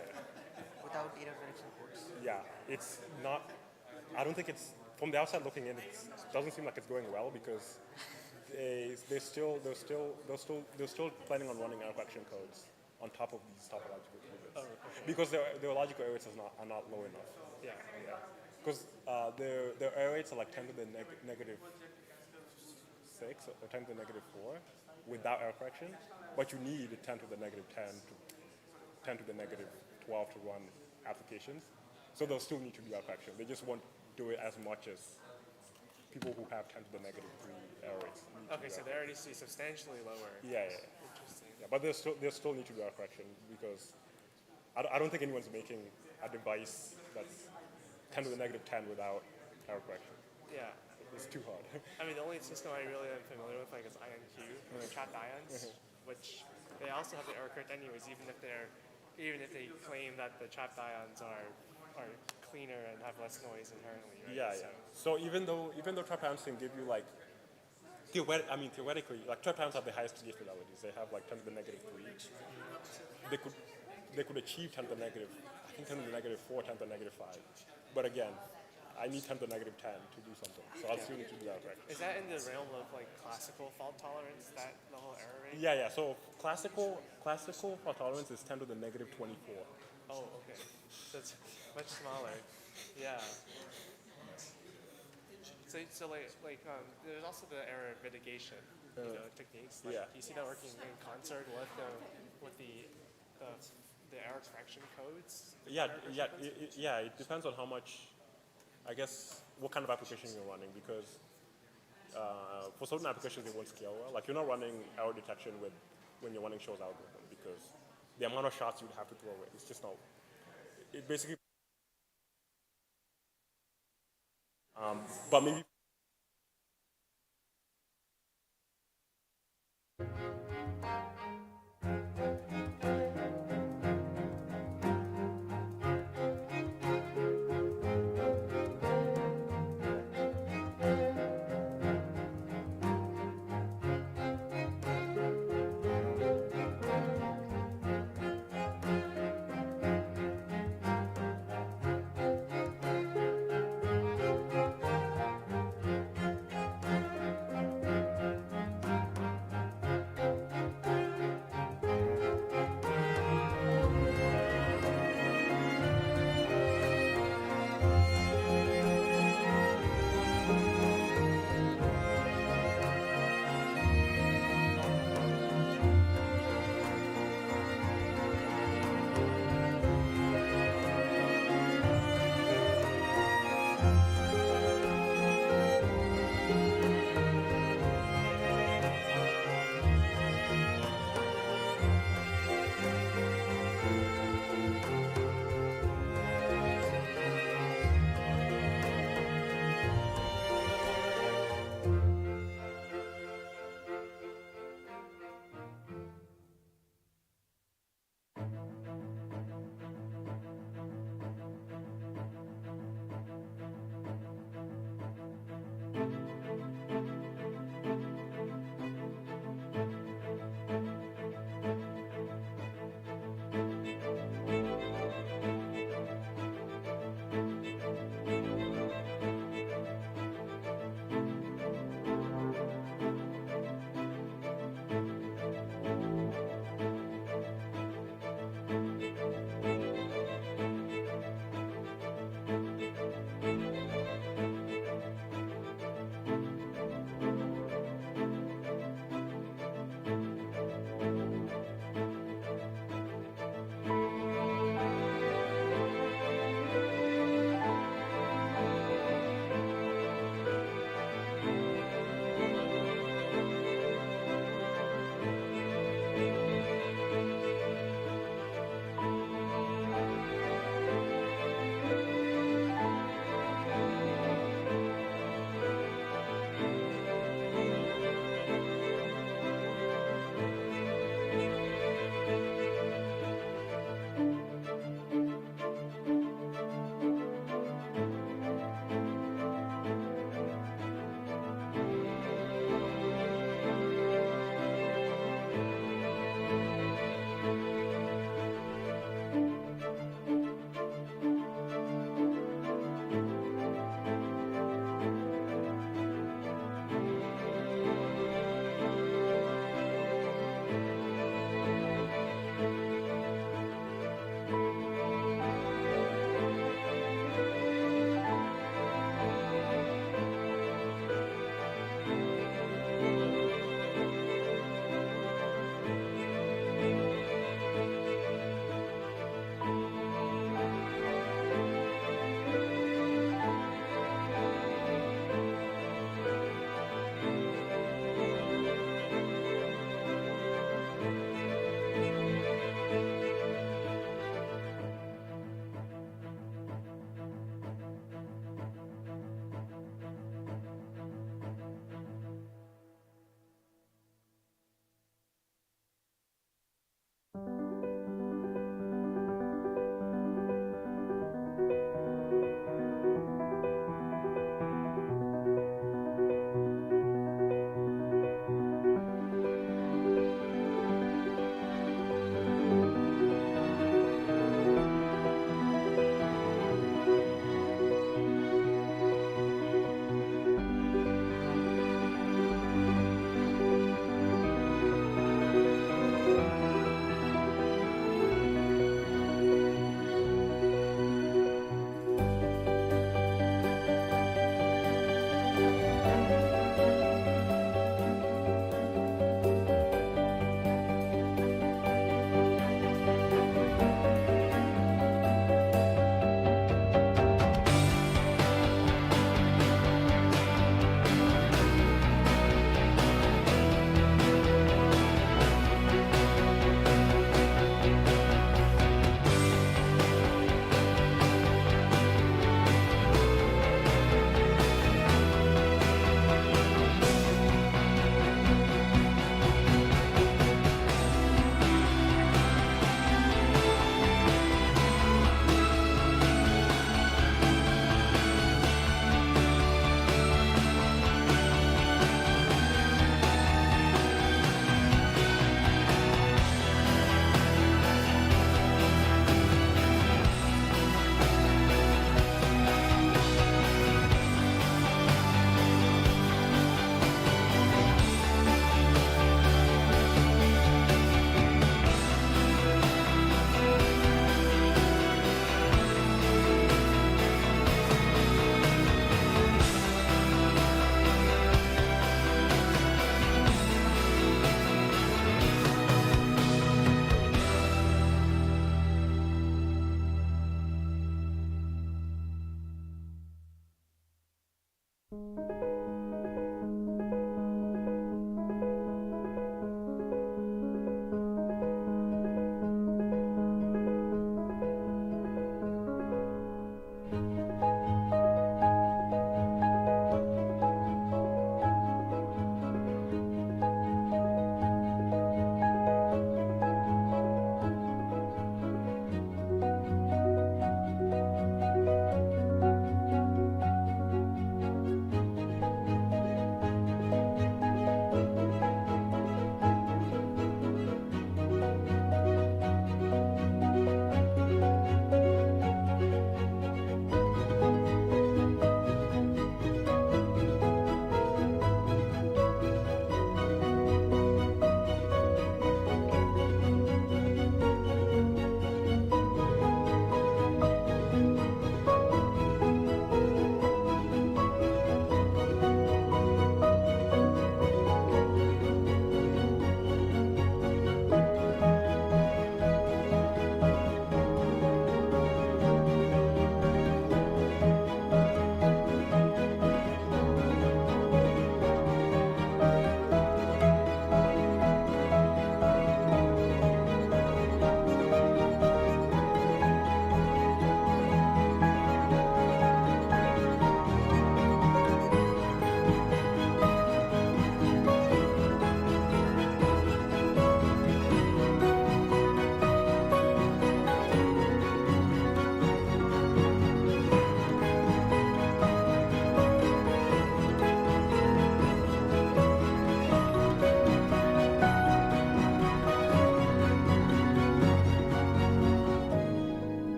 Without error correction codes. Yeah, it's not. I don't think it's from the outside looking in. It doesn't seem like it's going well because they're still planning on running error correction codes on top of these topological qubits because their logical error rates are not low enough. Yeah. Because their error rates are like 10 to the negative 6 or 10 to the negative 4 without error correction, but you need 10 to the negative 10 to 10 to the negative 12 to run applications. So they'll still need to do error correction. They just won't do it as much as people who have 10 to the negative 3 error rates. Okay, so they already see substantially lower. Yeah. Interesting. Yeah, but they still need to do error correction because I don't think anyone's making a device that's 10 to the negative 10 without error correction. Yeah. It's too hard. I mean, the only system I really am familiar with is IonQ, trapped ions, which they also have the error correct anyways, even if they claim that the trapped ions are cleaner and have less noise inherently. Right? Yeah. So even though trapped ions can give you like theoretically, like trapped ions have the highest gauge fidelities. They have like 10 to the negative 3. They could achieve 10 to the negative, I think 10 to the negative 4, 10 to the negative 5. But again, I need 10 to the negative 10 to do something. So I'll still need to do that correctly. Is that in the realm of like classical fault tolerance, that level error rate? Yeah. So classical fault tolerance is 10 to the negative 24. Oh, okay. That's much smaller. Yeah. there's also the error mitigation, techniques. Like, yeah. do you see that working in concert with the error correction codes? It depends on how much, I guess, what kind of application you're running, because for certain applications it won't scale well. Like, you're not running error detection when you're running Show's algorithm, because the amount of shots you'd have to throw away, it's just not. It basically. But maybe.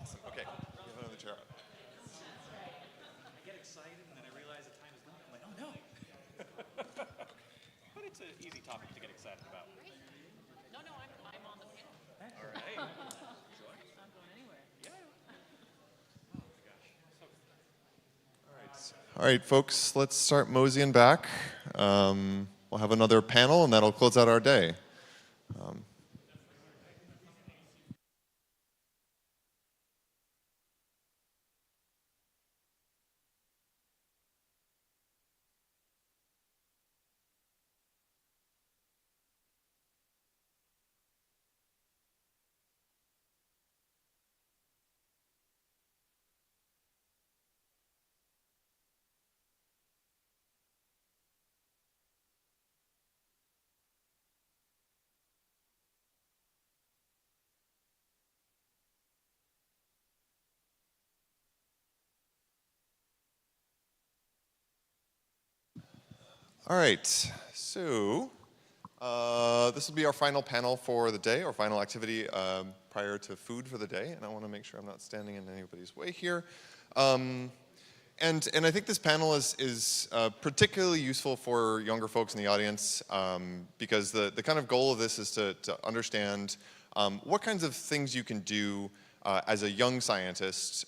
Okay. Give another chair up. I get excited and then I realize the time is limited. I'm like, oh no. But it's an easy topic to get excited about. No, I'm on the panel. All right. Not going anywhere. Yeah. Oh my gosh. All right, folks, let's start moseying back. We'll have another panel, and that'll close out our day. All right, so this will be our final panel for the day, our final activity prior to food for the day, and I want to make sure I'm not standing in anybody's way here. And I think this panel is particularly useful for younger folks in the audience because the kind of goal of this is to understand what kinds of things you can do as a young scientist,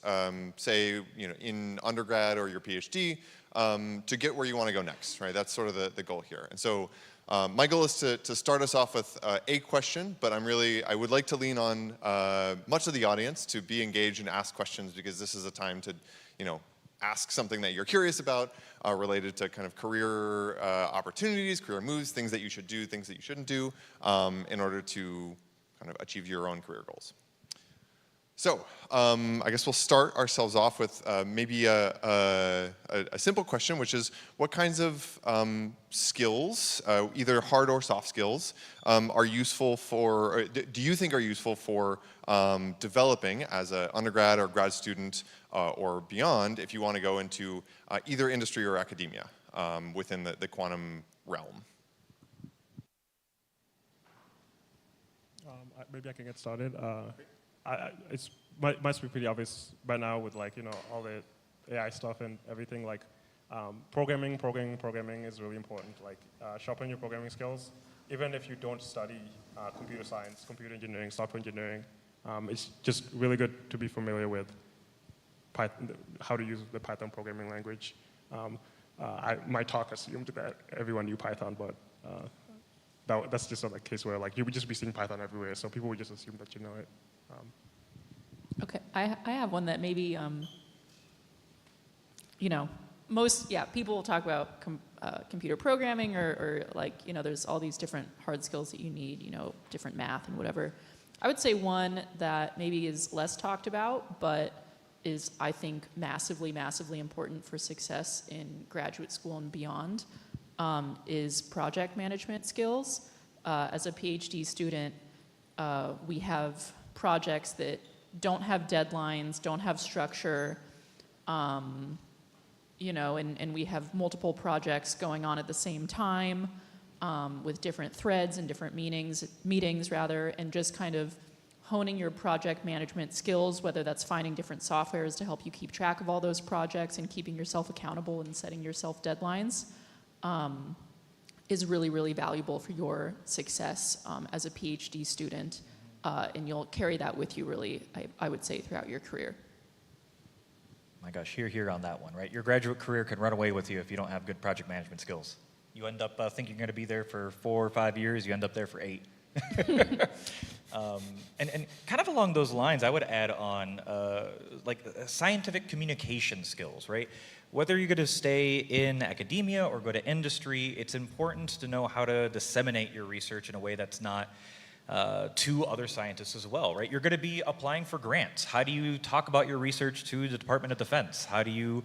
say in undergrad or your PhD, to get where you want to go next, right? That's sort of the goal here. And so my goal is to start us off with a question, but I would like to lean on much of the audience to be engaged and ask questions because this is a time to, ask something that you're curious about related to kind of career opportunities, career moves, things that you should do, things that you shouldn't do in order to kind of achieve your own career goals. So I guess we'll start ourselves off with maybe a simple question, which is what kinds of skills, either hard or soft skills, are useful for, do you think are useful for developing as an undergrad or grad student or beyond if you want to go into either industry or academia within the quantum realm? Maybe I can get started. It must be pretty obvious by now with all the AI stuff and everything. Programming is really important. Sharpen your programming skills. Even if you don't study computer science, computer engineering, software engineering, it's just really good to be familiar with Python, how to use the Python programming language. My talk assumed that everyone knew Python, but that's just a case where you would just be seeing Python everywhere, so people would just assume that you know it. Okay, I have one that maybe, people will talk about computer programming or there's all these different hard skills that you need, different math and whatever. I would say one that maybe is less talked about, but is, I think, massively, massively important for success in graduate school and beyond, is project management skills. As a PhD student, we have projects that don't have deadlines, don't have structure, and we have multiple projects going on at the same time with different threads and different meetings, and just kind of honing your project management skills, whether that's finding different softwares to help you keep track of all those projects and keeping yourself accountable and setting yourself deadlines, is really, really valuable for your success as a PhD student. And you'll carry that with you really, I would say, throughout your career. My gosh, here on that one, right? Your graduate career can run away with you if you don't have good project management skills. You end up thinking you're going to be there for 4 or 5 years, you end up there for 8. And kind of along those lines, I would add on scientific communication skills, right? Whether you're going to stay in academia or go to industry, it's important to know how to disseminate your research in a way that's not to other scientists as well, right? You're going to be applying for grants. How do you talk about your research to the Department of Defense? How do you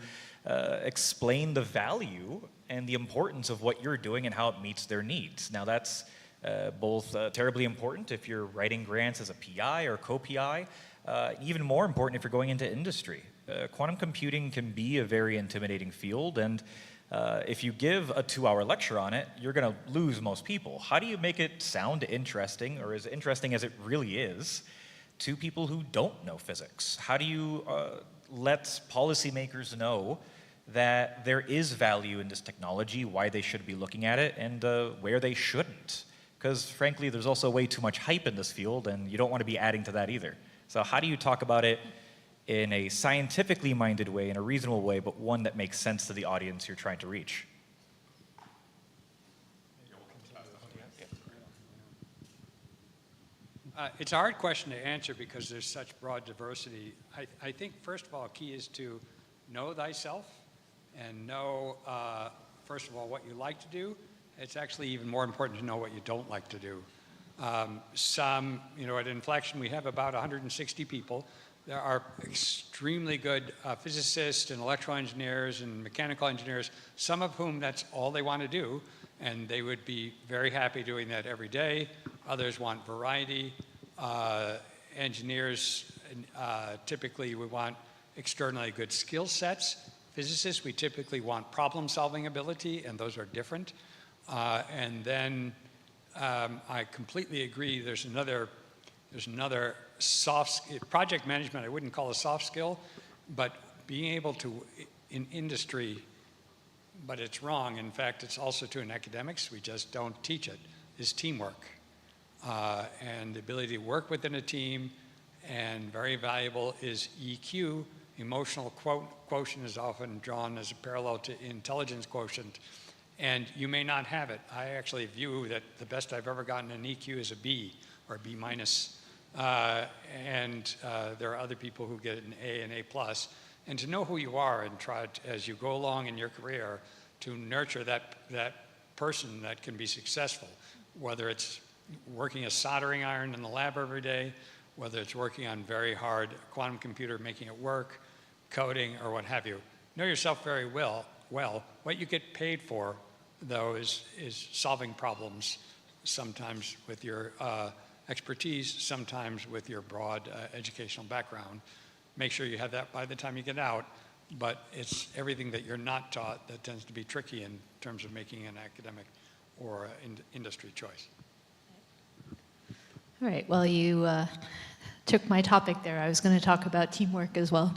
explain the value and the importance of what you're doing and how it meets their needs? Now that's both terribly important if you're writing grants as a PI or co-PI, even more important if you're going into industry. Quantum computing can be a very intimidating field, and if you give a 2-hour lecture on it, you're going to lose most people. How do you make it sound interesting, or as interesting as it really is, to people who don't know physics? How do you let policymakers know that there is value in this technology, why they should be looking at it, and where they shouldn't? Because frankly, there's also way too much hype in this field, and you don't want to be adding to that either. So how do you talk about it in a scientifically minded way, in a reasonable way, but one that makes sense to the audience you're trying to reach? It's a hard question to answer because there's such broad diversity. I think, first of all, key is to know thyself and know, first of all, what you like to do. It's actually even more important to know what you don't like to do. At Inflection, we have about 160 people. There are extremely good physicists and electrical engineers and mechanical engineers, some of whom that's all they want to do, and they would be very happy doing that every day. Others want variety. Engineers, typically we want externally good skill sets. Physicists, we typically want problem-solving ability, and those are different. And then I completely agree. There's another project management. I wouldn't call a soft skill, but being able to in industry. But it's wrong. In fact, it's also true in academics. We just don't teach it. Is teamwork and the ability to work within a team. And very valuable is EQ. Emotional quotient is often drawn as a parallel to intelligence quotient. And you may not have it. I actually view that the best I've ever gotten in EQ is a B or a B minus. And there are other people who get an A and A plus. And to know who you are and try to, as you go along in your career, to nurture that person that can be successful, whether it's working a soldering iron in the lab every day, whether it's working on very hard quantum computer, making it work, coding, or what have you. Know yourself very well. What you get paid for, though, is solving problems, sometimes with your expertise, sometimes with your broad educational background. Make sure you have that by the time you get out, but it's everything that you're not taught that tends to be tricky in terms of making an academic or industry choice. All right, well, you took my topic there. I was going to talk about teamwork as well.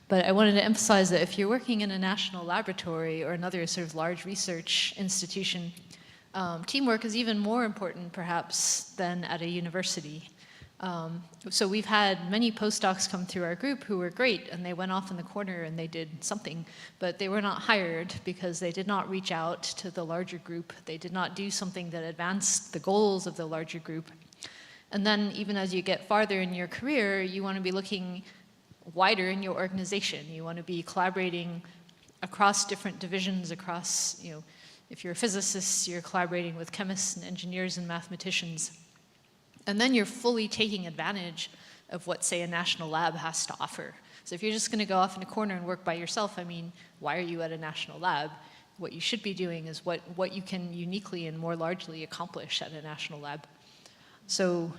But I wanted to emphasize that if you're working in a national laboratory or another sort of large research institution, teamwork is even more important, perhaps, than at a university. So we've had many postdocs come through our group who were great, and they went off in the corner and they did something, but they were not hired because they did not reach out to the larger group. They did not do something that advanced the goals of the larger group. And then even as you get farther in your career, you want to be looking wider in your organization. You want to be collaborating across different divisions, across, if you're a physicist, you're collaborating with chemists and engineers and mathematicians. And then you're fully taking advantage of what, say, a national lab has to offer. So if you're just going to go off in a corner and work by yourself, why are you at a national lab? What you should be doing is what you can uniquely and more largely accomplish at a national lab. So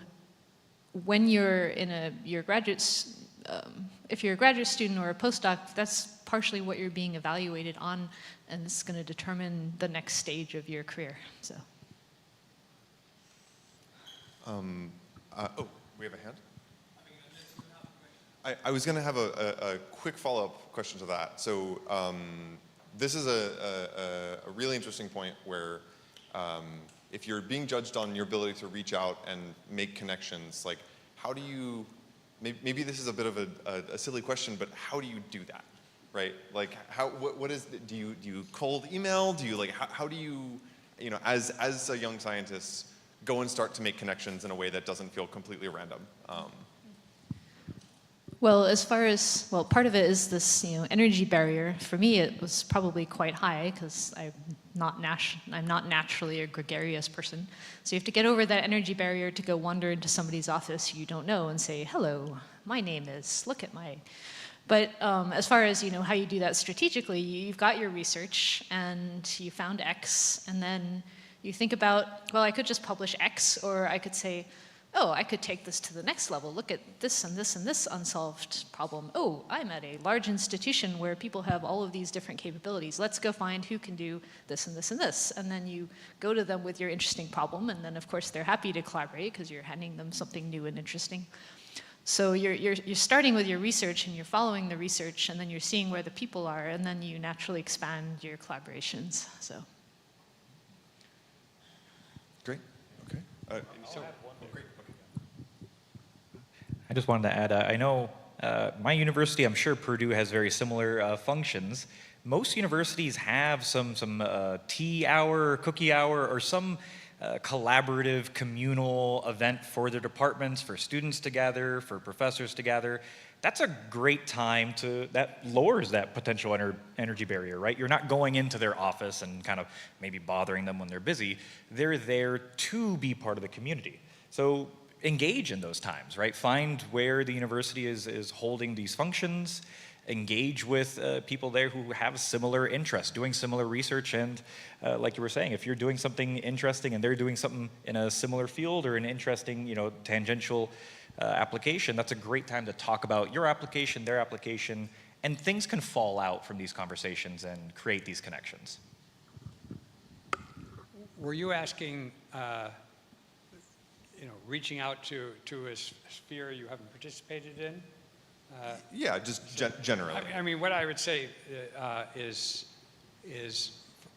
when you're in if you're a graduate student or a postdoc, that's partially what you're being evaluated on, and it's going to determine the next stage of your career. So. We have a hand? I was going to have a quick follow-up question to that. So this is a really interesting point where if you're being judged on your ability to reach out and make connections, like how do you, maybe this is a bit of a silly question, but how do you do that, right? Like what is, do you cold email? Do you how do you, as a young scientist, go and start to make connections in a way that doesn't feel completely random? Well, as far as, part of it is this, energy barrier. For me, it was probably quite high because I'm not naturally a gregarious person. So you have to get over that energy barrier to go wander into somebody's office you don't know and say, hello, my name is, look at my. But as far as, how you do that strategically, you've got your research and you found X, and then you think about, well, I could just publish X, or I could say, oh, I could take this to the next level. Look at this and this and this unsolved problem. Oh, I'm at a large institution where people have all of these different capabilities. Let's go find who can do this and this and this. And then you go to them with your interesting problem, and then of course they're happy to collaborate because you're handing them something new and interesting. So you're starting with your research and you're following the research, and then you're seeing where the people are, and then you naturally expand your collaborations. So. Great. Okay. I just wanted to add, I know my university, I'm sure Purdue has very similar functions. Most universities have some tea hour, cookie hour, or some collaborative communal event for their departments, for students to gather, for professors to gather. That's a great time that lowers that potential energy barrier, right? You're not going into their office and kind of maybe bothering them when they're busy. They're there to be part of the community. So engage in those times, right? Find where the university is holding these functions, engage with people there who have similar interests, doing similar research, and like you were saying, if you're doing something interesting and they're doing something in a similar field or an interesting, tangential application, that's a great time to talk about your application, their application, and things can fall out from these conversations and create these connections. Were you asking, reaching out to a sphere you haven't participated in? Yeah, just generally. I mean, what I would say is,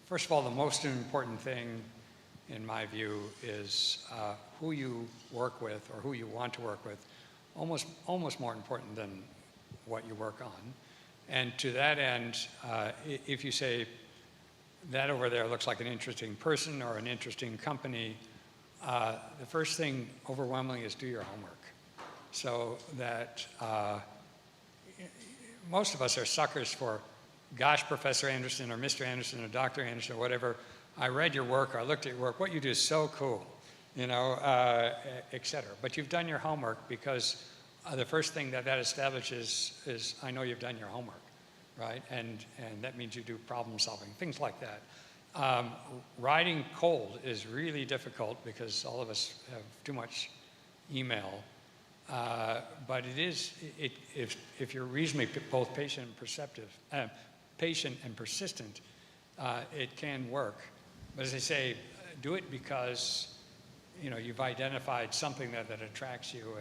first of all, the most important thing, in my view, is who you work with or who you want to work with, almost more important than what you work on. And to that end, if you say, that over there looks like an interesting person or an interesting company, the first thing overwhelmingly is do your homework. So that most of us are suckers for, gosh, Professor Anderson or Mr. Anderson or Dr. Anderson or whatever, I read your work or I looked at your work, what you do is so cool, et cetera. But you've done your homework, because the first thing that establishes is I know you've done your homework, right? And that means you do problem solving, things like that. Writing cold is really difficult because all of us have too much email. But it is, if you're reasonably both patient and persistent, it can work. But as I say, do it because you've identified something that attracts you,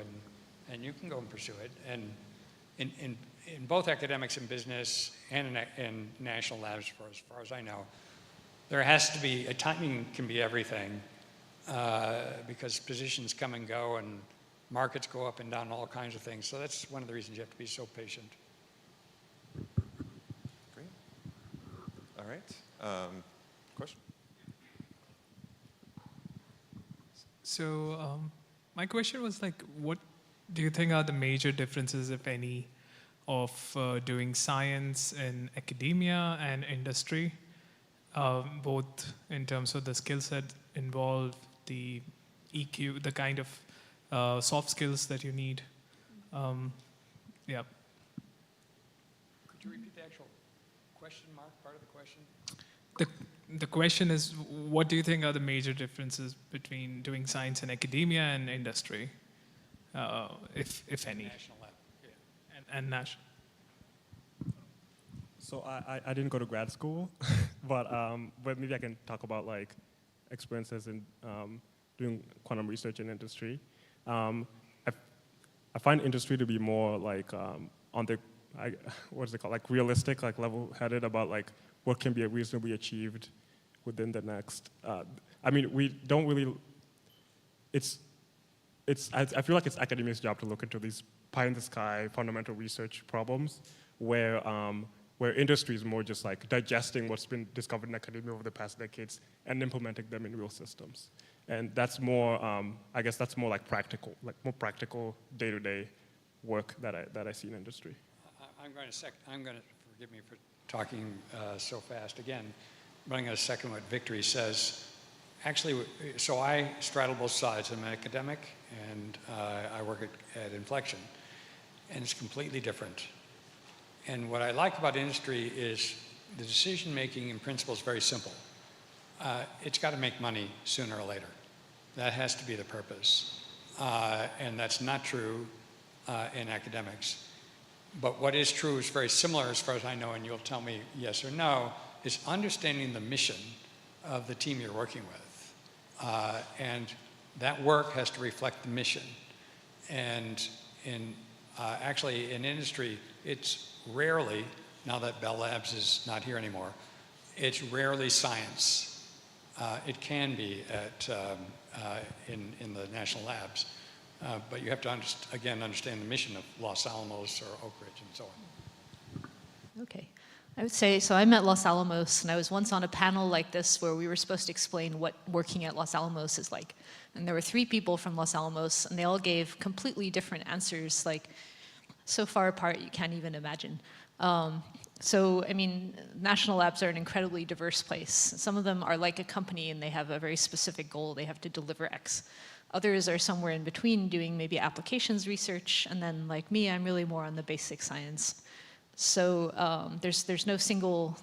and you can go and pursue it. And in both academics and business and in national labs, as far as I know, there has to be, timing can be everything, because positions come and go and markets go up and down, all kinds of things. So that's one of the reasons you have to be so patient. Great. All right. Question? So my question was what do you think are the major differences, if any, of doing science in academia and industry, both in terms of the skill set involved, the EQ, the kind of soft skills that you need. Yeah. Could you repeat the actual question, Mark, part of the question? The question is, what do you think are the major differences between doing science in academia and industry, if any? National lab. Yeah. And national. So I didn't go to grad school, but maybe I can talk about experiences in doing quantum research in industry. I find industry to be more on the what is it called, realistic, level-headed about what can be reasonably achieved within the next. I mean, we don't really. I feel like it's academia's job to look into these pie-in-the-sky fundamental research problems, where industry is more just digesting what's been discovered in academia over the past decades and implementing them in real systems. And that's more, I guess that's more practical, more practical day-to-day work that I see in industry. I'm going to forgive me for talking so fast again, but I'm going to second what Victory says. Actually, so I straddle both sides. I'm an academic, and I work at Inflection, and it's completely different. And what I like about industry is the decision-making in principle is very simple. It's got to make money sooner or later. That has to be the purpose. And that's not true in academics. But what is true is very similar, as far as I know, and you'll tell me yes or no, is understanding the mission of the team you're working with. And that work has to reflect the mission. And Actually, in industry, it's rarely, now that Bell Labs is not here anymore, it's rarely science. It can be in the national labs, but you have to, again, understand the mission of Los Alamos or Oak Ridge and so on. Okay. I would say, so I'm at Los Alamos, and I was once on a panel like this where we were supposed to explain what working at Los Alamos is like. And there were 3 people from Los Alamos, and they all gave completely different answers, like so far apart you can't even imagine. So, I mean, national labs are an incredibly diverse place. Some of them are like a company, and they have a very specific goal. They have to deliver X. Others are somewhere in between, doing maybe applications research, and then, like me, I'm really more on the basic science. So there's no single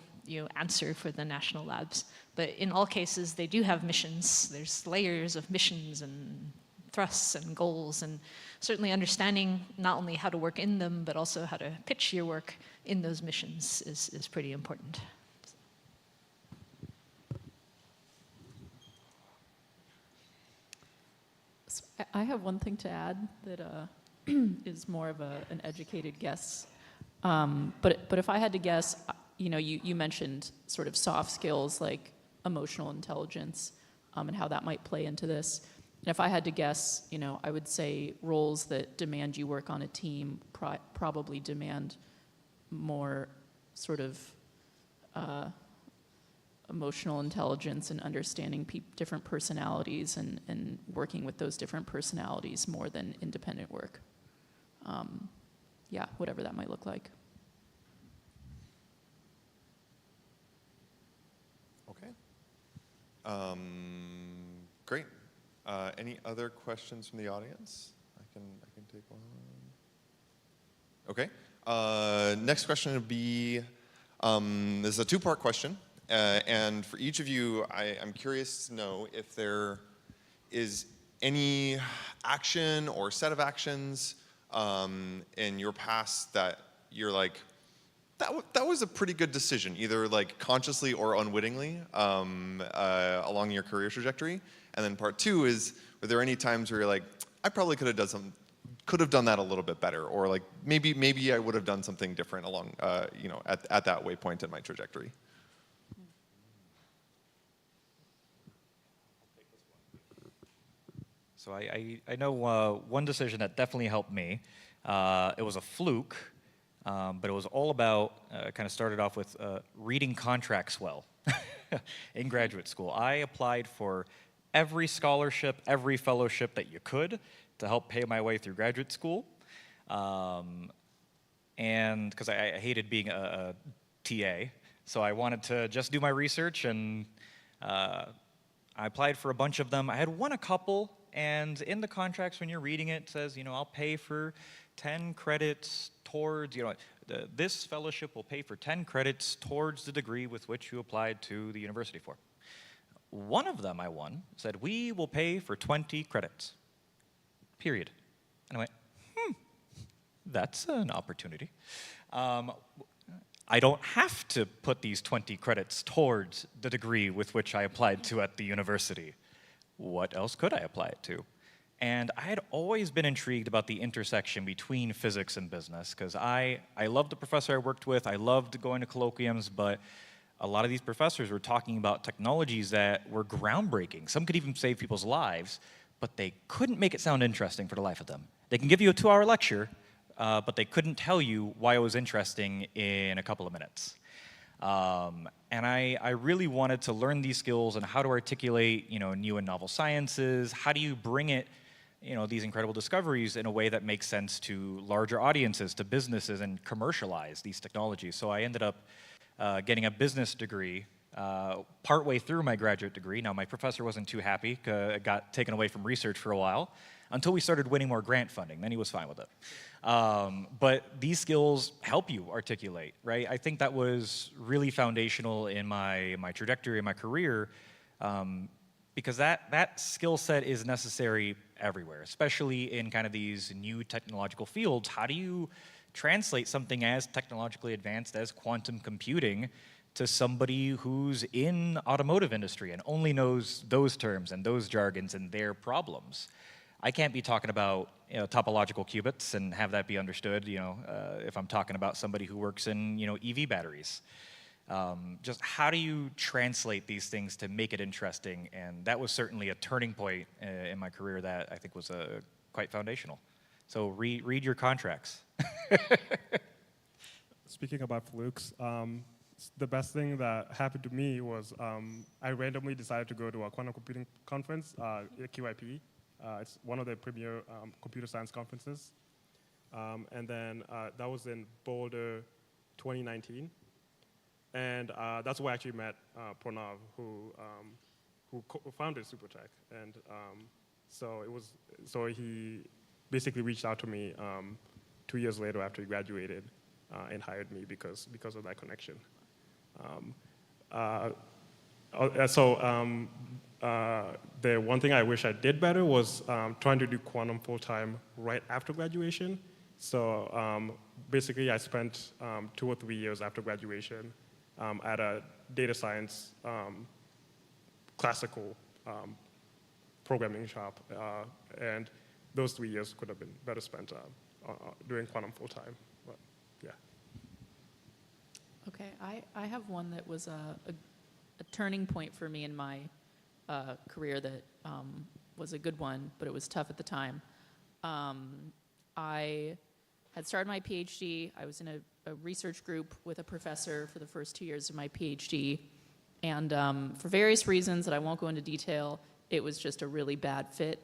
answer for the national labs, but in all cases they do have missions. There's layers of missions and thrusts and goals, and certainly understanding not only how to work in them, but also how to pitch your work in those missions is pretty important. So I have one thing to add that is more of an educated guess. But if I had to guess, you mentioned sort of soft skills like emotional intelligence and how that might play into this. And if I had to guess, I would say roles that demand you work on a team probably demand more sort of emotional intelligence and understanding different personalities and working with those different personalities more than independent work. Yeah, whatever that might look like. Okay. Great. Any other questions from the audience? I can take one. Okay. Next question would be, this is a 2-part question. And for each of you, I'm curious to know if there is any action or set of actions in your past that you're like, that was a pretty good decision, either like consciously or unwittingly along your career trajectory. And then part 2 is, were there any times where you're like, I probably could have done that a little bit better, or like maybe I would have done something different along at that waypoint in my trajectory. So I know one decision that definitely helped me. It was a fluke, but it was all about, kind of started off with reading contracts well in graduate school. I applied for every scholarship, every fellowship that you could to help pay my way through graduate school. And because I hated being a TA, so I wanted to just do my research, and I applied for a bunch of them. I had won a couple, and in the contracts when you're reading it, it says, I'll pay for 10 credits towards, this fellowship will pay for 10 credits towards the degree with which you applied to the university for. One of them I won said, we will pay for 20 credits, period. And I went, that's an opportunity. I don't have to put these 20 credits towards the degree with which I applied to at the university. What else could I apply it to? And I had always been intrigued about the intersection between physics and business, because I loved the professor I worked with, I loved going to colloquiums, but a lot of these professors were talking about technologies that were groundbreaking. Some could even save people's lives, but they couldn't make it sound interesting for the life of them. They can give you a 2-hour lecture, but they couldn't tell you why it was interesting in a couple of minutes. And I really wanted to learn these skills and how to articulate, new and novel sciences. How do you bring it, these incredible discoveries in a way that makes sense to larger audiences, to businesses, and commercialize these technologies? So I ended up getting a business degree partway through my graduate degree. Now, my professor wasn't too happy. It got taken away from research for a while until we started winning more grant funding. Then he was fine with it. But these skills help you articulate, right? I think that was really foundational in my trajectory, in my career, because that skill set is necessary everywhere, especially in kind of these new technological fields. How do you translate something as technologically advanced as quantum computing to somebody who's in automotive industry and only knows those terms and those jargons and their problems? I can't be talking about topological qubits and have that be understood, if I'm talking about somebody who works in, EV batteries. Just how do you translate these things to make it interesting? And that was certainly a turning point in my career that I think was quite foundational. So read your contracts. Speaking about flukes, the best thing that happened to me was I randomly decided to go to a quantum computing conference, QIP. It's one of the premier computer science conferences. And then that was in Boulder 2019. And that's where I actually met Pranav, who founded Supertech. And so he basically reached out to me 2 years later after he graduated and hired me because of that connection. The one thing I wish I did better was trying to do quantum full-time right after graduation. So basically I spent 2 or 3 years after graduation at a data science classical programming shop. And those 3 years could have been better spent doing quantum full-time. But yeah. Okay, I have one that was a turning point for me in my career that was a good one, but it was tough at the time. I had started my PhD. I was in a research group with a professor for the first 2 years of my PhD. And for various reasons that I won't go into detail, it was just a really bad fit.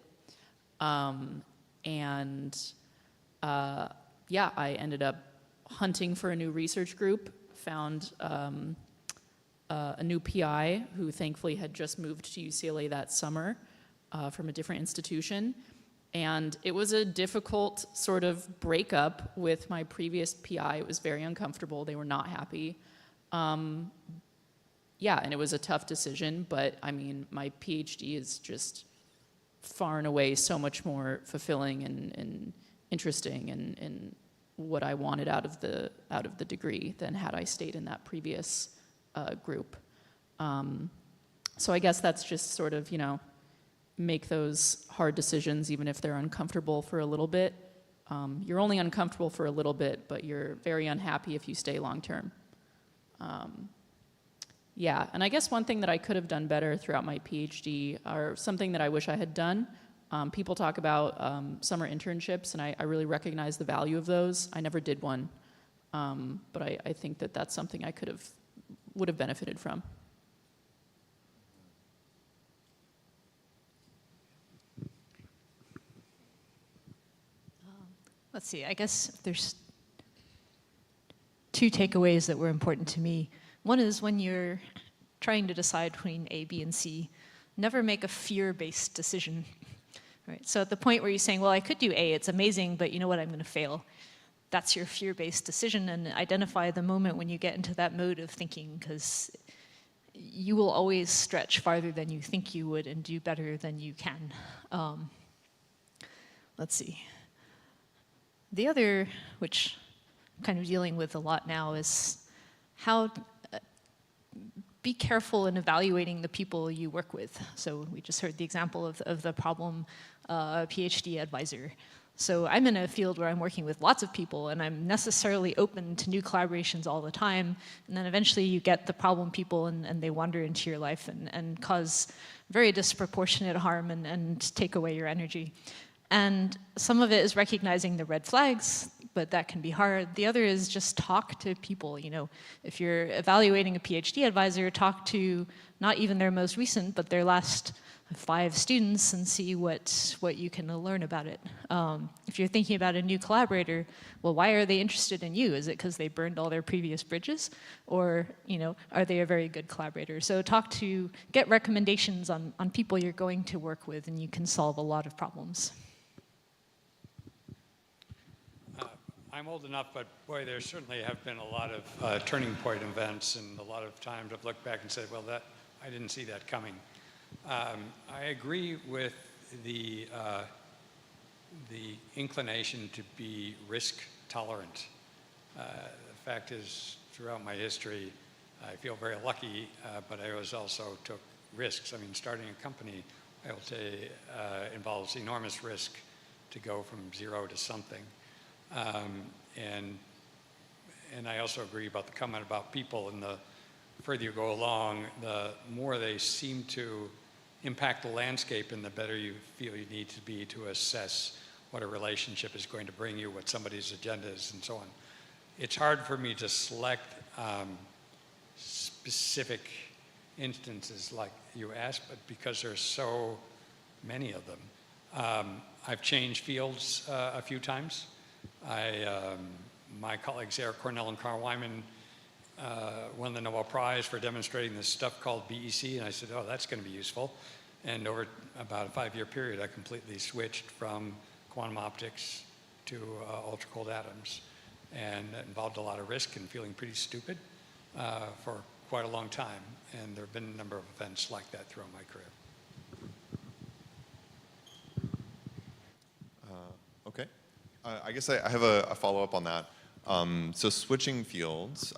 Yeah, I ended up hunting for a new research group, found a new PI who thankfully had just moved to UCLA that summer from a different institution. And it was a difficult sort of breakup with my previous PI. It was very uncomfortable. They were not happy. Yeah, and it was a tough decision, but I mean, my PhD is just far and away so much more fulfilling and interesting and what I wanted out of the degree than had I stayed in that previous group. So I guess that's just sort of, make those hard decisions even if they're uncomfortable for a little bit. You're only uncomfortable for a little bit, but you're very unhappy if you stay long term. Yeah, and I guess one thing that I could have done better throughout my PhD, or something that I wish I had done, people talk about summer internships, and I really recognize the value of those. I never did one, but I think that that's something I would have benefited from. Let's see, I guess there's 2 takeaways that were important to me. One is when you're trying to decide between A, B, and C, never make a fear-based decision. Right? So at the point where you're saying, well, I could do A, it's amazing, but you know what, I'm going to fail. That's your fear-based decision, and identify the moment when you get into that mode of thinking, because you will always stretch farther than you think you would and do better than you can. Let's see. The other, which I'm kind of dealing with a lot now, is how be careful in evaluating the people you work with. So we just heard the example of the problem PhD advisor. So I'm in a field where I'm working with lots of people, and I'm necessarily open to new collaborations all the time. And then eventually you get the problem people, and they wander into your life and cause very disproportionate harm and take away your energy. And some of it is recognizing the red flags, but that can be hard. The other is just talk to people. If you're evaluating a PhD advisor, talk to not even their most recent, but their last 5 students and see what you can learn about it. If you're thinking about a new collaborator, well, why are they interested in you? Is it because they burned all their previous bridges? Or, are they a very good collaborator? So get recommendations on people you're going to work with, and you can solve a lot of problems. I'm old enough, but boy, there certainly have been a lot of turning point events, and a lot of times I've looked back and said, well, I didn't see that coming. I agree with the inclination to be risk tolerant. The fact is, throughout my history, I feel very lucky, but I also took risks. I mean, starting a company, I will say, involves enormous risk to go from zero to something. And I also agree about the comment about people, and the further you go along, the more they seem to impact the landscape and the better you feel you need to be to assess what a relationship is going to bring you, what somebody's agenda is, and so on. It's hard for me to select specific instances like you asked, but because there's so many of them. I've changed fields a few times. My colleagues there, Cornell and Carl Wyman, won the Nobel Prize for demonstrating this stuff called BEC, and I said, oh, that's going to be useful. And over about a 5-year period, I completely switched from quantum optics to ultra-cold atoms. And that involved a lot of risk and feeling pretty stupid for quite a long time. And there have been a number of events like that throughout my career. Okay. I guess I have a follow-up on that. So switching fields,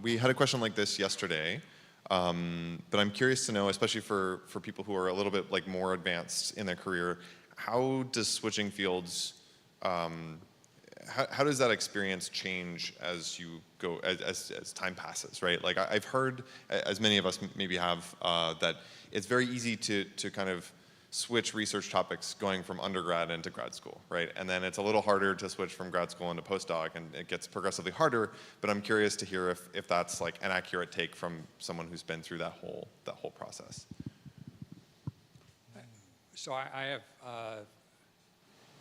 we had a question like this yesterday, but I'm curious to know, especially for people who are a little bit like more advanced in their career, how does switching fields, how does that experience change as you go, as time passes, right? Like I've heard, as many of us maybe have, that it's very easy to kind of switch research topics going from undergrad into grad school, right? And then it's a little harder to switch from grad school into postdoc, and it gets progressively harder, but I'm curious to hear if that's like an accurate take from someone who's been through that whole process. So I have,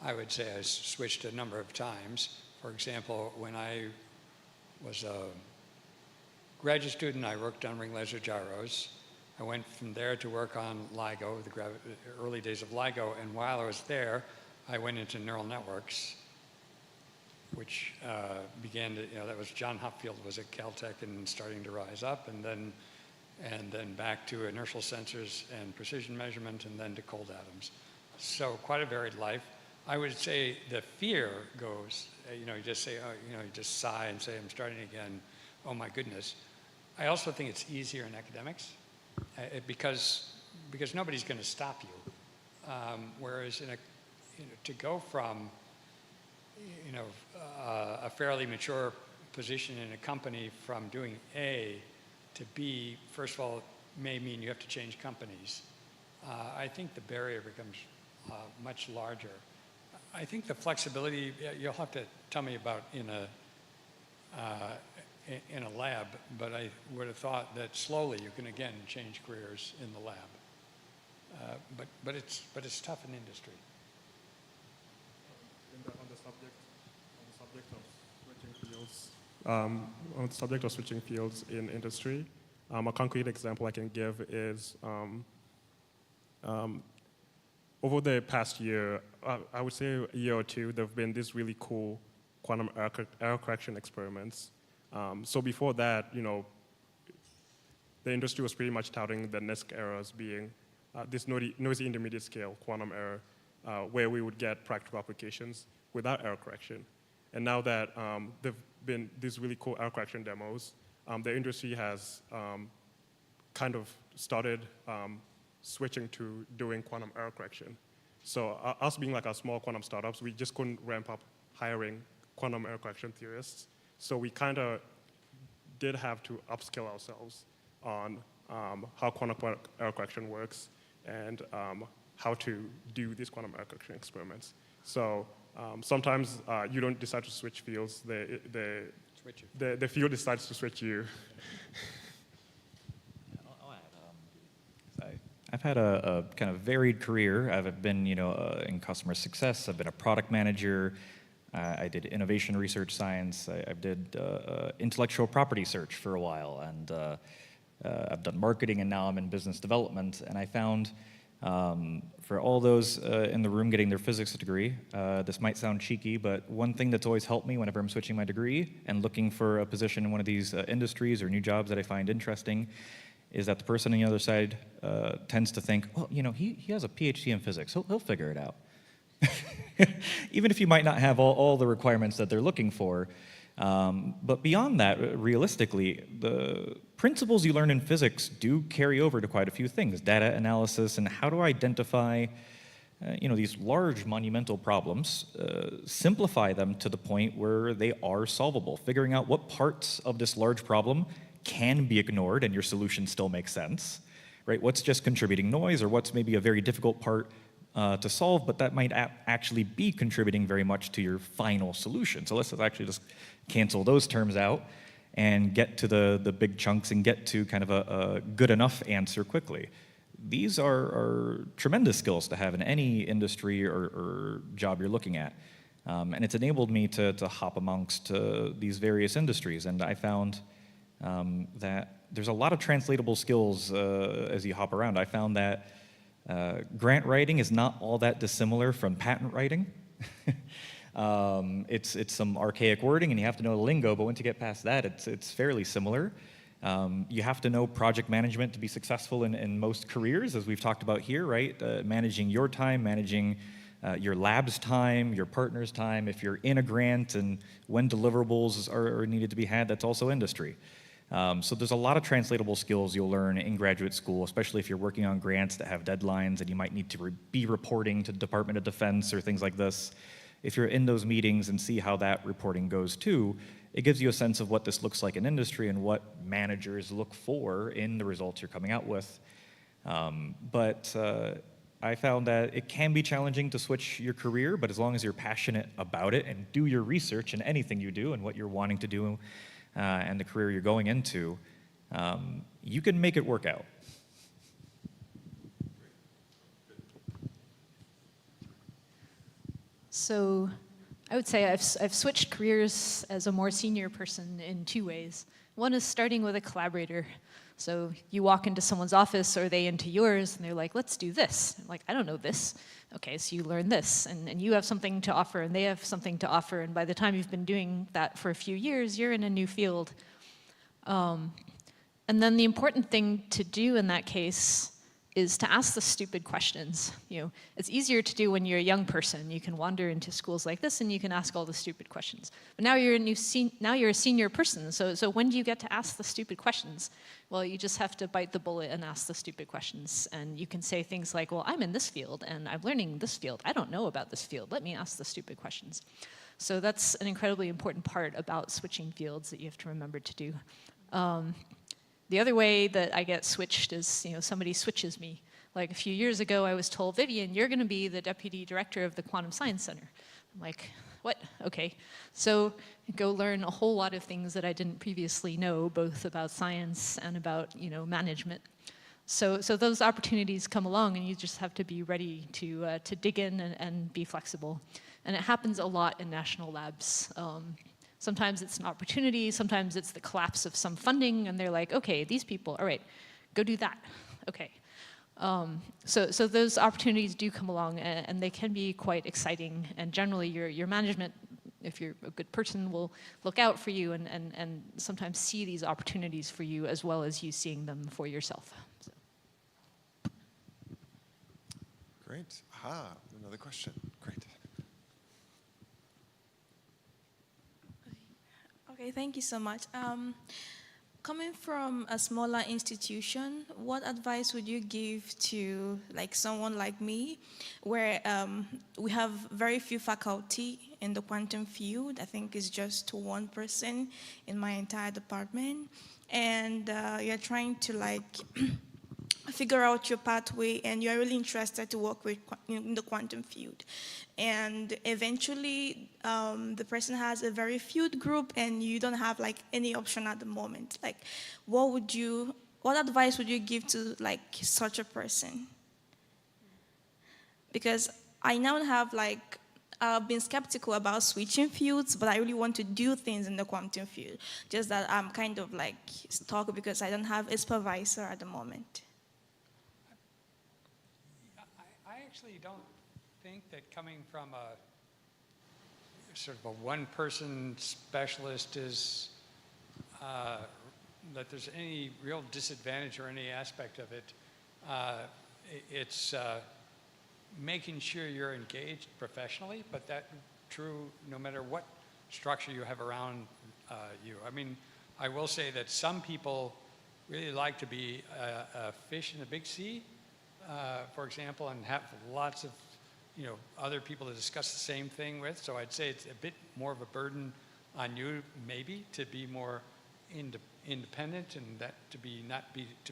I would say I switched a number of times. For example, when I was a graduate student, I worked on ring laser gyros. I went from there to work on LIGO, the early days of LIGO, and while I was there, I went into neural networks, which began to, that was John Hopfield was at Caltech and starting to rise up, and then back to inertial sensors and precision measurement, and then to cold atoms. So quite a varied life. I would say the fear goes, you just say, you just sigh and say, I'm starting again, oh my goodness. I also think it's easier in academics. Because nobody's going to stop you, whereas to go from a fairly mature position in a company from doing A to B, first of all, may mean you have to change companies. I think the barrier becomes much larger. I think the flexibility you'll have to tell me about in a lab, but I would have thought that slowly you can again change careers in the lab. But it's tough in industry. On the subject of switching fields in industry, a concrete example I can give is over the past year, I would say a year or two, there have been these really cool quantum error correction experiments. So before that, the industry was pretty much touting the NISQ errors being this noisy intermediate scale quantum error, where we would get practical applications without error correction. And now that there have been these really cool error correction demos, the industry has kind of started switching to doing quantum error correction. So us being like a small quantum startups, we just couldn't ramp up hiring quantum error correction theorists. So we kind of did have to upskill ourselves on how quantum error correction works and how to do these quantum error correction experiments. So sometimes you don't decide to switch fields, the field decides to switch you. I've had a kind of varied career. I've been, in customer success. I've been a product manager. I did innovation research science. I did intellectual property search for a while, and I've done marketing, and now I'm in business development. And I found for all those in the room getting their physics degree, this might sound cheeky, but one thing that's always helped me whenever I'm switching my degree and looking for a position in one of these industries or new jobs that I find interesting is that the person on the other side tends to think, well, he has a PhD in physics. He'll figure it out. Even if you might not have all the requirements that they're looking for. But beyond that, realistically, principles you learn in physics do carry over to quite a few things, data analysis and how to identify these large monumental problems, simplify them to the point where they are solvable, figuring out what parts of this large problem can be ignored and your solution still makes sense, right? What's just contributing noise, or what's maybe a very difficult part to solve, but that might actually be contributing very much to your final solution. So let's actually just cancel those terms out and get to the big chunks and get to kind of a good enough answer quickly. These are tremendous skills to have in any industry or job you're looking at. And it's enabled me to hop amongst these various industries. And I found that there's a lot of translatable skills as you hop around. I found that grant writing is not all that dissimilar from patent writing. It's some archaic wording and you have to know the lingo, but once you get past that, it's fairly similar. You have to know project management to be successful in most careers, as we've talked about here, right? Managing your time, managing your lab's time, your partner's time. If you're in a grant and when deliverables are needed to be had, that's also industry. So there's a lot of translatable skills you'll learn in graduate school, especially if you're working on grants that have deadlines and you might need to be reporting to the Department of Defense or things like this. If you're in those meetings and see how that reporting goes too, it gives you a sense of what this looks like in industry and what managers look for in the results you're coming out with. But I found that it can be challenging to switch your career, but as long as you're passionate about it and do your research in anything you do and what you're wanting to do and the career you're going into, you can make it work out. So I would say I've switched careers as a more senior person in two ways. One is starting with a collaborator. So you walk into someone's office or they into yours and they're like, let's do this. I'm like, I don't know this. Okay, so you learn this and you have something to offer and they have something to offer. And by the time you've been doing that for a few years, you're in a new field. And then the important thing to do in that case is to ask the stupid questions. It's easier to do when you're a young person. You can wander into schools like this and you can ask all the stupid questions. But now you're a senior person, so when do you get to ask the stupid questions? Well, you just have to bite the bullet and ask the stupid questions. And you can say things like, well, I'm in this field and I'm learning this field. I don't know about this field. Let me ask the stupid questions. So that's an incredibly important part about switching fields that you have to remember to do. The other way that I get switched is, somebody switches me. Like a few years ago, I was told, Vivian, you're going to be the deputy director of the Quantum Science Center. I'm like, what? Okay. So go learn a whole lot of things that I didn't previously know, both about science and about, management. So those opportunities come along, and you just have to be ready to dig in and be flexible. And it happens a lot in national labs. Sometimes it's an opportunity, sometimes it's the collapse of some funding, and they're like, okay, these people, all right, go do that. Okay. So those opportunities do come along, and they can be quite exciting, and generally your management, if you're a good person, will look out for you and sometimes see these opportunities for you as well as you seeing them for yourself. So. Great. Aha, another question. Great. Okay, thank you so much. Coming from a smaller institution, what advice would you give to someone like me, where we have very few faculty in the quantum field? I think it's just one person in my entire department, and you're trying to figure out your pathway, and you're really interested to work with in the quantum field. And eventually, the person has a very few group, and you don't have any option at the moment. What advice would you give to such a person? Because I now have I've been skeptical about switching fields, but I really want to do things in the quantum field. Just that I'm kind of stuck because I don't have a supervisor at the moment. I actually don't think that coming from a sort of a one-person specialist is that there's any real disadvantage or any aspect of it. It's making sure you're engaged professionally, but that's true no matter what structure you have around you. I mean, I will say that some people really like to be a fish in a big sea, for example, and have lots of other people to discuss the same thing with. So I'd say it's a bit more of a burden on you, maybe, to be more independent and that to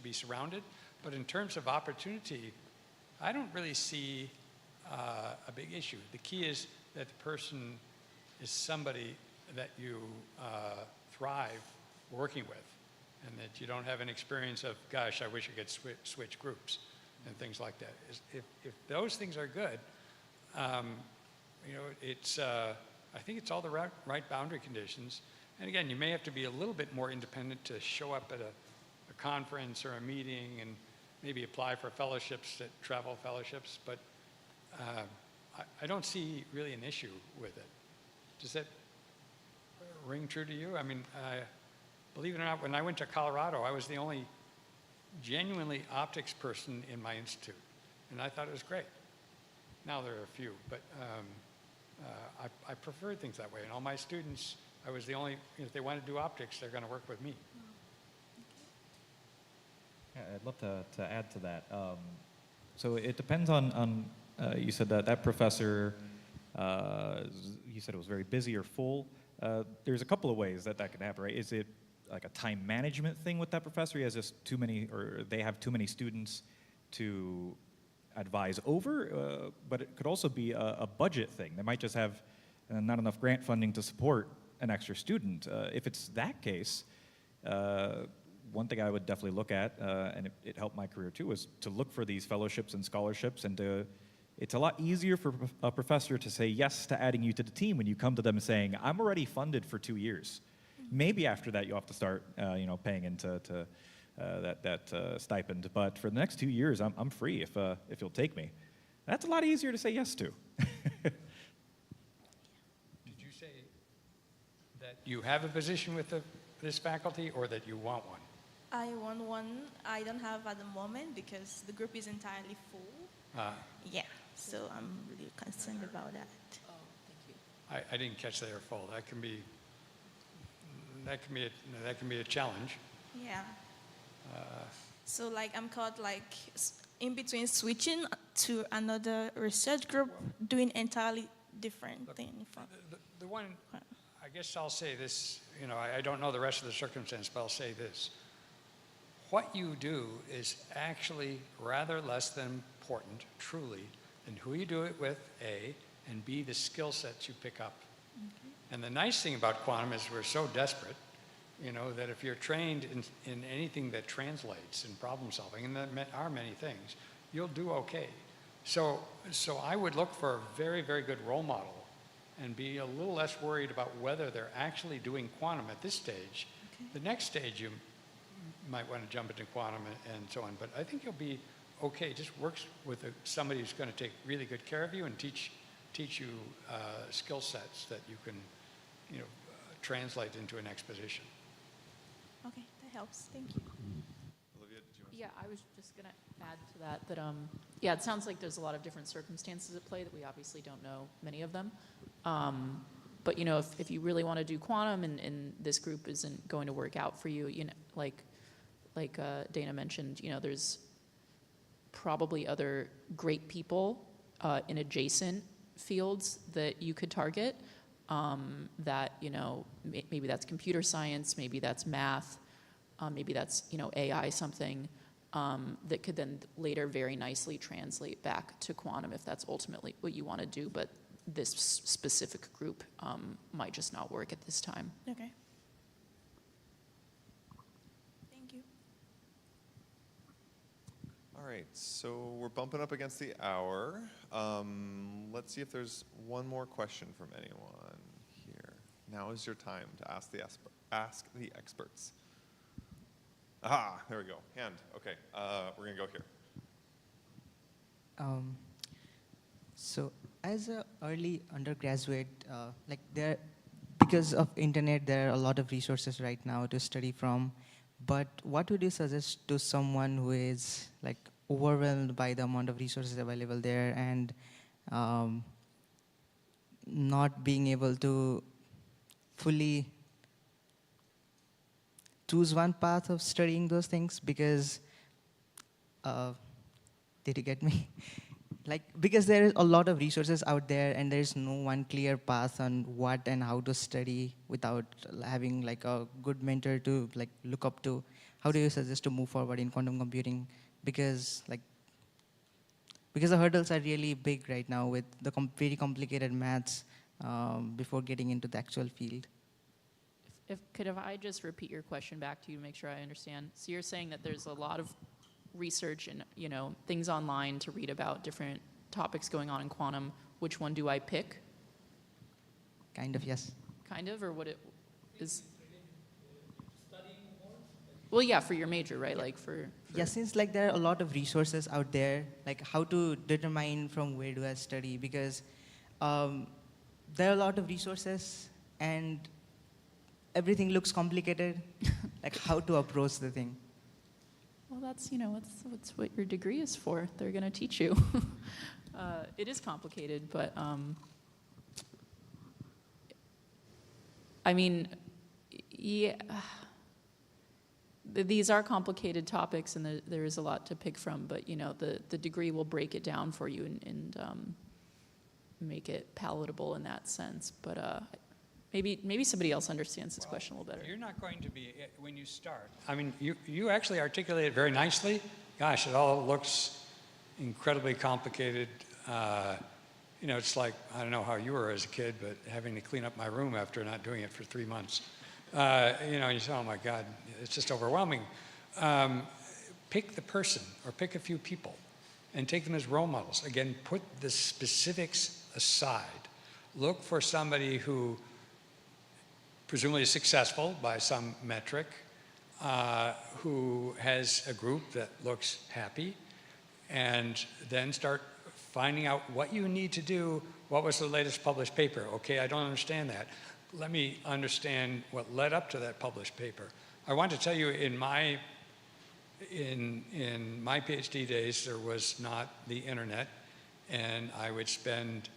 be surrounded. But in terms of opportunity, I don't really see a big issue. The key is that the person is somebody that you thrive working with, and that you don't have an experience of, gosh, I wish I could switch groups and things like that. If those things are good, it's I think it's all the right boundary conditions. And again, you may have to be a little bit more independent to show up at a conference or a meeting and maybe apply for fellowships, travel fellowships, but I don't see really an issue with it. Does that ring true to you? I mean, believe it or not, when I went to Colorado, I was the only genuinely optics person in my institute, and I thought it was great. Now there are a few, but I preferred things that way. And all my students, I was the only, if they want to do optics, they're going to work with me. Yeah, I'd love to add to that. So it depends on you said that professor, you said it was very busy or full. There's a couple of ways that can happen, right? Is it like a time management thing with that professor? He has just too many, or they have too many students to advise over, but it could also be a budget thing. They might just have not enough grant funding to support an extra student. If it's that case, one thing I would definitely look at, and it helped my career too, is to look for these fellowships and scholarships, and it's a lot easier for a professor to say yes to adding you to the team when you come to them saying, I'm already funded for 2 years. Maybe after that you have to start paying into that stipend, but for the next 2 years, I'm free if you'll take me. That's a lot easier to say yes to. Did you say that you have a position with this faculty, or that you want one? I want one. I don't have at the moment because the group is entirely full. Yeah, so I'm really concerned about that. Oh, thank you. I didn't catch they were full. That can be a challenge. Yeah. So like I'm caught like in between switching to another research group, doing entirely different thing. The one, I guess I'll say this, I don't know the rest of the circumstance, but I'll say this. What you do is actually rather less than important, truly, than who you do it with, A, and B, the skill sets you pick up. Okay. And the nice thing about quantum is we're so desperate, that if you're trained in anything that translates in problem solving, and there are many things, you'll do okay. So I would look for a very, very good role model and be a little less worried about whether they're actually doing quantum at this stage. Okay. The next stage, you might want to jump into quantum and so on, but I think you'll be okay. Just works with somebody who's going to take really good care of you and teach you skill sets that you can, translate into an exposition. Okay, that helps. Thank you. Olivia, did you want to Yeah, I was just going to add to that, yeah, it sounds like there's a lot of different circumstances at play that we obviously don't know many of them. But, if you really want to do quantum and this group isn't going to work out for you, like Dana mentioned, there's probably other great people in adjacent fields that you could target. That, maybe that's computer science, maybe that's math, maybe that's, AI something that could then later very nicely translate back to quantum if that's ultimately what you want to do. But this specific group might just not work at this time. Okay. Thank you. All right, so we're bumping up against the hour. Let's see if there's one more question from anyone here. Now is your time to ask the experts. Aha, there we go. Hand. Okay, we're gonna go here. So as an early undergraduate, because of internet, there are a lot of resources right now to study from. But what would you suggest to someone who is overwhelmed by the amount of resources available there and not being able to fully choose one path of studying those things because, did you get me? Like, because there is a lot of resources out there and there's no one clear path on what and how to study without having like a good mentor to like look up to. How do you suggest to move forward in quantum computing? Because the hurdles are really big right now with the very complicated maths before getting into the actual field. If I just repeat your question back to you to make sure I understand. So you're saying that there's a lot of research and things online to read about different topics going on in quantum. Which one do I pick? Kind of, yes. Kind of, or what it is? Well, yeah, for your major, right? Like for Yeah, since like there are a lot of resources out there, like how to determine from where do I study, because there are a lot of resources and everything looks complicated, like how to approach the thing. Well, that's what's what your degree is for. They're going to teach you. It is complicated, but I mean, yeah. These are complicated topics, and there is a lot to pick from. But the degree will break it down for you and make it palatable in that sense. But maybe somebody else understands this question a little better. You're not going to be when you start. I mean, you actually articulate it very nicely. Gosh, it all looks incredibly complicated. It's like, I don't know how you were as a kid, but having to clean up my room after not doing it for 3 months. You say, oh my God, it's just overwhelming. Pick the person or pick a few people and take them as role models. Again, put the specifics aside. Look for somebody who presumably is successful by some metric, who has a group that looks happy, and then start finding out what you need to do. What was the latest published paper? Okay, I don't understand that. Let me understand what led up to that published paper. I want to tell you, in my PhD days, there was not the internet, and I would spend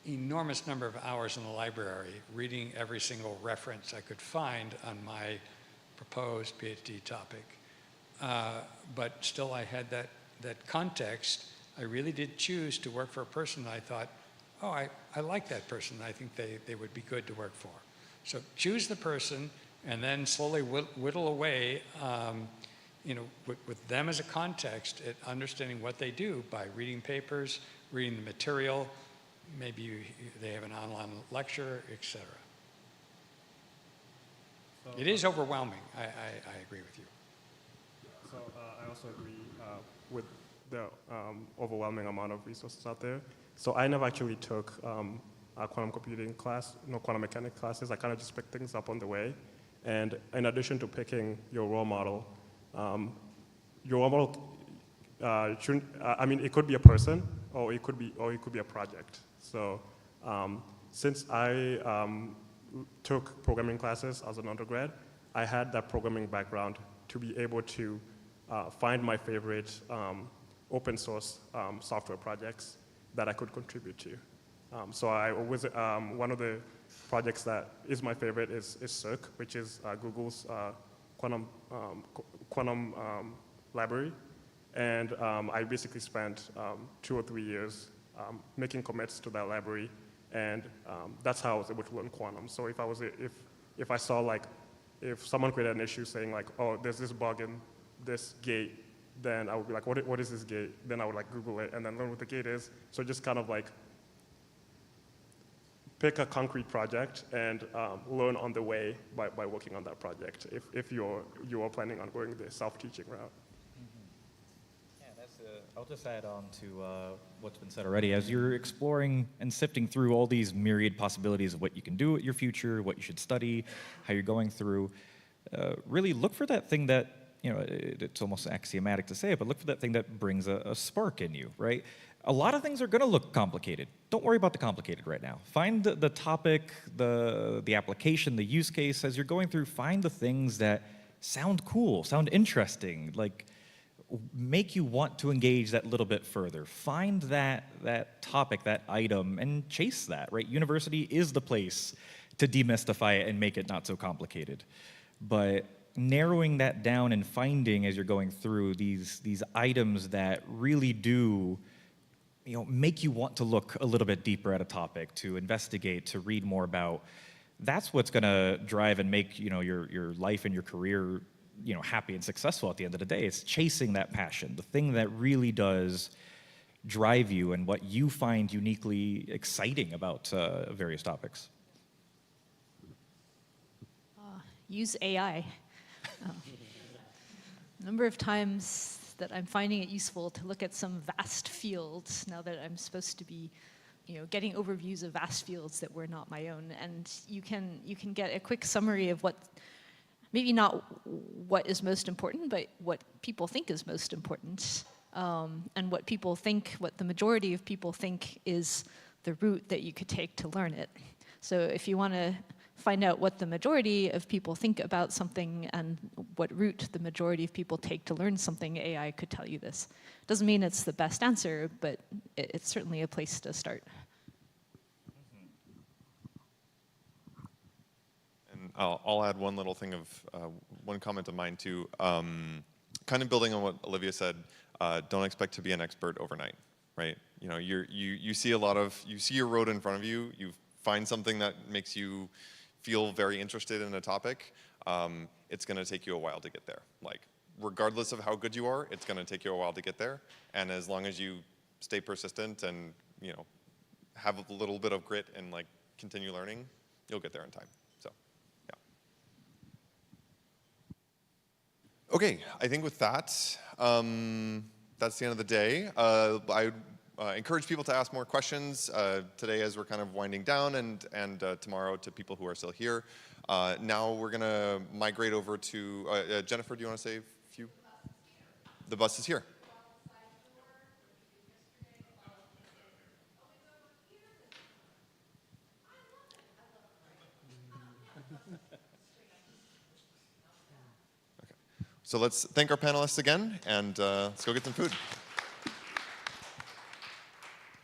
enormous number of hours in the library reading every single reference I could find on my proposed PhD topic. But still I had that context. I really did choose to work for a person that I thought, oh, I like that person. I think they would be good to work for. So choose the person and then slowly whittle away, with them as a context at understanding what they do by reading papers, reading the material, maybe they have an online lecture, etc. So, it is overwhelming. I agree with you. So I also agree with the overwhelming amount of resources out there. So I never actually took a quantum computing class, no quantum mechanics classes. I kind of just picked things up on the way. And in addition to picking your role model shouldn't, I mean, it could be a person or it could be a project. So since I took programming classes as an undergrad, I had that programming background to be able to find my favorite open source software projects that I could contribute to. So I always, one of the projects that is my favorite is Circ, which is Google's quantum library. And I basically spent 2 or 3 years making commits to that library, and that's how I was able to learn quantum. So if I saw like, if someone created an issue saying like, oh, there's this bug in this gate, then I would be like, what is this gate? Then I would like Google it and then learn what the gate is. So just kind of like pick a concrete project and learn on the way by working on that project if you are planning on going the self-teaching route. I'll just add on to what's been said already. As you're exploring and sifting through all these myriad possibilities of what you can do with your future, what you should study, how you're going through, really look for that thing that, it's almost axiomatic to say it, but look for that thing that brings a spark in you, right? A lot of things are going to look complicated. Don't worry about the complicated right now. Find the topic, the application, the use case. As you're going through, find the things that sound cool, sound interesting, like make you want to engage that little bit further. Find that topic, that item, and chase that, right? University is the place to demystify it and make it not so complicated. But narrowing that down and finding as you're going through these items that really do make you want to look a little bit deeper at a topic, to investigate, to read more about. That's what's going to drive and make your life and your career happy and successful at the end of the day. It's chasing that passion, the thing that really does drive you and what you find uniquely exciting about various topics. Use AI. A number of times that I'm finding it useful to look at some vast fields now that I'm supposed to be getting overviews of vast fields that were not my own. And you can get a quick summary of what, maybe not what is most important, but what people think is most important. And what the majority of people think is the route that you could take to learn it. So if you want to find out what the majority of people think about something and what route the majority of people take to learn something, AI could tell you this. Doesn't mean it's the best answer, but it's certainly a place to start. And I'll add one little thing of one comment of mine too. Kind of building on what Olivia said, don't expect to be an expert overnight, right? You see you see your road in front of you. You find something that makes you feel very interested in a topic. It's going to take you a while to get there. Like, regardless of how good you are, it's going to take you a while to get there. And as long as you stay persistent and have a little bit of grit and continue learning, you'll get there in time. So, yeah. Okay, I think with that, that's the end of the day. I encourage people to ask more questions today as we're kind of winding down, and tomorrow to people who are still here. Now we're going to migrate over to, Jennifer, do you want to say a few? The bus is here. Okay. So let's thank our panelists again, and let's go get some food.